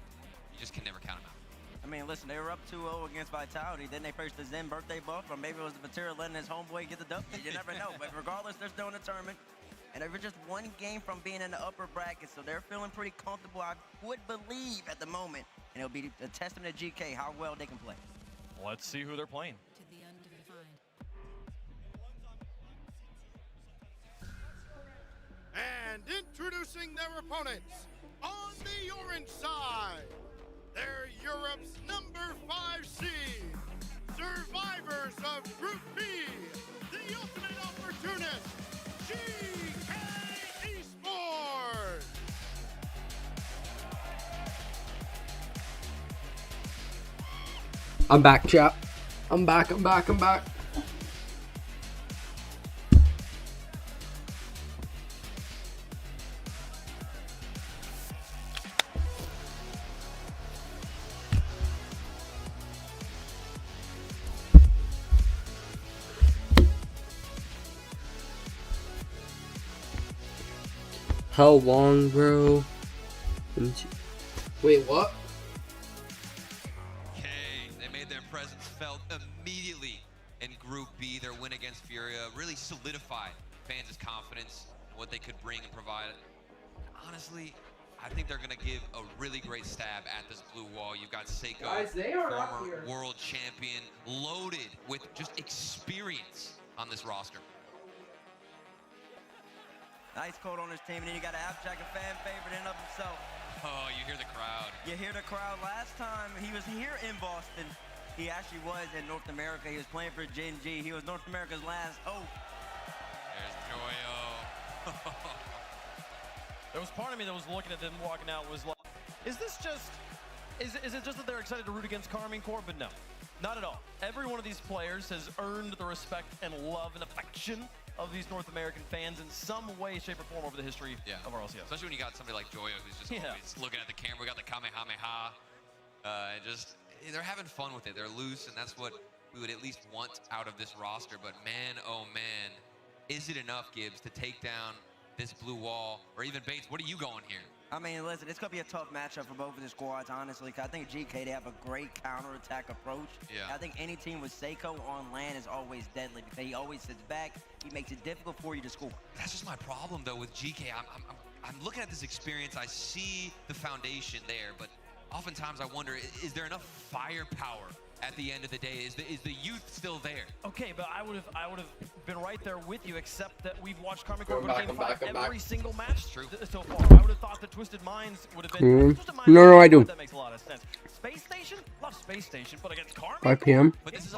you just can never count them out. I mean, listen, they were up 2-0 against Vitality. Then they faced the Zen birthday buff, or maybe it was the Vatira letting his homeboy get the W. You never know. But regardless, they're still in the tournament. And they were just one game from being in the upper bracket, so they're feeling pretty comfortable, I would believe, at the moment. And it'll be a testament to GK how well they can play. Let's see who they're playing. And introducing their opponents, on the orange side, they're Europe's number 5 seed, survivors of Group B, the ultimate opportunist, GK Esports. I'm back, chat. I'm back. How long, bro? Wait, what? Okay, they made their presence felt immediately in Group B. Their win against Furia really solidified fans' confidence in what they could bring and provide. Honestly, I think they're going to give a really great stab at this blue wall. You've got Seiko, Guys, they are up former here. world champion, loaded with just experience on this roster. Nice coat on his team, and then you got an Abjack, a fan favorite in and of himself. Oh, you hear the crowd. You hear the crowd. Last time he was here in Boston, he actually was in North America. He was playing for Gen G. He was North America's last hope. There's Joyo. There was part of me that was looking at them walking out was like, is this just, is it just that they're excited to root against Karmine Corp? But no, not at all. Every one of these players has earned the respect and love and affection of these North American fans in some way, shape, or form over the history of RLCS. Especially when you got somebody like Joyo who's just always looking at the camera. We got the Kamehameha. They're having fun with it. They're loose, and that's what we would at least want out of this roster. But man, oh man, is it enough, Gibbs, to take down this blue wall? Or even Bates, what are you going here? I mean, listen, it's going to be a tough matchup for both of the squads, honestly. 'Cause I think GK, they have a great counterattack approach. Yeah. I think any team with Seiko on land is always deadly because he always sits back. He makes it difficult for you to score. That's just my problem, though, with GK. I'm looking at this experience. I see the foundation there, but oftentimes I wonder, is there enough firepower at the end of the day? Is the youth still there? Okay, but I would have been right there with you, except that we've watched Karmine Corp win Game 5 every single match so far. I would have thought the Twisted Minds would have been. Twisted Minds, No, I do. That makes a lot of sense. Space Station, love Space Station, but against Karmine 5 p.m. But this is a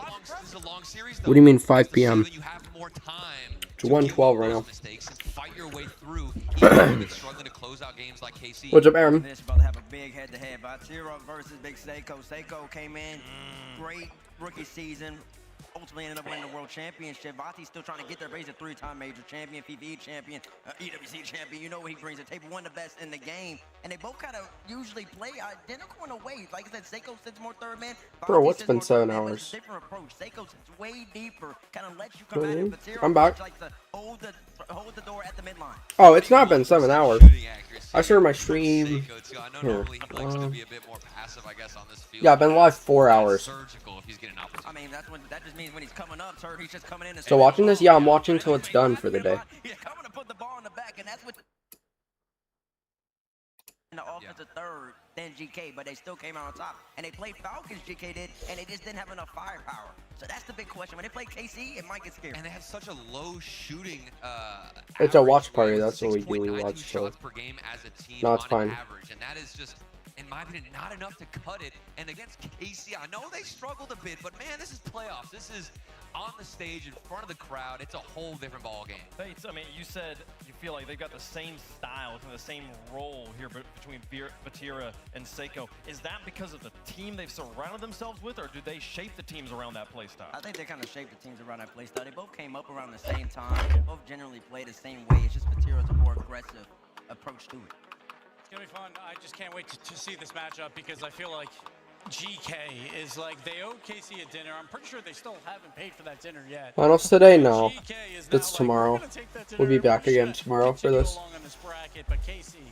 long series, though. What do you mean 5 p.m.? So that you have more time It's 1:12 right now. mistakes and fight your way through. Even if you've been struggling to close out games like KC. What's up, Aaron? This about to have a big head-to-head. Vatira versus Big Seiko. Seiko came in, great rookie season. Ultimately ended up winning the world championship. Vati's still trying to get there, but he's a 3-time major champion, PvE champion, EWC champion. You know what he brings to the table, one of the best in the game. And they both kind of usually play identical in a way. Like I said, Seiko sits more third man. Bro, Vati what's sits been more 7 third man, but hours? it's a different approach. Seiko sits way deeper, kind of lets you come at it. Vatira I'm back. likes to hold the door at the midline. Oh, it's not been 7 hours. I started my stream here. Yeah, I've been live 4 hours. I mean, that just means when he's coming up, sir, he's just coming in. So watching this, yeah, I'm watching till it's done for the day. He's coming to put the ball in the back, and that's what. In the offensive third, then GK, but they still came out on top. And they played Falcons, GK did, and they just didn't have enough firepower. So that's the big question. When they play KC, it might get scary. And they have such a low shooting. It's a watch party. That's what we do. We watch shows. Per game as a team No, it's on fine. average, and that is just, in my opinion, not enough to cut it. And against KC, I know they struggled a bit, but man, this is playoffs. This is on the stage in front of the crowd. It's a whole different ball game. Bates, I mean, you said you feel like they've got the same style, kind of the same role here between Vatira and Seiko. Is that because of the team they've surrounded themselves with, or do they shape the teams around that play style? I think they kind of shaped the teams around that play style. They both came up around the same time. They both generally play the same way. It's just Vatira's a more aggressive approach to it. It's gonna be fun. I just can't wait to see this matchup because I feel like GK is like they owe Casey a dinner. I'm pretty sure they still haven't paid for that dinner yet. Finals today? No. GK is It's now tomorrow. Like, we're gonna take that dinner We'll be and back we're just again gonna tomorrow for continue this. along in this bracket, but Casey,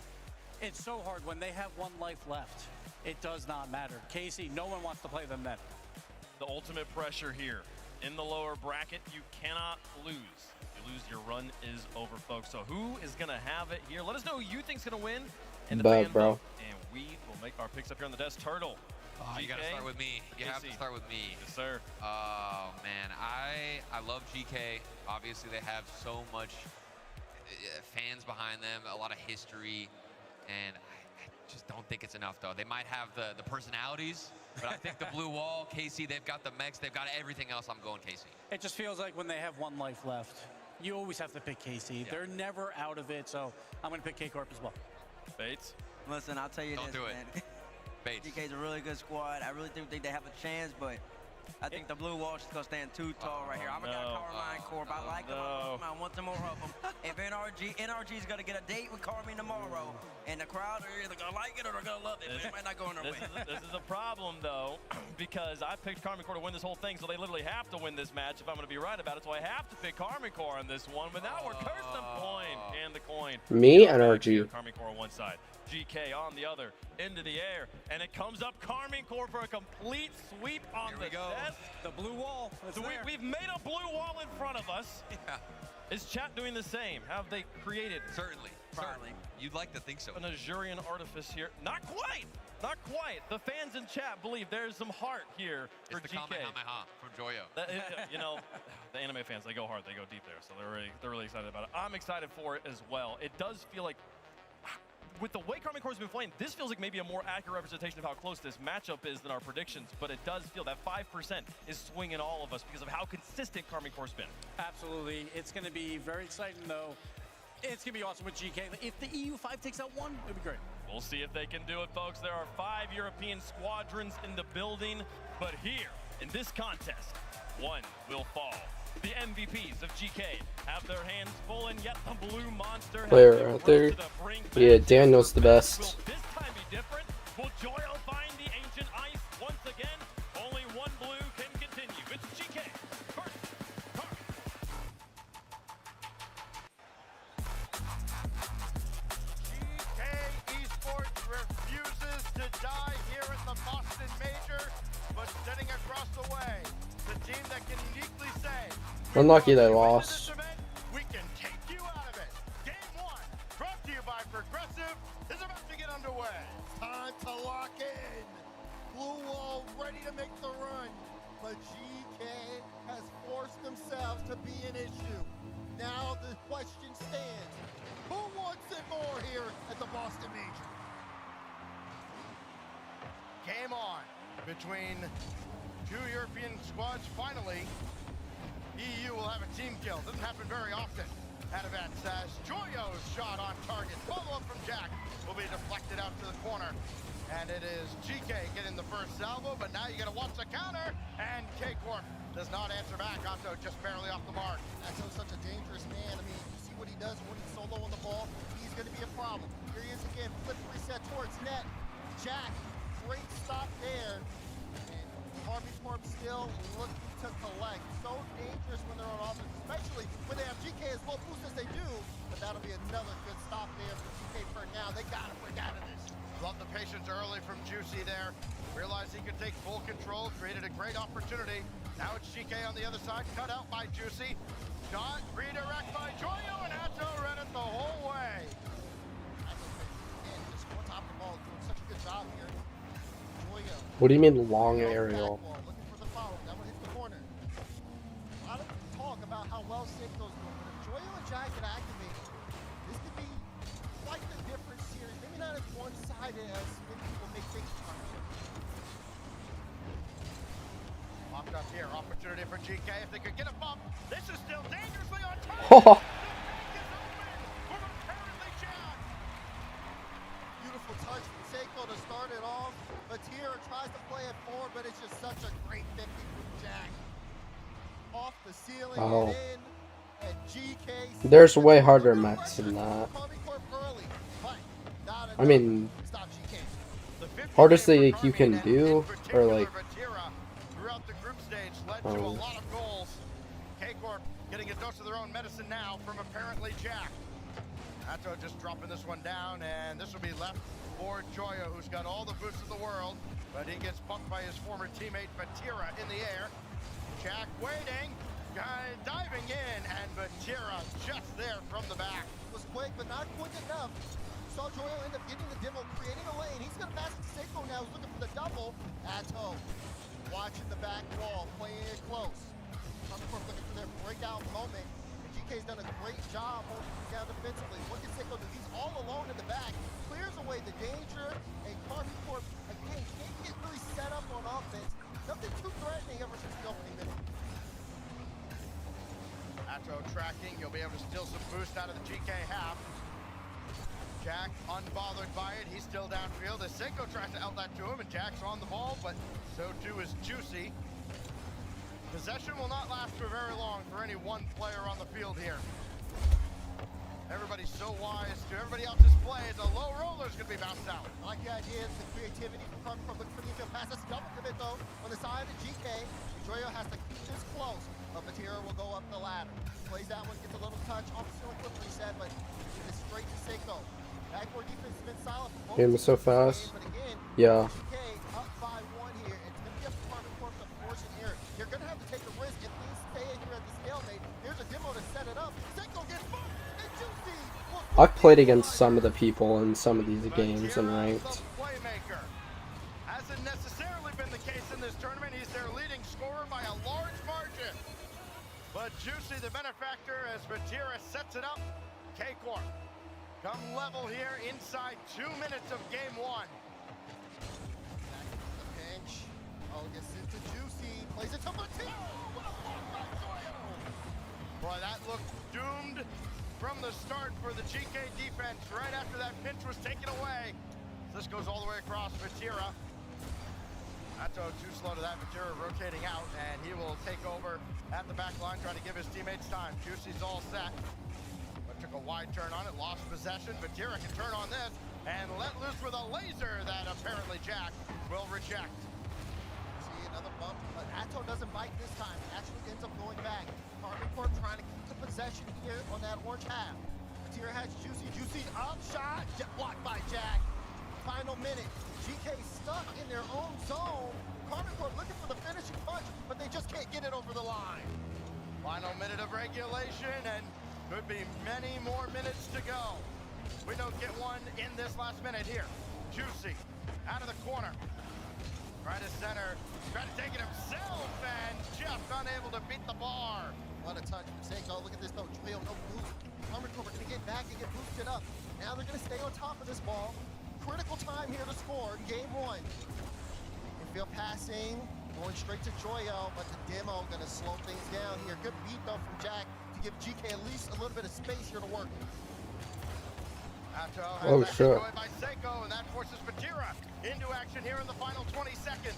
it's so hard when they have one life left. It does not matter. Casey, no one wants to play them then. The ultimate pressure here. In the lower bracket, you cannot lose. If you lose, your run is over, folks. So who is going to have it here? Let us know who you think's going to win in the fan vote, and we will make our picks up here on the desk. Turtle. Oh, you got to start with me. You have to start with me. Yes, sir. Oh, man. I love GK. Obviously, they have so much fans behind them, a lot of history, and I just don't think it's enough, though. They might have the personalities, but I think the blue wall, Casey, they've got the mechs, they've got everything else. I'm going Casey. It just feels like when they have one life left, you always have to pick Casey. Yeah. They're never out of it, so I'm going to pick K-Corp as well. Bates? Listen, I'll tell you Don't this, do it. man. Bates. GK's a really good squad. I really do think they have a chance, but I think the blue wall is going to stand too tall right here. I'm going to Carmine Corp. I like them. I want some more of them. If NRG's going to get a date with Carmine tomorrow, and the crowd are either going to like it or they're going to love it. It might not go in their way. This is a problem, though, because I picked Carmine Corp to win this whole thing, so they literally have to win this match if I'm going to be right about it. So I have to pick Carmine Corp on this one, but now we're cursed them coin and the coin. Me, NRG. Carmine Corp on one side, GK on the other, into the air, and it comes up Carmine Corp for a complete sweep on the desk. The blue wall. So we've made a blue wall in front of us. Yeah. Is chat doing the same? Have they created? Certainly. You'd like to think so. An Azurian artifice here. Not quite. Not quite. The fans in chat believe there's some heart here for it's the GK. Kamehameha from Joyo. You know, the anime fans, they go hard. They go deep there. So they're really excited about it. I'm excited for it as well. It does feel like, with the way Carmine Corp's been playing, this feels like maybe a more accurate representation of how close this matchup is than our predictions, but it does feel that 5% is swinging all of us because of how consistent Carmine Corp's been. Absolutely. It's going to be very exciting, though. It's going to be awesome with GK. If the EU5 takes out one, it'll be great. We'll see if they can do it, folks. There are 5 European squadrons in the building, but here, in this contest, one will fall. The MVPs of GK have their hands full, and yet the blue monster Player out there. Yeah, Daniel's the best. Will this time be different? Will Joyo find the ancient ice once again? Only one blue can continue. It's GK. First, GK Esports refuses to die here at the Boston Major, but sitting across the way, the team that can uniquely say, Unlucky they lost. we can take you out of it. Game 1, brought to you by Progressive, is about to get underway. Time to lock in. Blue wall ready to make the run, but GK has forced themselves to be an issue. Now the question stands, who wants it more here at the Boston Major? Game on between two European squads finally. EU will have a team kill. Doesn't happen very often at events as Joyo's shot on target. Follow-up from Jack will be deflected out to the corner. And it is GK getting the first salvo, but now you gotta watch the counter, and K-Corp does not answer back. Otto just barely off the mark. Atto's such a dangerous man. I mean, you see what he does when he's solo on the ball. He's gonna be a problem. Here he is again, flip reset towards net. Jack, great stop there. And Carmine Corp still looking to collect. So dangerous when they're on offense, especially when they have GK as low boost as they do. But that'll be another good stop there for GK for now. They gotta break out of this. Love the patience early from Juicy there. Realized he could take full control, created a great opportunity. Now it's GK on the other side, cut out by Juicy. Shot, redirect by Joyo, and Atto read it the whole way. And just on top of the ball, doing such a good job here. Joyo. What do you mean long aerial? Looking for the follow. That one hits the corner. A lot of talk about how well Safeco's doing, but if Joyo and Jack get activated, this could be quite the different series. Maybe not as one-sided as many people may think. Popped up here, opportunity for GK if they could get a bump. This is still dangerously on target. Beautiful touch from Seiko to start it off. Batira tries to play it forward, but it's just such a great 50 from Jack. Off the ceiling and in, and GK. There's way harder mechs than that. Early, but I mean, hardest thing like, you can do, or like, throughout the group stage led to a lot of goals. K-Corp getting a dose of their own medicine now from apparently Jack. Atto just dropping this one down, and this will be left for Joyo, who's got all the boosts of the world, but he gets bumped by his former teammate Batira in the air. Jack waiting, diving in, and Batira just there from the back. Was quick, but not quick enough. Saw Joyo end up getting the demo, creating a lane. He's gonna pass it to Seiko now. He's looking for the double. Atto watching the back wall, playing it close. Comic looking for their breakout moment. And GK's done a great job holding things down defensively. What can Seiko do? He's all alone in the back. Clears away the danger. And Comic again can't get really set up on offense. Nothing too threatening ever since the opening minute. Atto tracking. You'll be able to steal some boost out of the GK half. Jack unbothered by it. He's still downfield as Seiko tries to outlet to him, and Jack's on the ball, but so too is Juicy. Possession will not last for very long for any one player on the field here. Everybody's so wise to everybody else's plays. A low roller's gonna be bounced out. I like the idea, the creativity from looking for the infield pass. That's double commit though on the side of GK. Joyo has to keep this close, but Batira will go up the ladder. Plays that one, gets a little touch off the ceiling quickly set, but it's straight to Seiko. Backboard defense has been solid for both game is so fast. but again, Yeah. GK up by 1 here. It's gonna be up to Department Corp to force an error. You're gonna have to take a risk if things stay here at the stalemate. Here's a demo to set it up. Seiko gets booked, and Juicy will I've played against some of the people in some of these games and ranked. Playmaker. Hasn't necessarily been the case in this tournament. He's their leading scorer by a large margin. But Juicy, the benefactor, as Batira sets it up. K-Corp come level here inside 2 minutes of game 1. back to the bench. Oh, gets it to Juicy. Plays it to Batira. Boy, that looked doomed from the start for the GK defense right after that pinch was taken away. This goes all the way across Batira. Atto too slow to that. Batira rotating out, and he will take over at the back line, trying to give his teammates time. Juicy's all set, but took a wide turn on it, lost possession. Batira can turn on this and let loose with a laser that apparently Jack will reject. See another bump, but Atto doesn't bite this time. Actually ends up going back. Army Corp trying to keep the possession here on that orange half. Batira has Juicy. Juicy's up shot. Blocked by Jack. Final minute. GK stuck in their own zone. Army Corp looking for the finishing punch, but they just can't get it over the line. Final minute of regulation, and could be many more minutes to go. We don't get one in this last minute here. Juicy out of the corner. Trying to center, trying to take it himself, and just unable to beat the bar. What a touch from Seiko. Look at this though. Trail, no boost. Armored Corp are going to get back and get boosted up. Now they're going to stay on top of this ball. Critical time here to score in game 1. Infield passing, going straight to Joyo, but the demo going to slow things down here. Good beat though from Jack to give GK at least a little bit of space here to work. Atto Oh, has that shit. destroyed by Seiko, and that forces Batira into action here in the final 20 seconds.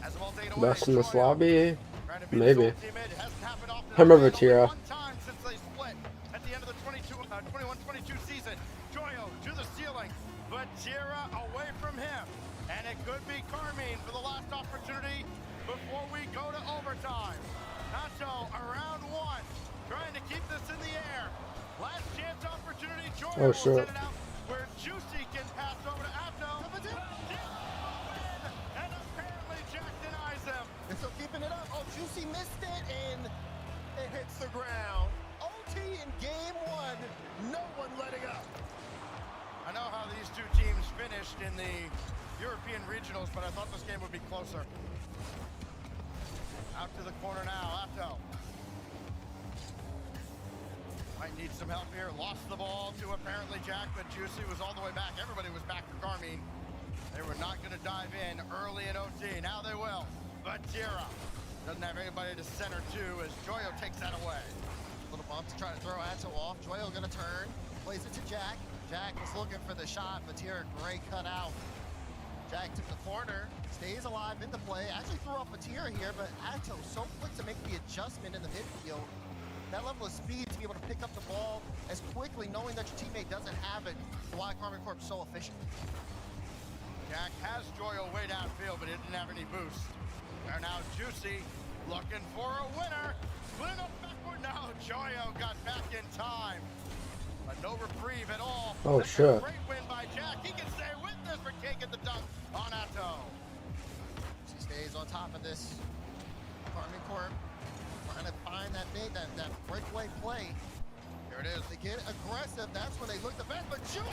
As the ball taken away, Best in this Joyo lobby? trying to beat his Maybe. old teammate. It hasn't happened often. Him or Only Batira. one time since they split at the end of the 21-22 season. Joyo to the ceiling. Batira away from him. And it could be Carmine for the last opportunity before we go to overtime. Nacho around 1, trying to keep this in the air. Last chance opportunity. Joyo Oh, will shit. set it out where Juicy can pass over to Atto. And apparently Jack denies him. And so keeping it up. Oh, Juicy missed it and it hits the ground. OT in game 1. No one letting up. I know how these two teams finished in the European regionals, but I thought this game would be closer. Out to the corner now, Atto. Might need some help here. Lost the ball to apparently Jack, but Juicy was all the way back. Everybody was back for Carmine. They were not going to dive in early in OT. Now they will. Batira doesn't have anybody to center to as Joyo takes that away. Little bump to try to throw Atto off. Joyo gonna turn. Plays it to Jack. Jack was looking for the shot. Batira, great cut out. Jack took the corner. Stays alive in the play. Actually threw off Batira here, but Atto so quick to make the adjustment in the midfield. That level of speed to be able to pick up the ball as quickly, knowing that your teammate doesn't have it. why Karmine Corp's so efficient. Jack has Joyo way downfield, but he didn't have any boost. They're now Juicy, looking for a winner. Flynn up backward now. Joyo got back in time. But no reprieve at all. Oh, That's sure. a great win by Jack. He can stay with this for taking the dunk on Atto. She stays on top of this. Karmine Corp trying to find that big, that breakaway play. Here it is. They get aggressive. That's when they look the best. But Juice!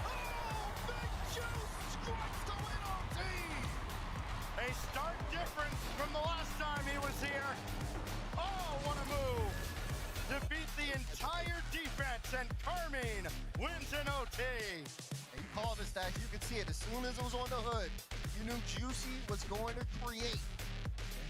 Oh, big Juice strikes to win OT! A stark difference from the last time he was here. Oh, what a move. To beat the entire defense, and Karmine wins in OT. And you call this that, you could see it as soon as it was on the hood. You knew Juicy was going to create.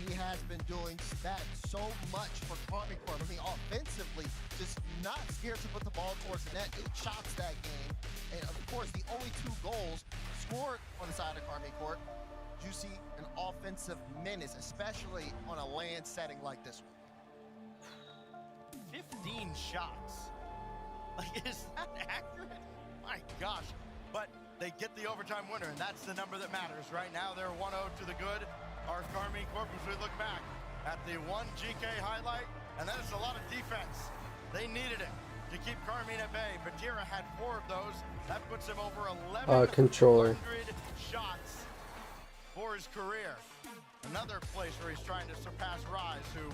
And he has been doing that so much for Karmine Corp. I mean, offensively, just not scared to put the ball towards the net. 8 shots that game. And of course, the only 2 goals scored on the side of Karmine Corp. Juicy, an offensive menace, especially on a land setting like this one. 15 shots. Like, is that accurate? My gosh. But they get the overtime winner, and that's the number that matters. Right now, they're 1-0 to the good. Our Karmine Corp, as we look back at the 1 GK highlight, and that is a lot of defense. They needed it to keep Karmine at bay. Batira had 4 of those. That puts him over 1,100 controller. shots for his career. Another place where he's trying to surpass Rise, who,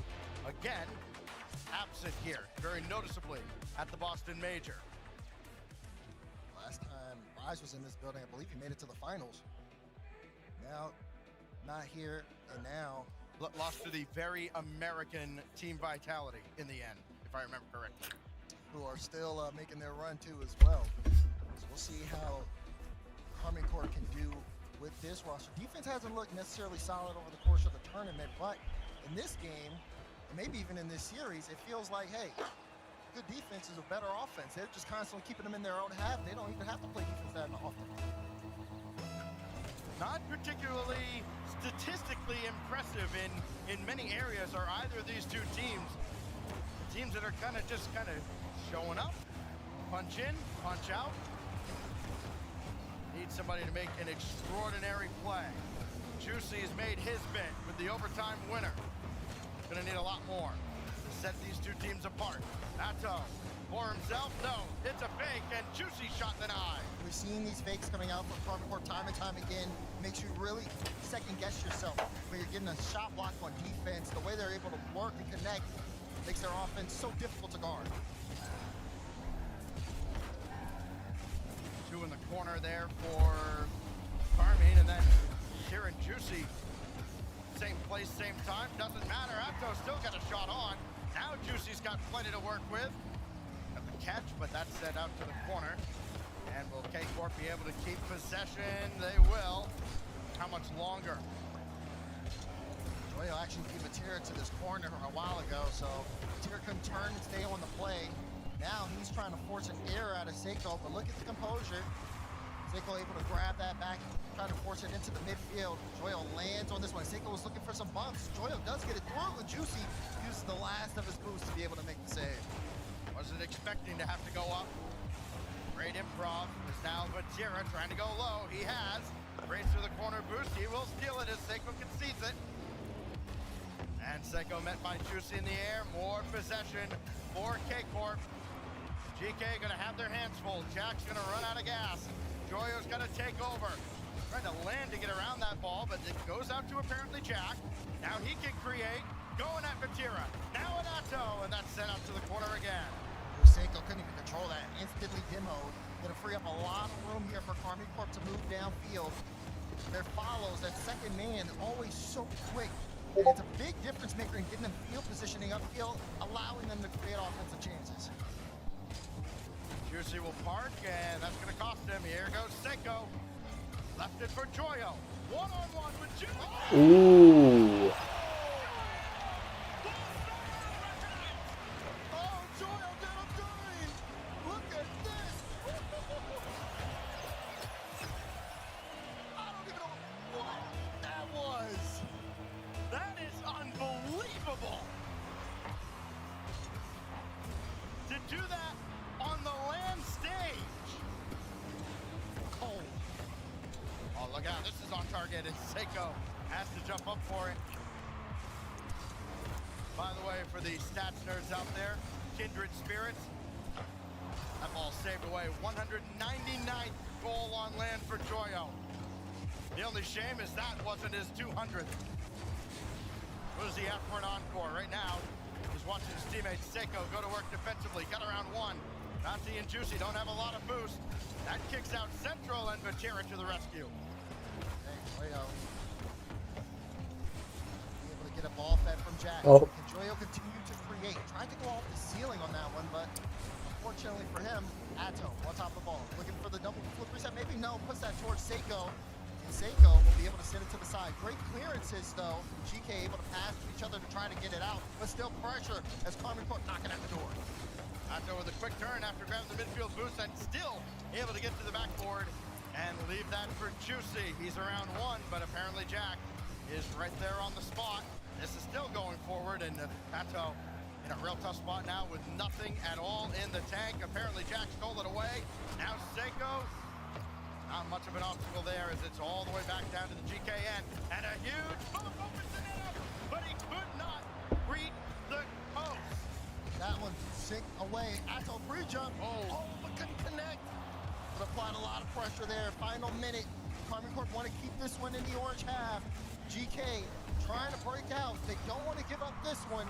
again, absent here, very noticeably, at the Boston Major. Last time Rise was in this building, I believe he made it to the finals. Now, not here, and now Lost to the very American Team Vitality in the end, if I remember correctly. Who are still making their run too as well. So we'll see how Karmine Corp can do with this roster. Defense hasn't looked necessarily solid over the course of the tournament, but in this game, maybe even in this series, it feels like, hey, good defense is a better offense. They're just constantly keeping them in their own half. They don't even have to play defense that often. Not particularly statistically impressive in many areas are either of these 2 teams. Teams that are kind of showing up, punch in, punch out. Need somebody to make an extraordinary play. Juicy has made his bit with the overtime winner. Gonna need a lot more to set these 2 teams apart. Atto for himself, no, it's a fake, and Juicy shot denied. We've seen these fakes coming out from Karmine Corp time and time again. Makes you really second guess yourself when you're getting a shot block on defense. The way they're able to work and connect makes their offense so difficult to guard. 2 in the corner there for Karmine, and then here in Juicy. Same place, same time, doesn't matter. Atto still got a shot on. Now Juicy's got plenty to work with. Got the catch, but that's set out to the corner. And will K-Corp be able to keep possession? They will. How much longer? Joyo actually gave Batira to this corner a while ago, so Batira couldn't turn and stay on the play. Now he's trying to force an error out of Seiko, but look at the composure. Seiko able to grab that back, trying to force it into the midfield. Joyo lands on this one. Seiko was looking for some bumps. Joyo does get it through, and Juicy uses the last of his boost to be able to make the save. Wasn't expecting to have to go up. Great improv. Is now Batira trying to go low. He has. Race through the corner boost. He will steal it as Seiko concedes it. And Seiko met by Juicy in the air. More possession for K-Corp. GK gonna have their hands full. Jack's gonna run out of gas. Joyo's gonna take over. Trying to land to get around that ball, but it goes out to apparently Jack. Now he can create. Going at Batira. Now at Atto, and that's sent out to the corner again. Seiko couldn't even control that. Instantly demoed. Gonna free up a lot of room here for Karmine Corp to move downfield. Their follows, that second man, always so quick. And it's a big difference maker in getting them field positioning upfield, allowing them to create offensive chances. Juicy will park, and that's gonna cost him. Here goes Seiko. Left it for Joyo. One-on-one with Juicy. Ooh. Oh, Joyo did him dirty! Look at this! I don't even know what that was! That is unbelievable! To do that on the land stage Yeah, this is on target, and Seiko has to jump up for it. By the way, for the stats nerds out there, Kindred Spirits, that ball saved away. 199th goal on land for Joyo. The only shame is that wasn't his 200th. What does he have for an encore? Right now, he's watching his teammate Seiko go to work defensively. Got around one. Nazi and Juicy don't have a lot of boost. That kicks out Central, and Vatira to the rescue. Hey, Joyo. Be able to get a ball fed from Jack. Oh. Can Joyo continue to create? Tried to go off the ceiling on that one, but unfortunately for him, Atto on top of the ball. Looking for the double flip reset. Maybe no. Puts that towards Seiko. And Seiko will be able to send it to the side. Great clearances, though. GK able to pass to each other to try to get it out, but still pressure as Carmen Court knocking at the door. Atto with a quick turn after grabbing the midfield boost and still able to get to the backboard and leave that for Juicy. He's around one, but apparently Jack is right there on the spot. This is still going forward, and Atto in a real tough spot now with nothing at all in the tank. Apparently Jack stole it away. Now Seiko. Not much of an obstacle there as it's all the way back down to the GKN. And a huge bump opens the net up, but he could not reach the post. That one sick away. Atto free jump. Oh, but couldn't connect. But applied a lot of pressure there. Final minute. Carmen Corp want to keep this one in the orange half. GK trying to break out. They don't want to give up this one.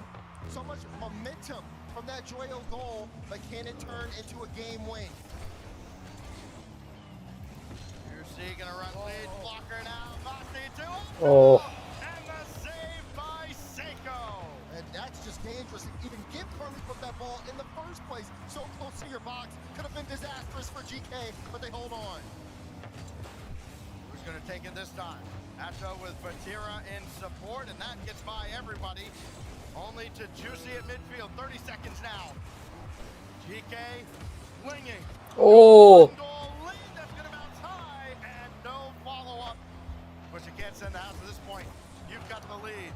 So much momentum from that Joyo goal, but can it turn into a game win? Juicy gonna run lead, blocker now, Vasi to Oh. and the save by Seiko. And that's just dangerous to even give Carmen from that ball in the first place. So close to your box, could have been disastrous for GK, but they hold on. Who's gonna take it this time? Atto with Vatira in support, and that gets by everybody. Only to Juicy at midfield, 30 seconds now. GK winging. Oh. Goal lead that's gonna bounce high, and no follow-up. But you can't send the house at this point. You've got the lead.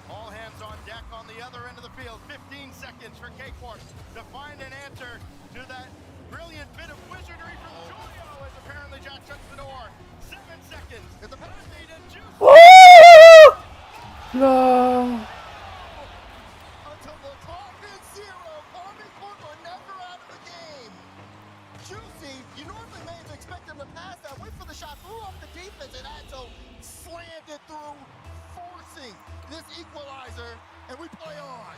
All hands on deck on the other end of the field. 15 seconds for K-Corp to find an answer to that brilliant bit of wizardry from Joyo as apparently Jack shuts the door. 7 seconds. Get the penalty to Juicy. No. Until the clock is 0, Carmen Corp are never out of the game. Juicy, you normally may have expected him to pass that, wait for the shot, threw off the defense, and Atto slammed it through, forcing this equalizer, and we play on.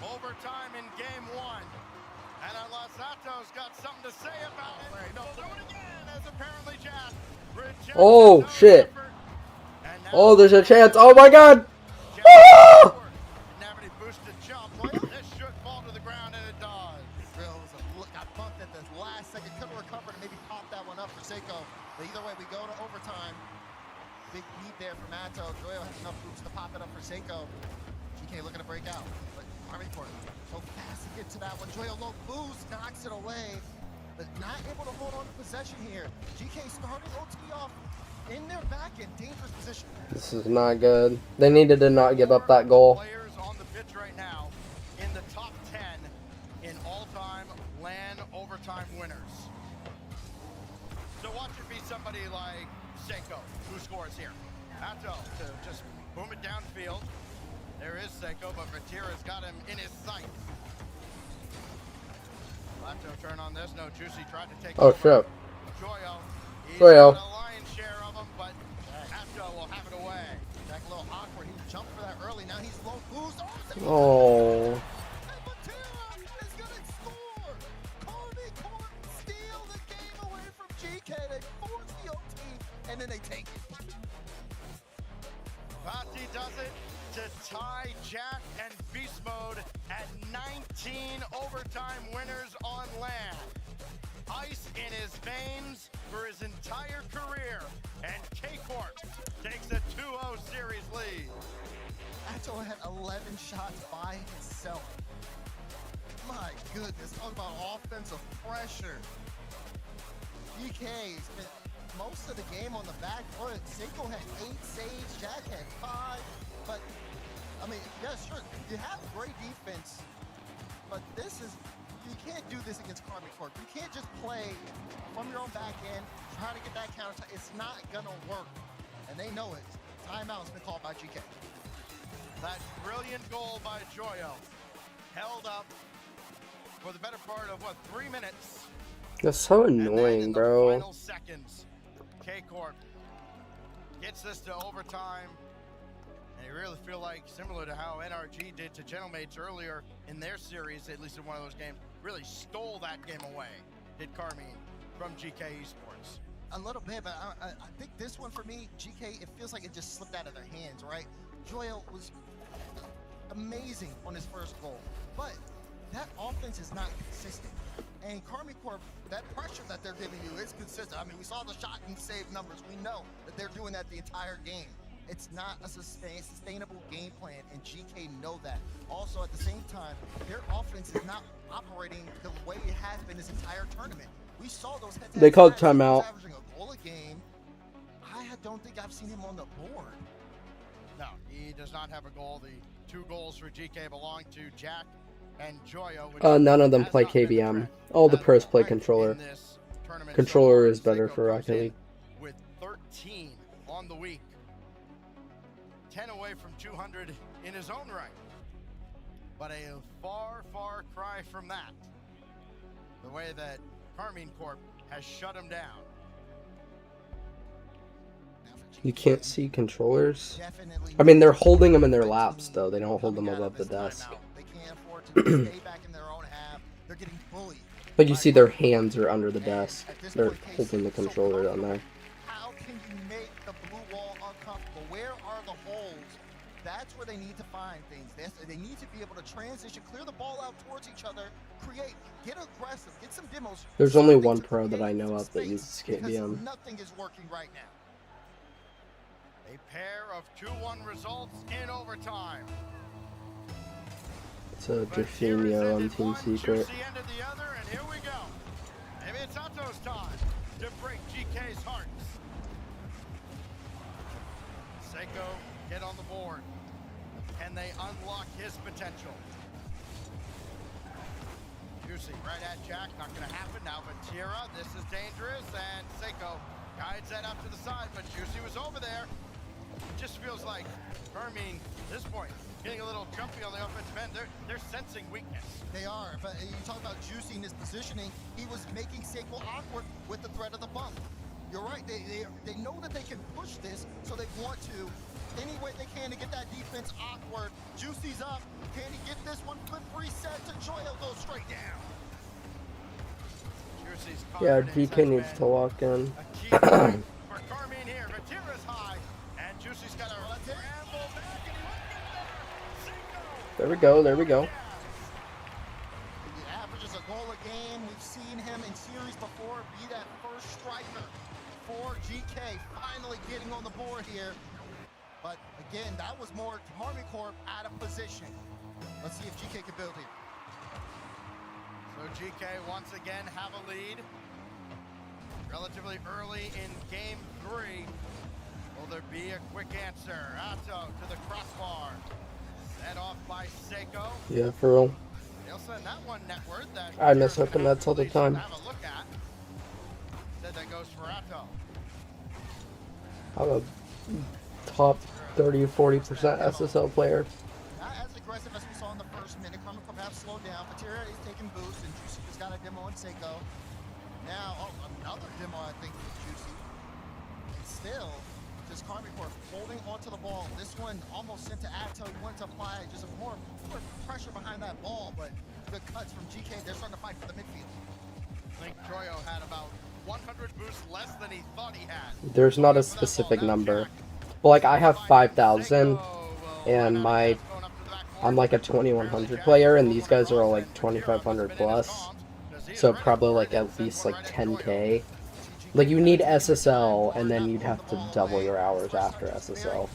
Overtime in game 1. And unless Atto's got something to say about it, they'll do it again, as apparently Jack rejects Oh, his own shit. effort. And now Oh, there's a chance. Oh my god. Oh! didn't have any boosted jump. This should fall to the ground, and it does. Drill got bumped at the last second. Could have recovered and maybe popped that one up for Seiko. But either way, we go to overtime. Big lead there from Atto. Joyo has enough boots to pop it up for Seiko. GK looking to break out. But Army Court so fast to get to that one. Joyo low boost knocks it away. But not able to hold on to possession here. GK starting OT off in their back in dangerous position. This is not good. They needed to not give up that goal. Players on the pitch right now in the top 10 in all-time LAN overtime winners. So watch it be somebody like Seiko who scores here. Atto to just boom it downfield. There is Seiko, but Vatira's got him in his sight. Atto turn on this. No, Juicy tried to take Oh, over. shit. Joyo. He's Joyo. got a lion's share of them, but Atto will have it away. Jack a little awkward. He jumped for that early. Now he's low boost. Oh. Is gonna score. Carmen Court steal the game away from GK. They force the OT and then they take it. Vati does it to tie Jack and Beast Mode at 19 overtime winners on LAN. Ice in his veins for his entire career, and K-Corp takes a 2-0 series lead. Atto had 11 shots by himself. My goodness, talk about offensive pressure. GK spent most of the game on the back foot. Seiko had 8 saves, Jack had 5, but I mean, yeah, sure, you have great defense, but this is you can't do this against Karmic Corp. You can't just play from your own back end, try to get that counter. It's not gonna work, and they know it. Timeout's been called by GK. That brilliant goal by Joyo held up for the better part of, what, 3 minutes? That's so annoying, bro. Final seconds, K-Corp gets this to overtime. And you really feel like, similar to how NRG did to Gentlemates earlier in their series, at least in one of those games, really stole that game away, did Carmine from GK Esports. A little bit, but I think this one for me, GK, it feels like it just slipped out of their hands, right? Joyo was amazing on his first goal, but that offense is not consistent. And Karmic Corp, that pressure that they're giving you is consistent. I mean, we saw the shot and save numbers. We know that they're doing that the entire game. It's not a sustainable game plan, and GK know that. Also, at the same time, their offense is not operating the way it has been this entire tournament. We saw those head-to-head They called stats. He was timeout. averaging a goal a game. I don't think I've seen him on the board. No, he does not have a goal. The 2 goals for GK belong to Jack and Joyo. None of them play KBM. All the pros play controller. Controller is better for Rocket League. With 13 on the week. 10 away from 200 in his own right. But a far, far cry from that. The way that Carmine Corp has shut him down. You can't see controllers. I mean, they're holding them in their laps, though. They don't hold them above the desk. They can't afford to stay back in their own half. They're getting bullied. Like you see, their hands are under the desk. They're holding the controller down there. How can you make the blue wall uncomfortable? Where are the holes? That's where they need to find things. They need to be able to transition, clear the ball out towards each other, create, get aggressive, get some demos. There's only one pro that I know of that uses KBM. Nothing is working right now. A pair of 2-1 results in overtime. It's a Jorginho on Team Secret. The end of the other, and here we go. Maybe it's Atto's time to break GK's hearts. Seiko get on the board. Can they unlock his potential? Juicy right at Jack, not gonna happen now, but Tira, this is dangerous, and Seiko guides that up to the side, but Juicy was over there. It just feels like Carmine, at this point, getting a little jumpy on the offensive end. They're sensing weakness. They are, but you talk about Juicy in his positioning, he was making Seiko awkward with the threat of the bump. You're right, they know that they can push this, so they want to, any way they can to get that defense awkward. Juicy's up, can he get this one? Flip reset to Joyo, goes straight down. Juicy's Yeah, GK needs to walk in. for Carmine here, but Tira's high, and Juicy's got a ramble back, and he won't get there. There we go, there we go. He averages a goal a game. We've seen him in series before be that first striker for GK. Finally getting on the board here. But again, that was more Army Corp out of position. Let's see if GK can build here. So GK once again have a lead. Relatively early in game 3. Will there be a quick answer? Atto to the crossbar. Set off by Seiko. Yeah, for real. They'll send that one netward. That I mess up in that all the time. have a look at. Said that goes for Atto. I'm a top 30-40% SSL player. Not as aggressive as we saw in the first minute. Karma perhaps slowed down. Patera is taking boost, and Juicy just got a demo on Seiko. Now, another demo, I think, for Juicy. Still, just Karma Corp holding onto the ball. This one almost sent to Atto. He wanted to apply just more pressure behind that ball, but good cuts from GK. They're starting to fight for the midfield. I think Troyo had about 100 boosts less than he thought he had. There's not a specific number. Well, like I have 5,000, and I'm like a 2100 player, and these guys are all like 2500 plus. So probably like at least like 10k. Like you need SSL, and then you'd have to double your hours after SSL.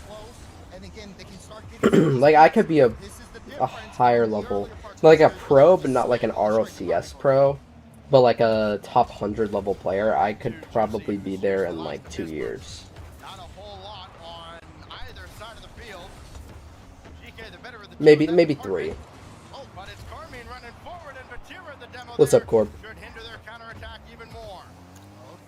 Like I could be a higher level, like a pro, but not like an RLCS pro, but like a top 100 level player. I could probably be there in like 2 years. Maybe 3. Oh, but it's Carmine running forward, and Vatira the demo What's up, Corb? Should hinder their counterattack even more.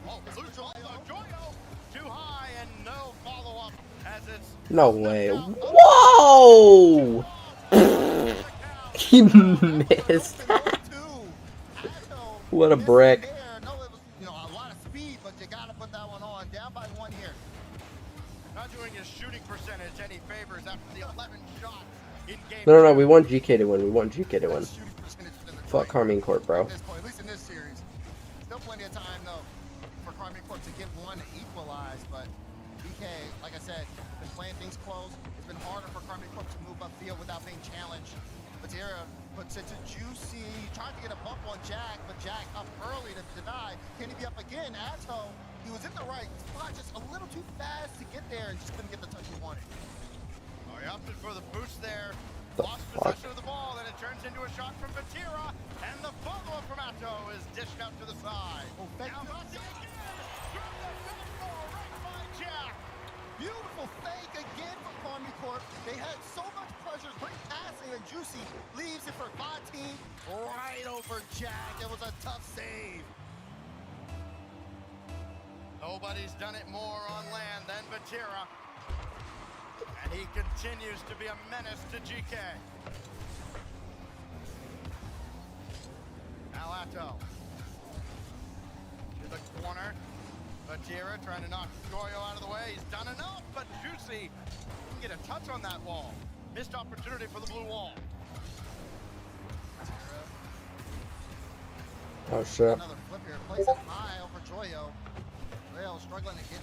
Oh, Joyo too high and no follow-up as it's No way. Whoa! He missed. What a brick. No, it was, you know, a lot of speed, but you got to put that one on. Down by one here. Not doing his shooting percentage any favors after the 11 shots in game. No, we want GK to win. We want GK to win. Fuck Carmine Court, bro. At least in this series. Still plenty of time, though, for Carmine Court to get one to equalize, but DK, like I said, been playing things close. It's been harder for Carmine Court to move upfield without being challenged. Batera puts it to Juicy, trying to get a bump on Jack, but Jack up early to deny. Can he be up again? Atto, he was in the right spot, just a little too fast to get there and just couldn't get the touch he wanted. Oh, he opted for the boost there. Lost possession of the ball, and it turns into a shot from Batera, and the follow-up from Atto is dished out to the side. Oh, now Batera again! Through the middle, right by Jack! Beautiful fake again from Carmine Court. They had so much pressure, great passing, and Juicy leaves it for Vati right over Jack. It was a tough save. Nobody's done it more on land than Batera. And he continues to be a menace to GK. Now Atto. To the corner. Batera trying to knock Joyo out of the way. He's done enough, but Juicy didn't get a touch on that wall. Missed opportunity for the blue wall. Oh shit. Another flip here. Plays it high over Joyo. Joyo struggling to get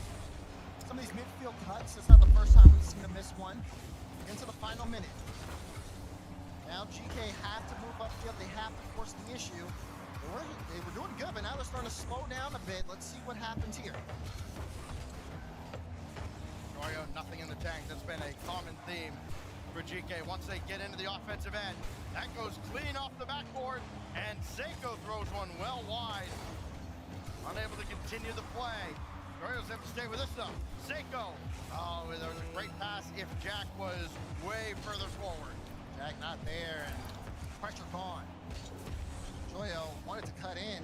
some of these midfield cuts. It's not the first time we've seen him miss one. Into the final minute. Now GK have to move upfield. They have to force the issue. They were doing good, but now they're starting to slow down a bit. Let's see what happens here. Joyo, nothing in the tank. That's been a common theme for GK. Once they get into the offensive end, that goes clean off the backboard, and Seiko throws one well wide. Unable to continue the play. Joyo's have to stay with this though. Seiko. Oh, there was a great pass if Jack was way further forward. Jack not there, and pressure gone. Joyo wanted to cut in.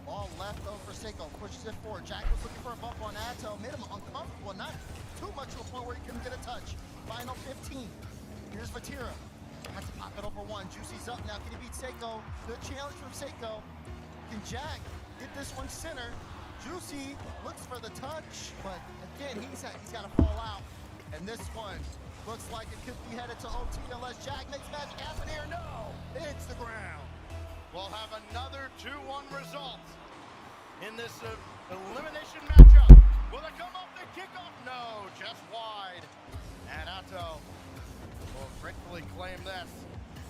Ball left over for Seiko. Pushes it forward. Jack was looking for a bump on Atto. Made him uncomfortable. Not too much to a point where he couldn't get a touch. Final 15. Here's Batera. Has to pop it over one. Juicy's up now. Can he beat Seiko? Good challenge from Seiko. Can Jack get this one center? Juicy looks for the touch, but again, he's got to fall out. And this one looks like it could be headed to OT unless Jack makes magic happen here. No, it hits the ground. We'll have another 2-1 result in this elimination matchup. Will it come off the kickoff? No, just wide. And Atto will gratefully claim this.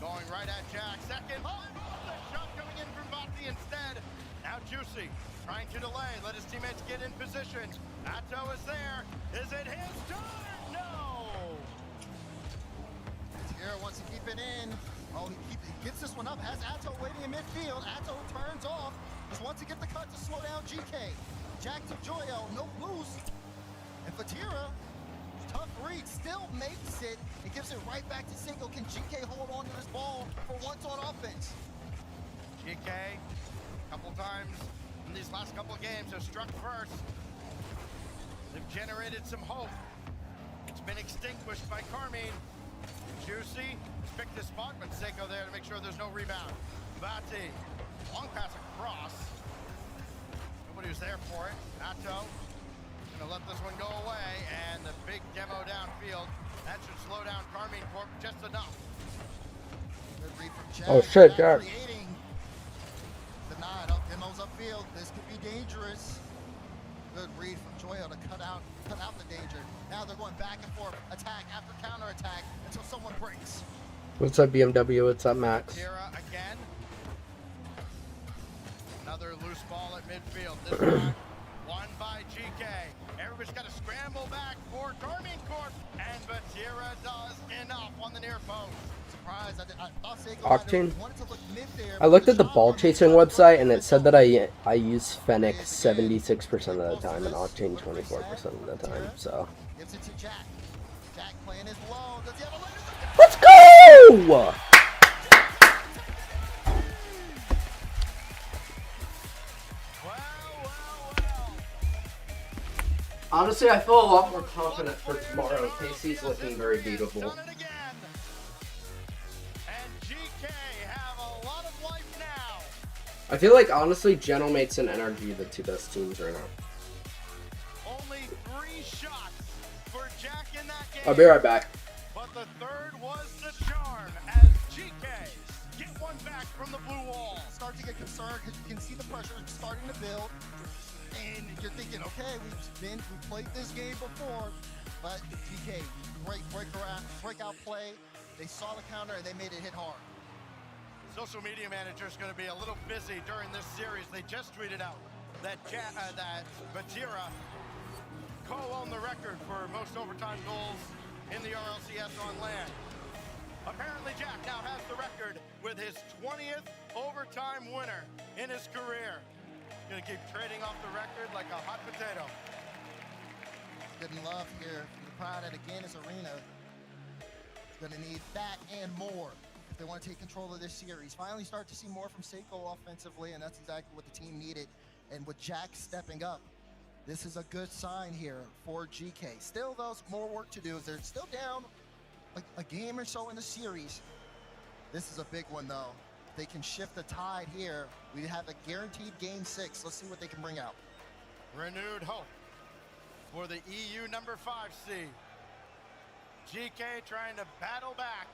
Going right at Jack. Second, the shot coming in from Vati instead. Now Juicy trying to delay, let his teammates get in position. Atto is there. Is it his turn? No! Batera wants to keep it in. Oh, he gets this one up. Has Atto waiting in midfield. Atto turns off. Just wants to get the cut to slow down GK. Jack to Joyo. No boost. And Batera, tough read, still makes it. It gives it right back to Seiko. Can GK hold on to this ball for once on offense? GK, a couple times in these last couple of games, have struck first. They've generated some hope. It's been extinguished by Carmine. Juicy has picked his spot, but Seiko there to make sure there's no rebound. Vati, long pass across. Nobody was there for it. Atto gonna let this one go away, and the big demo downfield. That should slow down Carmine Corp just enough. Good read from Jack. Oh shit, Jack. Denied up demos upfield. This could be dangerous. Good read from Joyo to cut out the danger. Now they're going back and forth, attack after counter attack until someone breaks. What's up, BMW? What's up, Max? Batera again. Another loose ball at midfield. This time won by GK. Everybody's got to scramble back for Carmine Corp, and Batera does enough on the near post. Surprise! I thought Seiko Octane. wanted to look mid there. I looked at the ball chasing website and it said that I use Fennec 76% of the time and Octane 24% of the time. So Gives it to Jack. Jack playing his low. Does he have a laser? let's go! Honestly, I feel a lot more confident for tomorrow. Casey's looking very beatable. And GK have a lot of life now. I feel like, honestly, Gentlemates and NRG are the two best teams right now. Only 3 shots for Jack in that game. I'll be right back. But the third was the charm as GK get one back from the blue wall. Start to get concerned because you can see the pressure starting to build. And you're thinking, okay, we played this game before, but GK, great breakout play. They saw the counter and they made it hit hard. Social media manager is going to be a little busy during this series. They just tweeted out that Vatira co-owned the record for most overtime goals in the Rlcs on land. Apparently Jack now has the record with his 20th overtime winner in his career. Gonna keep trading off the record like a hot potato. Getting love here from the crowd at the Guinness Arena. Gonna need that and more if they want to take control of this series. Finally start to see more from Seiko offensively, and that's exactly what the team needed. And with Jack stepping up, this is a good sign here for GK. Still, though, more work to do. They're still down a game or so in the series. This is a big one, though. They can shift the tide here. We have a guaranteed game 6. Let's see what they can bring out. Renewed hope for the EU number 5 seed. GK trying to battle back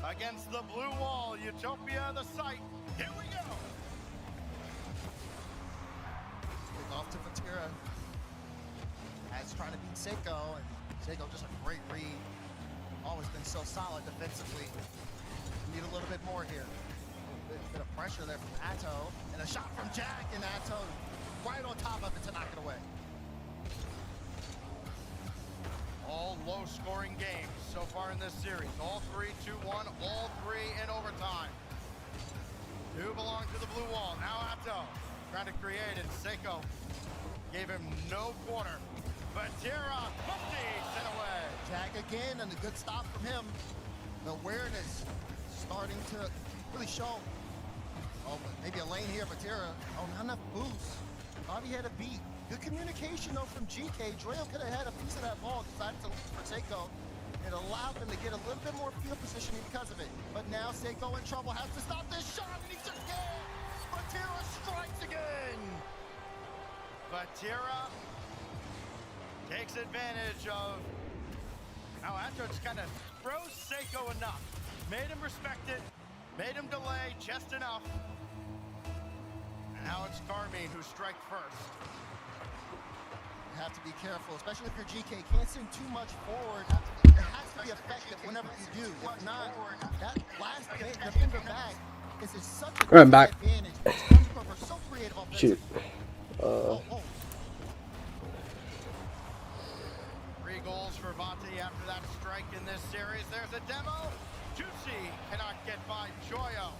against the blue wall. Utopia, the site. Here we go. Kick off to Vatira. As trying to beat Seiko, and Seiko just a great read. Always been so solid defensively. Need a little bit more here. Bit of pressure there from Atto, and a shot from Jack, and Atto right on top of it to knock it away. All low-scoring games so far in this series. All 3, 2-1, all 3 in overtime. 2 belong to the blue wall. Now Atto trying to create, and Seiko gave him no quarter. Vatira, 50, sent away. Jack again, and a good stop from him. The awareness starting to really show. Oh, maybe a lane here, Vatira. Oh, not enough boost. Bobby had a beat. Good communication, though, from GK. Droyo could have had a piece of that ball, decided to look for Seiko. It allowed them to get a little bit more field positioning because of it. But now Seiko in trouble, has to stop this shot, and he just can't. Vatira strikes again. Vatira takes advantage of how Atto just kind of throws Seiko enough. Made him respect it, made him delay just enough. And now it's Carmine who strikes first. You have to be careful, especially if you're GK. Can't send too much forward. It has to be effective whenever you do. If not, that last the finger back is such a I'm back. advantage. So creative Shoot. 3 goals for Vati after that strike in this series. There's a demo. Juicy cannot get by Joyo.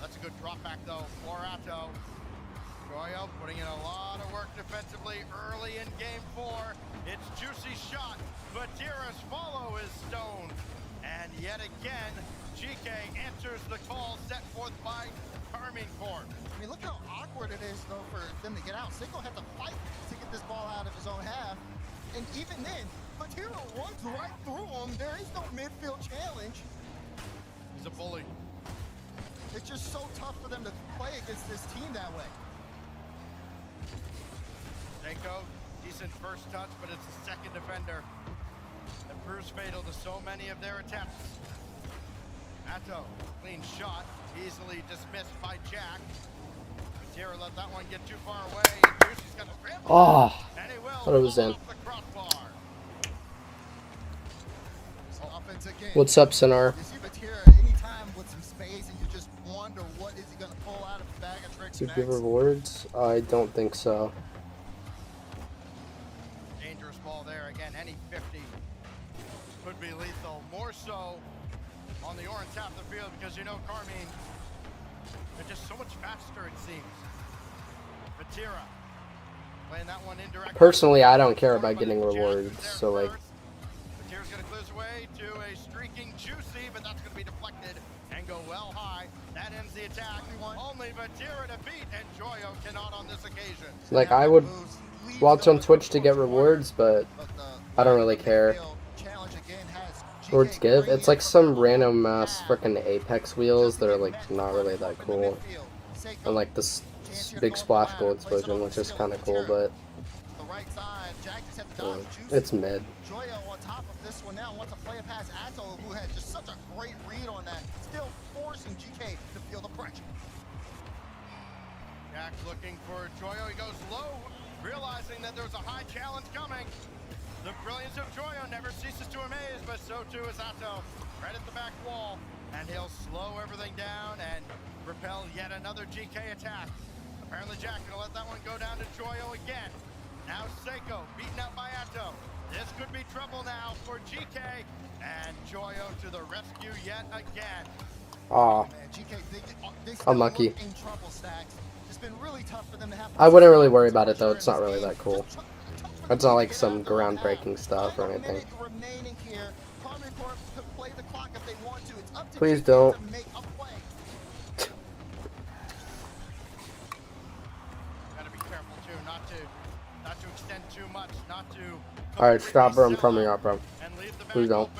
That's a good drop back though for Atto. Joyo putting in a lot of work defensively early in game 4. It's Juicy's shot. Vatira's follow is stoned. And yet again, GK answers the call set forth by Carmine Court. I mean, look how awkward it is though for them to get out. Seiko had to fight to get this ball out of his own half. And even then, Vatira runs right through him. There is no midfield challenge. He's a bully. It's just so tough for them to play against this team that way. Seiko, decent first touch, but it's the second defender that proves fatal to so many of their attempts. Atto, clean shot, easily dismissed by Jack. Vatira let that one get too far away. Juicy's got a scramble. Oh, I thought it was in. What's up, Sonar? You see Vatira anytime with some space, and you just wonder what is he going to pull out of his bag of tricks Do next. you give rewards? I don't think so. Dangerous ball there again. Any 50 could be lethal. More so on the orange half of the field because you know Carmine, they're just so much faster it seems. Vatira playing that one indirectly. Personally, I don't care about getting rewards, so like. Vatira's going to clear his way to a streaking Juicy, but that's going to be deflected and go well high. That ends the attack. Only Vatira to beat, and Joyo cannot on this occasion. Like I would watch on Twitch to get rewards, but I don't really care. Rewards give. It's like some random ass freaking Apex wheels that are like not really that cool. And like this big splash gold explosion, which is kind of cool, but it's mid. Joyo on top of this one now wants to play it past Atto, who had just such a great read on that, still forcing GK to feel the pressure. Jack looking for Joyo. He goes low, realizing that there's a high challenge coming. The brilliance of Joyo never ceases to amaze, but so too is Atto. Right at the back wall, and he'll slow everything down and repel yet another GK attack. Apparently Jack gonna let that one go down to Joyo again. Now Seiko beaten up by Atto. This could be trouble now for GK, and Joyo to the rescue yet again. Aw, They unlucky. in trouble, Stacks. It's been really tough for them to have. I wouldn't really worry about it though. It's not really that cool. It's not like some groundbreaking stuff or anything. Please don't. Gotta be careful too, not to extend too much, not to. Alright, stop her. I'm coming up, bro. Please don't.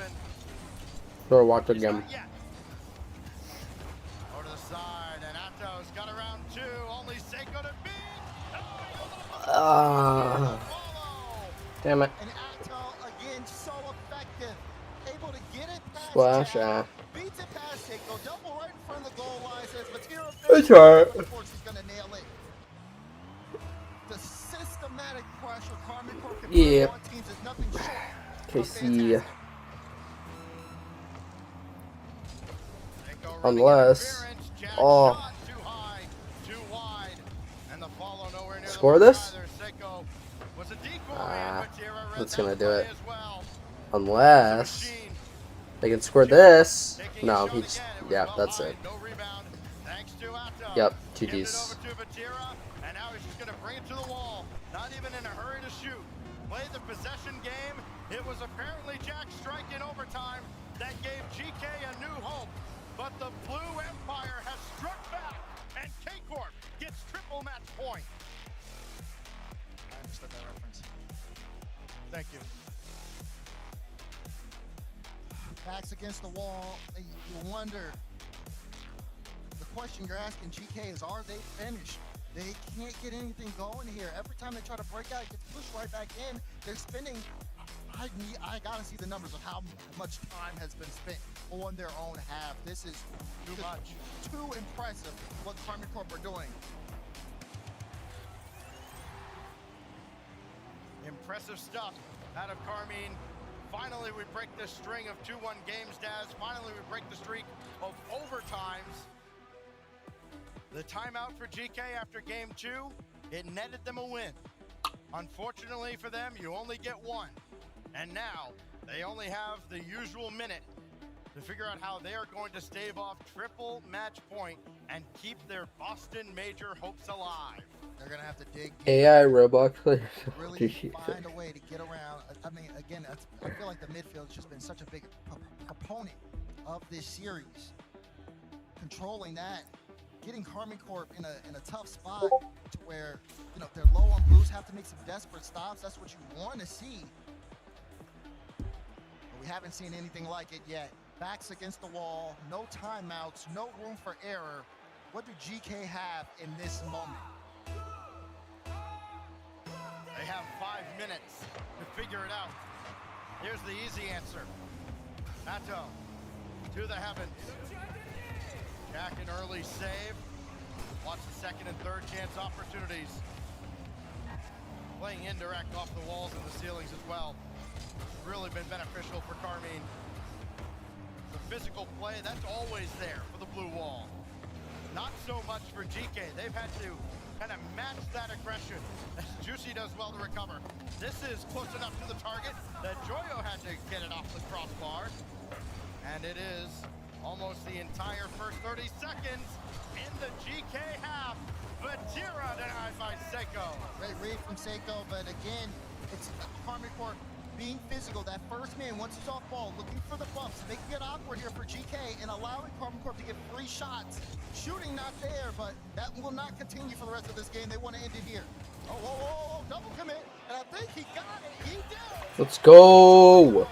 Or watch again. Over to the side, and Atto's got around two. Only Seiko to beat. Damn it. And Atto again so effective, able to get it past Splash, Jack, beats it past Seiko, double right in front of the goal line, says Matira. It's alright. Of course he's gonna nail it. The systematic pressure Carmen Corp can put on teams is nothing short. KC. Unless. Oh. Score this? That's gonna do it. Unless they can score this. No, he's. Yeah, that's it. Yep, GG's. And now he's just gonna bring it to the wall. Not even in a hurry to shoot. Play the possession game. It was apparently Jack's strike in overtime that gave GK a new hope. But the Blue Empire has struck back, and K-Corp gets triple match point. I understood that reference. Thank you. Backs against the wall. You wonder. The question you're asking GK is, are they finished? They can't get anything going here. Every time they try to break out, it gets pushed right back in. They're spending. I gotta see the numbers of how much time has been spent on their own half. This is too much. Too impressive what Carmen Corp are doing. Impressive stuff out of Carmine. Finally, we break this string of 2-1 games, Daz. Finally, we break the streak of overtimes. The timeout for GK after game 2, it netted them a win. Unfortunately for them, you only get one. And now, they only have the usual minute to figure out how they are going to stave off triple match point and keep their Boston Major hopes alive. They're gonna have to dig deep. AI Roblox players. Really find a way to get around. I mean, again, I feel like the midfield has just been such a big proponent of this series. Controlling that, getting Carmen Corp in a tough spot to where, you know, they're low on boost, have to make some desperate stops. That's what you want to see. But we haven't seen anything like it yet. Backs against the wall, no timeouts, no room for error. What do GK have in this moment? They have 5 minutes to figure it out. Here's the easy answer. Atto to the heavens. Jack an early save. Watch the second and third chance opportunities. Playing indirect off the walls and the ceilings as well. Really been beneficial for Carmine. The physical play, that's always there for the blue wall. Not so much for GK. They've had to kind of match that aggression as Juicy does well to recover. This is close enough to the target that Joyo had to get it off the crossbar. And it is almost the entire first 30 seconds in the GK half. Vatira denied by Seiko. Great read from Seiko, but again, it's Carmen Corp being physical. That first man, once he's off ball, looking for the bumps, making it awkward here for GK and allowing Carmen Corp to get free shots. Shooting not there, but that will not continue for the rest of this game. They want to end it here. whoa, double commit, and I think he got it. He did. Let's go.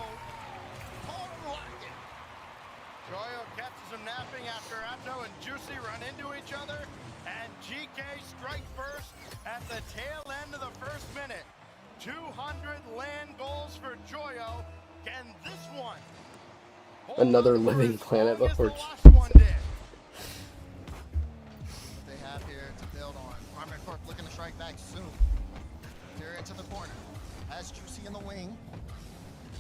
Joyo catches him napping after Atto and Juicy run into each other, and GK strike first at the tail end of the first minute. 200 land goals for Joyo. Can this one? Another living planet before. They have here to build on. Armored Corp looking to strike back soon. They're into the corner. Has Juicy in the wing.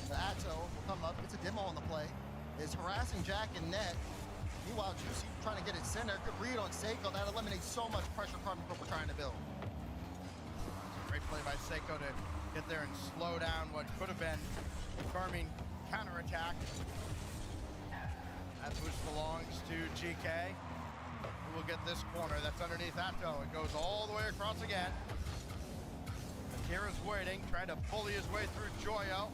The Atto will come up. It's a demo on the play. Is harassing Jack and net. Meanwhile, Juicy trying to get it center. Good read on Seiko. That eliminates so much pressure Armored Corp were trying to build. Great play by Seiko to get there and slow down what could have been Carmine counterattack. That boost belongs to GK. Who will get this corner? That's underneath Atto. It goes all the way across again. Akira's waiting, trying to bully his way through Joyo.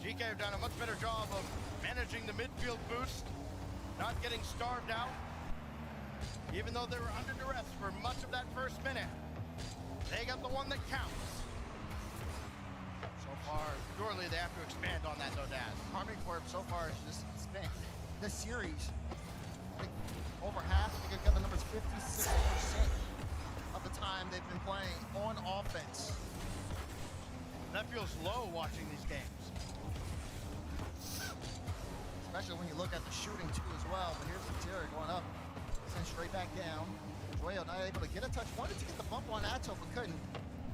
GK have done a much better job of managing the midfield boost, not getting starved out. Even though they were under duress for much of that first minute, they got the one that counts. So far, surely they have to expand on that, though, Daz. Armored Corp so far is just spent this series. I think over half, I think they've got the numbers 56% of the time they've been playing on offense. That feels low watching these games. Especially when you look at the shooting too as well. But here's Satira going up, sent straight back down. Joyo not able to get a touch. Wanted to get the bump on Atto, but couldn't.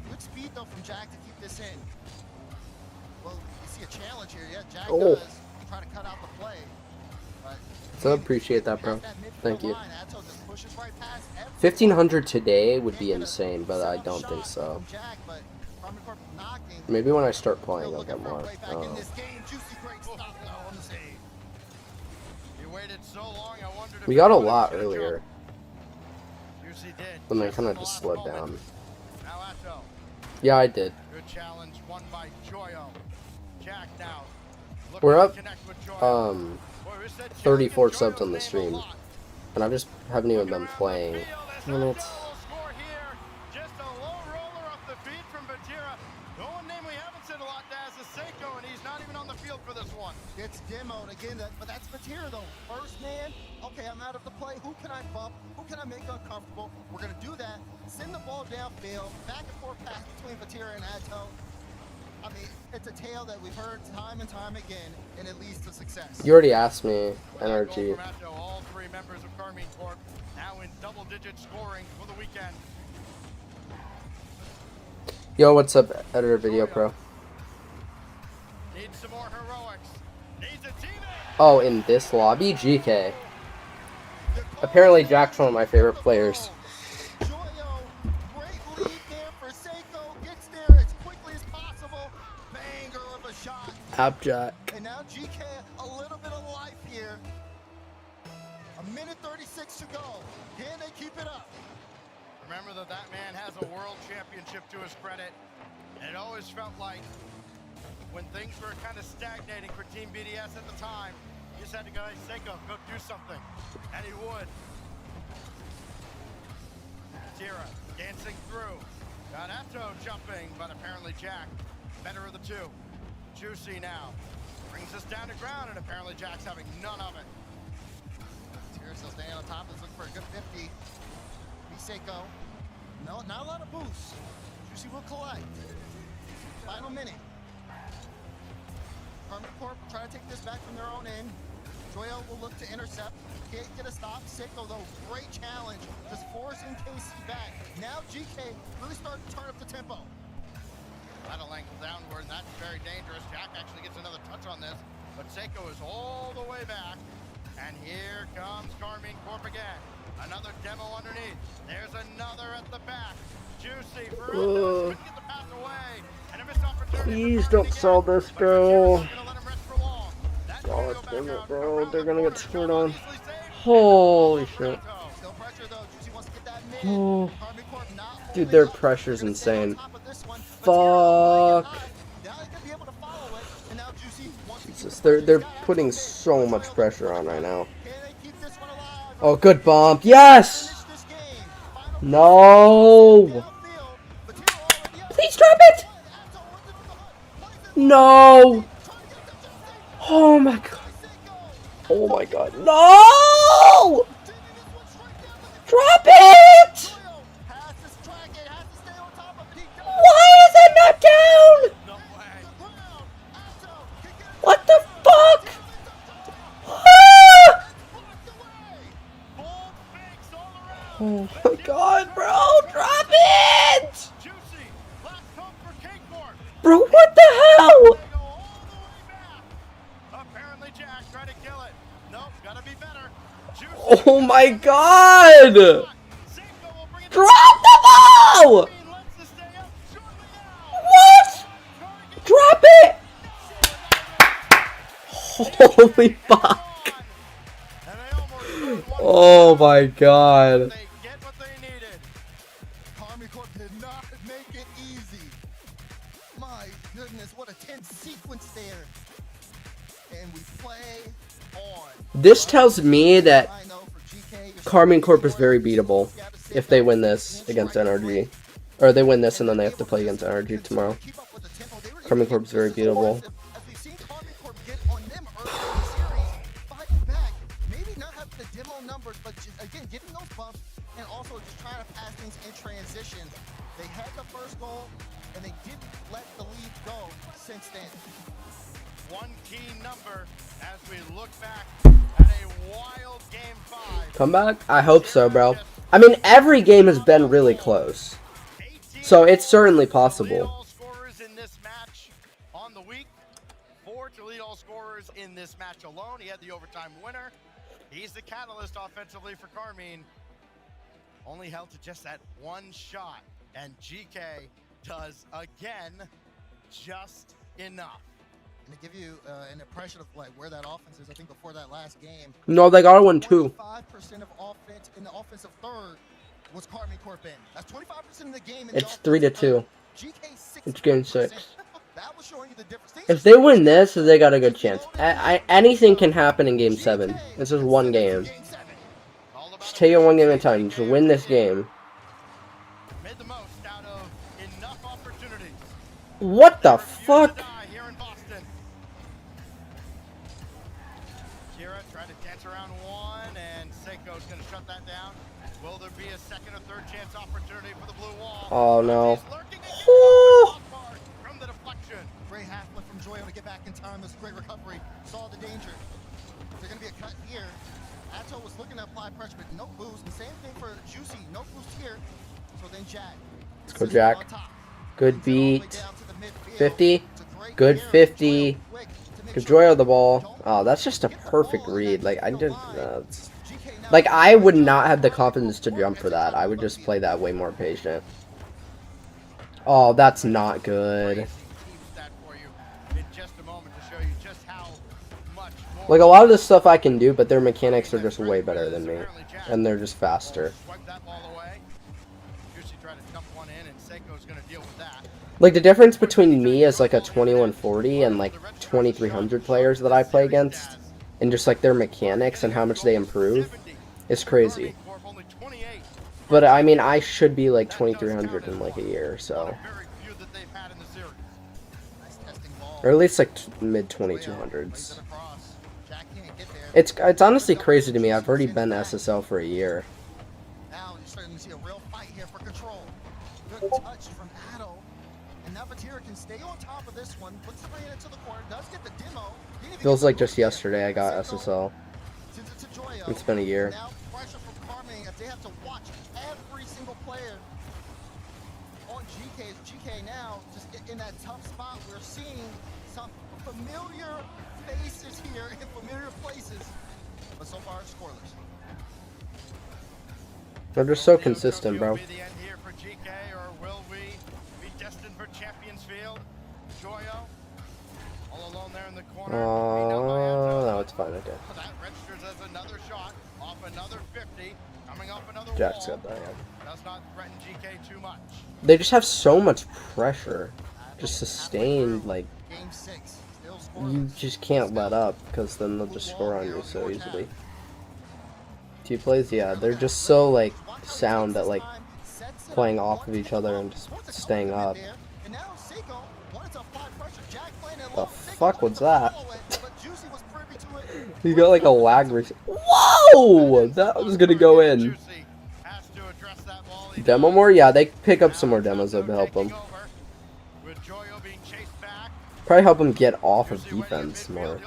Good speed though from Jack to keep this in. Well, you see a challenge here. Yeah, Jack does try to cut out the play. But So appreciate that, bro. Thank you. line, Atto just pushes right past 1500 today would be insane, but I don't think so. Jack, but Armored Corp knocking. Maybe when I start playing, I'll get more. Back in this game, Juicy great stop though on the save. You waited so long, I wondered if We got a lot earlier. Juicy did. Then they kind of just slowed down. Now Atto. Yeah, I did. Good challenge won by Joyo. Jack now. We're up 34 subs on the stream, and I just haven't even been playing. And it's Just a low roller off the feet from Batira. The one name we haven't said a lot, Daz, is Seiko, and he's not even on the field for this one. Gets demoed again, but that's Batira though. First man, okay, I'm out of the play. Who can I bump? Who can I make uncomfortable? We're gonna do that. Send the ball downfield, back and forth pass between Batira and Atto. I mean, it's a tale that we've heard time and time again, and it leads to success. You already asked me, NRG. All three members of Carmine Corp now in double-digit scoring for the weekend. Yo, what's up, Editor Video Pro? Needs some more heroics. Needs a teammate. Oh, in this lobby, GK. Apparently, Jack's one of my favorite players. Joyo, great lead there for Seiko. Gets there as quickly as possible. Banger of a shot. Jack. And now GK, a little bit of life here. A minute 36 to go. Can they keep it up? Remember that man has a world championship to his credit. And it always felt like when things were kind of stagnating for Team BDS at the time, you just had to go, hey, Seiko, go do something. And he would. Tira dancing through. Got Atto jumping, but apparently Jack, better of the two. Juicy now. Brings us down to ground, and apparently Jack's having none of it. Tira still staying on top. Let's look for a good 50. Seiko. No, not a lot of boosts. Juicy will collect. Final minute. Armored Corp try to take this back from their own end. Joyo will look to intercept. Can't get a stop. Seiko though, great challenge. Just forcing KC back. Now GK really starting to turn up the tempo. A lot of length downward, and that's very dangerous. Jack actually gets another touch on this, but Seiko is all the way back. And here comes Carmine Corp again. Another demo underneath. There's another at the back. Juicy for couldn't get the pass away. And a missed opportunity. Please don't sell this, bro. Oh, damn it, bro. They're gonna get scored on. Holy shit. Oh. Dude, their pressure's insane. Fuck. Jesus, they're putting so much pressure on right now. Oh, good bump. Yes! No! Please drop it! No! Oh my god. Oh my god. No! Drop it! Why is that not down? What the fuck? Ah! Oh my god, bro, drop it! Bro, what the hell? Oh my god! Drop the ball! What? Drop it! Holy fuck. Oh my god. Did not make it easy. My goodness, what a tense sequence there. And we play on. This tells me that Karmine Corp is very beatable if they win this against NRG. Or they win this and then they have to play against NRG tomorrow. Karmine Corp is very beatable. Numbers, but just, again, getting those buffs and also just trying to pass things in transition. They had the first goal and they didn't let the lead go since then. One key number as we look back at a wild game 5. Comeback? I hope so, bro. I mean, every game has been really close. So it's certainly possible. Scorers in this match on the week. 4 to lead all scorers in this match alone. He had the overtime winner. He's the catalyst offensively for Karmine. Only held to just that one shot. And GK does again just enough. And to give you an impression of like where that offense is, I think before that last game. No, they got one too. 5% of offense in the offensive third was Karmine Corp in. That's 25% of the game. It's 3-2. It's game 6. That was showing you the difference. If they win this, they got a good chance. Anything can happen in game 7. This is one game. Just take it one game at a time. Just win this game. Made the most out of enough opportunities. What the fuck? Here in Boston. Kira tried to dance around one, and Seiko's going to shut that down. Will there be a second or third chance opportunity for the blue wall? Oh no. From the deflection. Great half flip from Joyo to get back in time. This great recovery. Saw the danger. There's going to be a cut here. Atto was looking to apply pressure, but no boost. The same thing for Juicy. No boost here. So then Jack. Let's go, Jack. Good beat. 50. Good 50. Give Joyo the ball. Oh, that's just a perfect read. Like, I did. Like, I would not have the confidence to jump for that. I would just play that way more patient. Oh, that's not good. Like, a lot of this stuff I can do, but their mechanics are just way better than me. And they're just faster. Like, the difference between me as, like, a 2140 and, like, 2300 players that I play against, and just, like, their mechanics and how much they improve, is crazy. But, I mean, I should be, like, 2300 in, like, a year, so. Or at least, like, mid-2200s. It's honestly crazy to me. I've already been SSL for a year. Now you're starting to see a real fight here for control. Good touch from Addo. And now Vatira can stay on top of this one. Puts it into the corner. Does get the demo. Feels like just yesterday I got SSL. It's been a year. Now pressure from Karmine if they have to watch every single player on GK. GK now just in that tough spot. We're seeing some familiar faces here in familiar places. But so far scoreless. They're just so consistent, bro. Oh, no, it's fine, okay. Jack's got that. They just have so much pressure. Just sustained, like, you just can't let up, because then they'll just score on you so easily. 2 plays, yeah, they're just so, like, sound at, like, playing off of each other and just staying up. And now Seiko wanted to apply pressure. Jack playing it The low. fuck was that? But Juicy was privy to it. He got like a lag. Whoa! That was gonna go in. Demo more? Yeah, they pick up some more demos that would help them. Probably help him get off of defense more.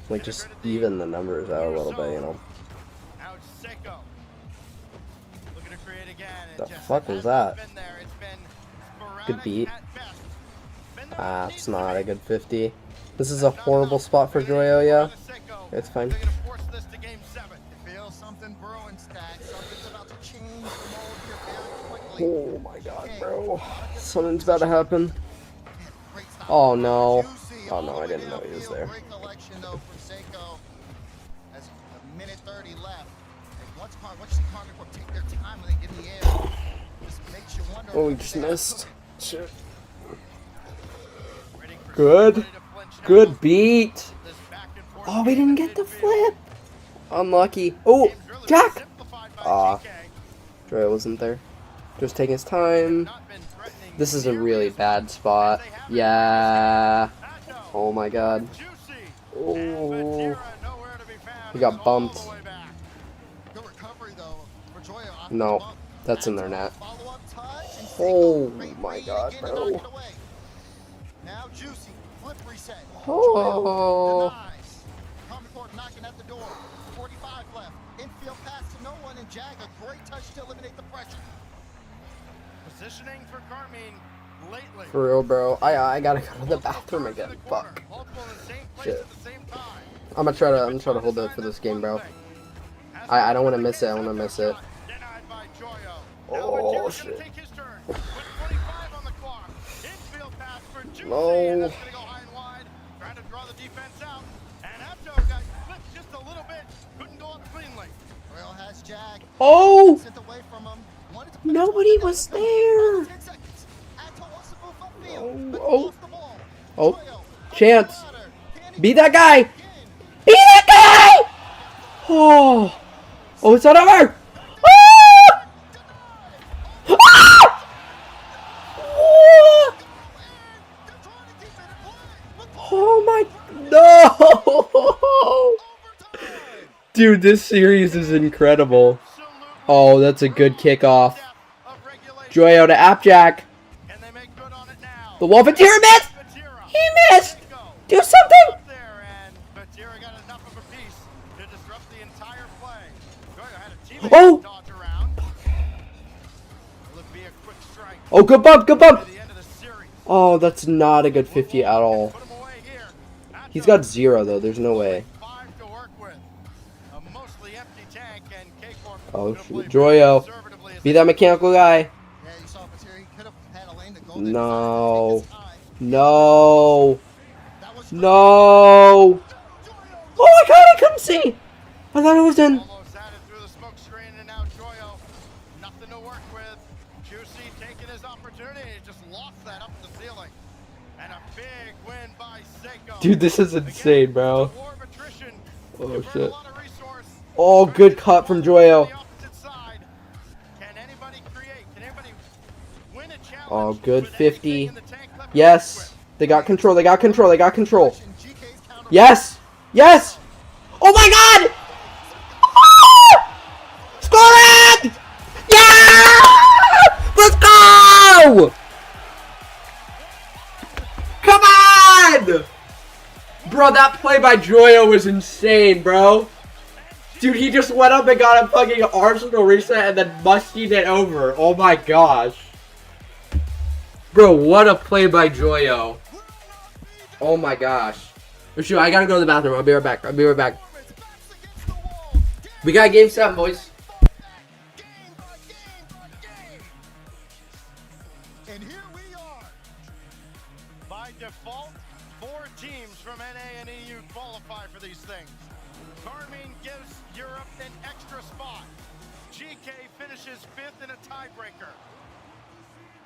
Like just even the numbers out a little bit, you know. The fuck was that? Good beat. Ah, it's not a good 50. This is a horrible spot for Joyo, yeah. It's fine. Oh my god, bro. Something's about to happen. Oh no. Oh no, I didn't know he was there. Oh, we just missed. Shit. Good. Good beat. Oh, we didn't get the flip. Unlucky. Oh, Jack. Aw. Joy wasn't there. Just taking his time. This is a really bad spot. Yeah. Oh my god. Oh. He got bumped. No. That's in their net. Oh my god, bro. Now Juicy, flip reset. Oh. Knocking at the door. 45 left. Infield pass to no one, and Jag a great touch to eliminate the pressure. Positioning for Carmine lately. For real, bro. I gotta go to the bathroom again. Fuck. Shit. I'm gonna try to hold it for this game, bro. I don't want to miss it. I want to miss it. Oh shit. No. Oh! Nobody was there. Oh, oh, chance. Be that guy. Be that guy. Oh, oh, it's not over. Ah! Ah! Oh my, no. Dude, this series is incredible. Oh, that's a good kickoff. Joyo to Appjack. The Wolfenteer missed! He missed! Do something! Oh! Oh, good bump, good bump! Oh, that's not a good 50 at all. He's got 0 though, there's no way. Oh shoot, Joyo. Be that mechanical guy. No. No. No. Oh my god, I couldn't see. I thought it was in. Dude, this is insane, bro. Oh shit. Oh, good cut from Joyo. Oh, good 50. Yes. They got control. They got control. They got control. Yes. Yes. Oh my god. Ah! Score it. Yeah. Let's go. Come on. Bro, that play by Joyo was insane, bro. Dude, he just went up and got a fucking Arsenal reset and then mustied it over. Oh my gosh. Bro, what a play by Joyo. Oh my gosh. Oh, shoot, I gotta go to the bathroom. I'll be right back. I'll be right back. We got game 7, boys. And here we are. By default, 4 teams from NA and EU qualify for these things. Carmine gives Europe an extra spot. GK finishes 5th in a tiebreaker.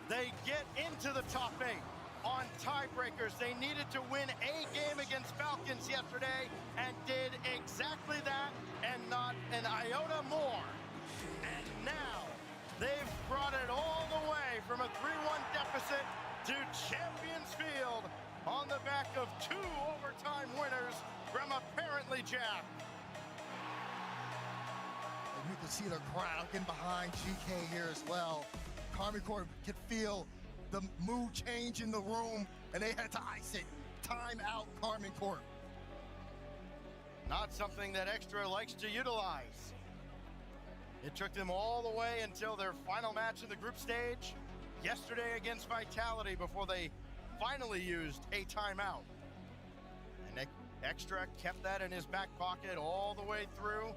They get into the top 8 on tiebreakers. They needed to win a game against Falcons yesterday and did exactly that and not an iota more. And now they've brought it all on the back of 2 overtime winners from apparently Jack. And you can see the crowd getting behind GK here as well. Karmine Corp could feel the mood change in the room, and they had to ice it. Time out, Karmine Corp. Not something that Extra likes to utilize. It took them all the way until their final match in the group stage yesterday against Vitality before they finally used a timeout. And Extra kept that in his back pocket all the way through.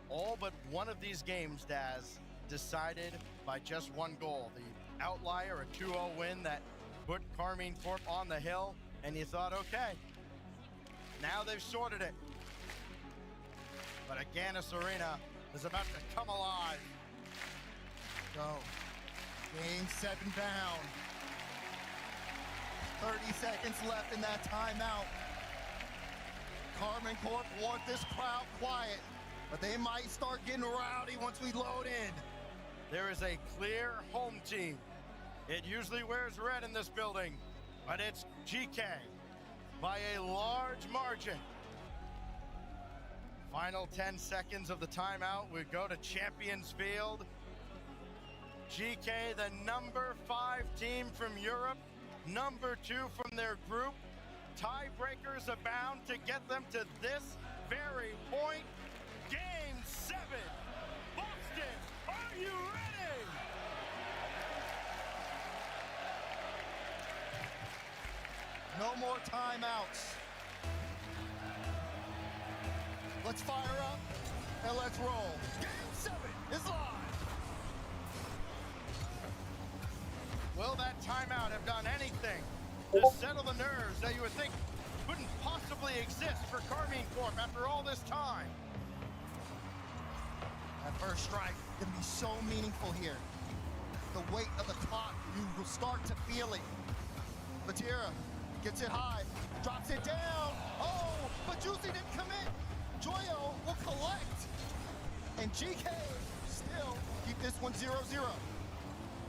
All but one of these games, Daz, decided by just 1 goal. The outlier, a 2-0 win that put Karmine Corp on the hill, and you thought, okay, now they've sorted it. But Agganis Arena is about to come alive. Go. Game 7 down. 30 seconds left in that timeout. Karmine Corp want this crowd quiet, but they might start getting rowdy once we load in. There is a clear home team. It usually wears red in this building, but it's GK by a large margin. Final 10 seconds of the timeout. We go to Champions Field. GK, the number 5 team from Europe, number 2 from their group. Tiebreakers abound to get them to this very point. Game 7. Boston, are you ready? No more timeouts. Let's fire up and let's roll. Game 7 is live. Will that timeout have done anything to settle the nerves that you would think couldn't possibly exist for Karmine Corp after all this time? That first strike is going to be so meaningful here. The weight of the clock, you will start to feel it. Vatira gets it high, drops it down. Oh, but Juicy didn't commit. Joyo will collect. And GK still keep this one 0-0.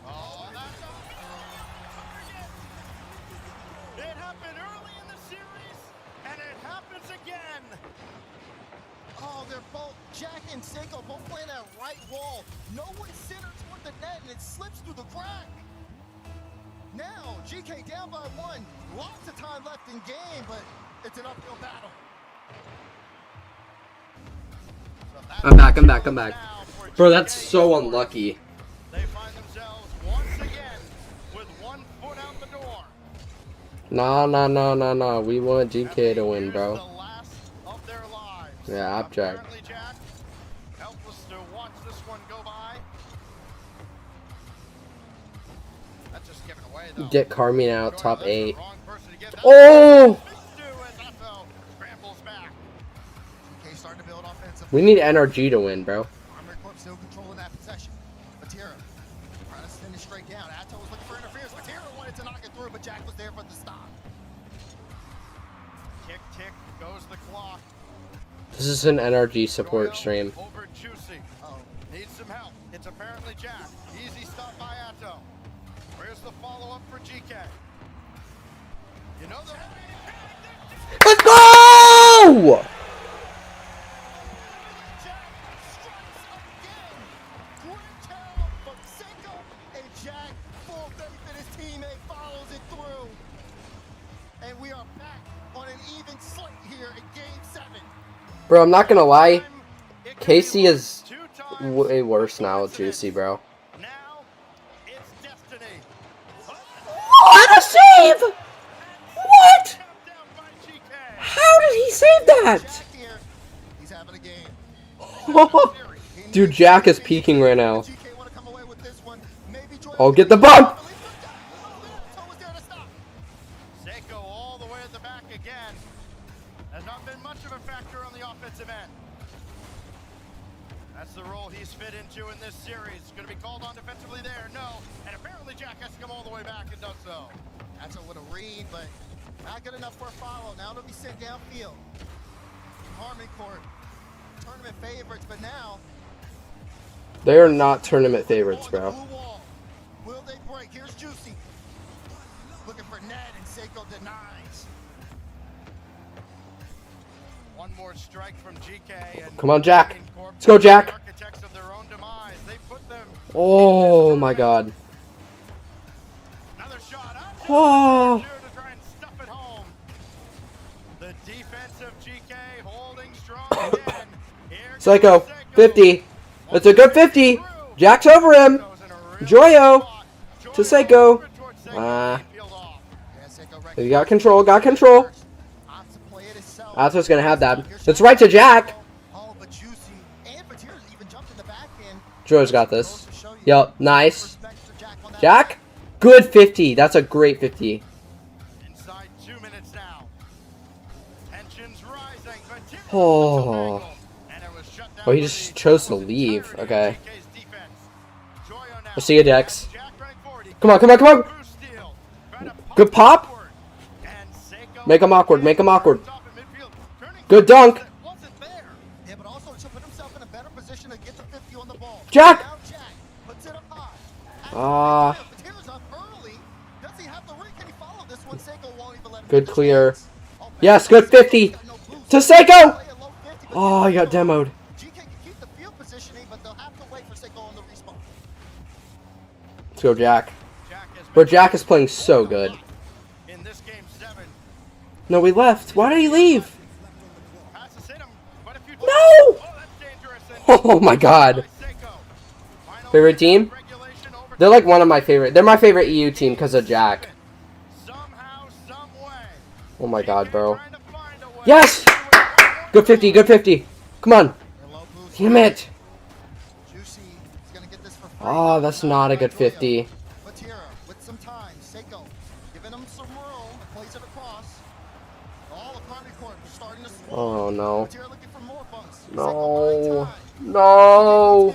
Oh, that's it happened early in the series, and it happens again. Oh, they're both, Jack and Seiko, both playing that right wall. No one centered toward the net, and it slips through the crack. Now, GK down by 1. Lots of time left in game, but it's an uphill battle. I'm back. Bro, that's so unlucky. They find themselves once again with 1 foot out the door. Nah. We want GK to win, bro. The last of their lives. Yeah, Abjack. Apparently, Jack, helpless to watch this one go by. That's just given away, though. Get Karmine out, top 8. Oh! Starting to build offensively. We need NRG to win, bro. Karmine Corp still controlling that possession. Vatira trying to send it straight down. Atto was looking for interference. Vatira wanted to knock it through, but Jack was there for the stop. Tick goes the clock. This is an NRG support stream. Over Juicy. Needs some help. It's apparently Jack. Easy stop by Atto. Where's the follow-up for GK? You know the... Let's go! Bro, I'm not gonna lie. Casey is way worse now with Juicy, bro. What a save! What? How did he save that? Dude, Jack is peaking right now. Oh, get the bump! Seiko all the way at the back again. Has not been much of a factor on the offensive end. That's the role he's fit into in this series. Going to be called on defensively there, no. And apparently Jack has to come all the way back and does so. That's a little read, but not good enough for a follow. Now they'll be sent downfield. Karmine Corp, tournament favorites, but now they are not tournament favorites, bro. Will they break? Here's Juicy. Looking for Seiko denies. One more strike from GK. And Come on, Jack. Let's go, Jack. Architects of their own demise. They put them. Oh my God. Another shot. Oh. To try and stuff it home. The defense of GK holding strong again. Psycho, 50. It's a good 50. Jack's over him. Joyo to Seiko. He got control, Atto's gonna have that. It's right to Jack. Joyo's got this. Yup, nice. Jack, good 50. That's a great 50. Inside 2 minutes now. Tensions rising. Oh. Oh, he just chose to leave. Okay. I see you, Dex. Come on, come on, come on. Good pop. Make him awkward. Make him awkward. Good dunk. Jack. Good clear. Yes, good 50. To Seiko. Oh, he got demoed. Let's go, Jack. Bro, Jack is playing so good. No, we left. Why did he leave? No! Oh my God. Favorite team? They're like one of my favorite. They're my favorite EU team because of Jack. Oh my God, bro. Yes! Good 50, good 50. Come on. Damn it. Oh, that's not a good 50. Oh no. No. No.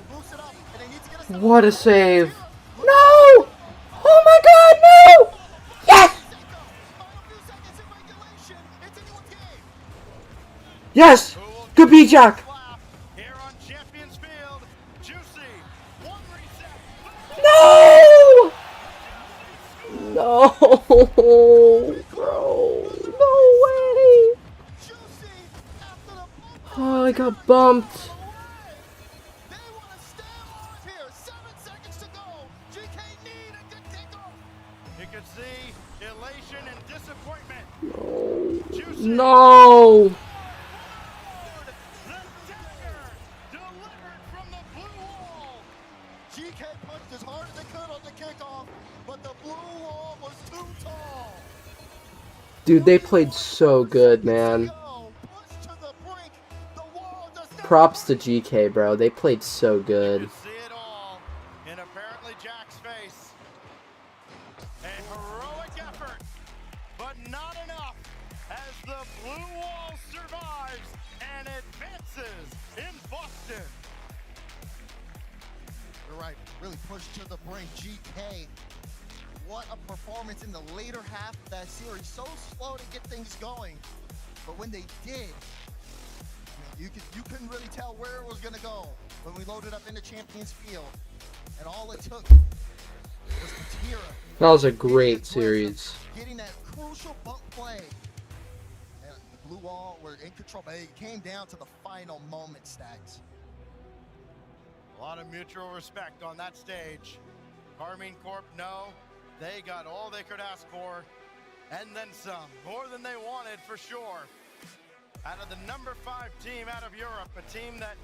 What a save. No! Oh my God, no! Yes! Yes! Good beat, Jack. No! No, bro. No way. Oh, I got bumped. No. GK punched as hard as they could on the kickoff, but the blue wall was too tall. Dude, they played so good, man. Props to GK, bro. They played so good. See it all in apparently Jack's face. A heroic effort, but not enough as the blue wall survives and advances in Boston. You're right, really pushed to the brink. GK, what a performance in the later half of that series. So slow to get things going, but when they did, you couldn't really tell where it was gonna go when we loaded up into Champions Field, and all it took was Patira. That was a great series. Getting that crucial bump play, and the blue wall were in control. But it came down to the final moment, Stacks. A lot of mutual respect on that stage. Carmine Corp, no, they got all they could ask for, and then some. More than they wanted, for sure. Out of the number 5 team out of Europe, a team that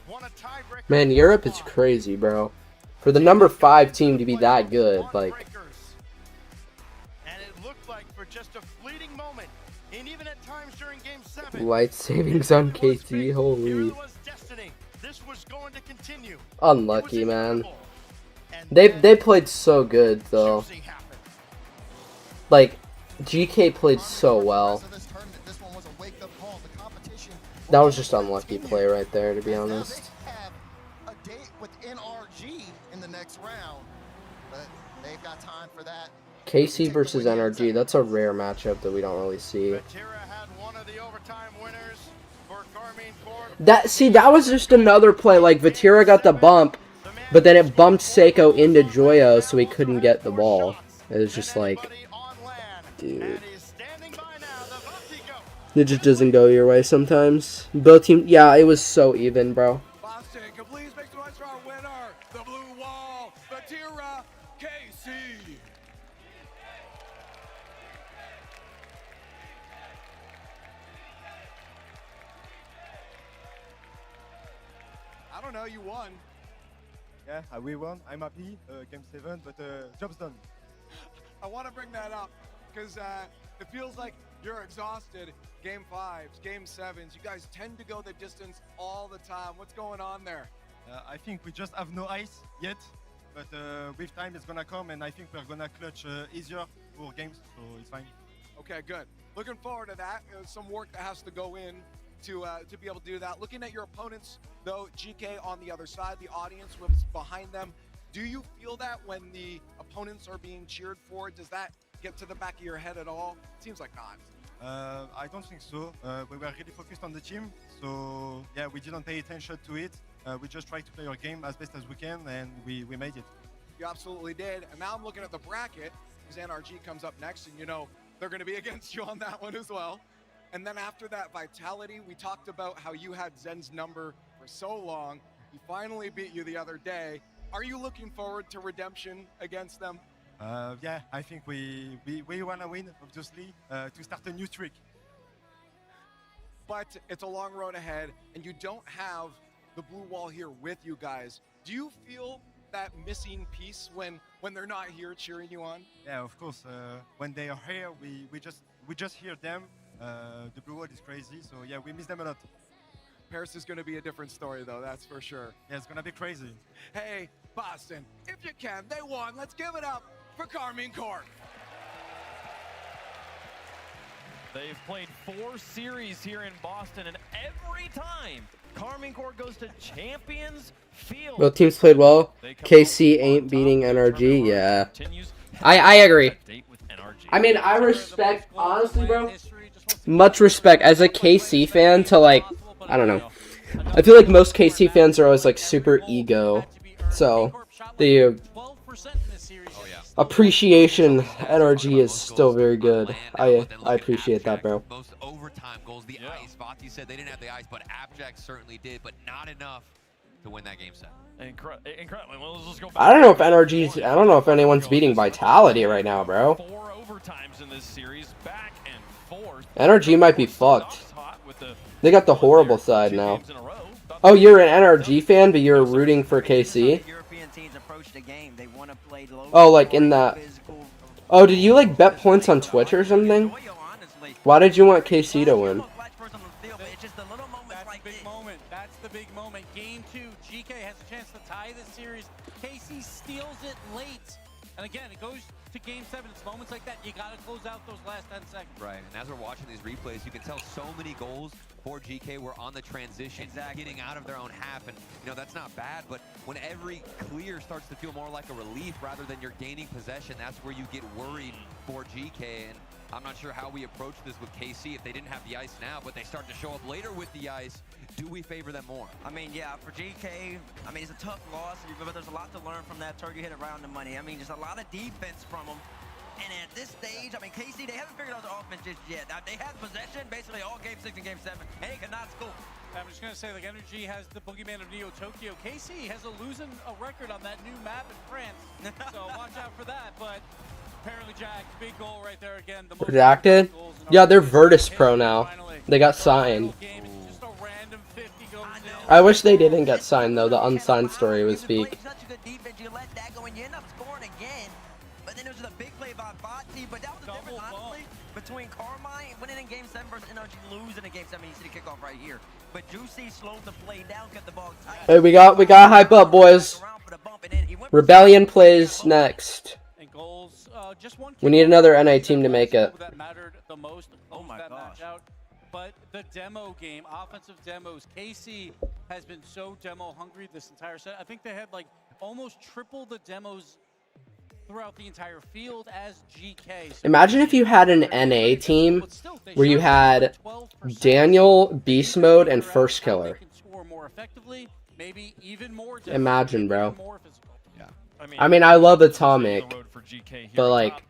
won a tiebreaker. Man, Europe is crazy, bro. For the number 5 team to be that good, like. And it looked like for just a fleeting moment, and even at times during Game 7. Light savings on KT, holy. This was going to continue. Unlucky, man. They played so good though. Like, GK played so well. That was just unlucky play right there, to be honest. A date with NRG in the next round, but they've got time for that. KC versus NRG, that's a rare matchup that we don't really see. That was just another play. Like, Vatira got the bump, but then it bumped Seiko into Joyo, so he couldn't get the ball. It was just like, dude. It just doesn't go your way sometimes. Both teams, yeah, it was so even, bro. Boston, can please make some noise for our winner, the blue wall, Batira KC. I don't know, you won. Yeah, we won. I'm happy. Game 7, but job's done. I want to bring that up because it feels like you're exhausted. Game 5s, Game 7s, you guys tend to go the distance all the time. What's going on there? I think we just have no ice yet, but with time it's gonna come, and I think we're gonna clutch easier for games, so it's fine. Okay, good. Looking forward to that. Some work that has to go in to be able to do that. Looking at your opponents, though, GK on the other side, the audience was behind them. Do you feel that when the opponents are being cheered for? Does that get to the back of your head at all? Seems like not. I don't think so. We were really focused on the team, so yeah, we didn't pay attention to it. We just tried to play our game as best as we can, and we made it. You absolutely did. And now I'm looking at the bracket, because NRG comes up next, and you know they're going to be against you on that one as well. And then after that, Vitality, we talked about how you had Zen's number for so long. He finally beat you the other day. Are you looking forward to redemption against them? Yeah, I think we want to win, obviously, to start a new streak. But it's a long road ahead, and you don't have the blue wall here with you guys. Do you feel that missing piece when they're not here cheering you on? Yeah, of course. When they are here, we just hear them. The blue wall is crazy, so yeah, we miss them a lot. Paris is going to be a different story, though, that's for sure. Yeah, it's going to be crazy. Hey, Boston, if you can, they won. Let's give it up for Carmine Corp. They've played 4 series here in Boston, and every time Carmine Corp goes to Champions Field. Both teams played well. KC ain't beating NRG. Yeah, I agree. I mean, I respect, honestly, bro, much respect as a KC fan to, like, I don't know. I feel like most KC fans are always, like, super ego. So, the appreciation NRG is still very good. I appreciate that, bro. Most overtime goals, the ice. Vati said they didn't have the ice, but Abjack certainly did, but not enough to win that game set. Incredible. Well, let's go back. I don't know if NRG's, I don't know if anyone's beating Vitality right now, bro. 4 overtimes in this series, back and forth. NRG might be fucked. They got the horrible side now. Oh, you're an NRG fan, but you're rooting for KC? Oh, like in that... Oh, did you, like, bet points on Twitch or something? Why did you want KC to win? That's the big moment. Game 2, GK has a chance to tie this series. KC steals it late. And again, it goes to Game 7. It's moments like that. You got to close out those last 10 seconds. Right, and as we're watching these replays, you can tell so many goals for GK were on the transition, getting out of their own half. And, you know, that's not bad, but when every clear starts to feel more like a relief rather than you're gaining possession, that's where you get worried for GK. And I'm not sure how we approach this with KC if they didn't have the ice now, but they start to show up later with the ice. Do we favor them more? I mean, yeah, for GK, I mean, it's a tough loss, but there's a lot to learn from that. Turkey hit around the money. I mean, just a lot of defense from them. And at this stage, I mean, KC, they haven't figured out the offense just yet. Now, they had possession basically all Game 6 and Game 7, and they could not score. I'm just going to say, like, Energy has the boogeyman of Neo Tokyo. KC has a losing record on that new map in France, so watch out for that. But apparently, Jack, big goal right there again. The Redacted? Yeah, they're Virtus Pro now. They got signed. I wish they didn't get signed, though. The unsigned story was peak. Such a good defense, you let that go, and you end up scoring again. But then there's a big play by Vati, but that was the difference, honestly, between Carmine winning in Game 7 versus NRG losing in Game 7. You see the kickoff right here. But Juicy slowed the play down, kept the ball tight. Hey, we got hype up, boys. Rebellion plays next. We need another NA team to make it. That mattered the most. Oh my gosh. But the demo game, offensive demos, KC has been so demo hungry this entire set. I think they had like almost triple the demos throughout the entire field as GK. So imagine if you had an NA team where you had Daniel, Beast Mode, and First Killer. Imagine, bro. I mean, I love Atomic, but like,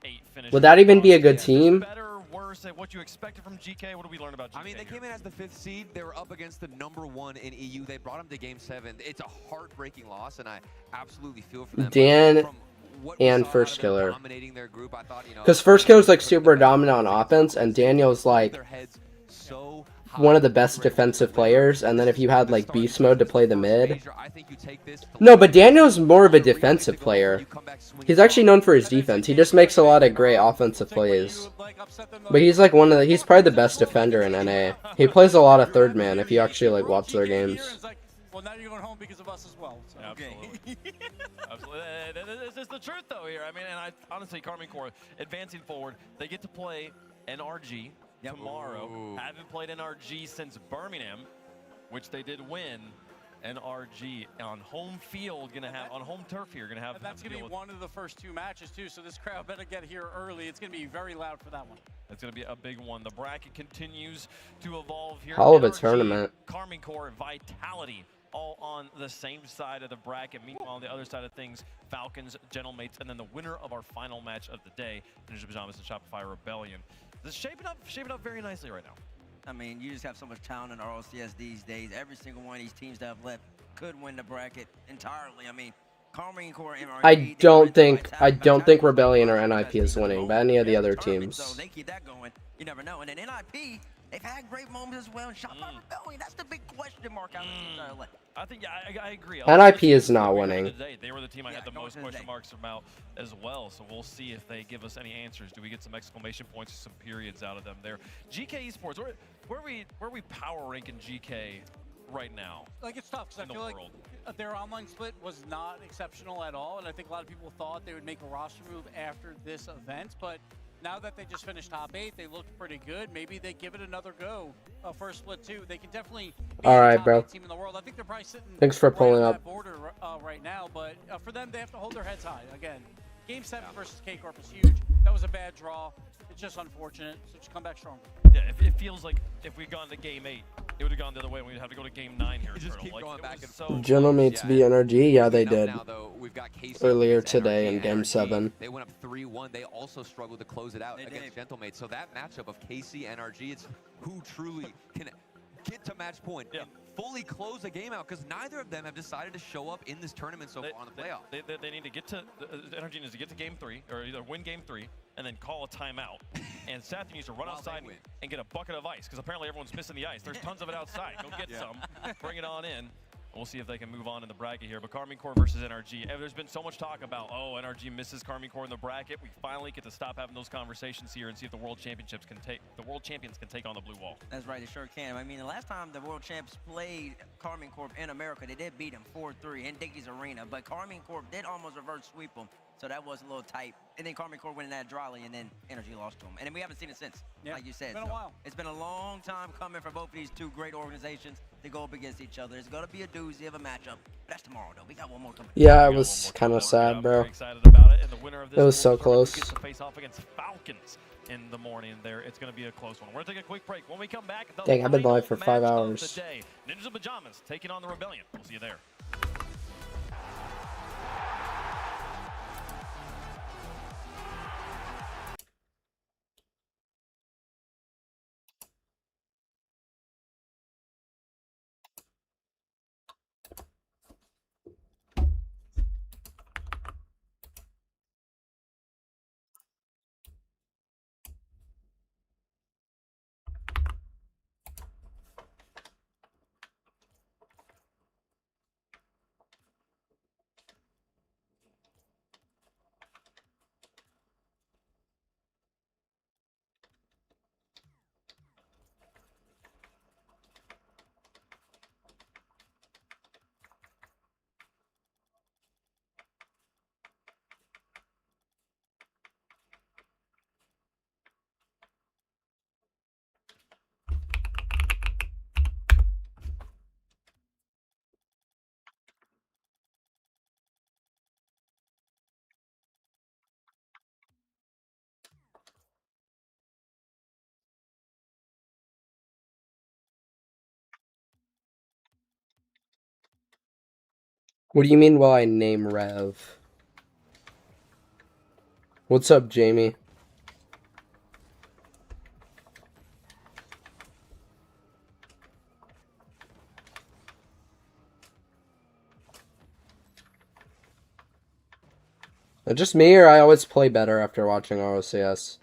would that even be a good team? first say what you expected from GK. What did we learn about GK? I mean, they came in as the 5th seed. They were up against the #1 in EU. They brought them to Game 7. It's a heartbreaking loss, and I absolutely feel for them. Dan and First Killer. Because First Killer's like super dominant on offense, and Daniel's like one of the best defensive players. And then if you had like beast mode to play the mid, no, but Daniel's more of a defensive player. He's actually known for his defense. He just makes a lot of great offensive plays. But he's like he's probably the best defender in NA. He plays a lot of third man if you actually like watch their games. Well, now you're going home because of us as well. So. Absolutely. Absolutely. This is the truth, though, here. I mean, and honestly, Karmine Corp advancing forward. They get to play NRG tomorrow. Ooh. Haven't played NRG since Birmingham, which they did win. NRG on home field, on home turf here, gonna have. And that's gonna be one of the first 2 matches too. So this crowd better get here early. It's gonna be very loud for that one. It's going to be a big one. The bracket continues to evolve here. Hell of a tournament. Karmine Corp, Vitality, all on the same side of the bracket. Meanwhile, on the other side of things, Falcons, Gentlemates, and then the winner of our final match of the day, Ninja Pajamas and Shopify Rebellion. This is shaping up very nicely right now. I mean, you just have so much talent in RLCS these days. Every single one of these teams that have left could win the bracket entirely. I mean, Karmine Corp, MRG, I don't think Rebellion or NIP is winning, but any of the other teams. So they keep that going. You never know. And then NIP, they've had great moments as well. And Shopify Rebellion, that's the big question mark out of the teams that are left. I think I agree. NIP is not winning. They were the team I had the most question marks about as well. So we'll see if they give us any answers. Do we get some exclamation points or some periods out of them there? GK Esports, where are we power ranking GK right now? Like, it's tough because I feel like their online split was not exceptional at all, and I think a lot of people thought they would make a roster move after this event, but now that they just finished top 8, they looked pretty good. Maybe they give it another go for split 2. They can definitely be the top 8 team in the world. I think they're probably sitting Thanks for pulling right on up. that border right now, but for them, they have to hold their heads high. Again, Game 7 versus K-Corp is huge. That was a bad draw. It's just unfortunate, so just come back stronger. Yeah, it feels like if we'd gone to Game 8, it would have gone the other way, and we'd have to go to Game 9 here. Just keep going back and so Gentlemates v NRG, yeah, they did. Now, though, we've got KC Earlier against today NRG in Game 7. They went up 3-1. They also struggled to close it out against Gentlemates. So that matchup of KC NRG, it's who truly can get to match point and fully close the game out, because neither of them have decided to show up in this tournament so far in the playoff. They need to get to NRG needs to get to Game 3, or either win Game 3 and then call a timeout. And Seth needs to run outside and get a bucket of ice, because apparently everyone's missing the ice. There's tons of it outside. Go get some. Bring it on in. We'll see if they can move on in the bracket here. But Karmine Corp versus NRG. There's been so much talk about, NRG misses Karmine Corp in the bracket. We finally get to stop having those conversations here and see if the world champions can take on the blue wall. That's right, they sure can. I mean, the last time the world champs played Karmine Corp in America, they did beat them 4-3 in Dickies Arena, but Karmine Corp did almost reverse sweep them. So that was a little tight. And then Karmine Corp winning that dryly, and then Energy lost to them. And then we haven't seen it since, like you said. It's been a while. It's been a long time coming for both of these two great organizations to go up againce each other. It's going to be a doozy of a matchup. That's tomorrow, though. We got one more coming. Yeah, it was kind of sad, bro. Excited about it. And the winner of this it was so close. Gets to face off against Falcons in the morning there. It's going to be a close one. We're going to take a quick break. When we come back, dang, I've been live for 5 hours. Ninjas in Pajamas taking on the Rebellion. We'll see you there. What do you mean while I name Rev? What's up, Jamie? Just me, or I always play better after watching RLCS?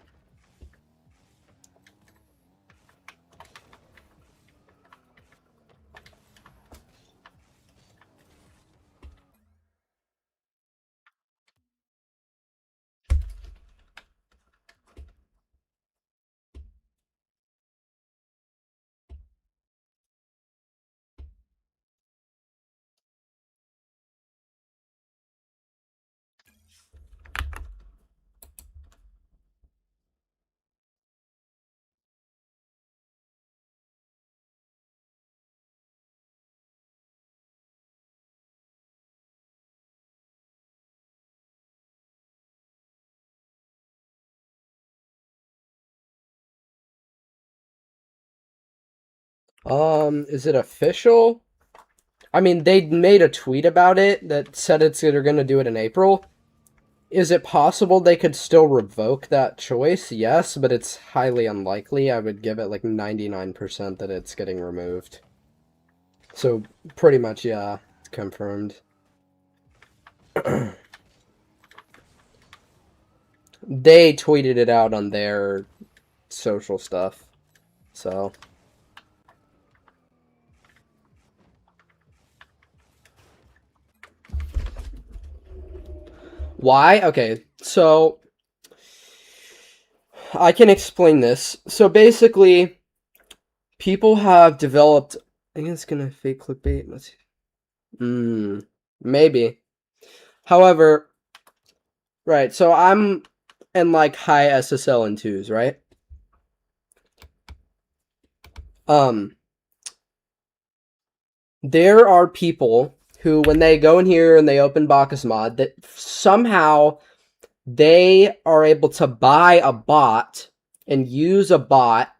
Is it official? I mean, they made a tweet about it that said they're gonna do it in April. Is it possible they could still revoke that choice? Yes, but it's highly unlikely. I would give it like 99% that it's getting removed. So, pretty much, yeah, it's confirmed. They tweeted it out on their social stuff, so... Why? Okay, so... I can explain this. So basically, people have developed... I think it's gonna fake clickbait. Let's see. Maybe. However... Right, so I'm in, like, high SSL and 2s, right? There are people who, when they go in here and they open Bacchus Mod, that somehow they are able to buy a bot and use a bot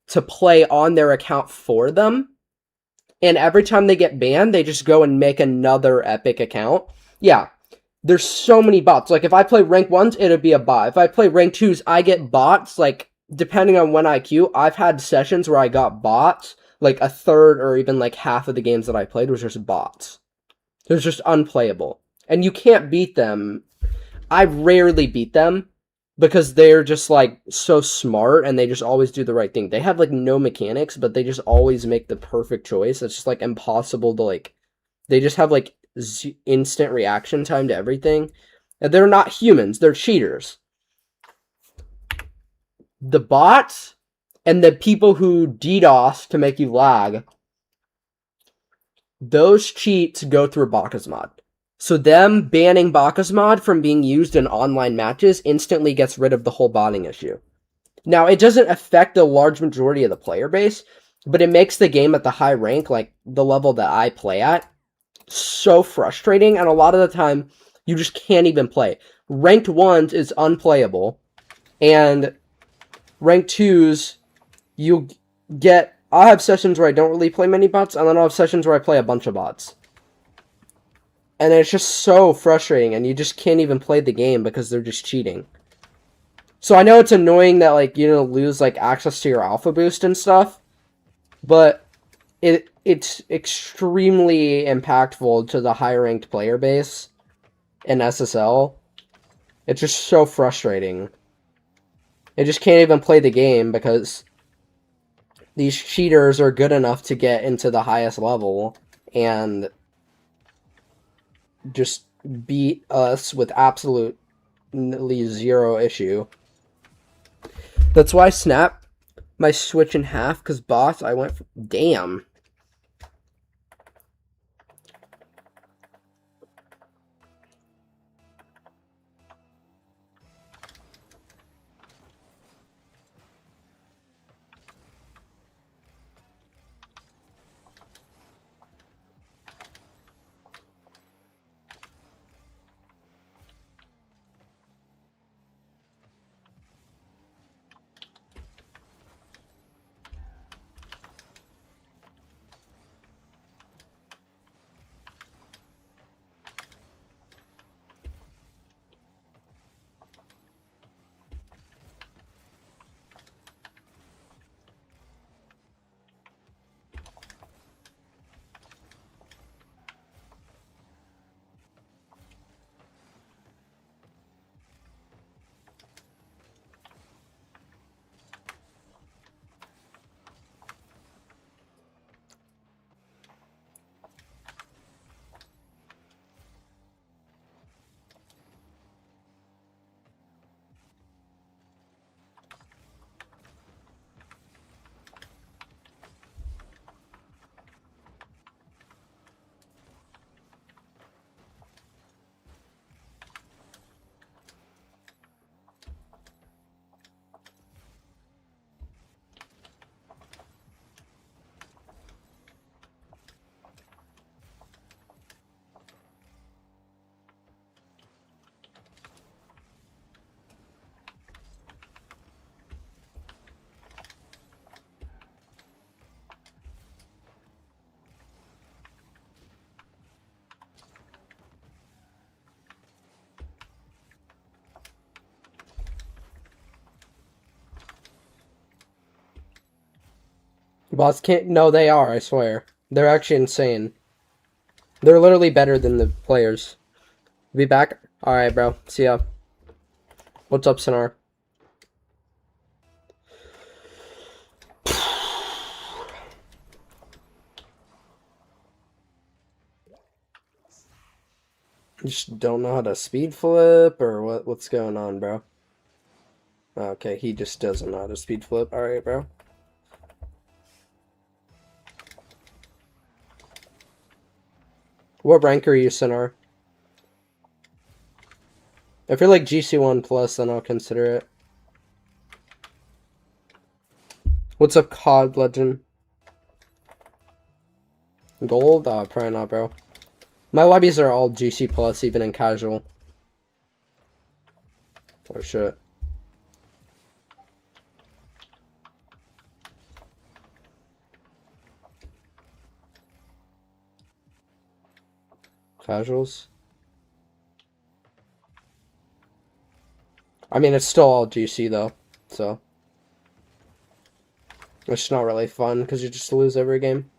to play on their account for them. And every time they get banned, they just go and make another Epic account. Yeah, there's so many bots. Like, if I play rank 1s, it'd be a bot. If I play rank 2s, I get bots. Like, depending on when I queue, I've had sessions where I got bots. Like, a third or even, like, half of the games that I played was just bots. They're just unplayable. And you can't beat them. I rarely beat them because they're just, like, so smart and they just always do the right thing. They have, like, no mechanics, but they just always make the perfect choice. It's just, like, impossible to, like... They just have, like, instant reaction time to everything. And they're not humans. They're cheaters. The bots and the people who DDoS to make you lag, those cheats go through Bacchus Mod. So them banning Bacchus Mod from being used in online matches instantly gets rid of the whole botting issue. Now, it doesn't affect a large majority of the player base, but it makes the game at the high rank, like the level that I play at, so frustrating, and a lot of the time, you just can't even play. Ranked 1s is unplayable, and ranked 2s, you get... I'll have sessions where I don't really play many bots, and then I'll have sessions where I play a bunch of bots. And it's just so frustrating, and you just can't even play the game because they're just cheating. So I know it's annoying that, like, you know, lose, like, access to your alpha boost and stuff, but it's extremely impactful to the high-ranked player base in SSL. It's just so frustrating. They just can't even play the game because these cheaters are good enough to get into the highest level and just beat us with absolutely zero issue. That's why I snapped my Switch in half, because boss, I went for... Damn. Boss can't. No, they are. I swear, they're actually insane. They're literally better than the players. Be back. All right, bro. See ya. What's up, Sonar? Just don't know how to speed flip or what's going on, bro? Okay, he just doesn't know how to speed flip. All right, bro. What rank are you, Sonar? If you're like GC1 plus, then I'll consider it. What's up, COD Legend? Gold? Probably not, bro. My lobbies are all GC plus, even in casual. Oh shit. Casuals? I mean, it's still all GC though, so. It's not really fun, because you just lose every game.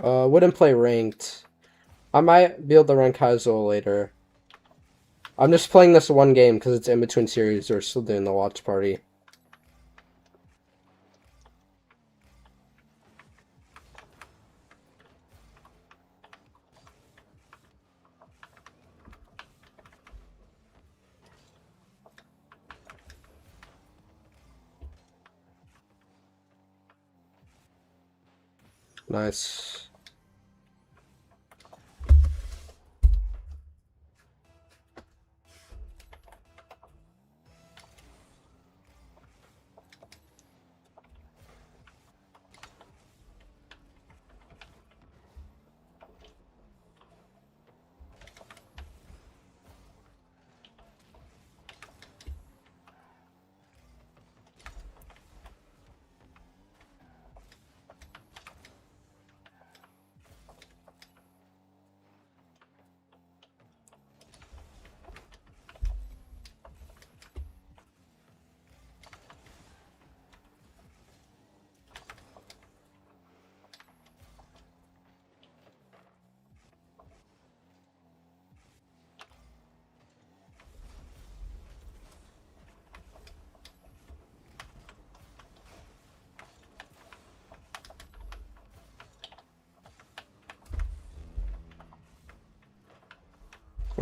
Wouldn't play ranked. I might be able to rank casual later. I'm just playing this one game because it's in between series. We're still doing the watch party. Nice.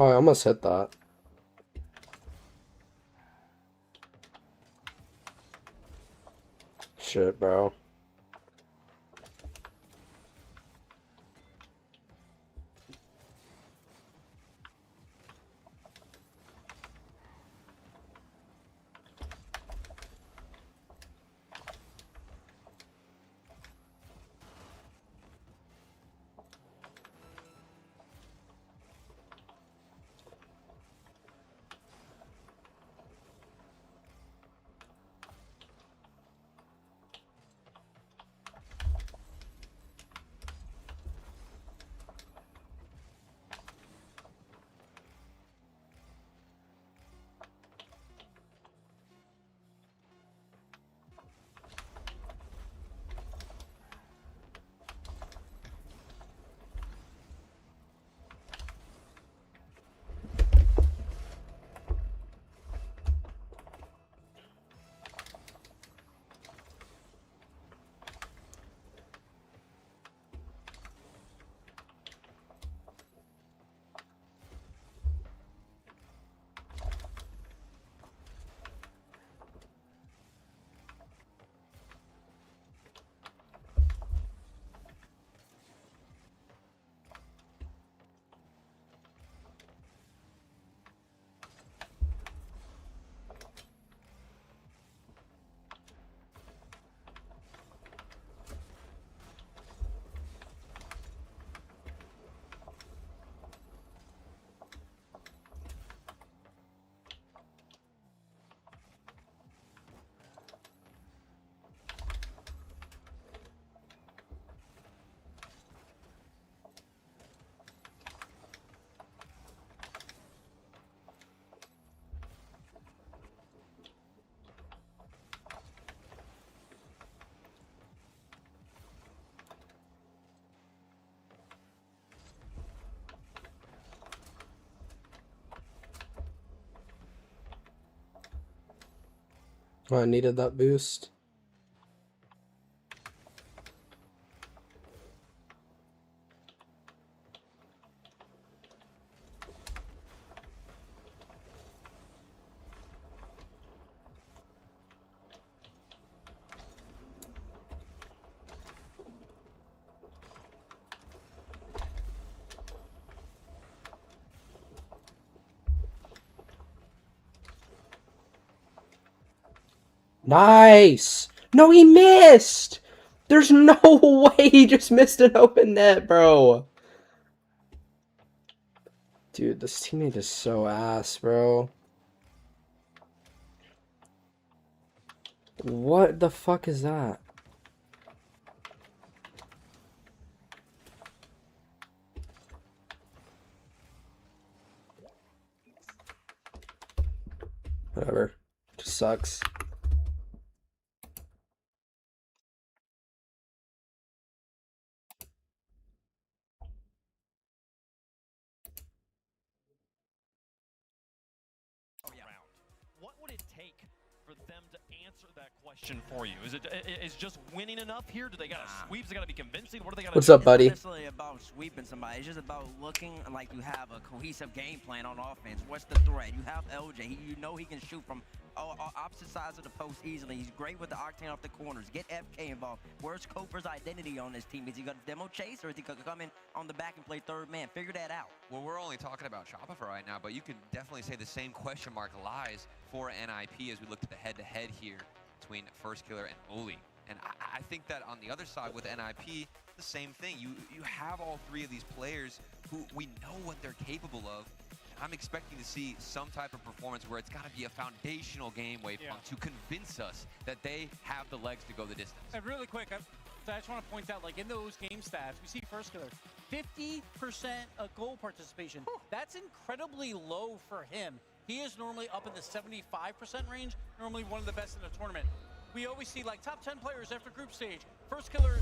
Oh, I almost hit that. Shit, bro. Oh, I needed that boost. Nice! No, he missed! There's no way he just missed an open net, bro. Dude, this teammate is so ass, bro. What the fuck is that? Whatever. Just sucks. What would it take for them to answer that question for you? Is just winning enough here? Do they got to sweep? They got to be convincing? What do they got to do? What's up, buddy? It's not necessarily about sweeping somebody. It's just about looking like you have a cohesive game plan on offense. What's the threat? You have LJ. You know he can shoot from opposite sides of the post easily. He's great with the octane off the corners. Get FK involved. Where's Coper's identity on this team? Is he going to demo chase, or is he going to come in on the back and play third man? Figure that out. Well, we're only talking about Shopify right now, but you could definitely say the same question mark lies for NIP as we look at the head-to-head here between First Killer and Oli. And I think that on the other side with NIP, the same thing. You have all three of these players who we know what they're capable of. I'm expecting to see some type of performance where it's got to be a foundational game, Wavefunk, to convince us that they have the legs to go the distance. And really quick, I just want to point out, like in those game stats, we see First Killer, 50% of goal participation. That's incredibly low for him. He is normally up in the 75% range, normally one of the best in the tournament. We always see like top 10 players after group stage. First Killer,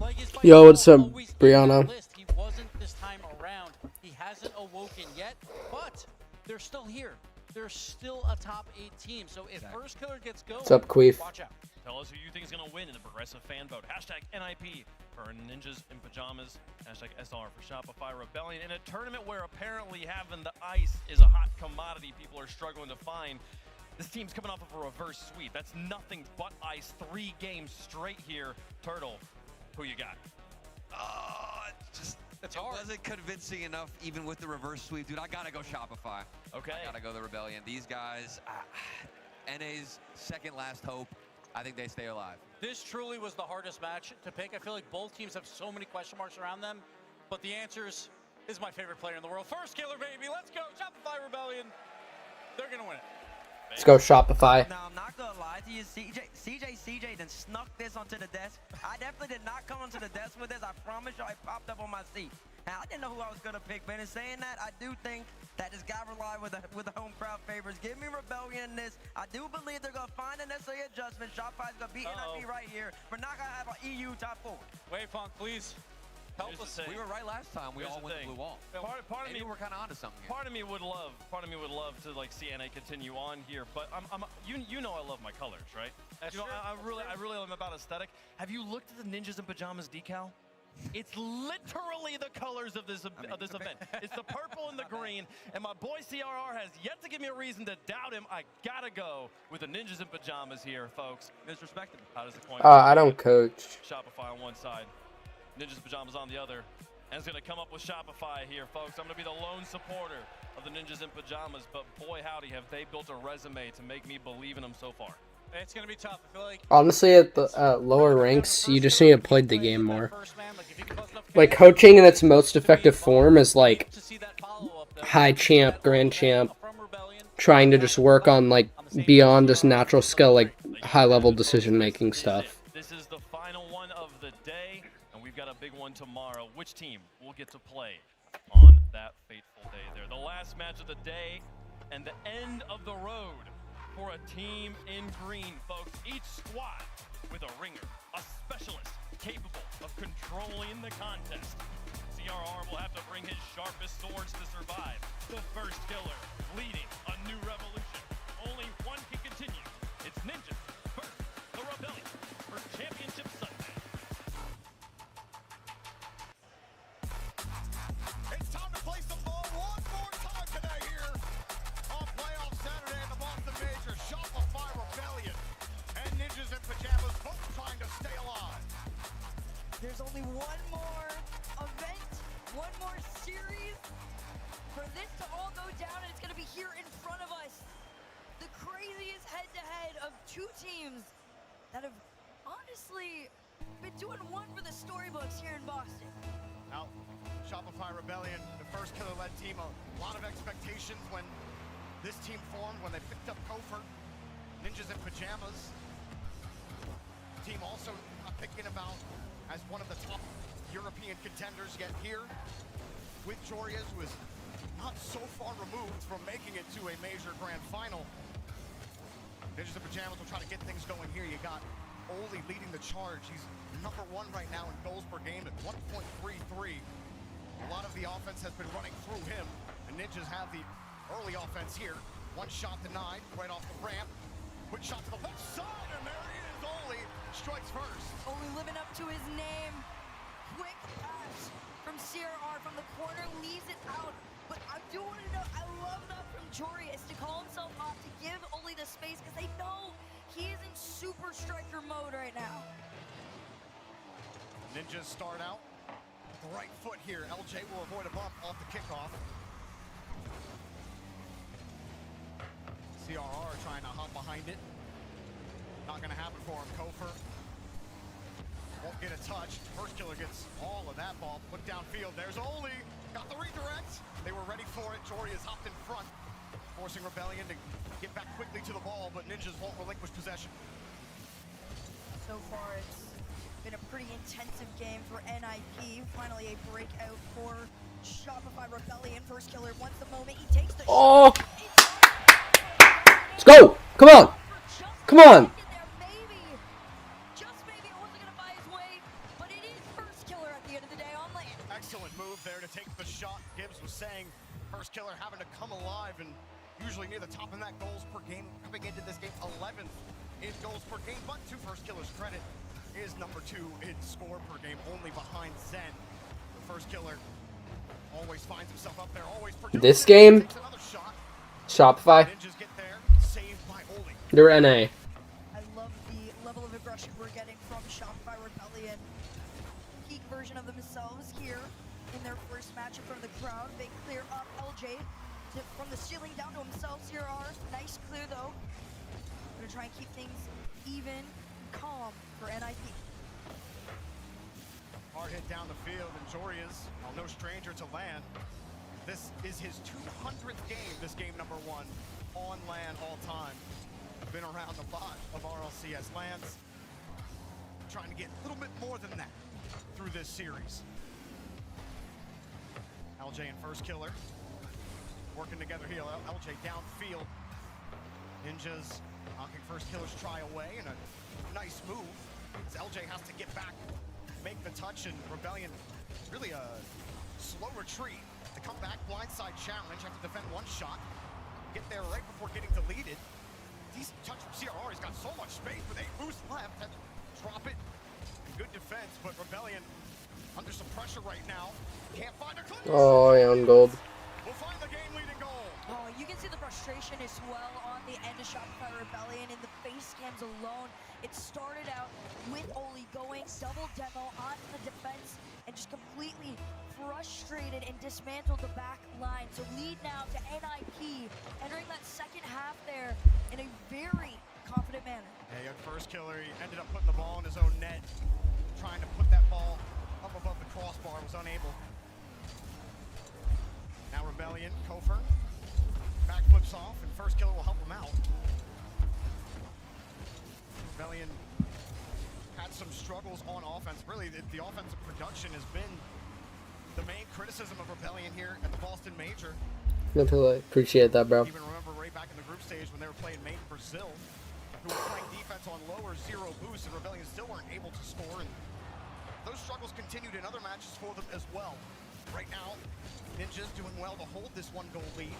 like is Yo, what's up, Brianna? He wasn't this time around. He hasn't awoken yet, but they're still here. They're still a top 8 team. So if First Killer gets going, What's up, Queef? Watch out. Tell us who you think is going to win in the progressive fan vote. Hashtag NIP for Ninjas in Pajamas. Hashtag SR for Shopify Rebellion. In a tournament where apparently having the ice is a hot commodity people are struggling to find. This team's coming off of a reverse sweep. That's nothing but ice. 3 games straight here. Turtle, who you got? It wasn't convincing enough even with the reverse sweep. Dude, I got to go Shopify. Okay. I got to go the Rebellion. These guys, NA's second last hope. I think they stay alive. This truly was the hardest match to pick. I feel like both teams have so many question marks around them, but the answers is my favorite player in the world. First Killer, baby. Let's go. Shopify Rebellion. They're going to win it. Let's go Shopify. Now, I'm not going to lie to you. CJ then snuck this onto the desk. I definitely did not come onto the desk with this. I promise you, it popped up on my seat. Now, I didn't know who I was going to pick, but in saying that, I do think that this guy relied with the home crowd favors. Give me Rebellion in this. I do believe they're going to find a necessary adjustment. Shopify's going to beat NIP right here. We're not going to have an EU top 4. Wavefunk, please. Help us. We were right last time. We all went the blue wall. Part of me, we're kind of onto something here. Part of me would love to like see NA continue on here, but you know I love my colors, right? You know, I really am about aesthetic. Have you looked at the Ninjas in Pajamas decal? It's literally the colors of this event. It's the purple and the green, and my boy CRR has yet to give me a reason to doubt him. I gotta go with the Ninjas in Pajamas here, folks. Disrespected. How does the coin? I don't coach. Shopify on one side, Ninjas in Pajamas on the other, and it's gonna come up with Shopify here, folks. I'm gonna be the lone supporter of the Ninjas in Pajamas, but boy howdy, have they built a resume to make me believe in them so far. It's going to be tough. I feel like Honestly, at the lower ranks, you just need to play the game more. Like, coaching in its most effective form is like high champ, grand champ, trying to just work on like beyond just natural skill, like high level decision making stuff. This is the final one of the day, and we've got a big one tomorrow. Which team will get to play on that fateful day there? The last match of the day and the end of the road for a team in green, folks. Each squad with a ringer, a specialist capable of controlling the contest. CRR will have to bring his sharpest swords to survive. The First Killer leading a new revolution. Only one can continue. It's Ninjas two teams that have honestly been doing one for the storybooks here in Boston. Now, Shopify Rebellion, the first killer-led team, a lot of expectations when this team formed, when they picked up Kofer, Ninjas in Pajamas. The team also picking about as one of the top European contenders yet here with Jorias, who is not so far removed from making it to a major grand final. Ninjas in Pajamas will try to get things going here. You got Oli leading the charge. He's number one right now in goals per game at 1.33. A lot of the offense has been running through him, and Ninjas have the early offense here. One shot denied right off the ramp. Quick shot to the left side, and there he is. Oli strikes first. Oli living up to his name. Quick pass from CRR from the corner, leaves it out. But I do want to know, I love that from Jorias to call himself off, to give Oli the space, because they know he is in super striker mode right now. Ninjas start out with the right foot here. LJ will avoid a bump off the kickoff. CRR trying to hop behind it. Not going to happen for him. Kofer won't get a touch. First killer gets all of that ball put downfield. There's Oli. Got the redirect. They were ready for it. Jorias hopped in front, forcing Rebellion to get back quickly to the ball, but Ninjas won't relinquish possession. So far, it's been a pretty intensive game for NIP. Finally, a breakout for Shopify Rebellion. First killer wants the moment. He takes the shot. Let's go! Come on! Come on! Just maybe it wasn't going to buy his way, but it is first killer at the end of the day on land. Excellent move there to take the shot. Gibbs was saying first killer having to come alive, and usually near the top of that goals per game. Coming into this game, 11th in goals per game, but to first killer's credit, is number 2 in score per game, only behind Zen. The first killer always finds himself up there, always producing. This game, Takes another shot. Shopify, Ninjas get there, saved by Oli. they're NA. I love the level of aggression we're getting from Shopify Rebellion. Peak version of themselves here in their first match in front of the crowd. They clear up LJ from the ceiling down to himself. CRR, nice clear though. Gonna try and keep things even, calm for NIP. Hard hit down the field, and Jorias, no stranger to land. This is his 200th game, this game number 1, on land all time. Been around a lot of RLCS lands. Trying to get a little bit more than that through this series. LJ and first killer working together here. LJ downfield. Ninjas knocking first killer's try away, and a nice move as LJ has to get back, make the touch, and Rebellion really a slow retreat. To come back, blindside challenge, have to defend one shot, get there right before getting deleted. Decent touch from CRR, he's got so much space with 8 boosts left, had to drop it. Good defense, but Rebellion under some pressure right now. Can't find a clear. Oh, yeah, on gold. We'll find the game-leading goal. Oh, you can see the frustration as well on the end of Shopify Rebellion in the face cams alone. It started out with Oli going double demo onto the defense and just completely frustrated and dismantled the back line. So lead now to NIP, entering that second half there in a very confident manner. Yeah, young first killer, he ended up putting the ball in his own net, trying to put that ball up above the crossbar, was unable. Now Rebellion, Kofer, backflips off, and first killer will help him out. Rebellion had some struggles on offense. Really, the offensive production has been the main criticism of Rebellion here at the Boston Major. Definitely appreciate that, bro. Even remember right back in the group stage when they were playing Maine Brazil, who were playing defense on lower 0 boosts, and Rebellion still weren't able to score. And those struggles continued in other matches for them as well. Right now, Ninjas doing well to hold this 1-goal lead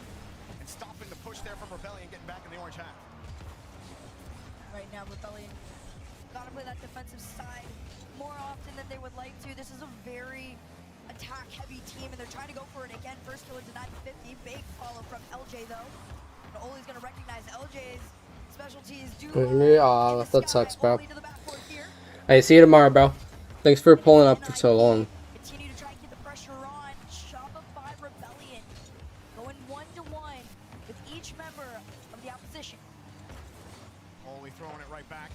and stopping the push there from Rebellion, getting back in the orange half. Right now, Rebellion gotta play that defensive side more often than they would like to. This is a very attack-heavy team, and they're trying to go for it again. First killer denied the 50. Big follow from LJ, though. But Oli's going to recognize LJ's specialties. That sucks, bro. Hey, see you tomorrow, bro. Thanks for pulling up for so long. Continue to try and get the pressure on. Shopify Rebellion going 1-to-1 with each member of the opposition. Only throwing it right back.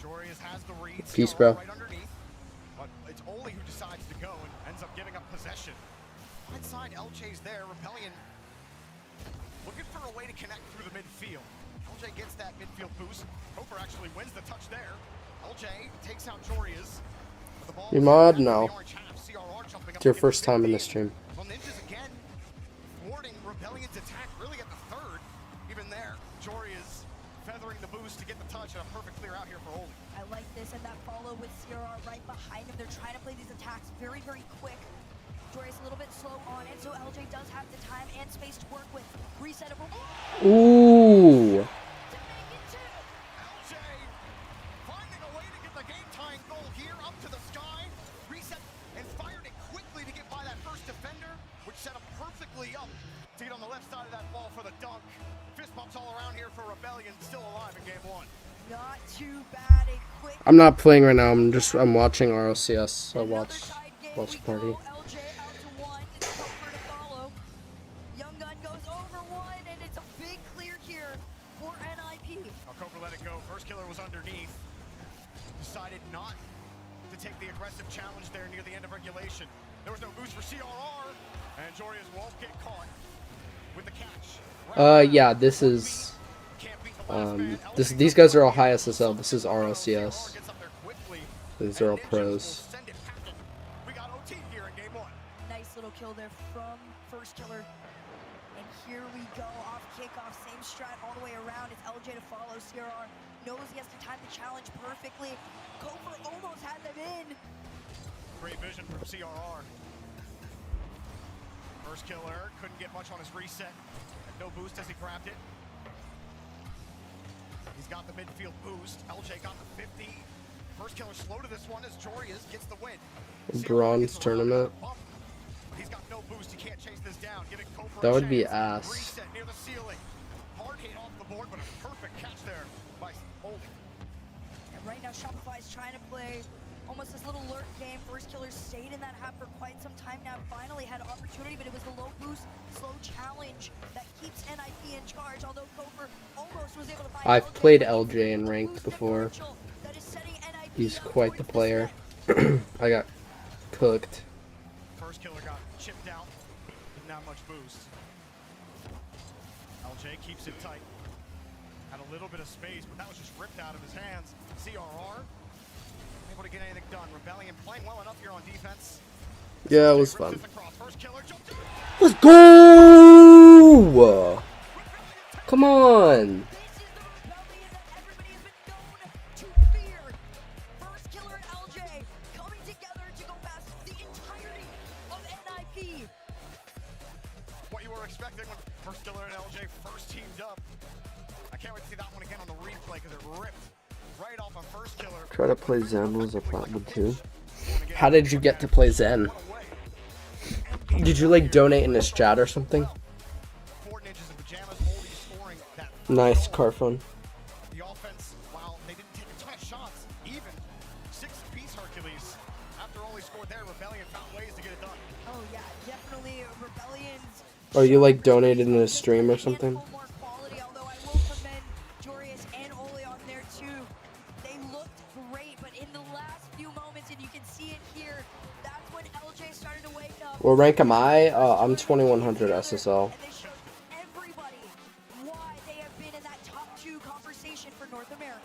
Jorius has the read. Peace, bro. Right underneath. But it's Oli who decides to go and ends up giving up possession. Inside, LJ's there. Rebellion looking for a way to connect through the midfield. LJ gets that midfield boost. Koper actually wins the touch there. LJ takes out Jorius. You mod? No. It's your first time in this stream. Well, Ninjas again thwarting Rebellion's attack really at the third. Even there, Jorius feathering the boost to get the touch and a perfect clear out here for Oli. I like this, and that follow with CRR right behind him. They're trying to play these attacks very, very quick. Jorius a little bit slow on it, so LJ does have the time and space to work with. Reset of Ooh. LJ finding a way to get the game-tying goal here up to the sky. Reset and fired it quickly to get by that first defender, which set him perfectly up to get on the left side of that ball for the dunk. Fist bumps all around here for Rebellion, still alive in game one. Not too bad. A quick I'm not playing right now. I'm watching RLCS. Watchparty. LJ out to one. It's Koper to follow. Young Gun goes over one, and it's a big clear here for NIP. Koper let it go. First killer was underneath. Decided not to take the aggressive challenge there near the end of regulation. There was no boost for CRR, and Jorius won't get caught with the catch. Yeah, this is these guys are all high SSL. This is RLCS. These are all pros. Nice little kill there from First Killer. And here we go off kickoff, same strat all the way around. It's LJ to follow. CRR knows he has to time the challenge perfectly. Koper almost had them in. Great vision from CRR. First killer couldn't get much on his reset. No boost as he grabbed it. He's got the midfield boost. LJ got the 50. First killer slow to this one as Jorius gets the win. Bronze tournament. He's got no boost. He can't chase this down. Giving Koper That a would be chance. ass. Reset near the ceiling. Hard hit off the board, but a perfect catch there by Oli. And right now Shopify is trying to play almost this little lurk game. First Killer stayed in that half for quite some time now. Finally had an opportunity, but it was the low boost, slow challenge that keeps NIP in charge. Although Koper almost was able to find I've played LJ in ranked before. He's quite the player. I got cooked. First killer got chipped out. Didn't have much boost. LJ keeps it tight. Had a little bit of space, but that was just ripped out of his hands. CRR able to get anything done. Rebellion playing well enough here on defense. Yeah, it was fun. First killer jumped in. Let's go! Come on! First Killer and LJ coming together to go past the entirety of NIP. What you were expecting when First Killer and LJ first teamed up. I can't wait to see that one again on the replay because it ripped right off on First Killer. Try to play Zen was a platinum too. How did you get to play Zen? Did you like donate in his chat or something? Nice, Carphone. The offense, while they didn't take a ton of shots, even 6-piece Hercules. After only scored there, Rebellion found ways to get it done. Oh yeah, definitely Rebellion's. Oh, you like donated in a stream or something? More quality, although I will commend Jorius and Oli on there too. They looked great, but in the last few moments, and you can see it here, that's when LJ started to wake up. What rank am I? I'm 2100 SSL. And they showed everybody why they have been in that top 2 conversation for North America.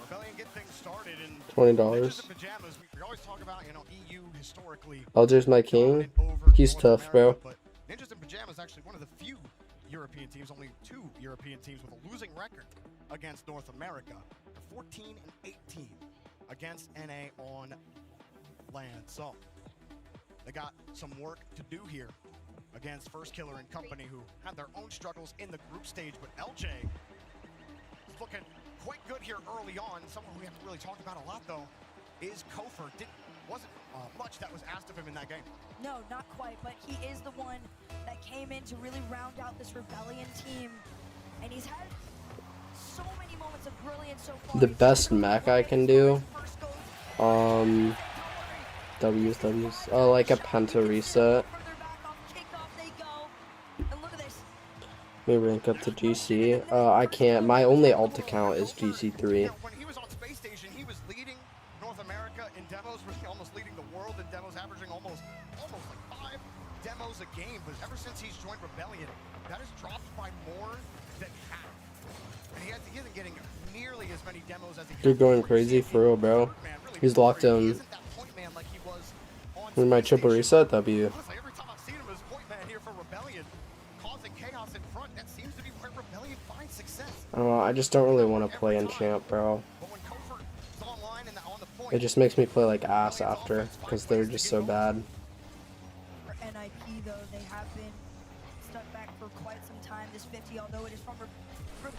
Rebellion get things started and $20. pajamas. We always talk about, EU historically. LJ's my king. He's tough, bro. But Ninjas in Pajamas is actually one of the few European teams, only 2 European teams with a losing record against North America. 14 and 18 against NA on land. So they got some work to do here against First Killer and company, who had their own struggles in the group stage. But LJ is looking quite good here early on. Someone we haven't really talked about a lot, though, is Kofer. Wasn't much that was asked of him in that game. No, not quite, but he is the one that came in to really round out this Rebellion team. And he's had so many moments of brilliance so far. The best Mac I can do, W's. Oh, like a penta reset. Let me rank up to GC. I can't. My only alt account is GC3. When he was on Space Station, he was leading North America in demos, really almost leading the world in demos, averaging almost like 5 demos a game. But ever since he's joined Rebellion, that has dropped by more than half. And he isn't getting nearly as many demos as he You're going crazy for real, bro. He's locked in. With my triple reset W. Every time I've seen him as point man here for Rebellion, causing chaos in front, that seems to be where Rebellion finds success. I don't know, I just don't really want to play Enchant, bro. It just makes me play like ass after, because they're just so bad. For NIP though, they have been stuck back for quite some time. This 50, although it is from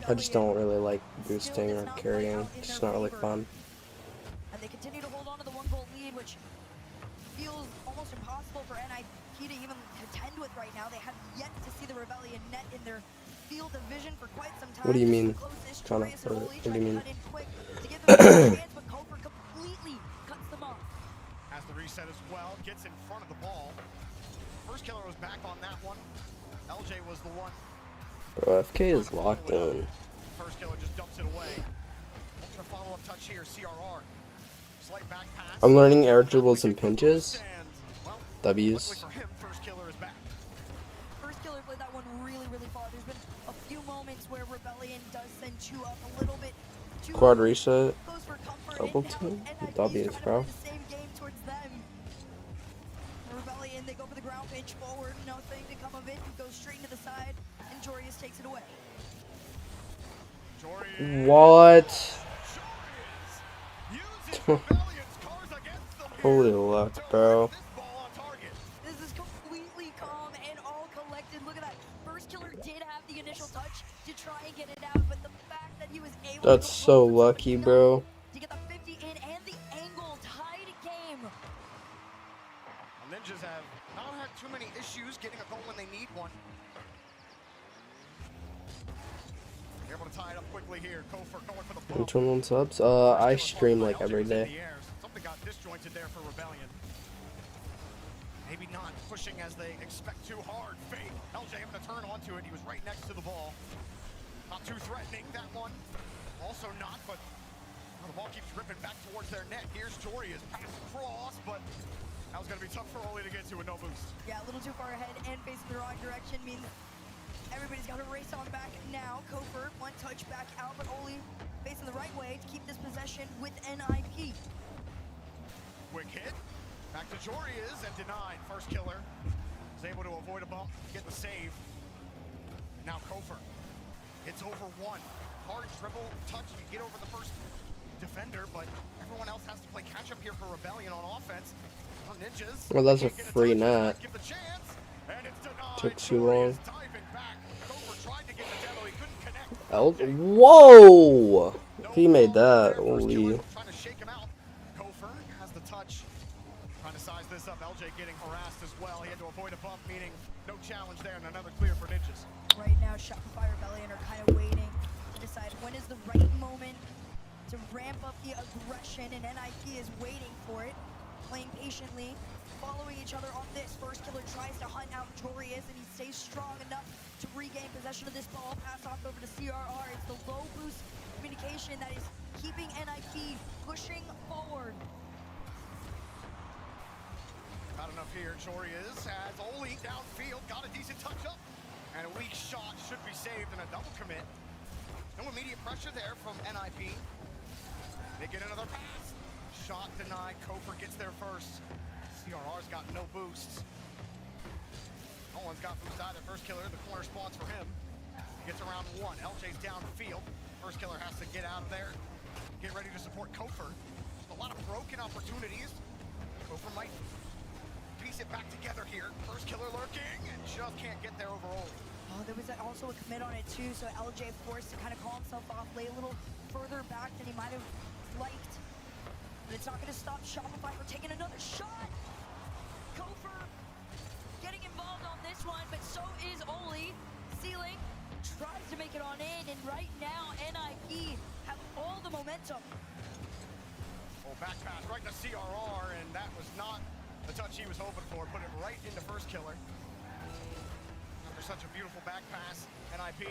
I just don't really like boosting or carrying. It's just not really fun. And they continue to hold on to the 1-goal lead, which feels almost impossible for NIP to even contend with right now. They have yet to see the Rebellion net in their field of vision for quite some time. What do you mean? Trying to hurt? What do you mean? Has the reset as well, gets in front of the ball. First killer was back on that one. LJ was the one. Bro, FK is locked in. First killer just dumps it away. Ultra follow-up touch here, CRR. Slight back pass. I'm learning air dribbles and pinches. W's. First killer is back. First killer played that one really, really far. There's been a few moments where Rebellion does send you up a little bit too Quad reset. close for comfort. Double team. W's, bro. Same game towards them. Rebellion, they go for the ground pinch forward. Nothing to come of it. It goes straight to the side, and Jorius takes it away. What? Holy luck, bro. This is completely calm and all collected. Look at that. First killer did have the initial touch to try and get it out, but the fact that he was able That's so lucky, bro. to get the 50 in and the angle tied game. Ninjas have not had too many issues getting a goal when they need one. They're able to tie it up quickly here. Kofor going for the ball. 21 subs? I stream like every day. Something got disjointed there for Rebellion. Maybe not pushing as they expect too hard. Fake. LJ having to turn onto it. He was right next to the ball. Not too threatening, that one. Also not, but the ball keeps ripping back towards their net. Here's Jory, his pass across, but that was going to be tough for Oli to get to with no boost. Yeah, a little too far ahead and facing the wrong direction means everybody's got to race on back now. Kofor, one touch back out, but Oli facing the right way to keep this possession with NIP. Quick hit. Back to Jorius and denied. First killer is able to avoid a bump, get the save. Now Kofor hits over one. Hard dribble, touch, you get over the first defender, but everyone else has to play catch up here for Rebellion on offense. For Ninjas. Well, that's a free net. Took too long. Whoa! He made that. Holy. Trying to shake him out. Kofor has the touch. Trying to size this up. LJ getting harassed as well. He had to avoid a bump, meaning no challenge there, and another clear for Ninjas. Right now, Shopify Rebellion are kind of waiting to decide when is the right moment to ramp up the aggression, and NIP is waiting for it, playing patiently, following each other on this. First killer tries to hunt out Jorius, and he stays strong enough to regain possession of this ball. Pass off over to CRR. It's the low boost communication that is keeping NIP pushing forward. Not enough here. Jorius has Oli downfield, got a decent touch up, and a weak shot should be saved in a double commit. No immediate pressure there from NIP. They get another pass. Shot denied. Kofor gets there first. CRR's got no boosts. No one's got boost either. First killer, the corner spawns for him. He gets around one. LJ's downfield. First killer has to get out of there. Get ready to support Kofor. Just a lot of broken opportunities. Kofor might piece it back together here. First killer lurking and just can't get there overall. Oh, there was also a commit on it too, so LJ forced to kind of call himself off, lay a little further back than he might have liked. But it's not going to stop Shopify from taking another shot. Kofor getting involved on this one, but so is Oli. Ceiling tries to make it on in, and right now NIP have all the momentum. Oh, back pass right to CRR, and that was not the touch he was hoping for. Put it right into first killer. After after such a beautiful back pass. NIP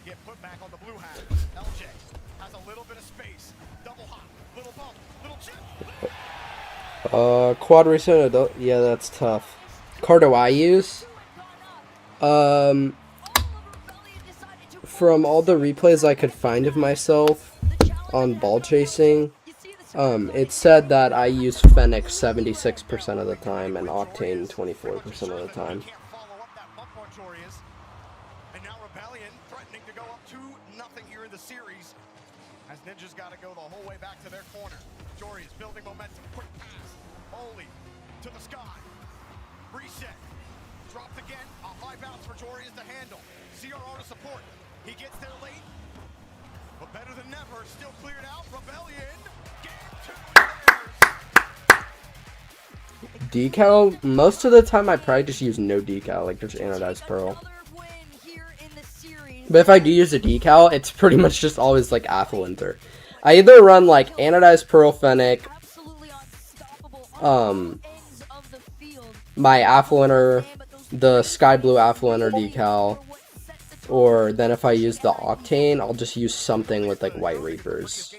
get put back on the blue hat. LJ has a little bit of space. Double hop, little bump, little chip. Quad reset adult. Yeah, that's tough. Card do I use? From all the replays I could find of myself on ball chasing, it said that I use Fennec 76% of the time and Octane 24% of the time. And now Rebellion threatening to go up 2-0 here in the series. As Ninja's got to go the whole way back to their corner. Jory is building momentum. Quick pass. Oli to the sky. Reset. Dropped again. A high bounce for Jory is to handle. CRR to support. He gets there late. But better than never. Still cleared out. Rebellion. Game 2. Decal? Most of the time I probably just use no decal, like just anodized pearl. But if I do use a decal, it's pretty much just always like Affluenter. I either run like anodized pearl Fennec, my Affluenter, the sky blue Affluenter decal, or then if I use the Octane, I'll just use something with like White Reapers.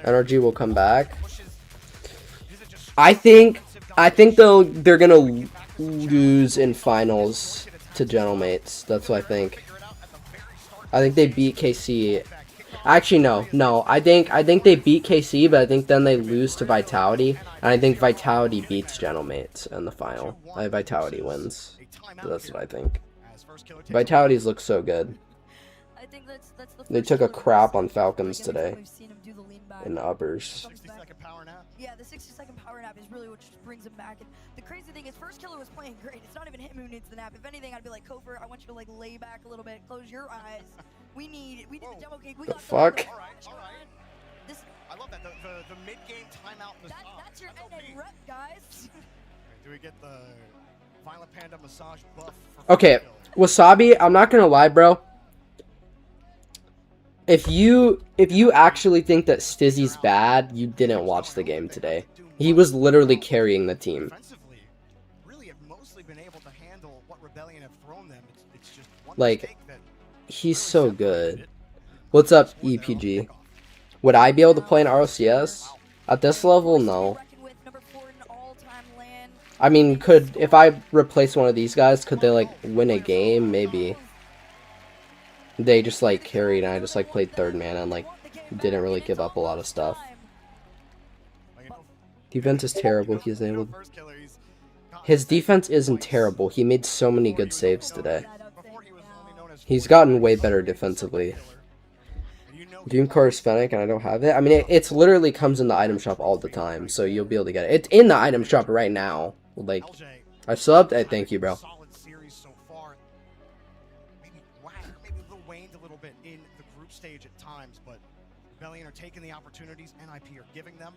Energy will come back. I think they're gonna lose in finals to Gentlemates. That's what I think. I think they beat KC. Actually, no. I think they beat KC, but I think then they lose to Vitality, and I think Vitality beats Gentlemates in the final. Vitality wins. That's what I think. Vitality's look so good. They took a crap on Falcons today in the uppers. Yeah, the 60-second power nap is really what just brings him back. And the crazy thing is, First Killer was playing great. It's not even him who needs the nap. If anything, I'd be like, Kofer, I want you to like lay back a little bit, close your eyes. We need the demo cake. We the got fuck? All right. I love that the mid-game timeout. That's your end rep, guys. Do we get the Violent Panda massage buff? Okay, Wasabi, I'm not gonna lie, bro. If you actually think that Stizzy's bad, you didn't watch the game today. He was literally carrying the team. Really have mostly been able to handle what Rebellion have thrown them. It's just one Like, he's so good. What's up, EPG? Would I be able to play an RLCS? At this level, no. I mean, if I replace one of these guys, could they like win a game? Maybe. They just like carried and I just like played third man and like didn't really give up a lot of stuff. Defense is terrible. He's able. His defense isn't terrible. He made so many good saves today. He's gotten way better defensively. Doomcar is Fennec and I don't have it. I mean, it's literally comes in the item shop all the time, so you'll be able to get it. It's in the item shop right now. Like, I subbed. Hey, thank you, bro. Stage at times, but Rebellion are taking the opportunities NIP are giving them.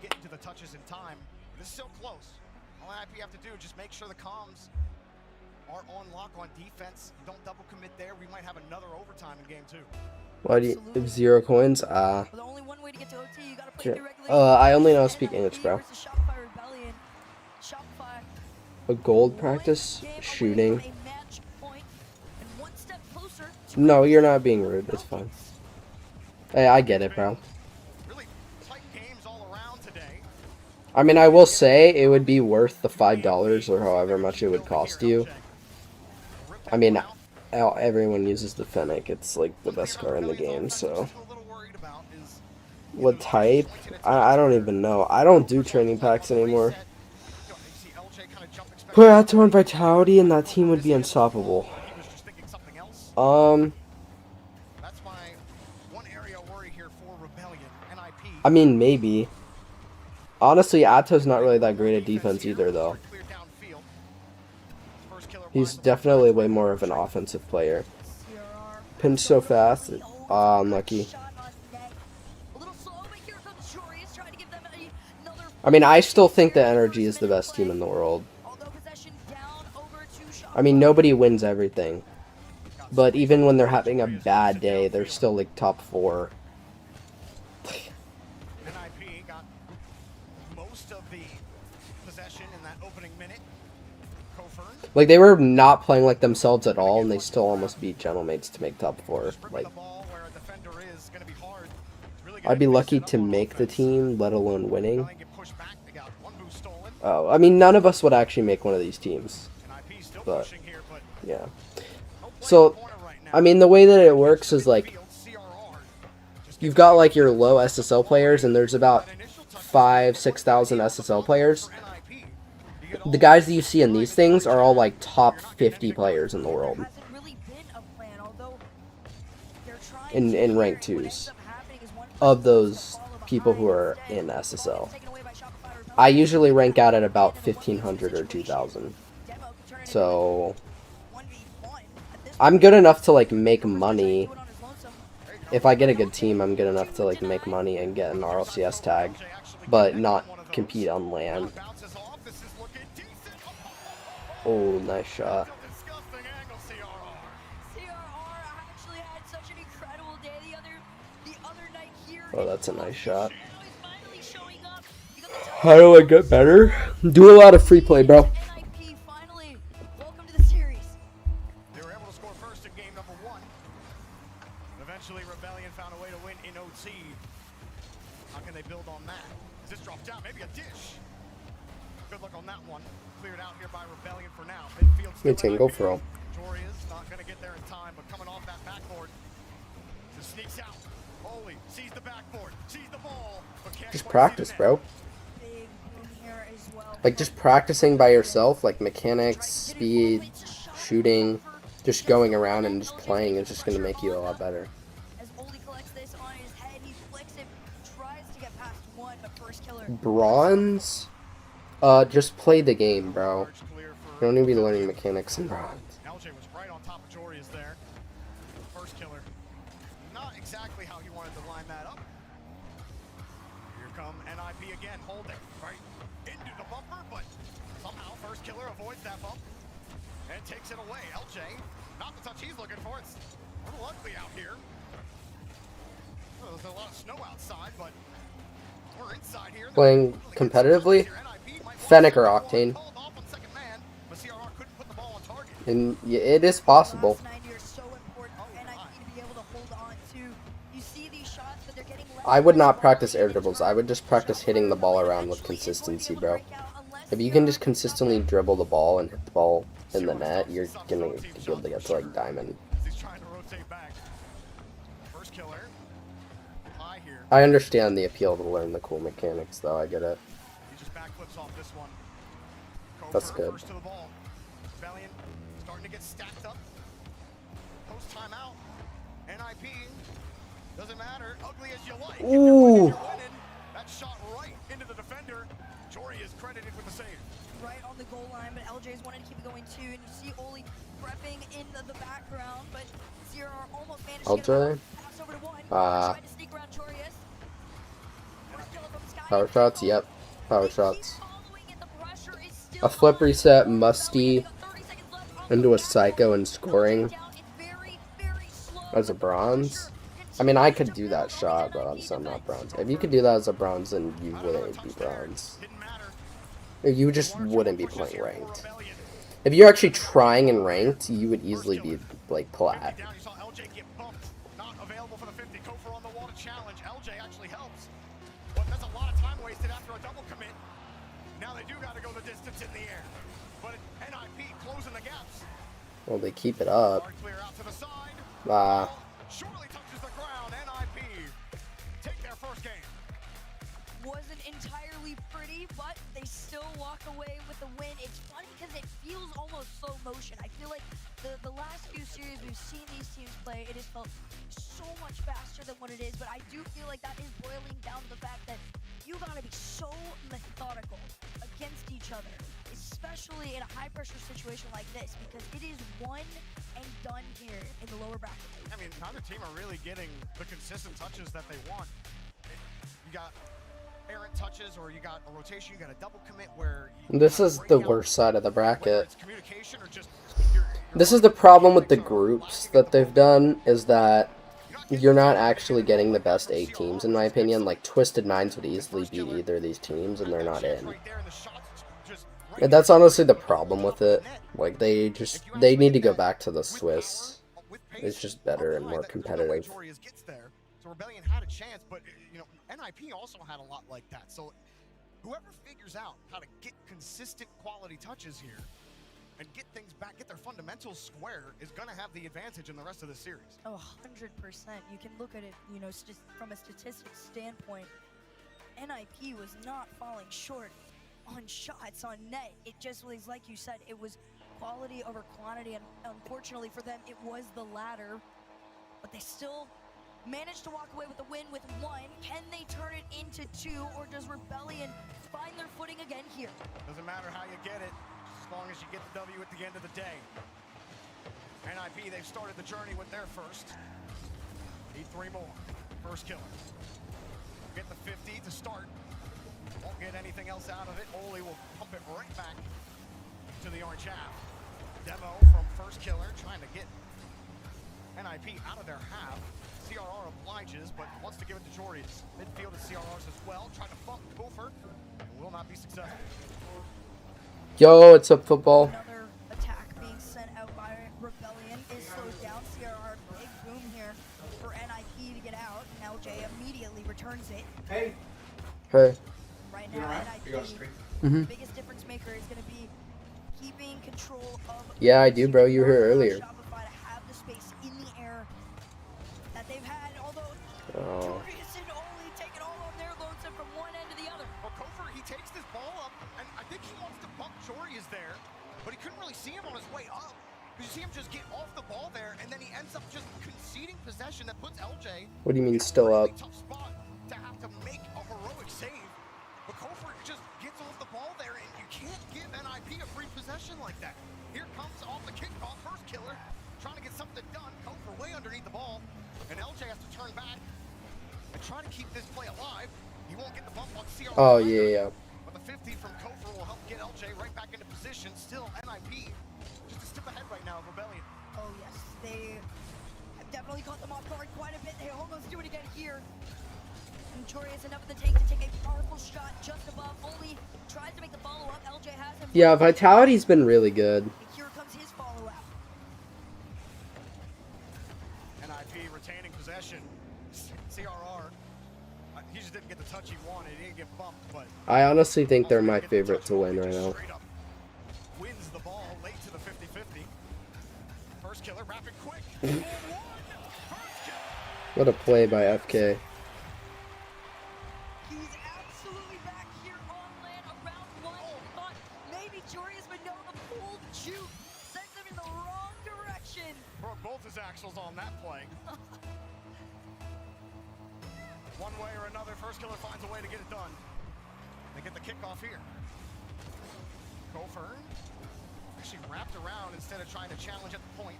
Getting to the touches in time. This is so close. All NIP have to do is just make sure the comms are on lock on defense. Don't double commit there. We might have another overtime in game 2. Why do you have 0 coins? I only know how to speak English, bro. A gold practice shooting. No, you're not being rude. It's fine. Hey, I get it, bro. I mean, I will say it would be worth the $5 or however much it would cost you. I mean, everyone uses the Fennec. It's like the best card in the game, so. What type? I don't even know. I don't do training packs anymore. Put out to on Vitality and that team would be unstoppable. I mean, maybe. Honestly, Atto's not really that great at defense either, though. He's definitely way more of an offensive player. Pinned so fast. Unlucky. I mean, I still think that Energy is the best team in the world. I mean, nobody wins everything. But even when they're having a bad day, they're still like top 4. NIP got most of the possession in that opening minute. Kofern Like, they were not playing like themselves at all, and they still almost beat Gentlemates to make top 4. Like, I'd be lucky to make the team, let alone winning. Oh, I mean, none of us would actually make one of these teams. But, yeah. So, I mean, the way that it works is, like, you've got, like, your low SSL players, and there's about 5,000-6,000 SSL players. The guys that you see in these things are all, like, top 50 players in the world. In rank 2s. Of those people who are in SSL. I usually rank out at about 1,500 or 2,000. So, I'm good enough to, like, make money. If I get a good team, I'm good enough to, like, make money and get an RLCS tag. But not compete on LAN. Oh, nice shot. Oh, that's a nice shot. How do I get better? Do a lot of free play, bro. They were able to score first in game number 1. Eventually, Rebellion found a way to win in OT. How can they build on that? Is this dropped down? Maybe a dish. Good luck on that one. Cleared out here by Rebellion for now. Midfield Good team, go for all. Joria's not going to get there in time, but coming off that backboard. Just sneaks out. Holy sees the backboard, sees the ball. Just practice, bro. Like, just practicing by yourself, like mechanics, speed, shooting, just going around and just playing is just going to make you a lot better. Bronze? Just play the game, bro. You don't need to be learning mechanics in bronze. LJ was right on top of Joria's there. First killer. Not exactly how he wanted to line that up. Here come NIP again, holding right into the bumper, but somehow first killer avoids that bump and takes it away. LJ, not the touch he's looking for. It's a little ugly out here. Well, there's a lot of snow outside, but we're inside here. Playing competitively, Fennec or Octane. And it is possible. I would not practice air dribbles. I would just practice hitting the ball around with consistency, bro. If you can just consistently dribble the ball and hit the ball in the net, you're gonna be able to get to, like, diamond. I understand the appeal to learn the cool mechanics, though. I get it. That's good. Rebellion starting to get stacked up. Post timeout. NIP doesn't matter. Ugly as you like. Ooh. That shot right into the defender. Jory is credited with the save. Right on the goal line, but LJ's wanted to keep it going too. And you see Oli prepping in the background, but CRR almost managed to get a pass over to one. Tried to sneak around Jorius. Power shots, yep. Power shots. A flip reset, musty, into a psycho and scoring as a bronze. I mean, I could do that shot, but obviously I'm not bronze. If you could do that as a bronze, then you wouldn't be bronze. You just wouldn't be playing ranked. If you're actually trying in ranked, you would easily be, like, plat. Not available for the 50. Kofor on the wall to challenge. LJ actually helps. But that's a lot of time wasted after a double commit. Now they do got to go the distance in the air. But NIP closing the gaps. Well, they keep it up. Clear out to the side. Surely touches the ground. NIP take their first game. Wasn't entirely pretty, but they still walk away with the win. It's funny because it feels almost slow motion. I feel like the last few series we've seen these teams play, it has felt so much faster than what it is, but I do feel like that is boiling down to the fact that you gotta be so methodical against each other, especially in a high-pressure situation like this, because it is one and done here in the lower bracket. I mean, neither team are really getting the consistent touches that they want. You got errant touches, or you got a rotation, you got a double commit where... This is the worst side of the bracket. This is the problem with the groups that they've done, is that you're not actually getting the best 8 teams, in my opinion. Like, Twisted Minds would easily beat either of these teams, and they're not in. And that's honestly the problem with it. Like, they need to go back to the Swiss. It's just better and more competitive. So Rebellion had a chance, but you know, NIP also had a lot like that. So whoever figures out how to get consistent quality touches here and get things back, get their fundamentals square, is going to have the advantage in the rest of the series. Oh, 100%. You can look at it, you know, from a statistics standpoint. NIP was not falling short on shots on net. It just was, like you said, it was quality over quantity, and unfortunately for them, it was the latter. But they still managed to walk away with the win with 1. Can they turn it into 2, or does Rebellion find their footing again here? Doesn't matter how you get it, as long as you get the W at the end of the day. NIP, they've started the journey with their first. Need 3 more. First killer. Get the 50 to start. Won't get anything else out of it. Oli will pump it right back to the orange half. Demo from first killer, trying to get NIP out of their half. CRR obliges, but wants to give it to Jorius. Midfield is CRR's as well. Trying to bump Gopher, and will not be successful. Yo, it's up football. Another attack being sent out by Rebellion is slowed down. CRR, big boom here for NIP to get out. Now LJ immediately returns it. Hey. Right now, NIP, the biggest difference maker is going to be keeping control of. Yeah, I do, bro. You were here earlier. Shopify to have the space in the air that they've had, although Jorius and Oli taking all on their lonesome from one end to the other. Well, Kofor, he takes this ball up, and I think he wants to bump Jorius there, but he couldn't really see him on his way up. You see him just get off the ball there, and then he ends up just conceding possession that puts LJ. What do you mean still up? Tough spot to have to make a heroic save. But Kofor just gets off the ball there, and you can't give NIP a free possession like that. Here comes off the kickoff, first killer, trying to get something done. Kofor way underneath the ball, and LJ has to turn back and try to keep this play alive. He won't get the bump on CR. Oh, yeah. But the 50 from Kofor will help get LJ right back into position. Still NIP just a step ahead right now of Rebellion. Oh yes, they have definitely caught them off guard quite a bit. They almost do it again here. And Jorius enough in the tank to take a powerful shot just above. Oli tries to make the follow-up. LJ has him. Yeah, Vitality's been really good. And here comes his follow-up. NIP retaining possession. CRR, he just didn't get the touch he wanted. He didn't get bumped, but I honestly think they're my favorite to win right now. wins the ball late to the 50-50. First killer, rapid quick. What a play by FK. He's absolutely back here on land around 1. Thought maybe Jorius would know the full juke. Sends him in the wrong direction. Broke both his axles on that play. One way or another, first killer finds a way to get it done. They get the kickoff here. Gopher actually wrapped around instead of trying to challenge at the point.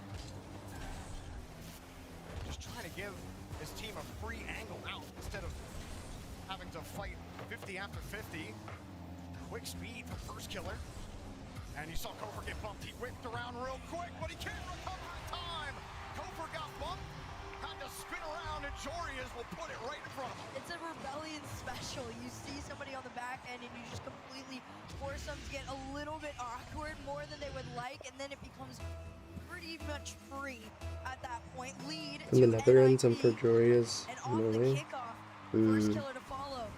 Just trying to give his team a free angle out instead of having to fight 50 after 50. Quick speed for first killer. And you saw Gopher get bumped. He whipped around real quick, but he can't recover in time. Gopher got bumped. Had to spin around, and Jorius will put it right in front of him. It's a Rebellion special. You see somebody on the back end, and you just completely force them to get a little bit awkward, more than they would like, and then it becomes pretty much free at that point. Lead From the Netherlands and for Jorius. and off the kickoff. First killer to follow.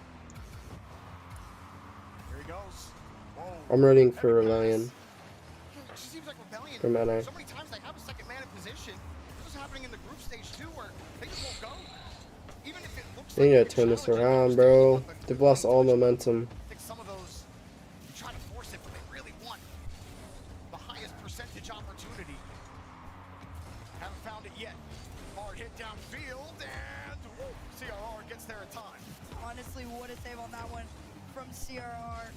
Here he goes. Whoa. I'm rooting for Rebellion. It just seems like Rebellion, From NA. so many times they have a second man in position. This is happening in the group stage too, where they just won't go. Even if it looks They need to turn this around, bro. They've lost all momentum. I think some of those, you try to force it, but they really want the highest percentage opportunity. Haven't found it yet. Hard hit downfield, and woo, CRR gets there in time. Honestly, what a save on that one from CRR.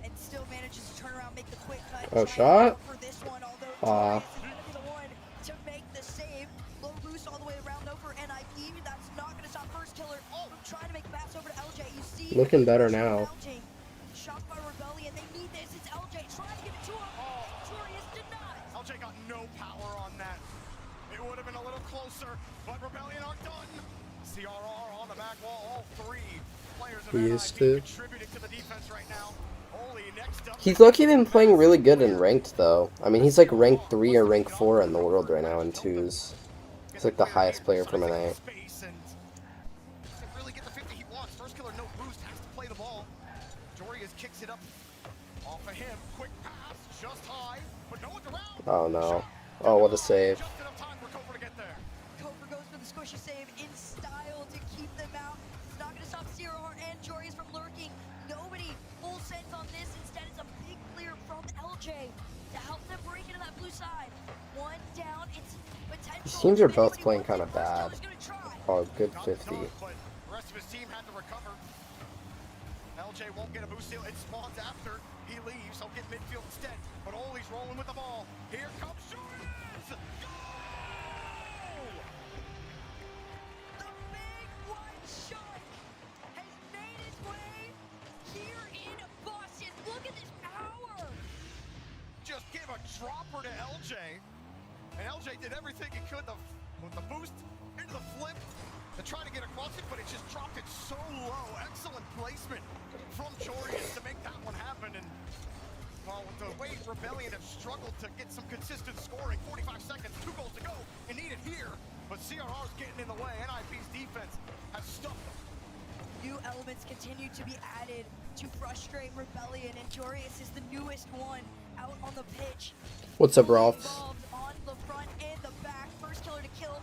And still manages to turn around, make the quick cut. Oh, shot? For this one, although Aw. Jorius is gonna be the one to make the save. Low boost all the way around over NIP. That's not going to stop first killer. Oh, trying to make the pass over to LJ. You see, Looking better now. LJ, shot by Rebellion. They need this. It's LJ trying to give it to him. Jorius did not. LJ got no power on that. It would have been a little closer, but Rebellion are done. CRR on the back wall. All 3 players of He NIP used to. contributing to the defense right now. He's lucky been playing really good in ranked though. I mean, he's like rank 3 or rank 4 in the world right now in twos. He's like the highest player from NA. Really get the 50 he wants. First killer, no boost, has to play the ball. Jorius kicks it up off of him. Quick pass, just high, but no one's around. Oh no. Oh, what a save. Just enough time for Kofer to get there. Kofer goes for the squishy save in style to keep them out. It's not going to stop Zero and Jorius from lurking. Nobody full sends on this. Instead, it's a big clear from LJ to help them break into that blue side. One down. It's potential. These teams are both playing kind of bad. Oh, good 50. The rest of his team had to recover. LJ won't get a boost steal. It spawns after he leaves. He'll get midfield instead. But Oli's rolling with the ball. Here comes Jorius! Goal! The big white shark has made its way here in Boston. Look at this power! Just give a dropper to LJ. And LJ did everything he could with the boost into the flip to try to get across it, but it just dropped it so low. Excellent placement from Jorius to make that one happen. And well, with the way Rebellion have struggled to get some consistent scoring, 45 seconds, 2 goals to go, and need it here. But CRR's getting in the way. NIP's defense has stuffed them. New elements continue to be added to frustrate Rebellion, and Jorius is the newest one out on the pitch. What's up, Rolf? On the front and the back. First killer to kill.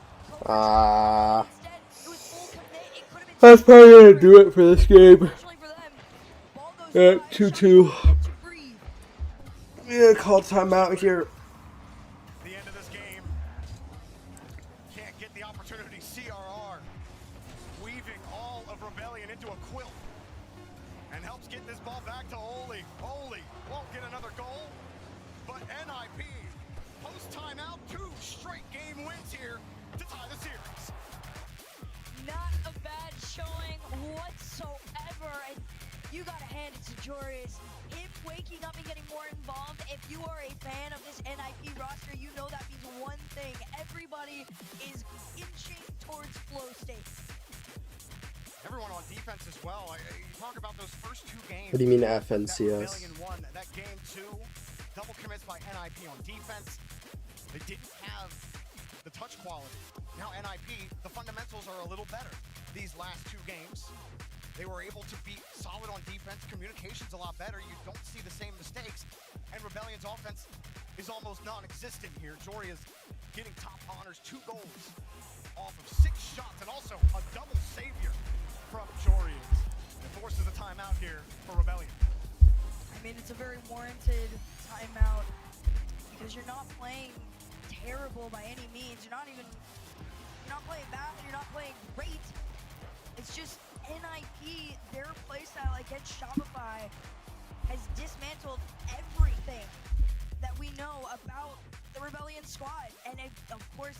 That's probably gonna do it for this game. At 2-2. Yeah, call timeout here. The end of this game. Can't get the opportunity. CRR weaving all of Rebellion into a quilt and helps get this ball back to Oli. Oli won't get another goal, but NIP post timeout, 2 straight game wins here to tie the series. Not a bad showing whatsoever, and you gotta hand it to Jorius. Him waking up and getting more involved. If you are a fan of this NIP roster, you know that means one thing. Everybody is inching towards flow state. Everyone on defense as well. You talk about those first 2 games. What do you mean that FNCS? Rebellion won. That game 2, double commits by NIP on defense. They didn't have the touch quality. Now NIP, the fundamentals are a little better. These last 2 games, they were able to be solid on defense. Communication's a lot better. You don't see the same mistakes. And Rebellion's offense is almost non-existent here. Jorius getting top honors, 2 goals off of 6 shots, and also a double savior from Jorius. It forces a timeout here for Rebellion. I mean, it's a very warranted timeout because you're not playing terrible by any means. You're not playing bad, you're not playing great. It's just NIP, their playstyle against Shopify has dismantled everything that we know about the Rebellion squad. And of course,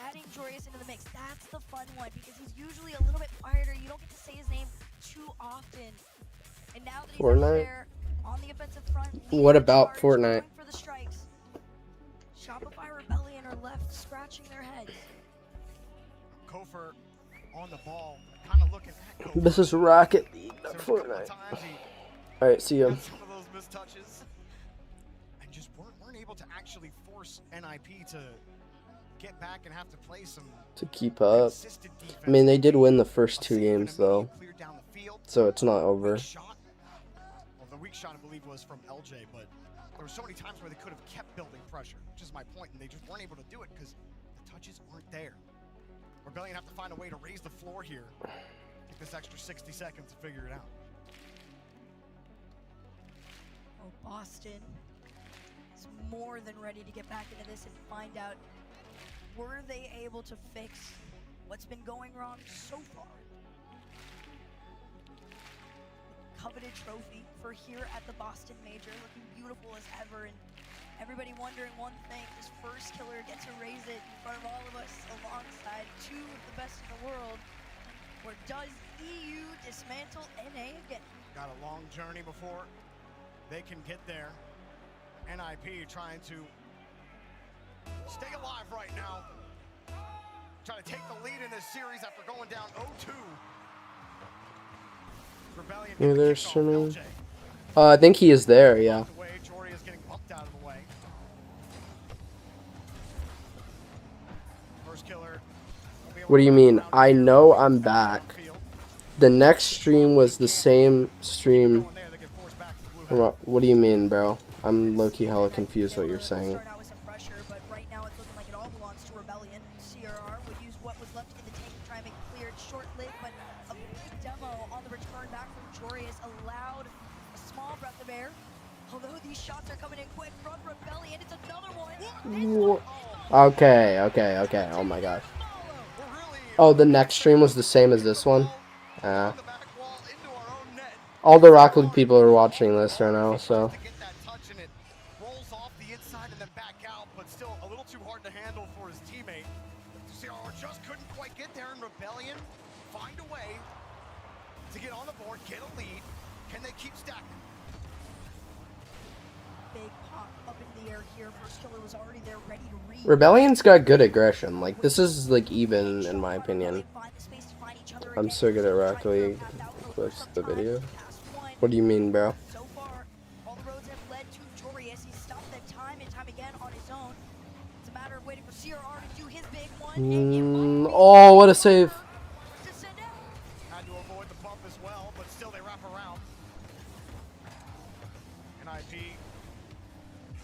adding Jorius into the mix, that's the fun one because he's usually a little bit quieter. You don't get to say his name too often. And now that he's out there on the offensive front, What about Fortnite? for the strikes, Shopify Rebellion are left scratching their heads. Kofer on the ball, kind of looking at Kofer. This is Rocket League, not Fortnite. Alright, see ya. Some of those missed touches, and just weren't able to actually force NIP to get back and have to play some To keep up. I mean, they did win the first 2 games though, so it's not over. Well, the weak shot, I believe, was from LJ, but there were so many times where they could have kept building pressure, which is my point, and they just weren't able to do it because the touches aren't there. Rebellion have to find a way to raise the floor here. Take this extra 60 seconds to figure it out. Oh, Boston is more than ready to get back into this and find out, were they able to fix what's been going wrong so far? Coveted trophy for here at the Boston Major, looking beautiful as ever, and everybody wondering one thing: this first killer gets to raise it in front of all of us alongside 2 of the best in the world, or does EU dismantle NA again? Got a long journey before they can get there. NIP trying to stay alive right now. Trying to take the lead in this series after going down 0-2. Rebellion. Yeah, there's some. I think he is there, yeah. What do you mean? I know I'm back. The next stream was the same stream. What do you mean, bro? I'm low-key hella confused what you're saying. Okay. Oh my gosh. Oh, the next stream was the same as this one? All the Rocket League people are watching this right now, so. Rolls off the inside and then back out, but still a little too hard to handle for his teammate. CRR just couldn't quite get there in Rebellion. Find a way to get on the board, get a lead. Can they keep stacking? Big pop up in the air here. First killer was already there, ready to read. Rebellion's got good aggression. Like, this is, like, even, in my opinion. I'm so good at Rocket League. Clips the video. What do you mean, bro? So far, all the roads have led to Torius. He's stopped them time and time again on his own. It's a matter of waiting for CRR to do his big one. Oh, what a save. Had to avoid the bump as well, but still they wrap around. NIP.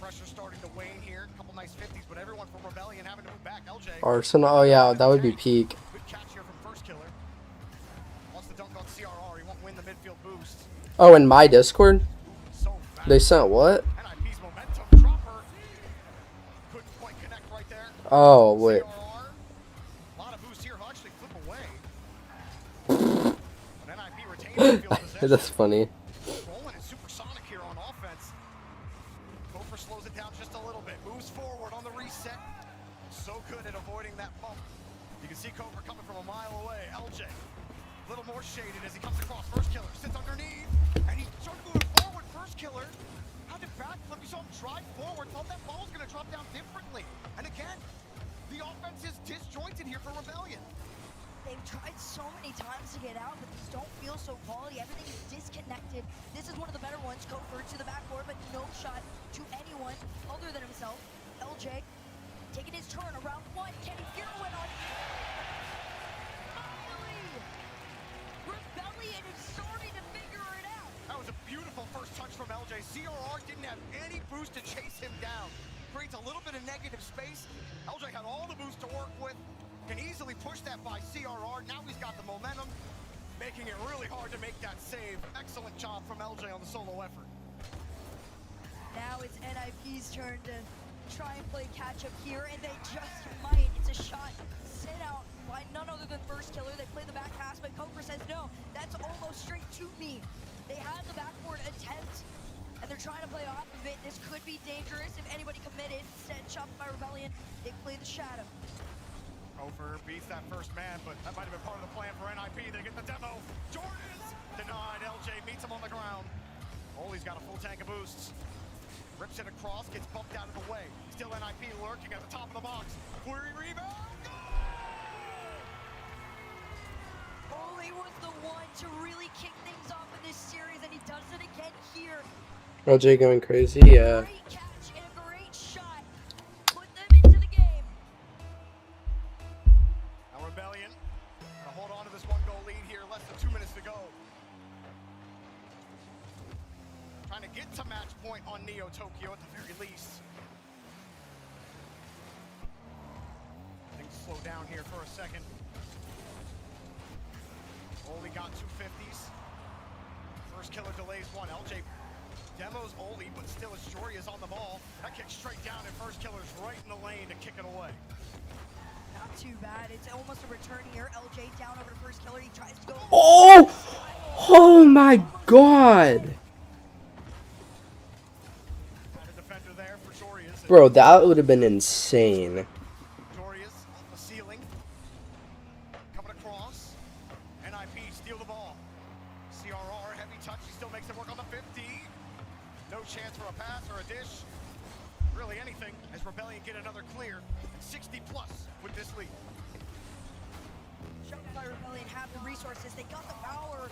Pressure starting to wane here. A couple nice 50s, but everyone from Rebellion having to move back. LJ. Arsenal. Oh, yeah, that would be peak. Good catch here from First Killer. Wants to dunk on CRR. He won't win the midfield boost. Oh, in my Discord? They sent what? Oh, wait. That's funny. Rolling is supersonic here on offense. Gopher slows it down just a little bit. Moves forward on the reset. So good at avoiding that bump. You can see Gopher coming from a mile away. LJ, a little more shaded as he comes across. First Killer sits underneath, and he started moving forward. First Killer had to backflip. You saw him drive forward. Thought that ball was going to drop down differently. And again, the offense is disjointed here for Rebellion. They've tried so many times to get out, but these don't feel so quality. Everything is disconnected. This is one of the better ones. Gopher to the backboard, but no shot to anyone other than himself. LJ taking his turn around one. Can he get a win on? Finally! Rebellion is starting to figure it out. That was a beautiful first touch from LJ. CRR didn't have any boost to chase him down. Creates a little bit of negative space. LJ had all the boost to work with. Can easily push that by CRR. Now he's got the momentum, making it really hard to make that save. Excellent job from LJ on the solo effort. Now it's NIP's turn to try and play catch up here, and they just might. It's a shot sent out by none other than First Killer. They play the back pass, but Cobra says no, that's almost straight to me. They had the backboard attempt, and they're trying to play off of it. This could be dangerous if anybody committed. Instead, chopped by Rebellion, they play the shadow. Gopher beats that first man, but that might have been part of the plan for NIP. They get the demo. Jordan's denied. LJ meets him on the ground. Oli's got a full tank of boosts. Rips it across, gets bumped out of the way. Still NIP lurking at the top of the box. Query rebound. Oli was the one to really kick things off in this series, and he does it again here. LJ going crazy, yeah. Great catch and a great shot. Put them into the game. Now Rebellion gonna hold on to this 1-goal lead here. Less than 2 minutes to go. Trying to get to match point on Neo Tokyo at the very least. Things slow down here for a second. Only got 250s. First Killer delays one. LJ demos Oli, but still Astoria is on the ball. That kicks straight down, and First Killer's right in the lane to kick it away. Not too bad. It's almost a return here. LJ down over to First Killer. He tries to go. Oh! Oh my god! Bro, that would have been insane. Torius off the ceiling. Coming across. NIP steal the ball. CRR, heavy touch. He still makes it work on the 50. No chance for a pass or a dish. Really anything as Rebellion get another clear. 60 plus with this lead. Shopify Rebellion have the resources. They got the power.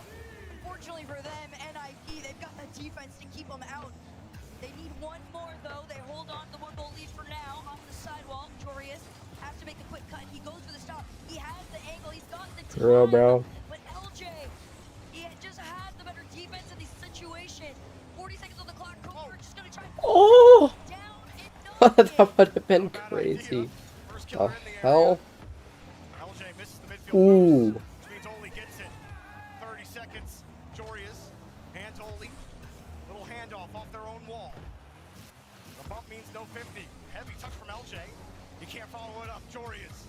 Unfortunately for them, NIP, they've got the defense to keep them out. They need one more, though. They hold on to the 1-goal lead for now. Off the sidewall, Jorius has to make the quick cut. He goes for the stop. He has the angle. He's got the time. Bro. But LJ, he just had the better defense in this situation. 40 seconds on the clock. Coker just going to try. Oh! That would have been crazy. The hell? LJ misses the midfield. Ooh. Which means Oli gets it. 30 seconds. Jorius. Hands Oli. Little handoff off their own wall. The bump means no 50. Heavy touch from LJ. He can't follow it up. Jorius.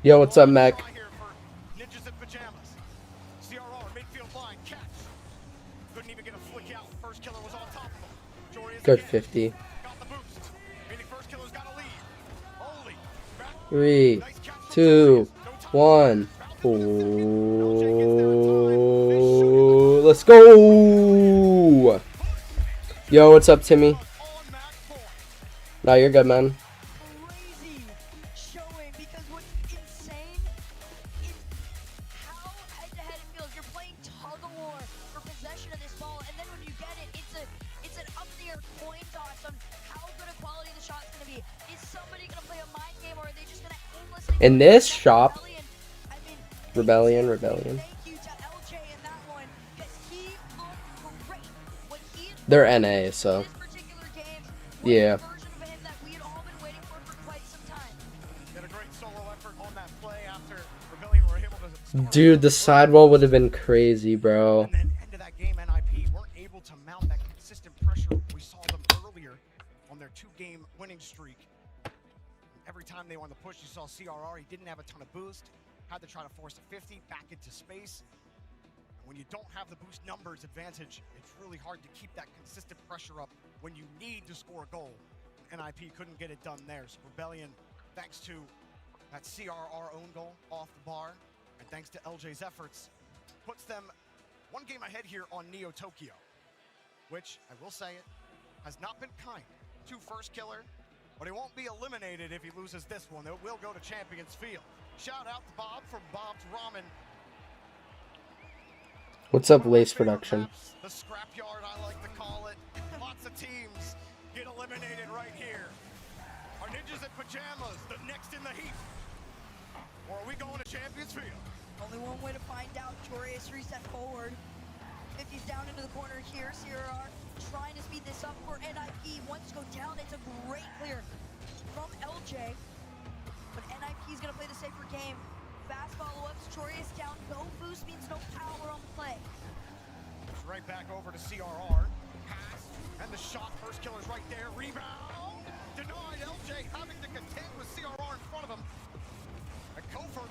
Yo, what's up, Mac? Ninjas in pajamas. CRR, midfield line, catch. Couldn't even get a flick out. First killer was on top of him. Jorius Good again. 50. Got the boost. Meaning first killer's got a lead. Oli. 3, 2, 1. Oh, let's go. Yo, what's up, Timmy? No, you're good, man. Crazy showing, because what's insane is how head-to-head it feels. You're playing tug-of-war for possession of this ball, and then when you get it, it's an up-in-the-air coin toss on how good a quality the shot's going to be. Is somebody going to play a mind game, or are they just going to aimlessly... In this shop, Rebellion. They're NA, so yeah. Dude, the sidewall would have been crazy, bro. And then end of that game, NIP weren't able to mount that consistent pressure we saw them earlier on their 2-game winning streak. Every time they were on the push, you saw CRR. He didn't have a ton of boost. Had to try to force a 50 back into space. And when you don't have the boost numbers advantage, it's really hard to keep that consistent pressure up when you need to score a goal. NIP couldn't get it done there. So Rebellion, thanks to that CRR own goal off the bar, and thanks to LJ's efforts, puts them 1 game ahead here on Neo Tokyo, which, I will say it, has not been kind to First Killer, but he won't be eliminated if he loses this one. It will go to Champions Field. Shout out to Bob from Bob's Ramen. What's up, Lace Production? The scrapyard, I like to call it. Lots of teams get eliminated right here. Are Ninjas in Pajamas the next in the heat? Or are we going to Champions Field? Only one way to find out. Jorius reset forward. 50's down into the corner here. CRR trying to speed this up for NIP. Wants to go down. It's a great clear from LJ. But NIP's going to play the safer game. Fast follow-ups. Jorius down. No boost means no power on the play. It's right back over to CRR. Pass. And the shot. First killer's right there. Rebound. Denied. LJ having to contend with CRR in front of him. And Kofer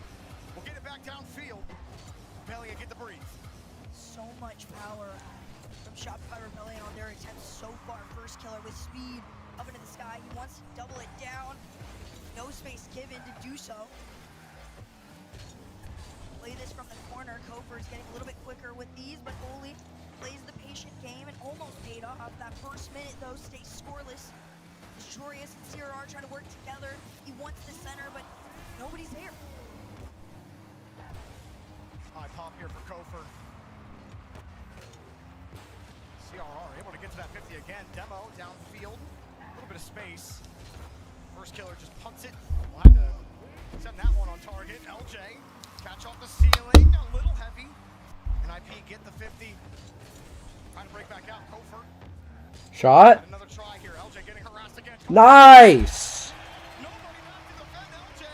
will get it back downfield. Rebellion get the breeze. So much power from Shopify Rebellion on their attempts so far. First killer with speed up into the sky. He wants to double it down. No space given to do so. Play this from the corner. Kofer's getting a little bit quicker with these, but Oli plays the patient game and almost paid off. That first minute, though, stays scoreless. Jorius and CRR trying to work together. He wants the center, but nobody's there. High pop here for Kofer. CRR able to get to that 50 again. Demo downfield. A little bit of space. First killer just punts it. We'll have to send that one on target. LJ, catch off the ceiling. A little heavy. NIP get the 50. Trying to break back out. Kofer. Shot. Another try here. LJ getting harassed again. Nice. Nobody back to defend. LJ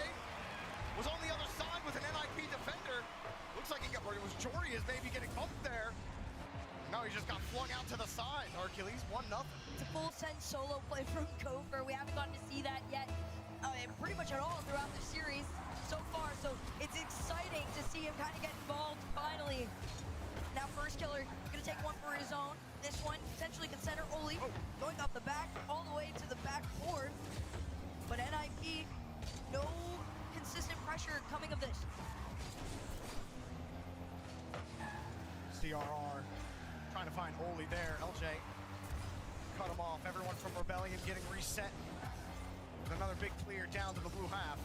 was on the other side with an NIP defender. Looks like it was Jorius maybe getting bumped there. No, he just got flung out to the side. Hercules 1-0. It's a full send solo play from Kofer. We haven't gotten to see that yet pretty much at all throughout the series so far. So it's exciting to see him kind of get involved finally. Now first killer gonna take one for his own. This one potentially can center Oli going up the back all the way to the backboard. But NIP, no consistent pressure coming of this. CRR trying to find Oli there. LJ cut him off. Everyone from Rebellion getting reset. With another big clear down to the blue half.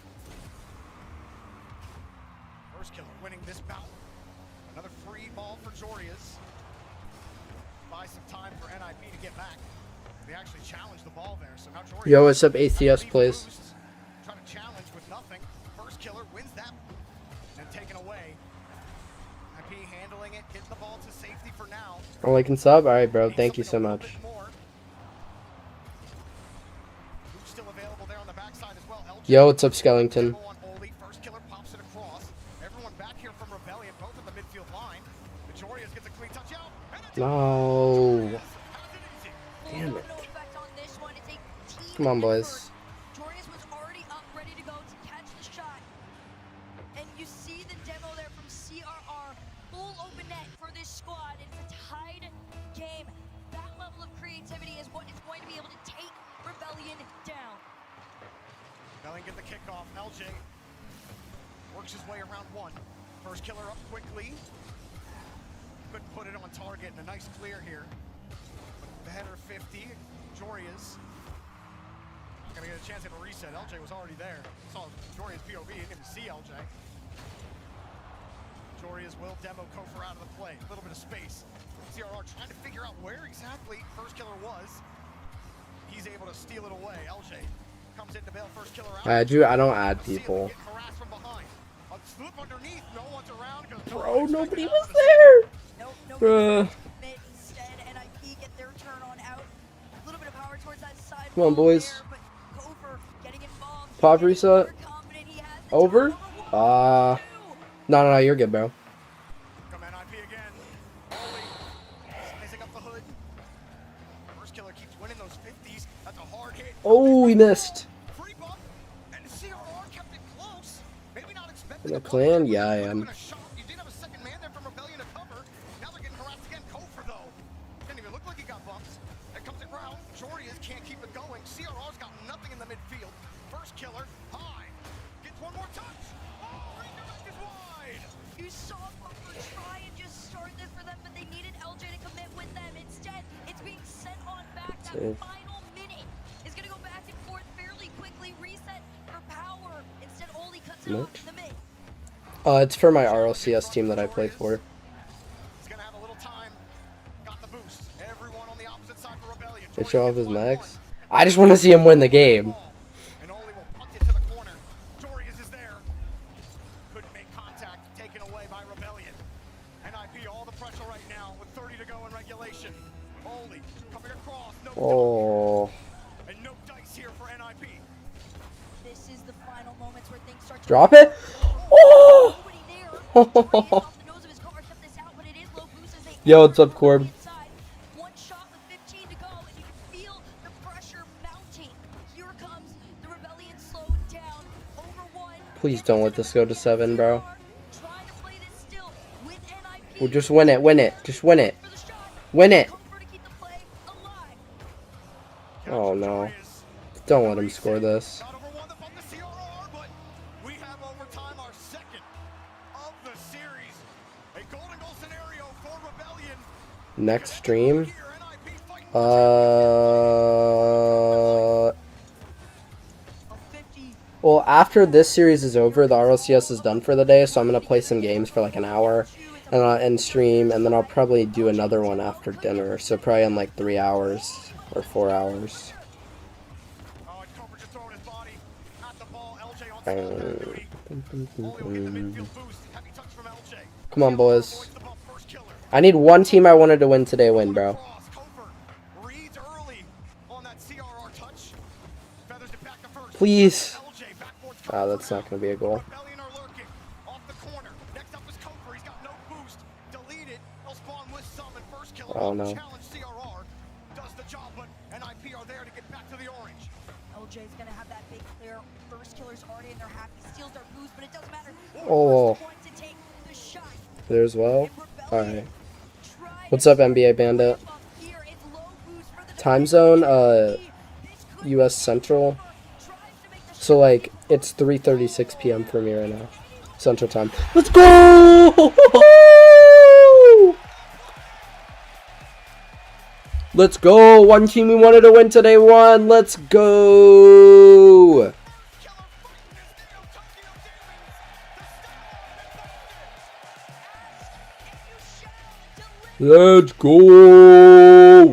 First killer winning this bout. Another free ball for Jorias. Buy some time for NIP to get back. They actually challenged the ball there, so now Jorias. Yo, what's up, ACS plays? Trying to challenge with nothing. First killer wins that and taken away. NIP handling it, getting the ball to safety for now. Oh, like and sub? Alright, bro. Thank you so much. Still available there on the backside as well. Yo, what's up, Skellington? First killer pops it across. Everyone back here from Rebellion, both at the midfield line. Jorias gets a clean touch out. No. Damn it. Come on, boys. Jorias was already up, ready to go to catch the shot. And you see the demo there from CRR. Full open net for this squad. It's a tied game. That level of creativity is what is going to be able to take Rebellion down. Rebellion get the kickoff. LJ works his way around one. First killer up quickly. Couldn't put it on target, and a nice clear here. But the header 50. Jorias gonna get a chance at a reset. LJ was already there. Saw Jorias POV, didn't even see LJ. Jorias will demo Kofor out of the play. A little bit of space. CRR trying to figure out where exactly first killer was. He's able to steal it away. LJ comes in to bail first killer out. I don't add people. Harassed from behind. A slip underneath. No one's around. Bro, nobody was there. Bruh. Instead, NIP get their turn on out. A little bit of power towards that side. Come on, boys. There, but Kofor getting involved. Pop reset. Over? No, you're good, bro. Come NIP again. Sizing up the hood. First killer keeps winning those 50s. That's a hard hit. Oh, we missed. Creep up, and CRR kept it close. Maybe not expecting In the clan? Yeah, I am. You did have a second man there from Rebellion to cover. Now they're getting harassed again. Kofor though. Didn't even look like he got bumps. It comes it round. Jorias can't keep it going. CRR's got nothing in the midfield. First killer, high. Gets one more touch. Oh, redirect is wide. You saw Kofor try and just start this for them, but they needed LJ to commit with them. Instead, it's being sent on back. That final minute is going to go back and forth fairly quickly. Reset for power. Instead, Oli cuts it off in the mid. It's for my RLCS team that I play for. He's gonna have a little time. Got the boost. Everyone on the opposite side for Rebellion. They show off his max. I just want to see him win the game. And Oli will punt it to the corner. Jorias is there. Couldn't make contact. Taken away by Rebellion. NIP all the pressure right now with 30 to go in regulation. Oli coming across. No Oh. and no dice here for NIP. This is the final moments where things start to Drop it. Oh. Yo, what's up, Corb? One shot with 15 to go, and you can feel the pressure mounting. Here comes the Rebellion slowed down. Over one. Please don't let this go to 7, bro. Well, just win it, win it, just win it. Win it. Oh no. Don't let him score this. We have overtime, our second of the series. A golden goal scenario for Rebellion. Next stream. Well, after this series is over, the RLCS is done for the day, so I'm gonna play some games for like an hour and stream, and then I'll probably do another one after dinner. So probably in like 3 hours or 4 hours. Come on, boys. I need one team I wanted to win today win, bro. Please. Ah, that's not going to be a goal. Oh, no. LJ's gonna have that big clear. First killer's already in their half. He steals their boost, but it doesn't matter. Oh. There as well. Alright. What's up, NBA Bandit? Time zone, US Central. So, like, it's 3:36 p.m. for me right now. Central Time. Let's go! Let's go! One team we wanted to win today won! Let's go! Let's go! A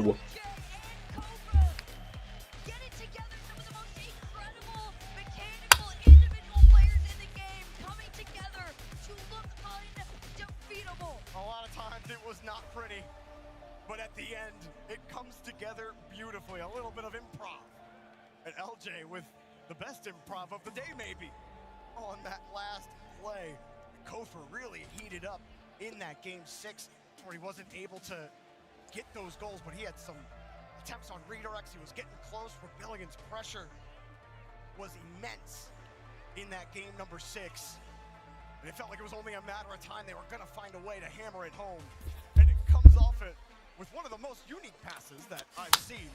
lot of times it was not pretty, but at the end, it comes together beautifully. A little bit of improv. And LJ with the best improv of the day, maybe, on that last play. Kofor really heated up in that game 6, where he wasn't able to get those goals, but he had some attempts on redirects. He was getting close. Rebellion's pressure was immense in that game number 6. And it felt like it was only a matter of time. They were going to find a way to hammer it home. And it comes off it with one of the most unique passes that I've seen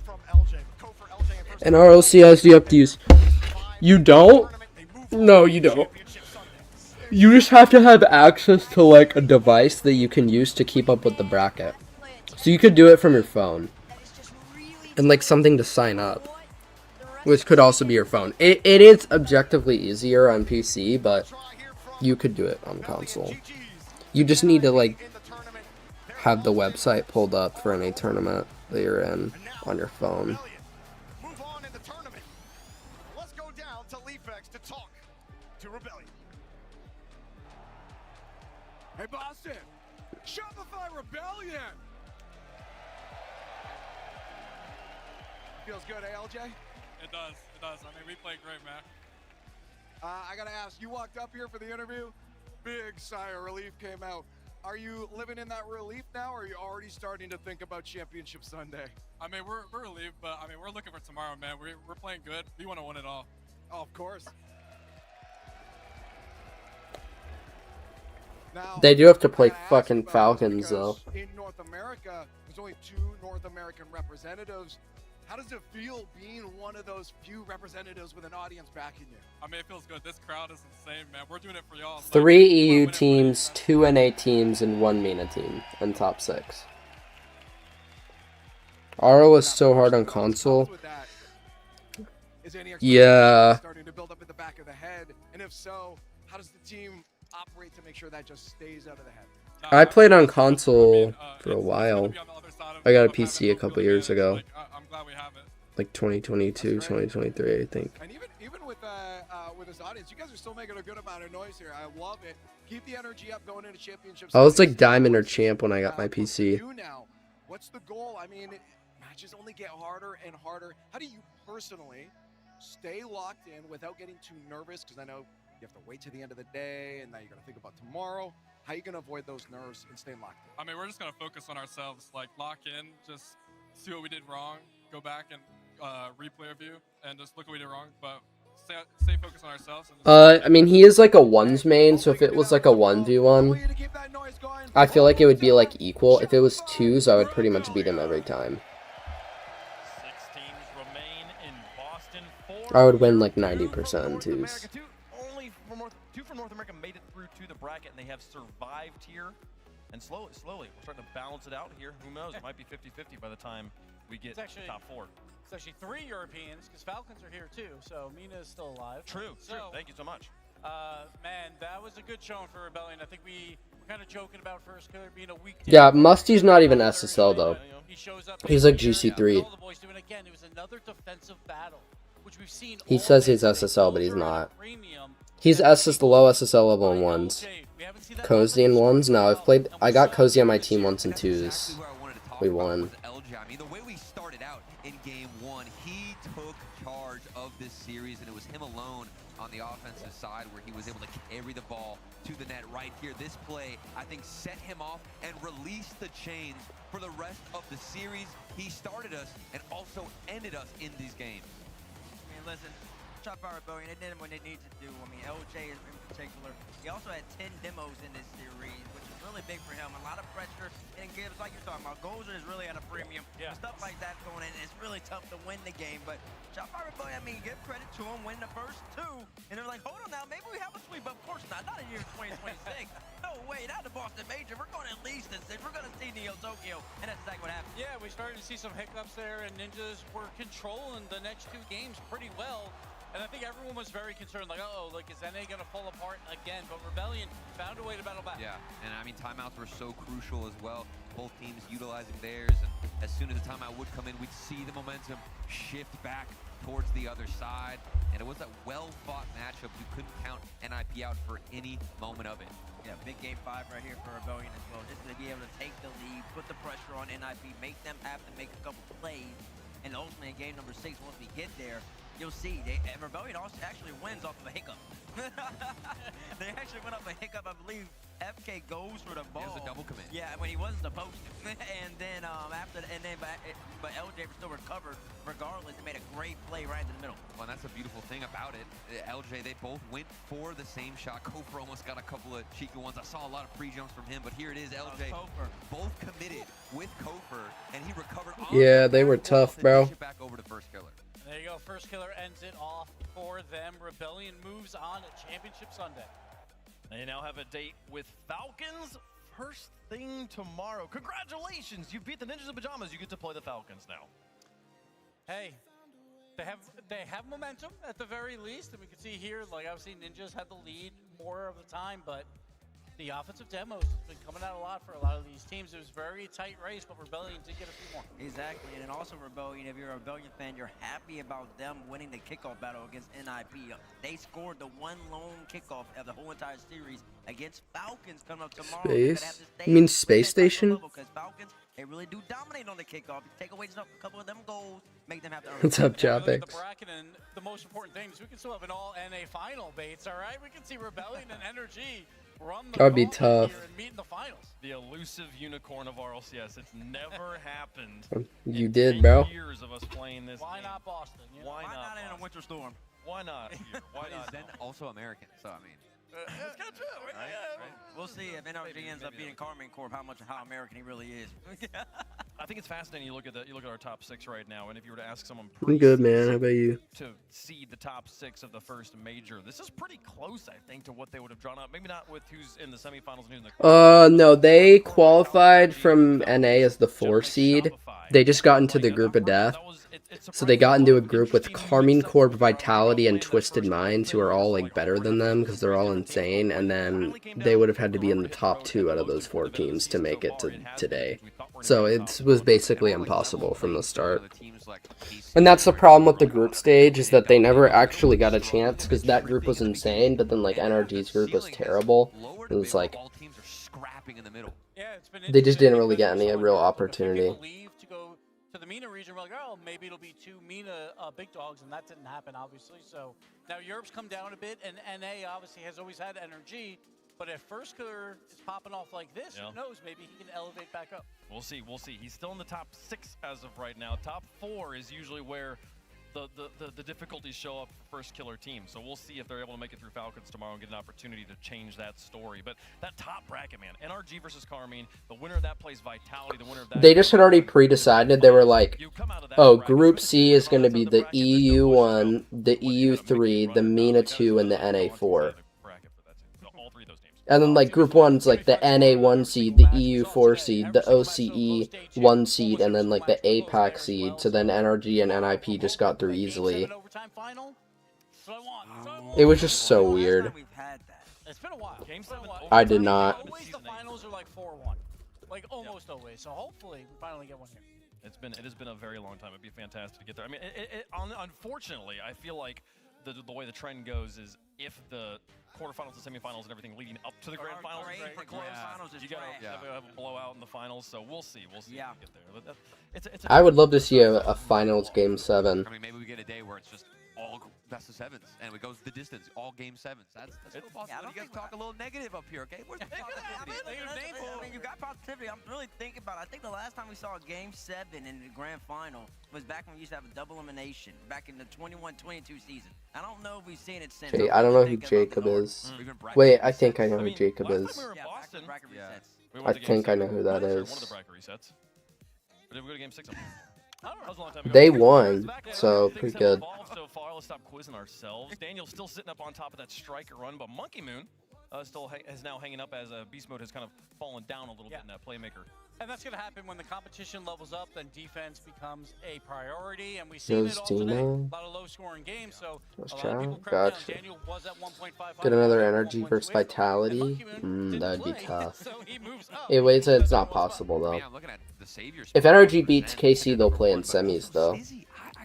from LJ. Kofor, LJ, And RLCS you have to use. You don't? No, you don't. You just have to have access to like a device that you can use to keep up with the bracket. So you could do it from your phone. And like something to sign up. Which could also be your phone. It is objectively easier on PC, but you could do it on console. You just need to like have the website pulled up for any tournament that you're in on your phone. Move on in the tournament. Let's go down to Leafex to talk to Rebellion. Hey, Boston! Shopify Rebellion! Feels good, eh, LJ? It does. It does. I mean, we played great, man. I gotta ask, you walked up here for the interview, big sigh of relief came out. Are you living in that relief now, or are you already starting to think about Championship Sunday? I mean, we're relieved, but I mean, we're looking for tomorrow, man. We're playing good. We want to win it all. Oh, of course. Now, They do have to play fucking Falcons though. in North America, there's only 2 North American representatives. How does it feel being one of those few representatives with an audience backing you? I mean, it feels good. This crowd is insane, man. We're doing it for y'all. 3 EU teams, 2 NA teams, and 1 MENA team in top 6. RO is so hard on console. Yeah. Starting to build up in the back of the head, and if so, how does the team operate to make sure that just stays out of the head? I played on console for a while. I got a PC a couple years ago. I'm glad we have it. Like 2022, 2023, I think. And even with this audience, you guys are still making a good amount of noise here. I love it. Keep the energy up going into championships. I was like Diamond or Champ when I got my PC. You now, what's the goal? I mean, matches only get harder and harder. How do you personally stay locked in without getting too nervous? Because I know you have to wait to the end of the day, and now you're going to think about tomorrow. How are you going to avoid those nerves and stay locked in? I mean, we're just going to focus on ourselves, like lock in, just see what we did wrong, go back and replay review, and just look what we did wrong, but stay focused on ourselves. And I mean, he is like a 1s main, so if it was like a 1v1, I feel like it would be like equal. If it was 2s, I would pretty much beat him every time. 6 teams remain in Boston. I would win like 90% in 2s. Only 2 from North America made it through to the bracket, and they have survived here. And slowly, we're starting to balance it out here. Who knows? It might be 50-50 by the time we get top 4. It's actually 3 Europeans, because Falcons are here too, so Mina is still alive. True. Thank you so much. Man, that was a good showing for Rebellion. I think we were kind of joking about first killer being a weak team. Yeah, Musty's not even SSL though. He's like GC3. All the boys doing again. It was another defensive battle, which we've seen. He says he's SSL, but he's not. He's the low SSL level in 1s. Cozy in 1s? No, I got Cozy on my team once in 2s. We won. I mean, the way we started out in game 1, he took charge of this series, and it was him alone on the offensive side where he was able to carry the ball to the net right here. This play, I think, set him off and released the chains for the rest of the series. He started us and also ended us in these games. I mean, listen, Shopify Rebellion, they did when they needed to do. I mean, LJ in particular, he also had 10 demos in this series, which is really big for him. A lot of pressure, and gives, like you're talking about, goals is really at a premium. Yeah. Stuff like that going in, it's really tough to win the game. But Shopify Rebellion, I mean, give credit to him, win the first 2, and they're like, hold on now, maybe we have a sweep. Of course not in year 2026. No way, not the Boston Major. We're going at least to 6. We're going to see Neo Tokyo, and that's exactly what happened. Yeah, we started to see some hiccups there, and Ninjas were controlling the next 2 games pretty well. And I think everyone was very concerned, like, uh-oh, like, is NA going to fall apart again? But Rebellion found a way to battle back. Yeah, and I mean, timeouts were so crucial as well. Both teams utilizing theirs, and as soon as the timeout would come in, we'd see the momentum shift back towards the other side. And it was a well-fought matchup. You couldn't count NIP out for any moment of it. Yeah, big game 5 right here for Rebellion as well. Just to be able to take the lead, put the pressure on NIP, make them have to make a couple plays. And ultimately in game number 6, once we get there, you'll see Rebellion also actually wins off of a hiccup. They actually went off a hiccup, I believe. FK goes for the ball. It was a double commit. Yeah, when he wasn't supposed to. And then but LJ still recovered regardless. He made a great play right in the middle. Well, and that's the beautiful thing about it. LJ, they both went for the same shot. Kofer almost got a couple of cheeky ones. I saw a lot of free jumps from him, but here it is, LJ. Both committed with Kofer, and he recovered. Yeah, they were tough, bro. Back over to First Killer. There you go. First Killer ends it off for them. Rebellion moves on to Championship Sunday. They now have a date with Falcons first thing tomorrow. Congratulations! You beat the Ninjas in Pajamas. You get to play the Falcons now. Hey, they have momentum at the very least, and we can see here, like obviously Ninjas had the lead more of the time, but the offensive demos has been coming out a lot for a lot of these teams. It was a very tight race, but Rebellion did get a few more. Exactly, and then also Rebellion, if you're a Rebellion fan, you're happy about them winning the kickoff battle against NIP. They scored the one lone kickoff of the whole entire series against Falcons coming up tomorrow. Space? You mean Space Station? Because Falcons, they really do dominate on the kickoff. You take away a couple of them goals, make them have to earn. What's up, Jopix? The bracket, and the most important thing is we can still have an all-NA final, Bates, all right? We can see Rebellion and Energy run the That'd be gauntlet tough. here and meet in the finals. The elusive unicorn of RLCS. It's never happened. You did, bro. Years of us playing this. Why game. not Boston? You know? Why not in a winter storm? Why not here? Why not? Then also American, so I mean. It's kind of true, right? We'll see if NRG ends up beating Carmine Corp how American he really is. I think it's fascinating. You look at our top 6 right now, and if you were to ask someone I'm good, man. How about you? to seed the top 6 of the first major, this is pretty close, I think, to what they would have drawn up. Maybe not with who's in the semifinals and who's in the. No, they qualified from NA as the 4 seed. They just got into the group of death. So they got into a group with Carmine Corp, Vitality, and Twisted Minds, who are all like better than them because they're all insane. And then they would have had to be in the top 2 out of those 4 teams to make it to today. So it was basically impossible from the start. And that's the problem with the group stage, is that they never actually got a chance because that group was insane. But then like NRG's group was terrible. It was like they just didn't really get any real opportunity. To the MENA region, we're like, oh, maybe it'll be 2 MENA big dogs, and that didn't happen, obviously. So now Europe's come down a bit, and NA obviously has always had energy. But if First Killer is popping off like this, who knows? Maybe he can elevate back up. We'll see. We'll see. He's still in the top 6 as of right now. Top 4 is usually where the difficulties show up for First Killer teams. So we'll see if they're able to make it through Falcons tomorrow and get an opportunity to change that story. But that top bracket, man, NRG versus Carmine, the winner of that plays Vitality, the winner of that... They just had already pre-decided. They were like, oh, Group C is going to be the EU1, the EU3, the MENA 2, and the NA4. And then like Group 1's like the NA1 seed, the EU4 seed, the OCE 1 seed, and then like the APAC seed. So then NRG and NIP just got through easily. It was just so weird. It's been a while. I did not. Always the finals are like 4-1. Like almost always. So hopefully we finally get one here. It has been a very long time. It'd be fantastic to get there. I mean, unfortunately, I feel like the way the trend goes is if the quarterfinals and semifinals and everything leading up to the grand finals, you gotta have a blowout in the finals. So we'll see. We'll see if we get there. But I would love to see a finals game 7. I mean, maybe we get a day where it's just all best of 7s and it goes the distance, all game 7s. That's cool, boss. You guys talk a little negative up here, okay? Where's the positivity? I mean, you got positivity. I'm really thinking about it. I think the last time we saw a game 7 in the grand final was back when we used to have a double elimination, back in the 21-22 season. I don't know if we've seen it since. I don't know who Jacob is. Wait, I think I know who Jacob is. I think I know who that is. One of the bracket resets. But did we go to game 6? They won, so pretty good. So far, let's stop quizzing ourselves. Daniel's still sitting up on top of that striker run, but Monkey Moon still is now hanging up as Beast Mode has kind of fallen down a little bit in that playmaker And that's going to happen when the competition levels up, then defense becomes a priority, and we've seen There's it all today. Dino. A lot of low-scoring games, so Let's a lot of people try. crack down. Gotcha. Daniel was at 1.55. Get another energy versus vitality. That'd be tough. So he moves up. Hey, wait, it's not possible though. I'm looking at the savior If energy beats KC, they'll play in semis though.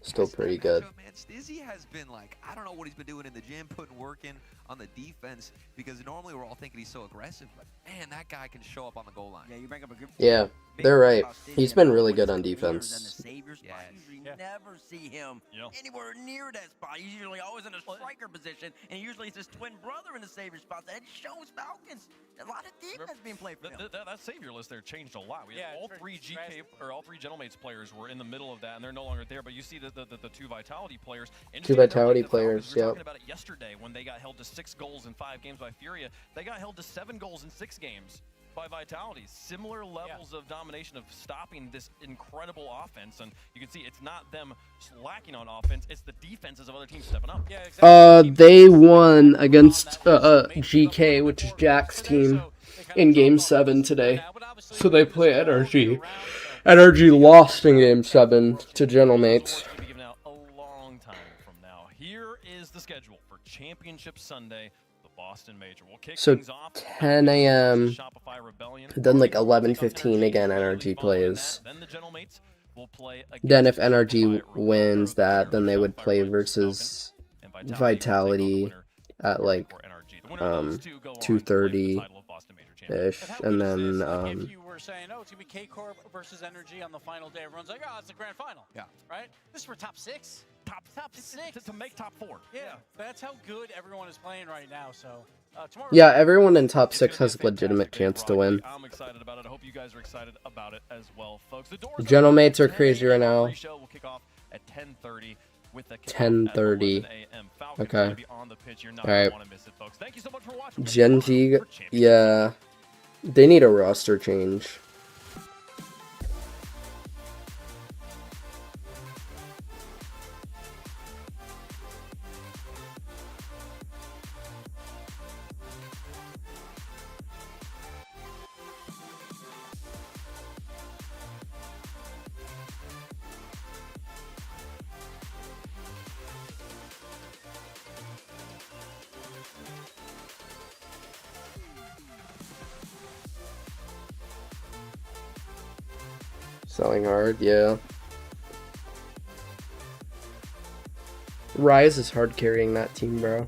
Still pretty good. Man, Stizzy has been like, I don't know what he's been doing in the gym, putting work in on the defense, because normally we're all thinking he's so aggressive, but man, that guy can show up on the goal line. Yeah, you bring up a good Yeah, they're right. He's been really good on defense. Savior spot. You usually never see him anywhere near that spot. He's usually always in a striker position, and usually it's his twin brother in the savior spot. That shows Falcons a lot of defense being played for him. That savior list there changed a lot. We had all three GK or all three Gentlemates players were in the middle of that, and they're no longer there. But you see the two Vitality players. Two Vitality players, We were yeah. talking about it yesterday when they got held to 6 goals in 5 games by Furia. They got held to 7 goals in 6 games by Vitality. Similar levels of domination of stopping this incredible offense, and you can see it's not them lacking on offense, it's the defenses of other teams stepping up. Yeah, exactly. They won against GK, which is Jack's team, in Game 7 today. So they play NRG. NRG lost in Game 7 to Gentlemates. Here is the schedule for Championship Sunday, the Boston Major. We'll kick So things off 10 a.m. Then like 11:15 again, NRG plays. Then the Gentlemates will play Then if NRG wins that, then they would play versus Vitality at like 2:30 ish, and then if you were saying, oh, it's going to be K-Corp versus Energy on the final day, everyone's like, oh, it's the grand final. Yeah. Right? This is for top 6. Top 6. To make top 4. Yeah. That's how good everyone is playing right now. So tomorrow. Yeah, everyone in top 6 has a legitimate chance to win. I'm excited about it. I hope you guys are excited about it as well, folks. The doors Gentlemates are crazy right now. Show will kick off at 10:30 with the 10:30. Okay. All right. Thank you so much for watching. Gen G, yeah, they need a roster change. Selling hard, yeah. Rise is hard carrying that team, bro.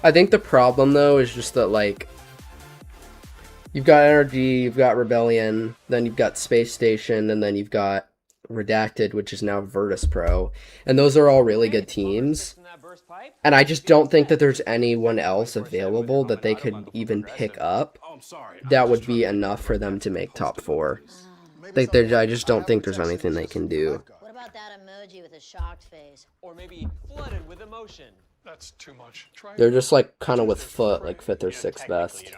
I think the problem though is just that like you've got Energy, you've got Rebellion, then you've got Space Station, and then you've got Redacted, which is now Virtus Pro, and those are all really good teams. And I just don't think that there's anyone else available that they could even pick up that would be enough for them to make top 4. I just don't think there's anything they can do. What about that emoji with a shocked face? Or maybe flooded with emotion. That's too much. They're just like kind of with foot, like 5th or 6th best.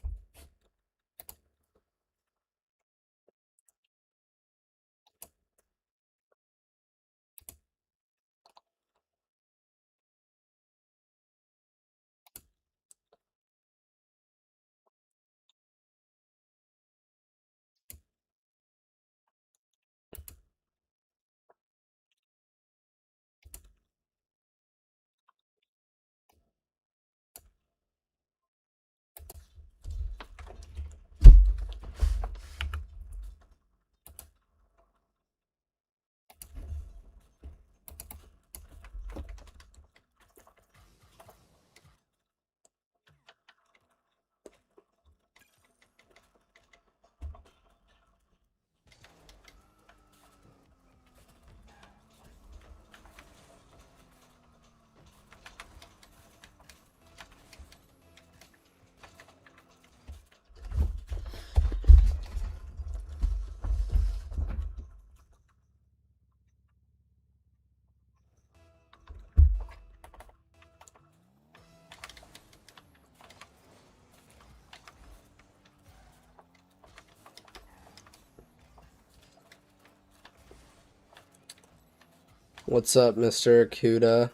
What's up, Mr. Kuda?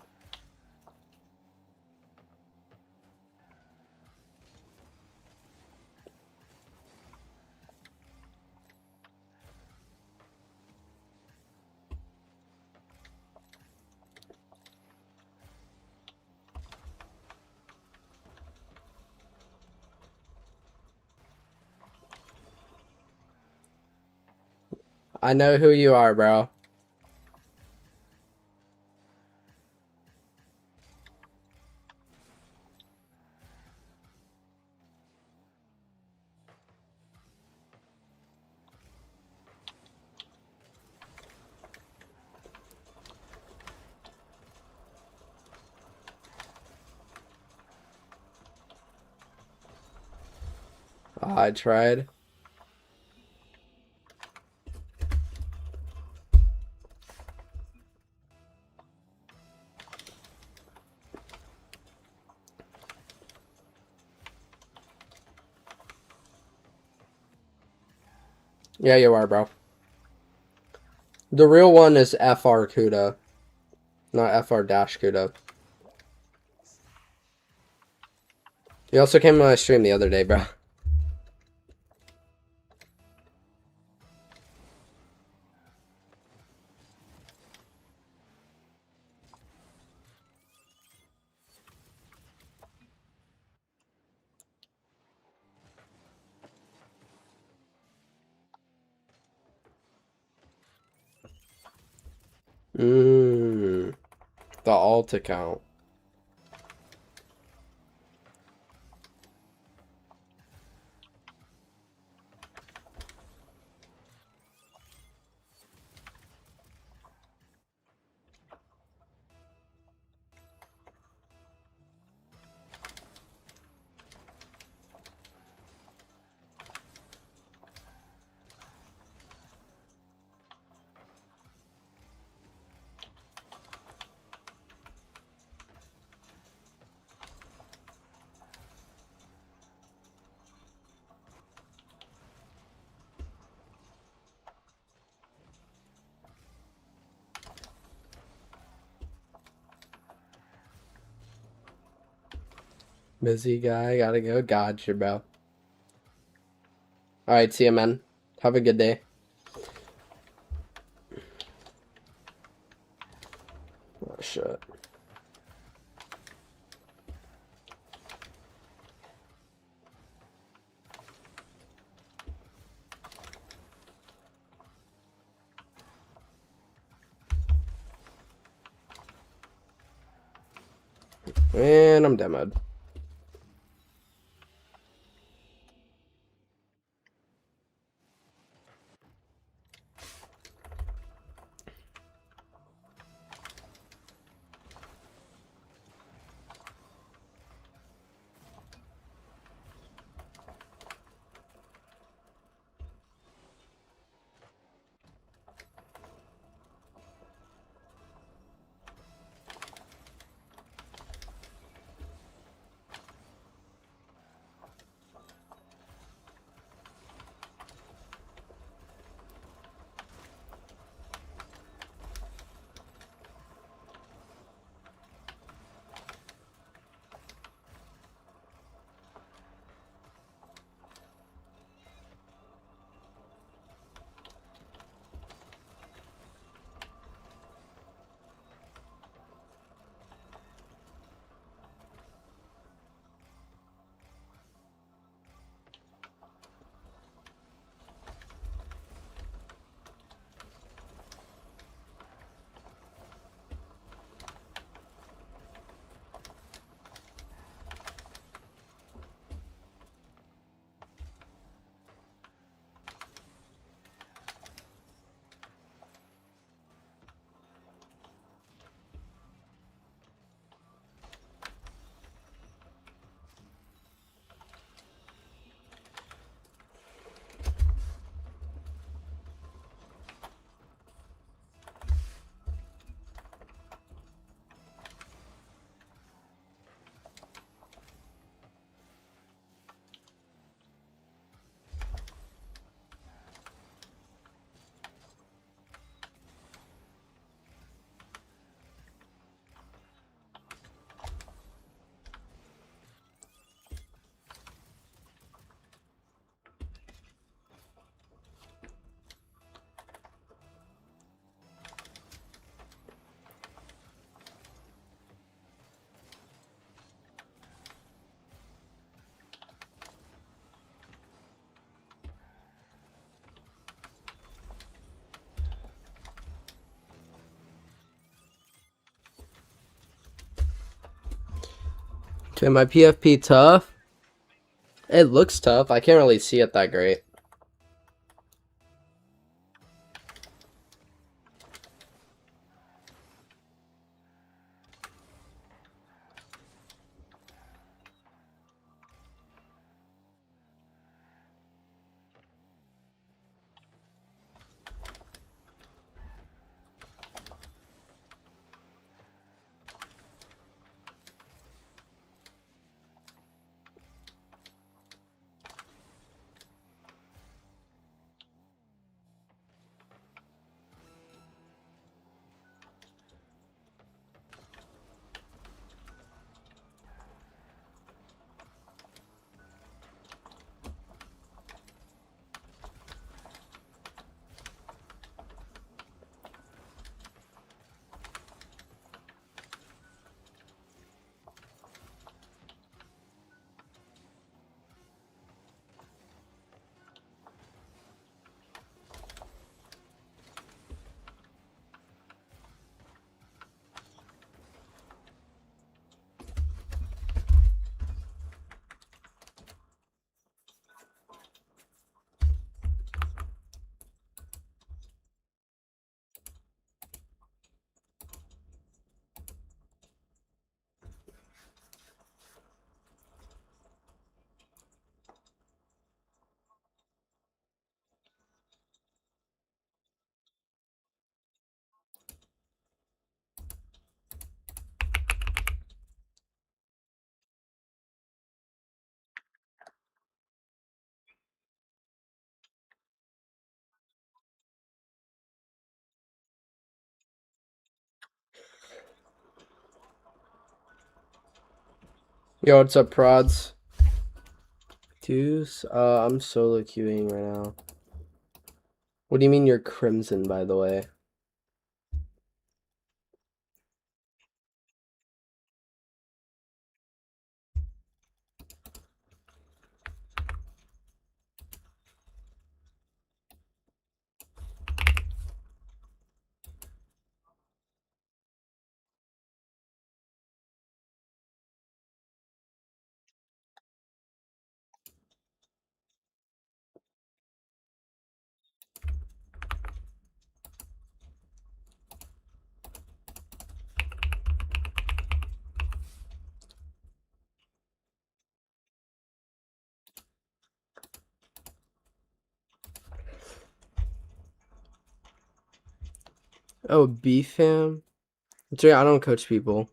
I know who you are, bro. I tried. Yeah, you are, bro. The real one is FR Kuda, not FR dash Kuda. You also came on my stream the other day, bro. The alt account. Busy guy, gotta go. Gotcha, bro. Alright, see ya, man. Have a good day. Oh, shit. And I'm demoed. Okay, my PFP tough. It looks tough. I can't really see it that great. Yo, what's up, prods? Deuce? I'm solo queuing right now. What do you mean you're crimson, by the way? Oh, B-fam? It's right, I don't coach people.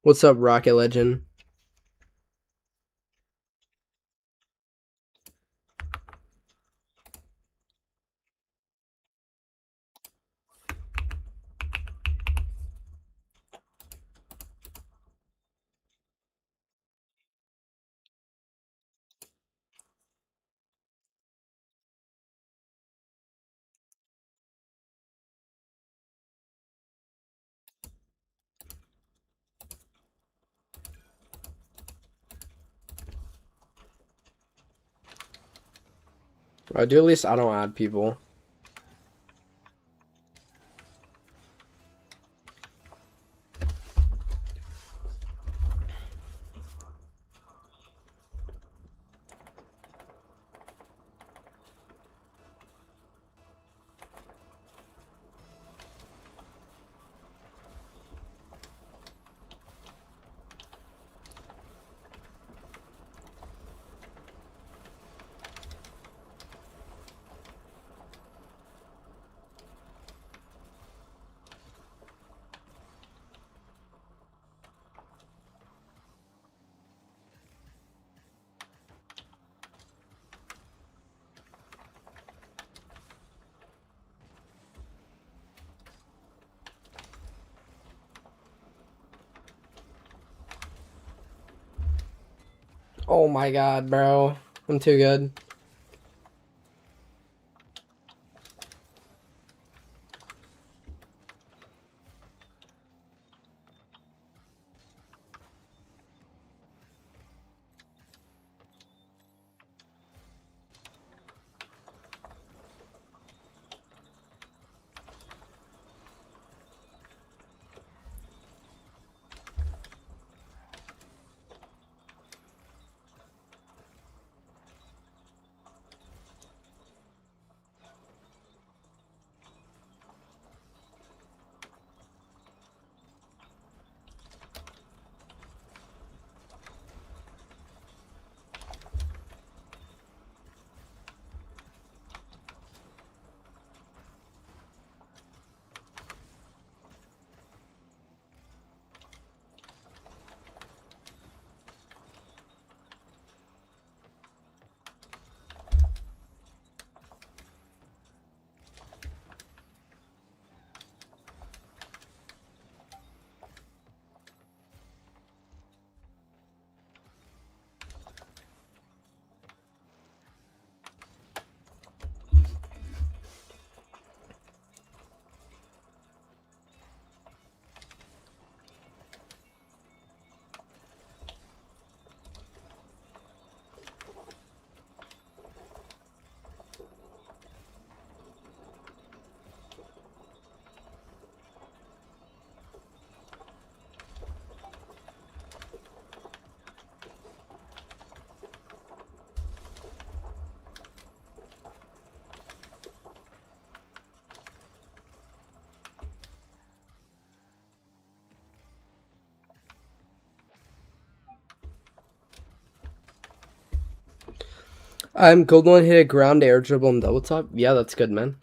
What's up, Rocket Legend? At least I don't add people. Oh my god, bro. I'm too good. I'm Gold One hit a ground air dribble and double top. Yeah, that's good, man.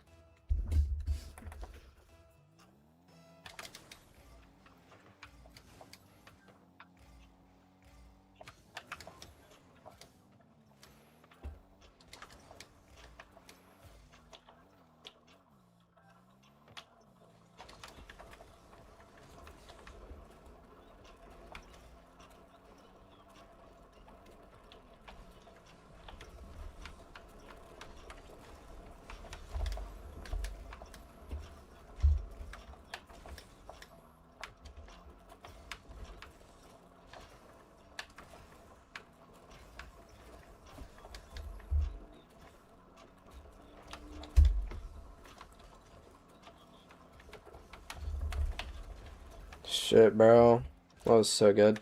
Shit, bro. That was so good.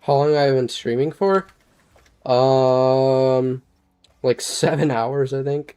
How long have I been streaming for? Like 7 hours, I think.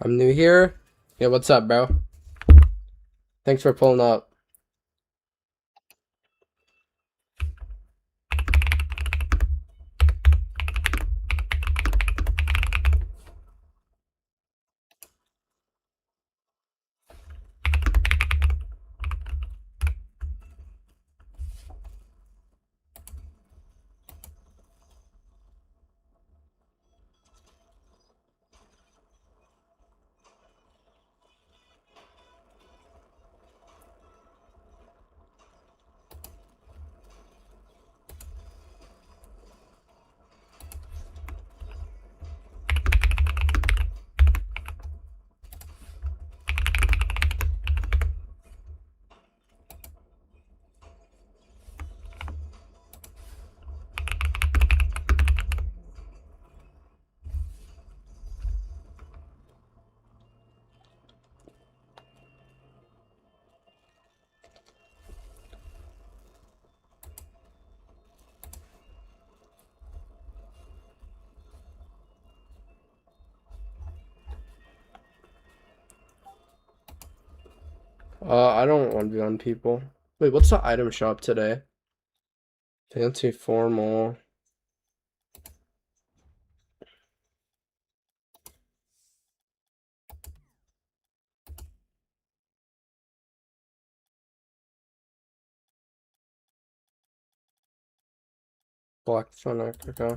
I'm new here. Yeah, what's up, bro? Thanks for pulling up. I don't want to be on people. Wait, what's the item shop today? Fancy formal. Black Fennec, okay.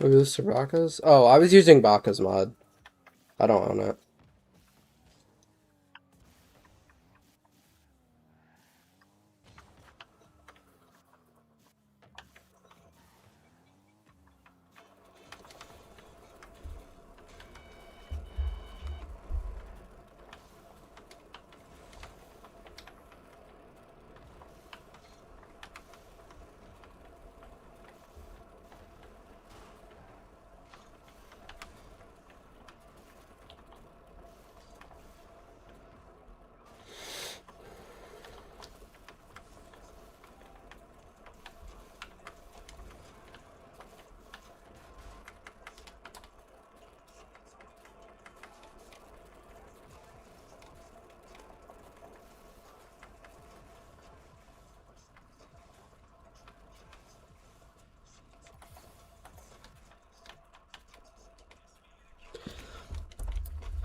Who is Soraka's? Oh, I was using Baka's mod. I don't own it.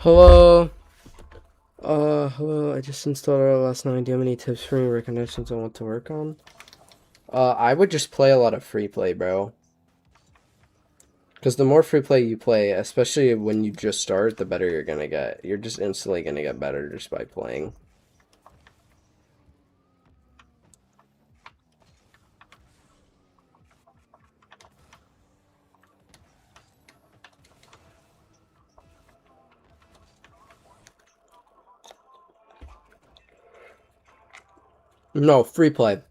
Hello. Hello. I just installed it last night. Do you have any tips for me, recommendations on what to work on? I would just play a lot of free play, bro. Because the more free play you play, especially when you just start, the better you're gonna get. You're just instantly gonna get better just by playing. No, free play.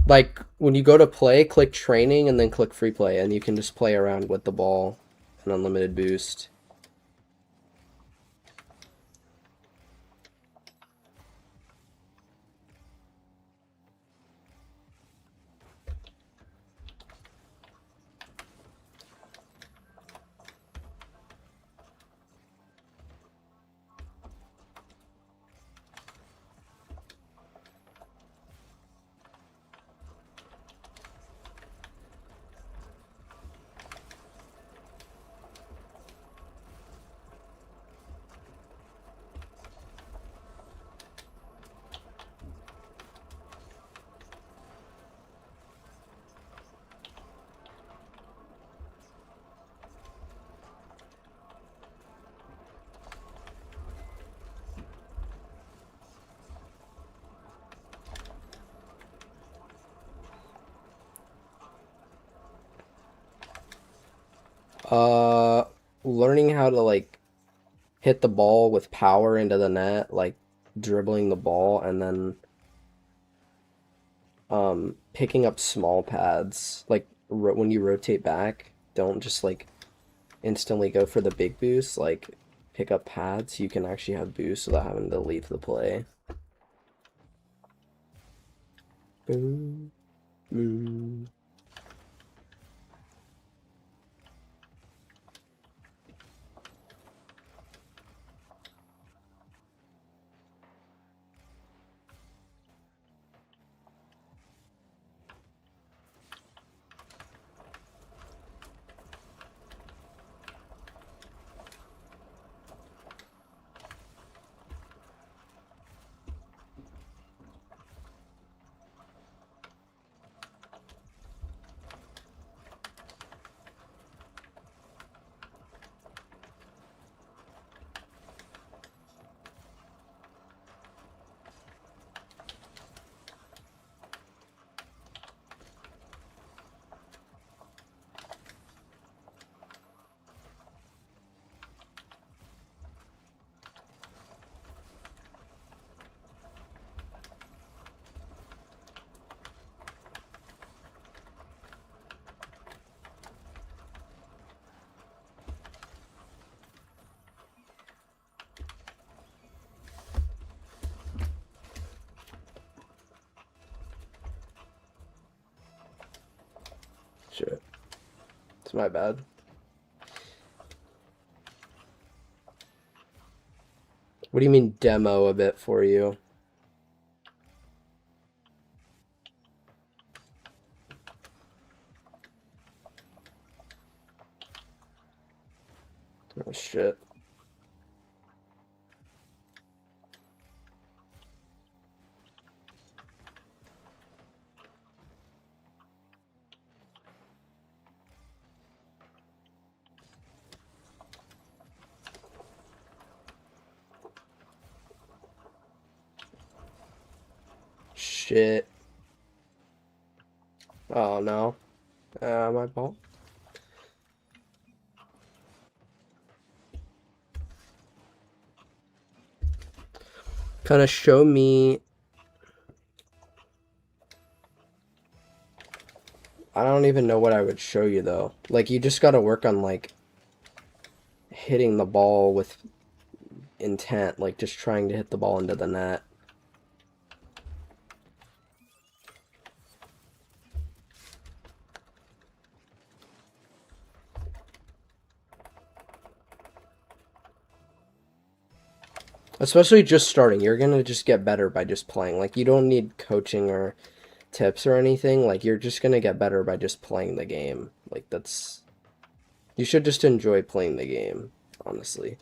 Like, when you go to play, click training and then click free play, and you can just play around with the ball and unlimited boost. Learning how to, like, hit the ball with power into the net, like dribbling the ball, and then picking up small pads. Like, when you rotate back, don't just, like, instantly go for the big boost. Like, pick up pads, you can actually have boost without having to leave the play. Boom. Boom. Shit. It's my bad. What do you mean demo a bit for you? Oh shit. Shit. Oh no. My fault. Kind of show me. I don't even know what I would show you though. Like you just gotta work on like hitting the ball with intent, like just trying to hit the ball into the net. Especially just starting. You're gonna just get better by just playing. Like you don't need coaching or tips or anything. Like you're just gonna get better by just playing the game. Like that's, you should just enjoy playing the game, honestly.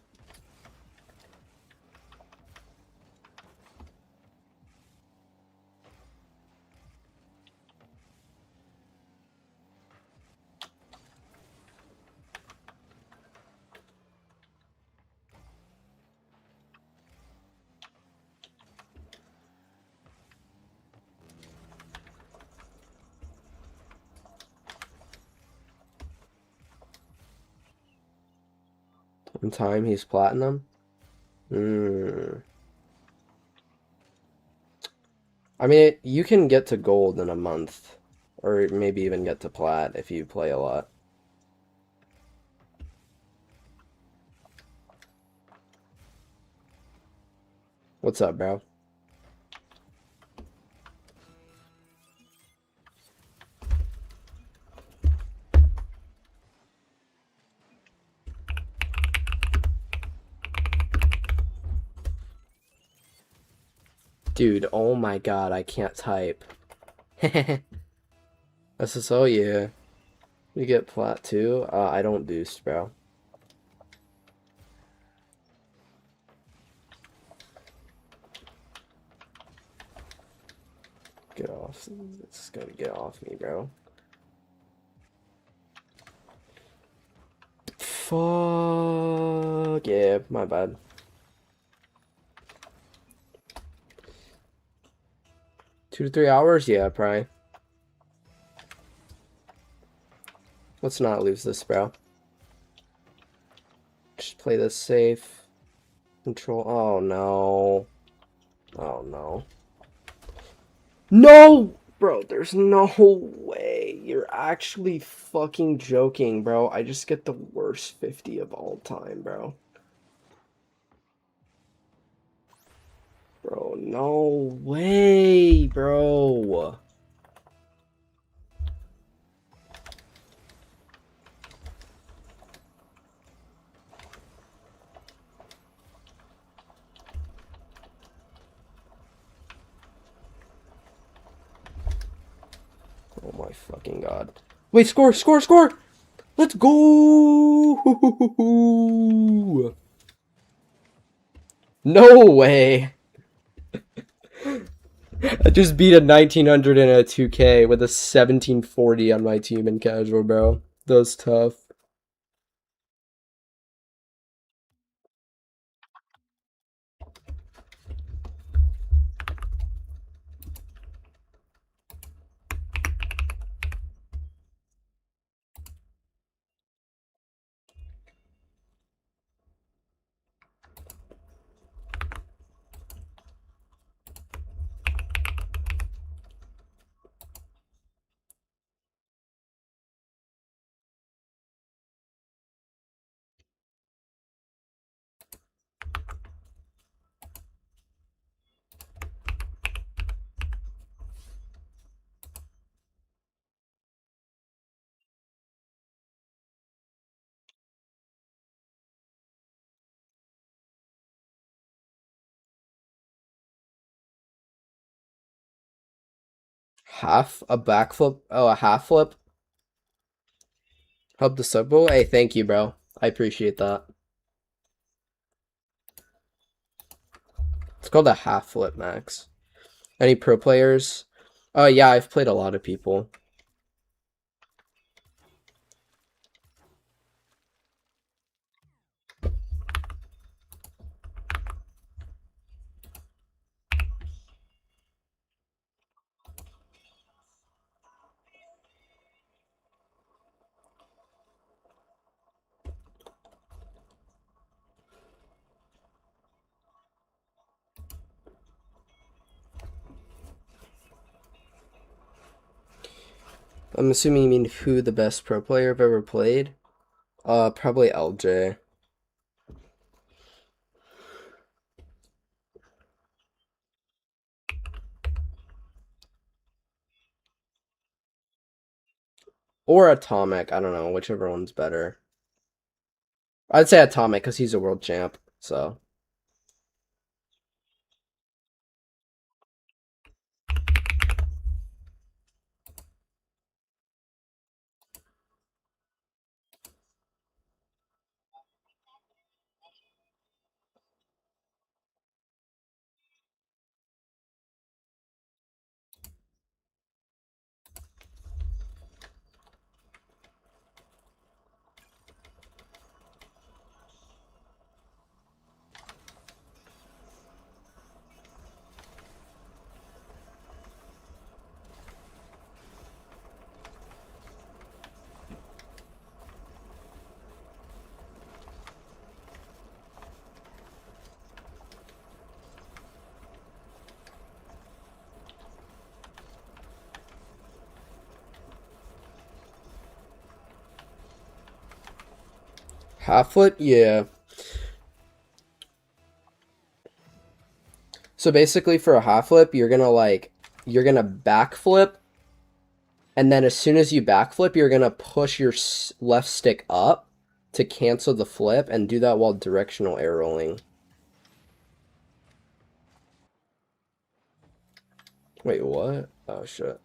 In time he's platinum. I mean, you can get to gold in a month, or maybe even get to plat if you play a lot. What's up, bro? Dude, oh my god, I can't type. SSO, yeah. You get plat too? I don't boost, bro. Get off. It's gonna get off me, bro. Fuck. Yeah, my bad. Two to 3 hours? Yeah, probably. Let's not lose this, bro. Just play this safe. Control. Oh, no. Oh, no. No! Bro, there's no way. You're actually fucking joking, bro. I just get the worst 50 of all time, bro. Bro, no way, bro. Oh my fucking god. Wait, score, score, score! Let's go! No way! I just beat a 1900 in a 2K with a 1740 on my team in casual, bro. That was tough. A backflip? Oh, a half flip? Hub the sub. Hey, thank you, bro. I appreciate that. It's called a half flip, Max. Any pro players? Oh, yeah, I've played a lot of people. I'm assuming you mean who the best pro player I've ever played? Probably LJ. Or Atomic, I don't know, whichever one's better. I'd say Atomic because he's a world champ, so. Half flip? Yeah. So basically for a half flip, you're gonna backflip, and then as soon as you backflip, you're gonna push your left stick up to cancel the flip, and do that while directional air rolling. Wait, what? Oh shit.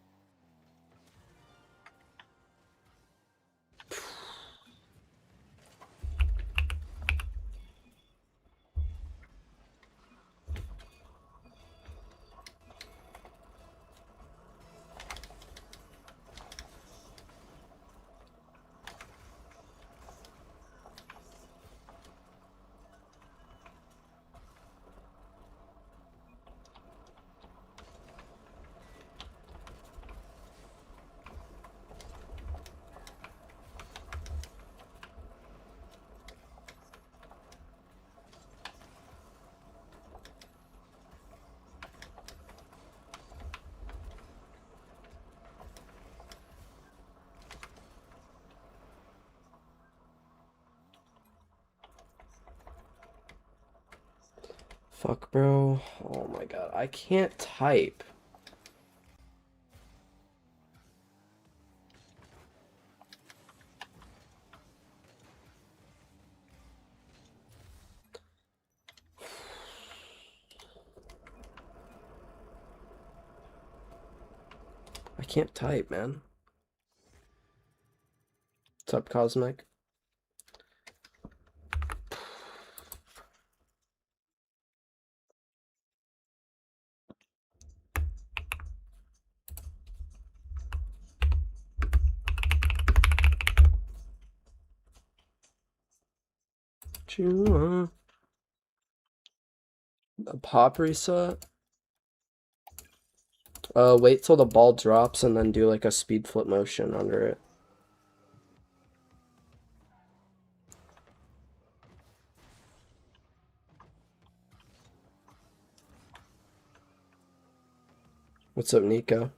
Fuck, bro. Oh my god, I can't type. I can't type, man. What's up, Cosmic? A pop reset? Wait till the ball drops and then do like a speed flip motion under it. What's up, Nico?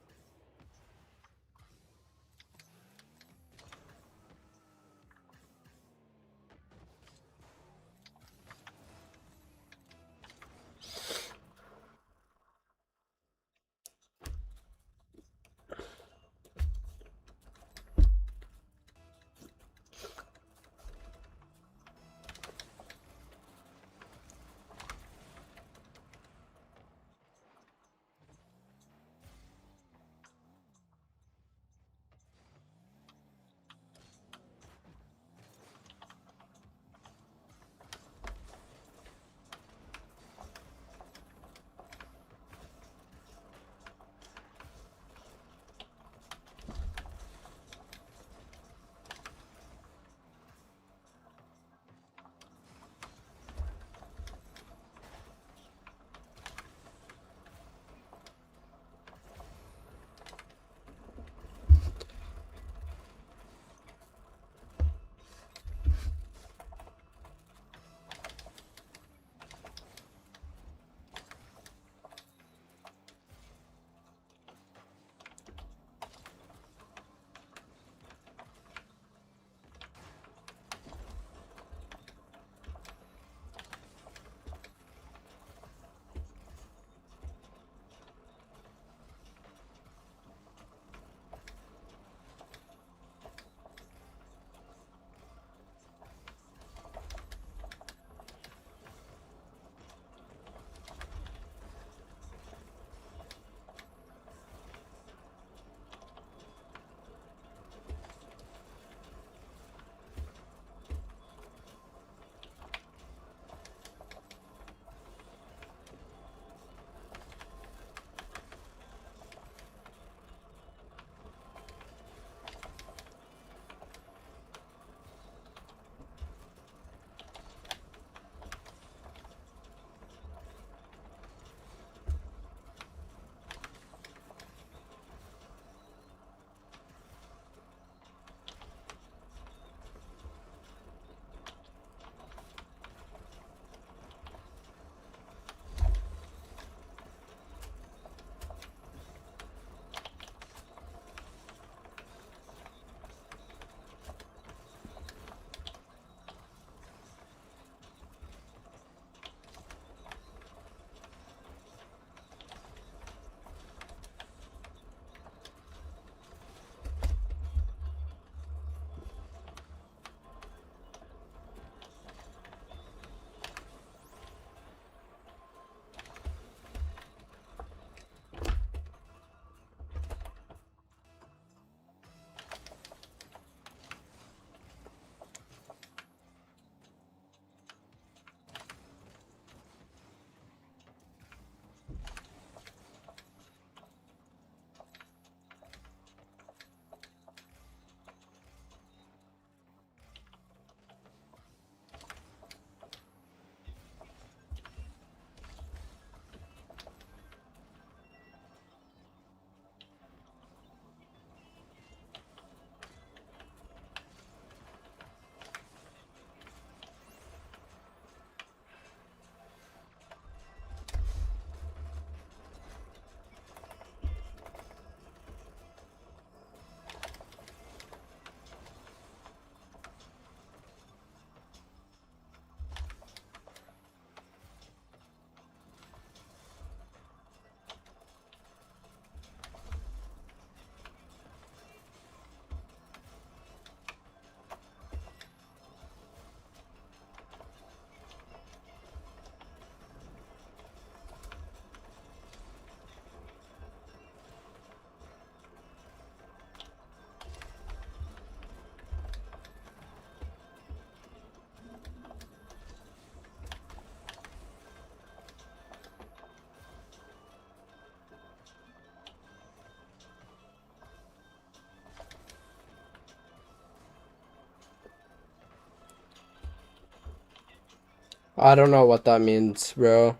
I don't know what that means, bro.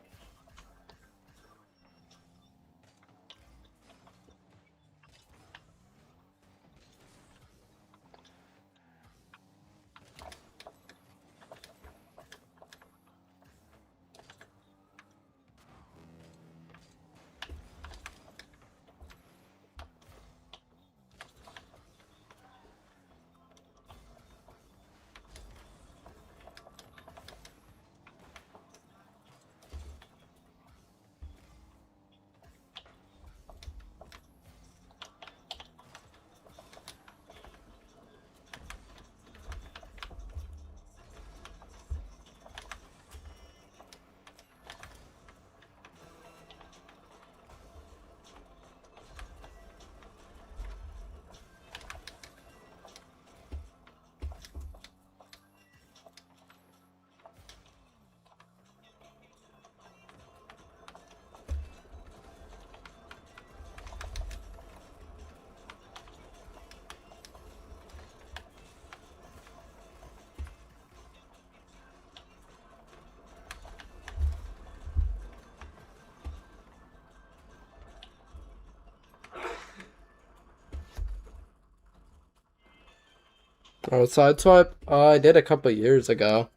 Oh, sideswipe? I did a couple years ago.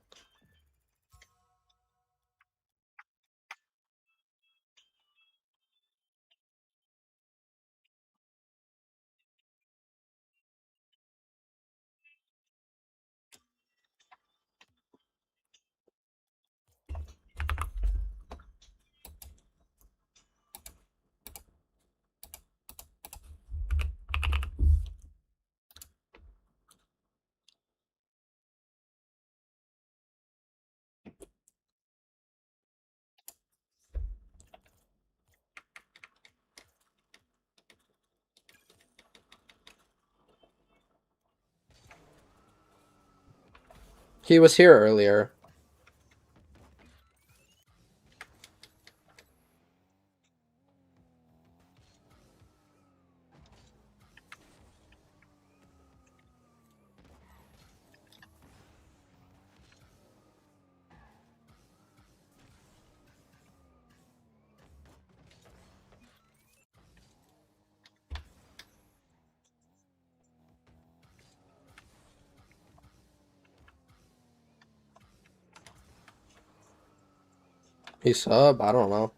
He was here earlier. He sub? I don't know.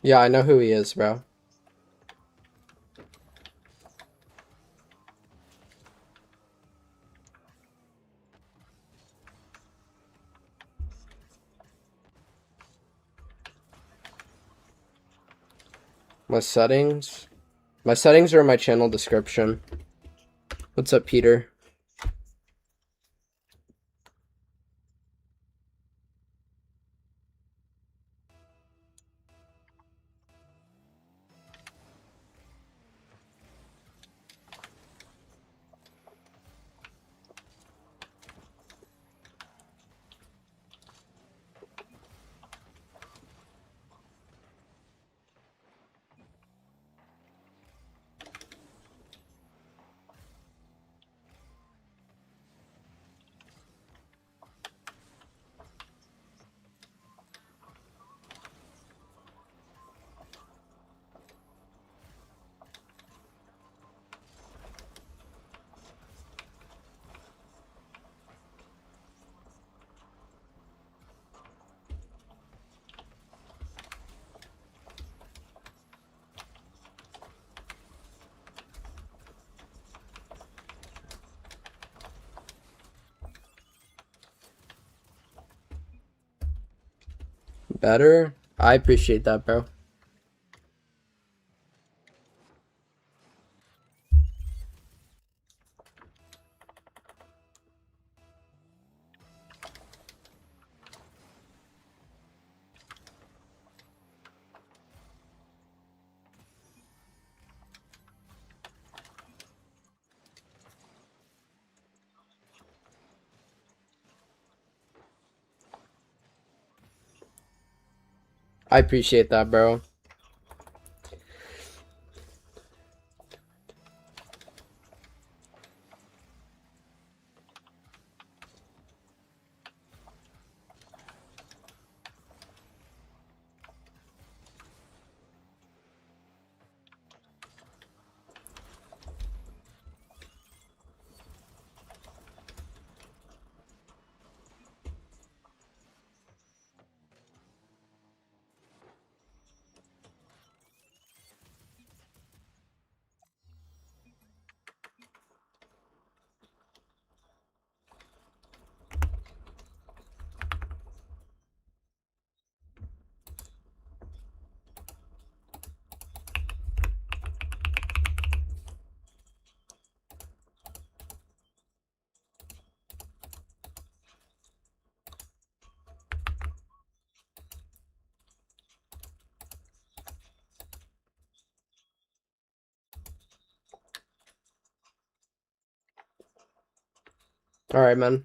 Yeah, I know who he is, bro. My settings? My settings are in my channel description. What's up, Peter? Better? I appreciate that, bro. I appreciate that, bro. All right, man.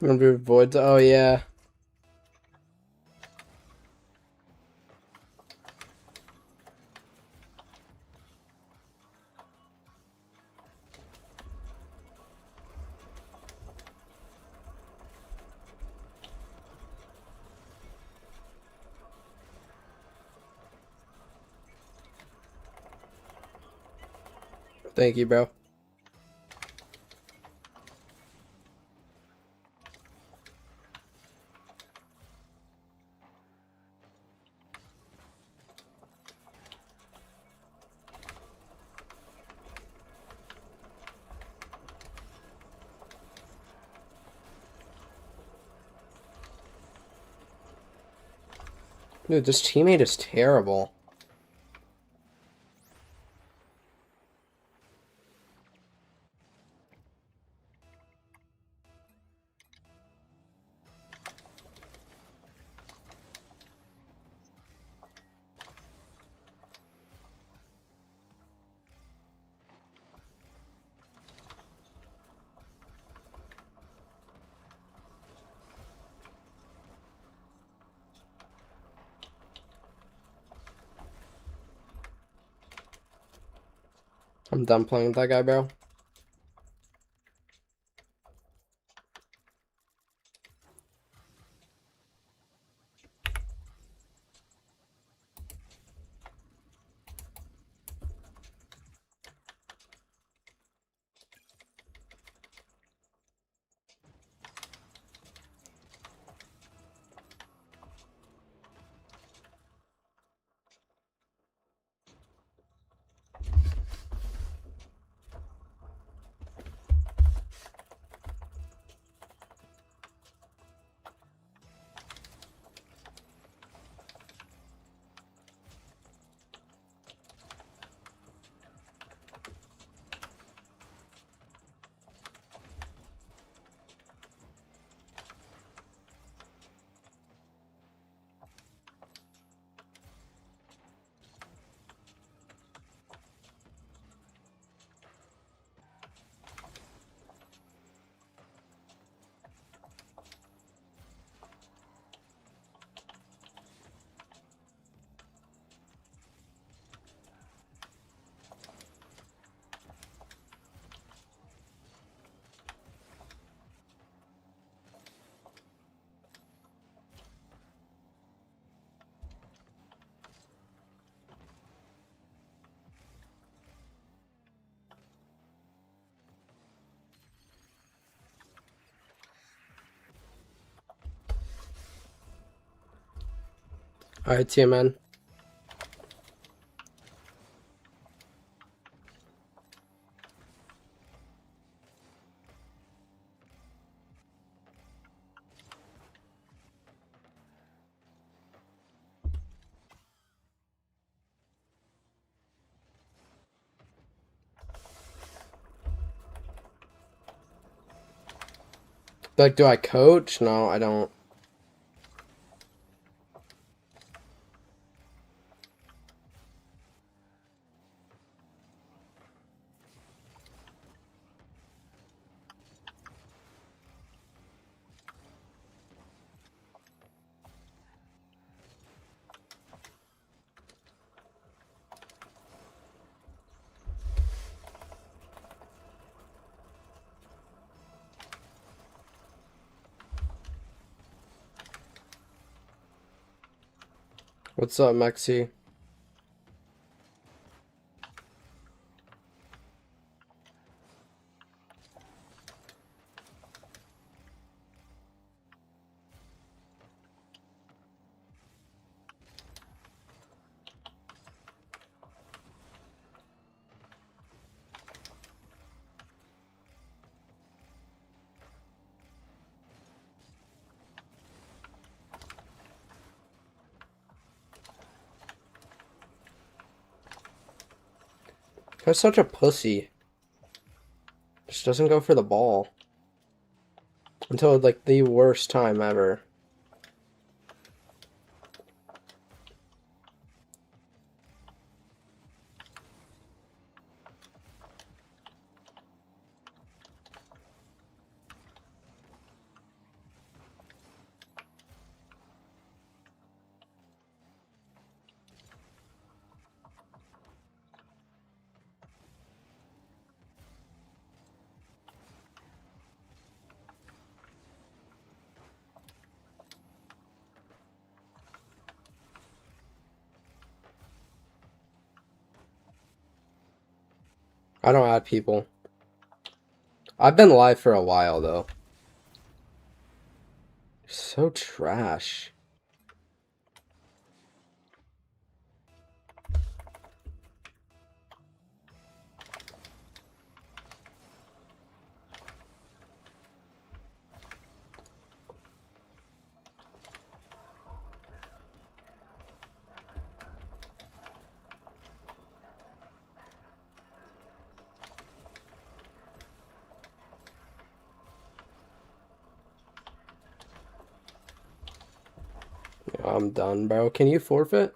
Remember voids? Oh yeah. Thank you, bro. Dude, this teammate is terrible. I'm done playing with that guy, bro. Alright, see you, man. Like, do I coach? No, I don't. What's up, Maxi? He's such a pussy. Just doesn't go for the ball. Until, like, the worst time ever. I don't add people. I've been live for a while though. So trash. I'm done, bro. Can you forfeit?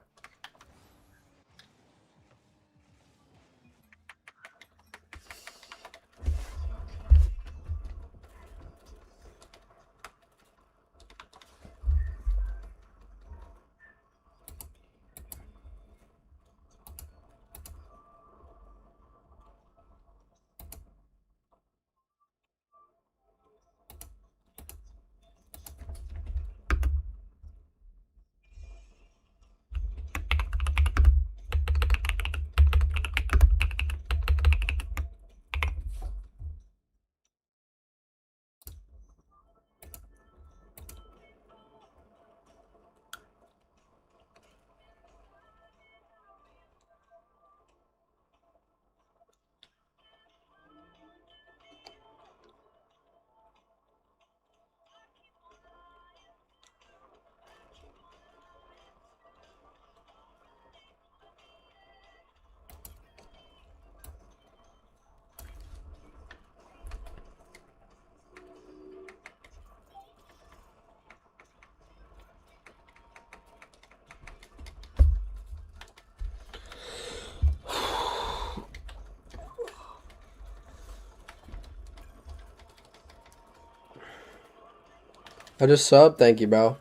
I just sub. Thank you, bro.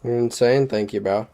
You're insane. Thank you, bro.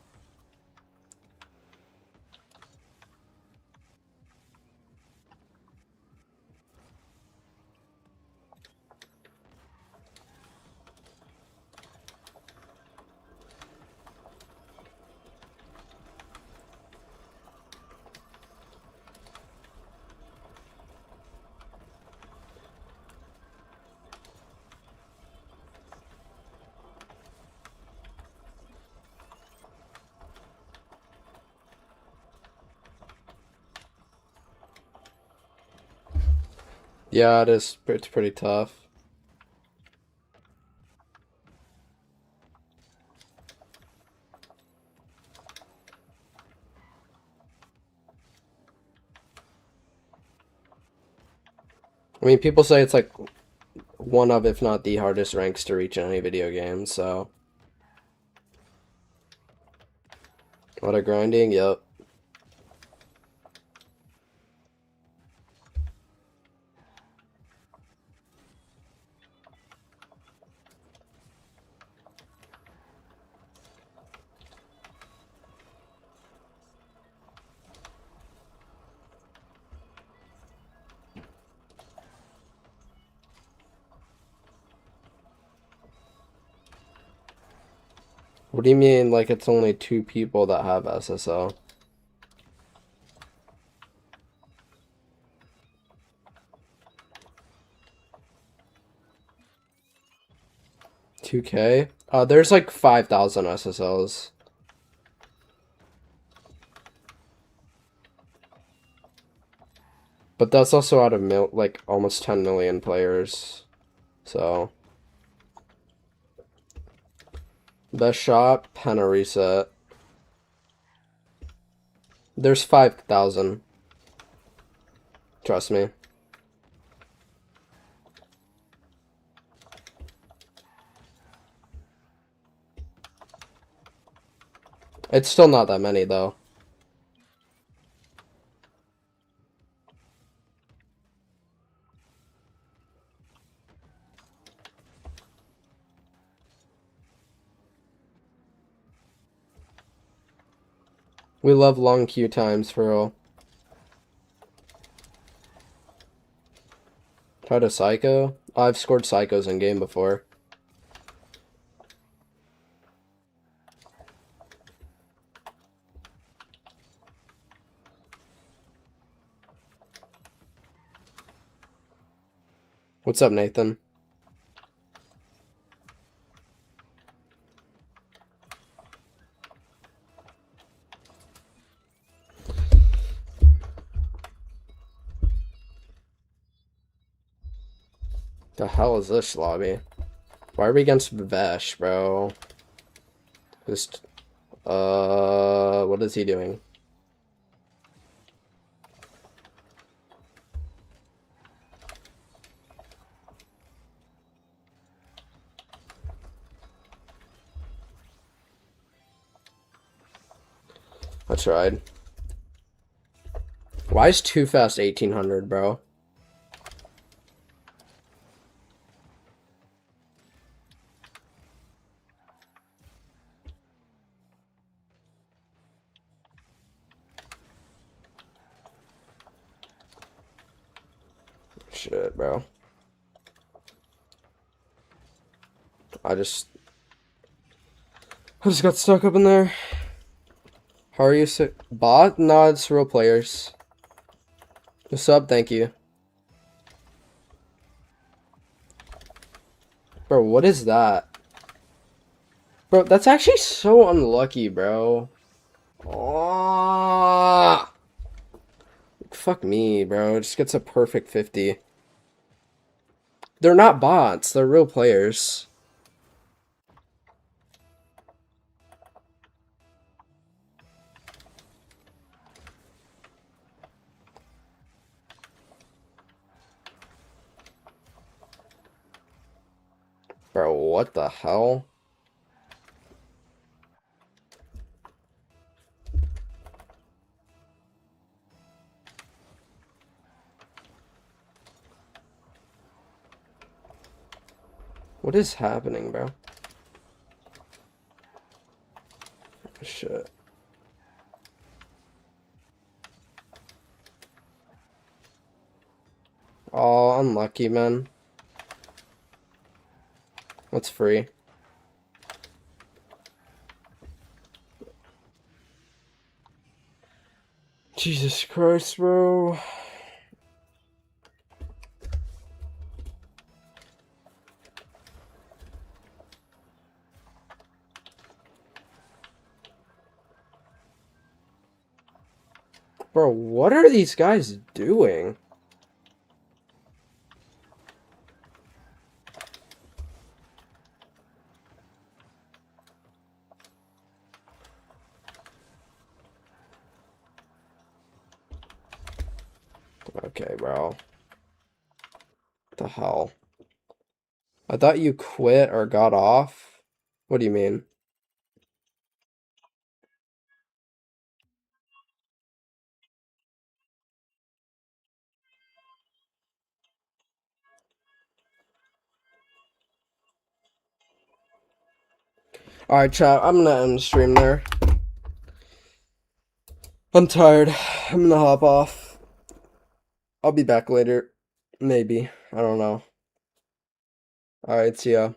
Yeah, it is. It's pretty tough. I mean, people say it's like one of, if not the hardest ranks to reach in any video game, so. What a grinding, yep. What do you mean, like, it's only 2 people that have SSO? $2K? There's like 5,000 SSLs. But that's also out of like almost 10 million players. So. Best shot, Penna reset. There's 5,000. Trust me. It's still not that many though. We love long queue times for real. Try to psycho. I've scored psychos in game before. What's up, Nathan? The hell is this lobby? Why are we against Vivesh, bro? Just, what is he doing? I tried. Why is Too Fast 1800, bro? Shit, bro. I just got stuck up in there. How are you, bot? No, it's real players. What's up? Thank you. Bro, what is that? Bro, that's actually so unlucky, bro. Oh, fuck me, bro. It just gets a perfect 50. They're not bots. They're real players. Bro, what the hell? What is happening, bro? Shit. Oh, unlucky, man. That's free. Jesus Christ, bro. Bro, what are these guys doing? Okay, bro. What the hell? I thought you quit or got off. What do you mean? Alright, chat. I'm gonna end the stream there. I'm tired. I'm gonna hop off. I'll be back later. Maybe. I don't know. Alright, see ya.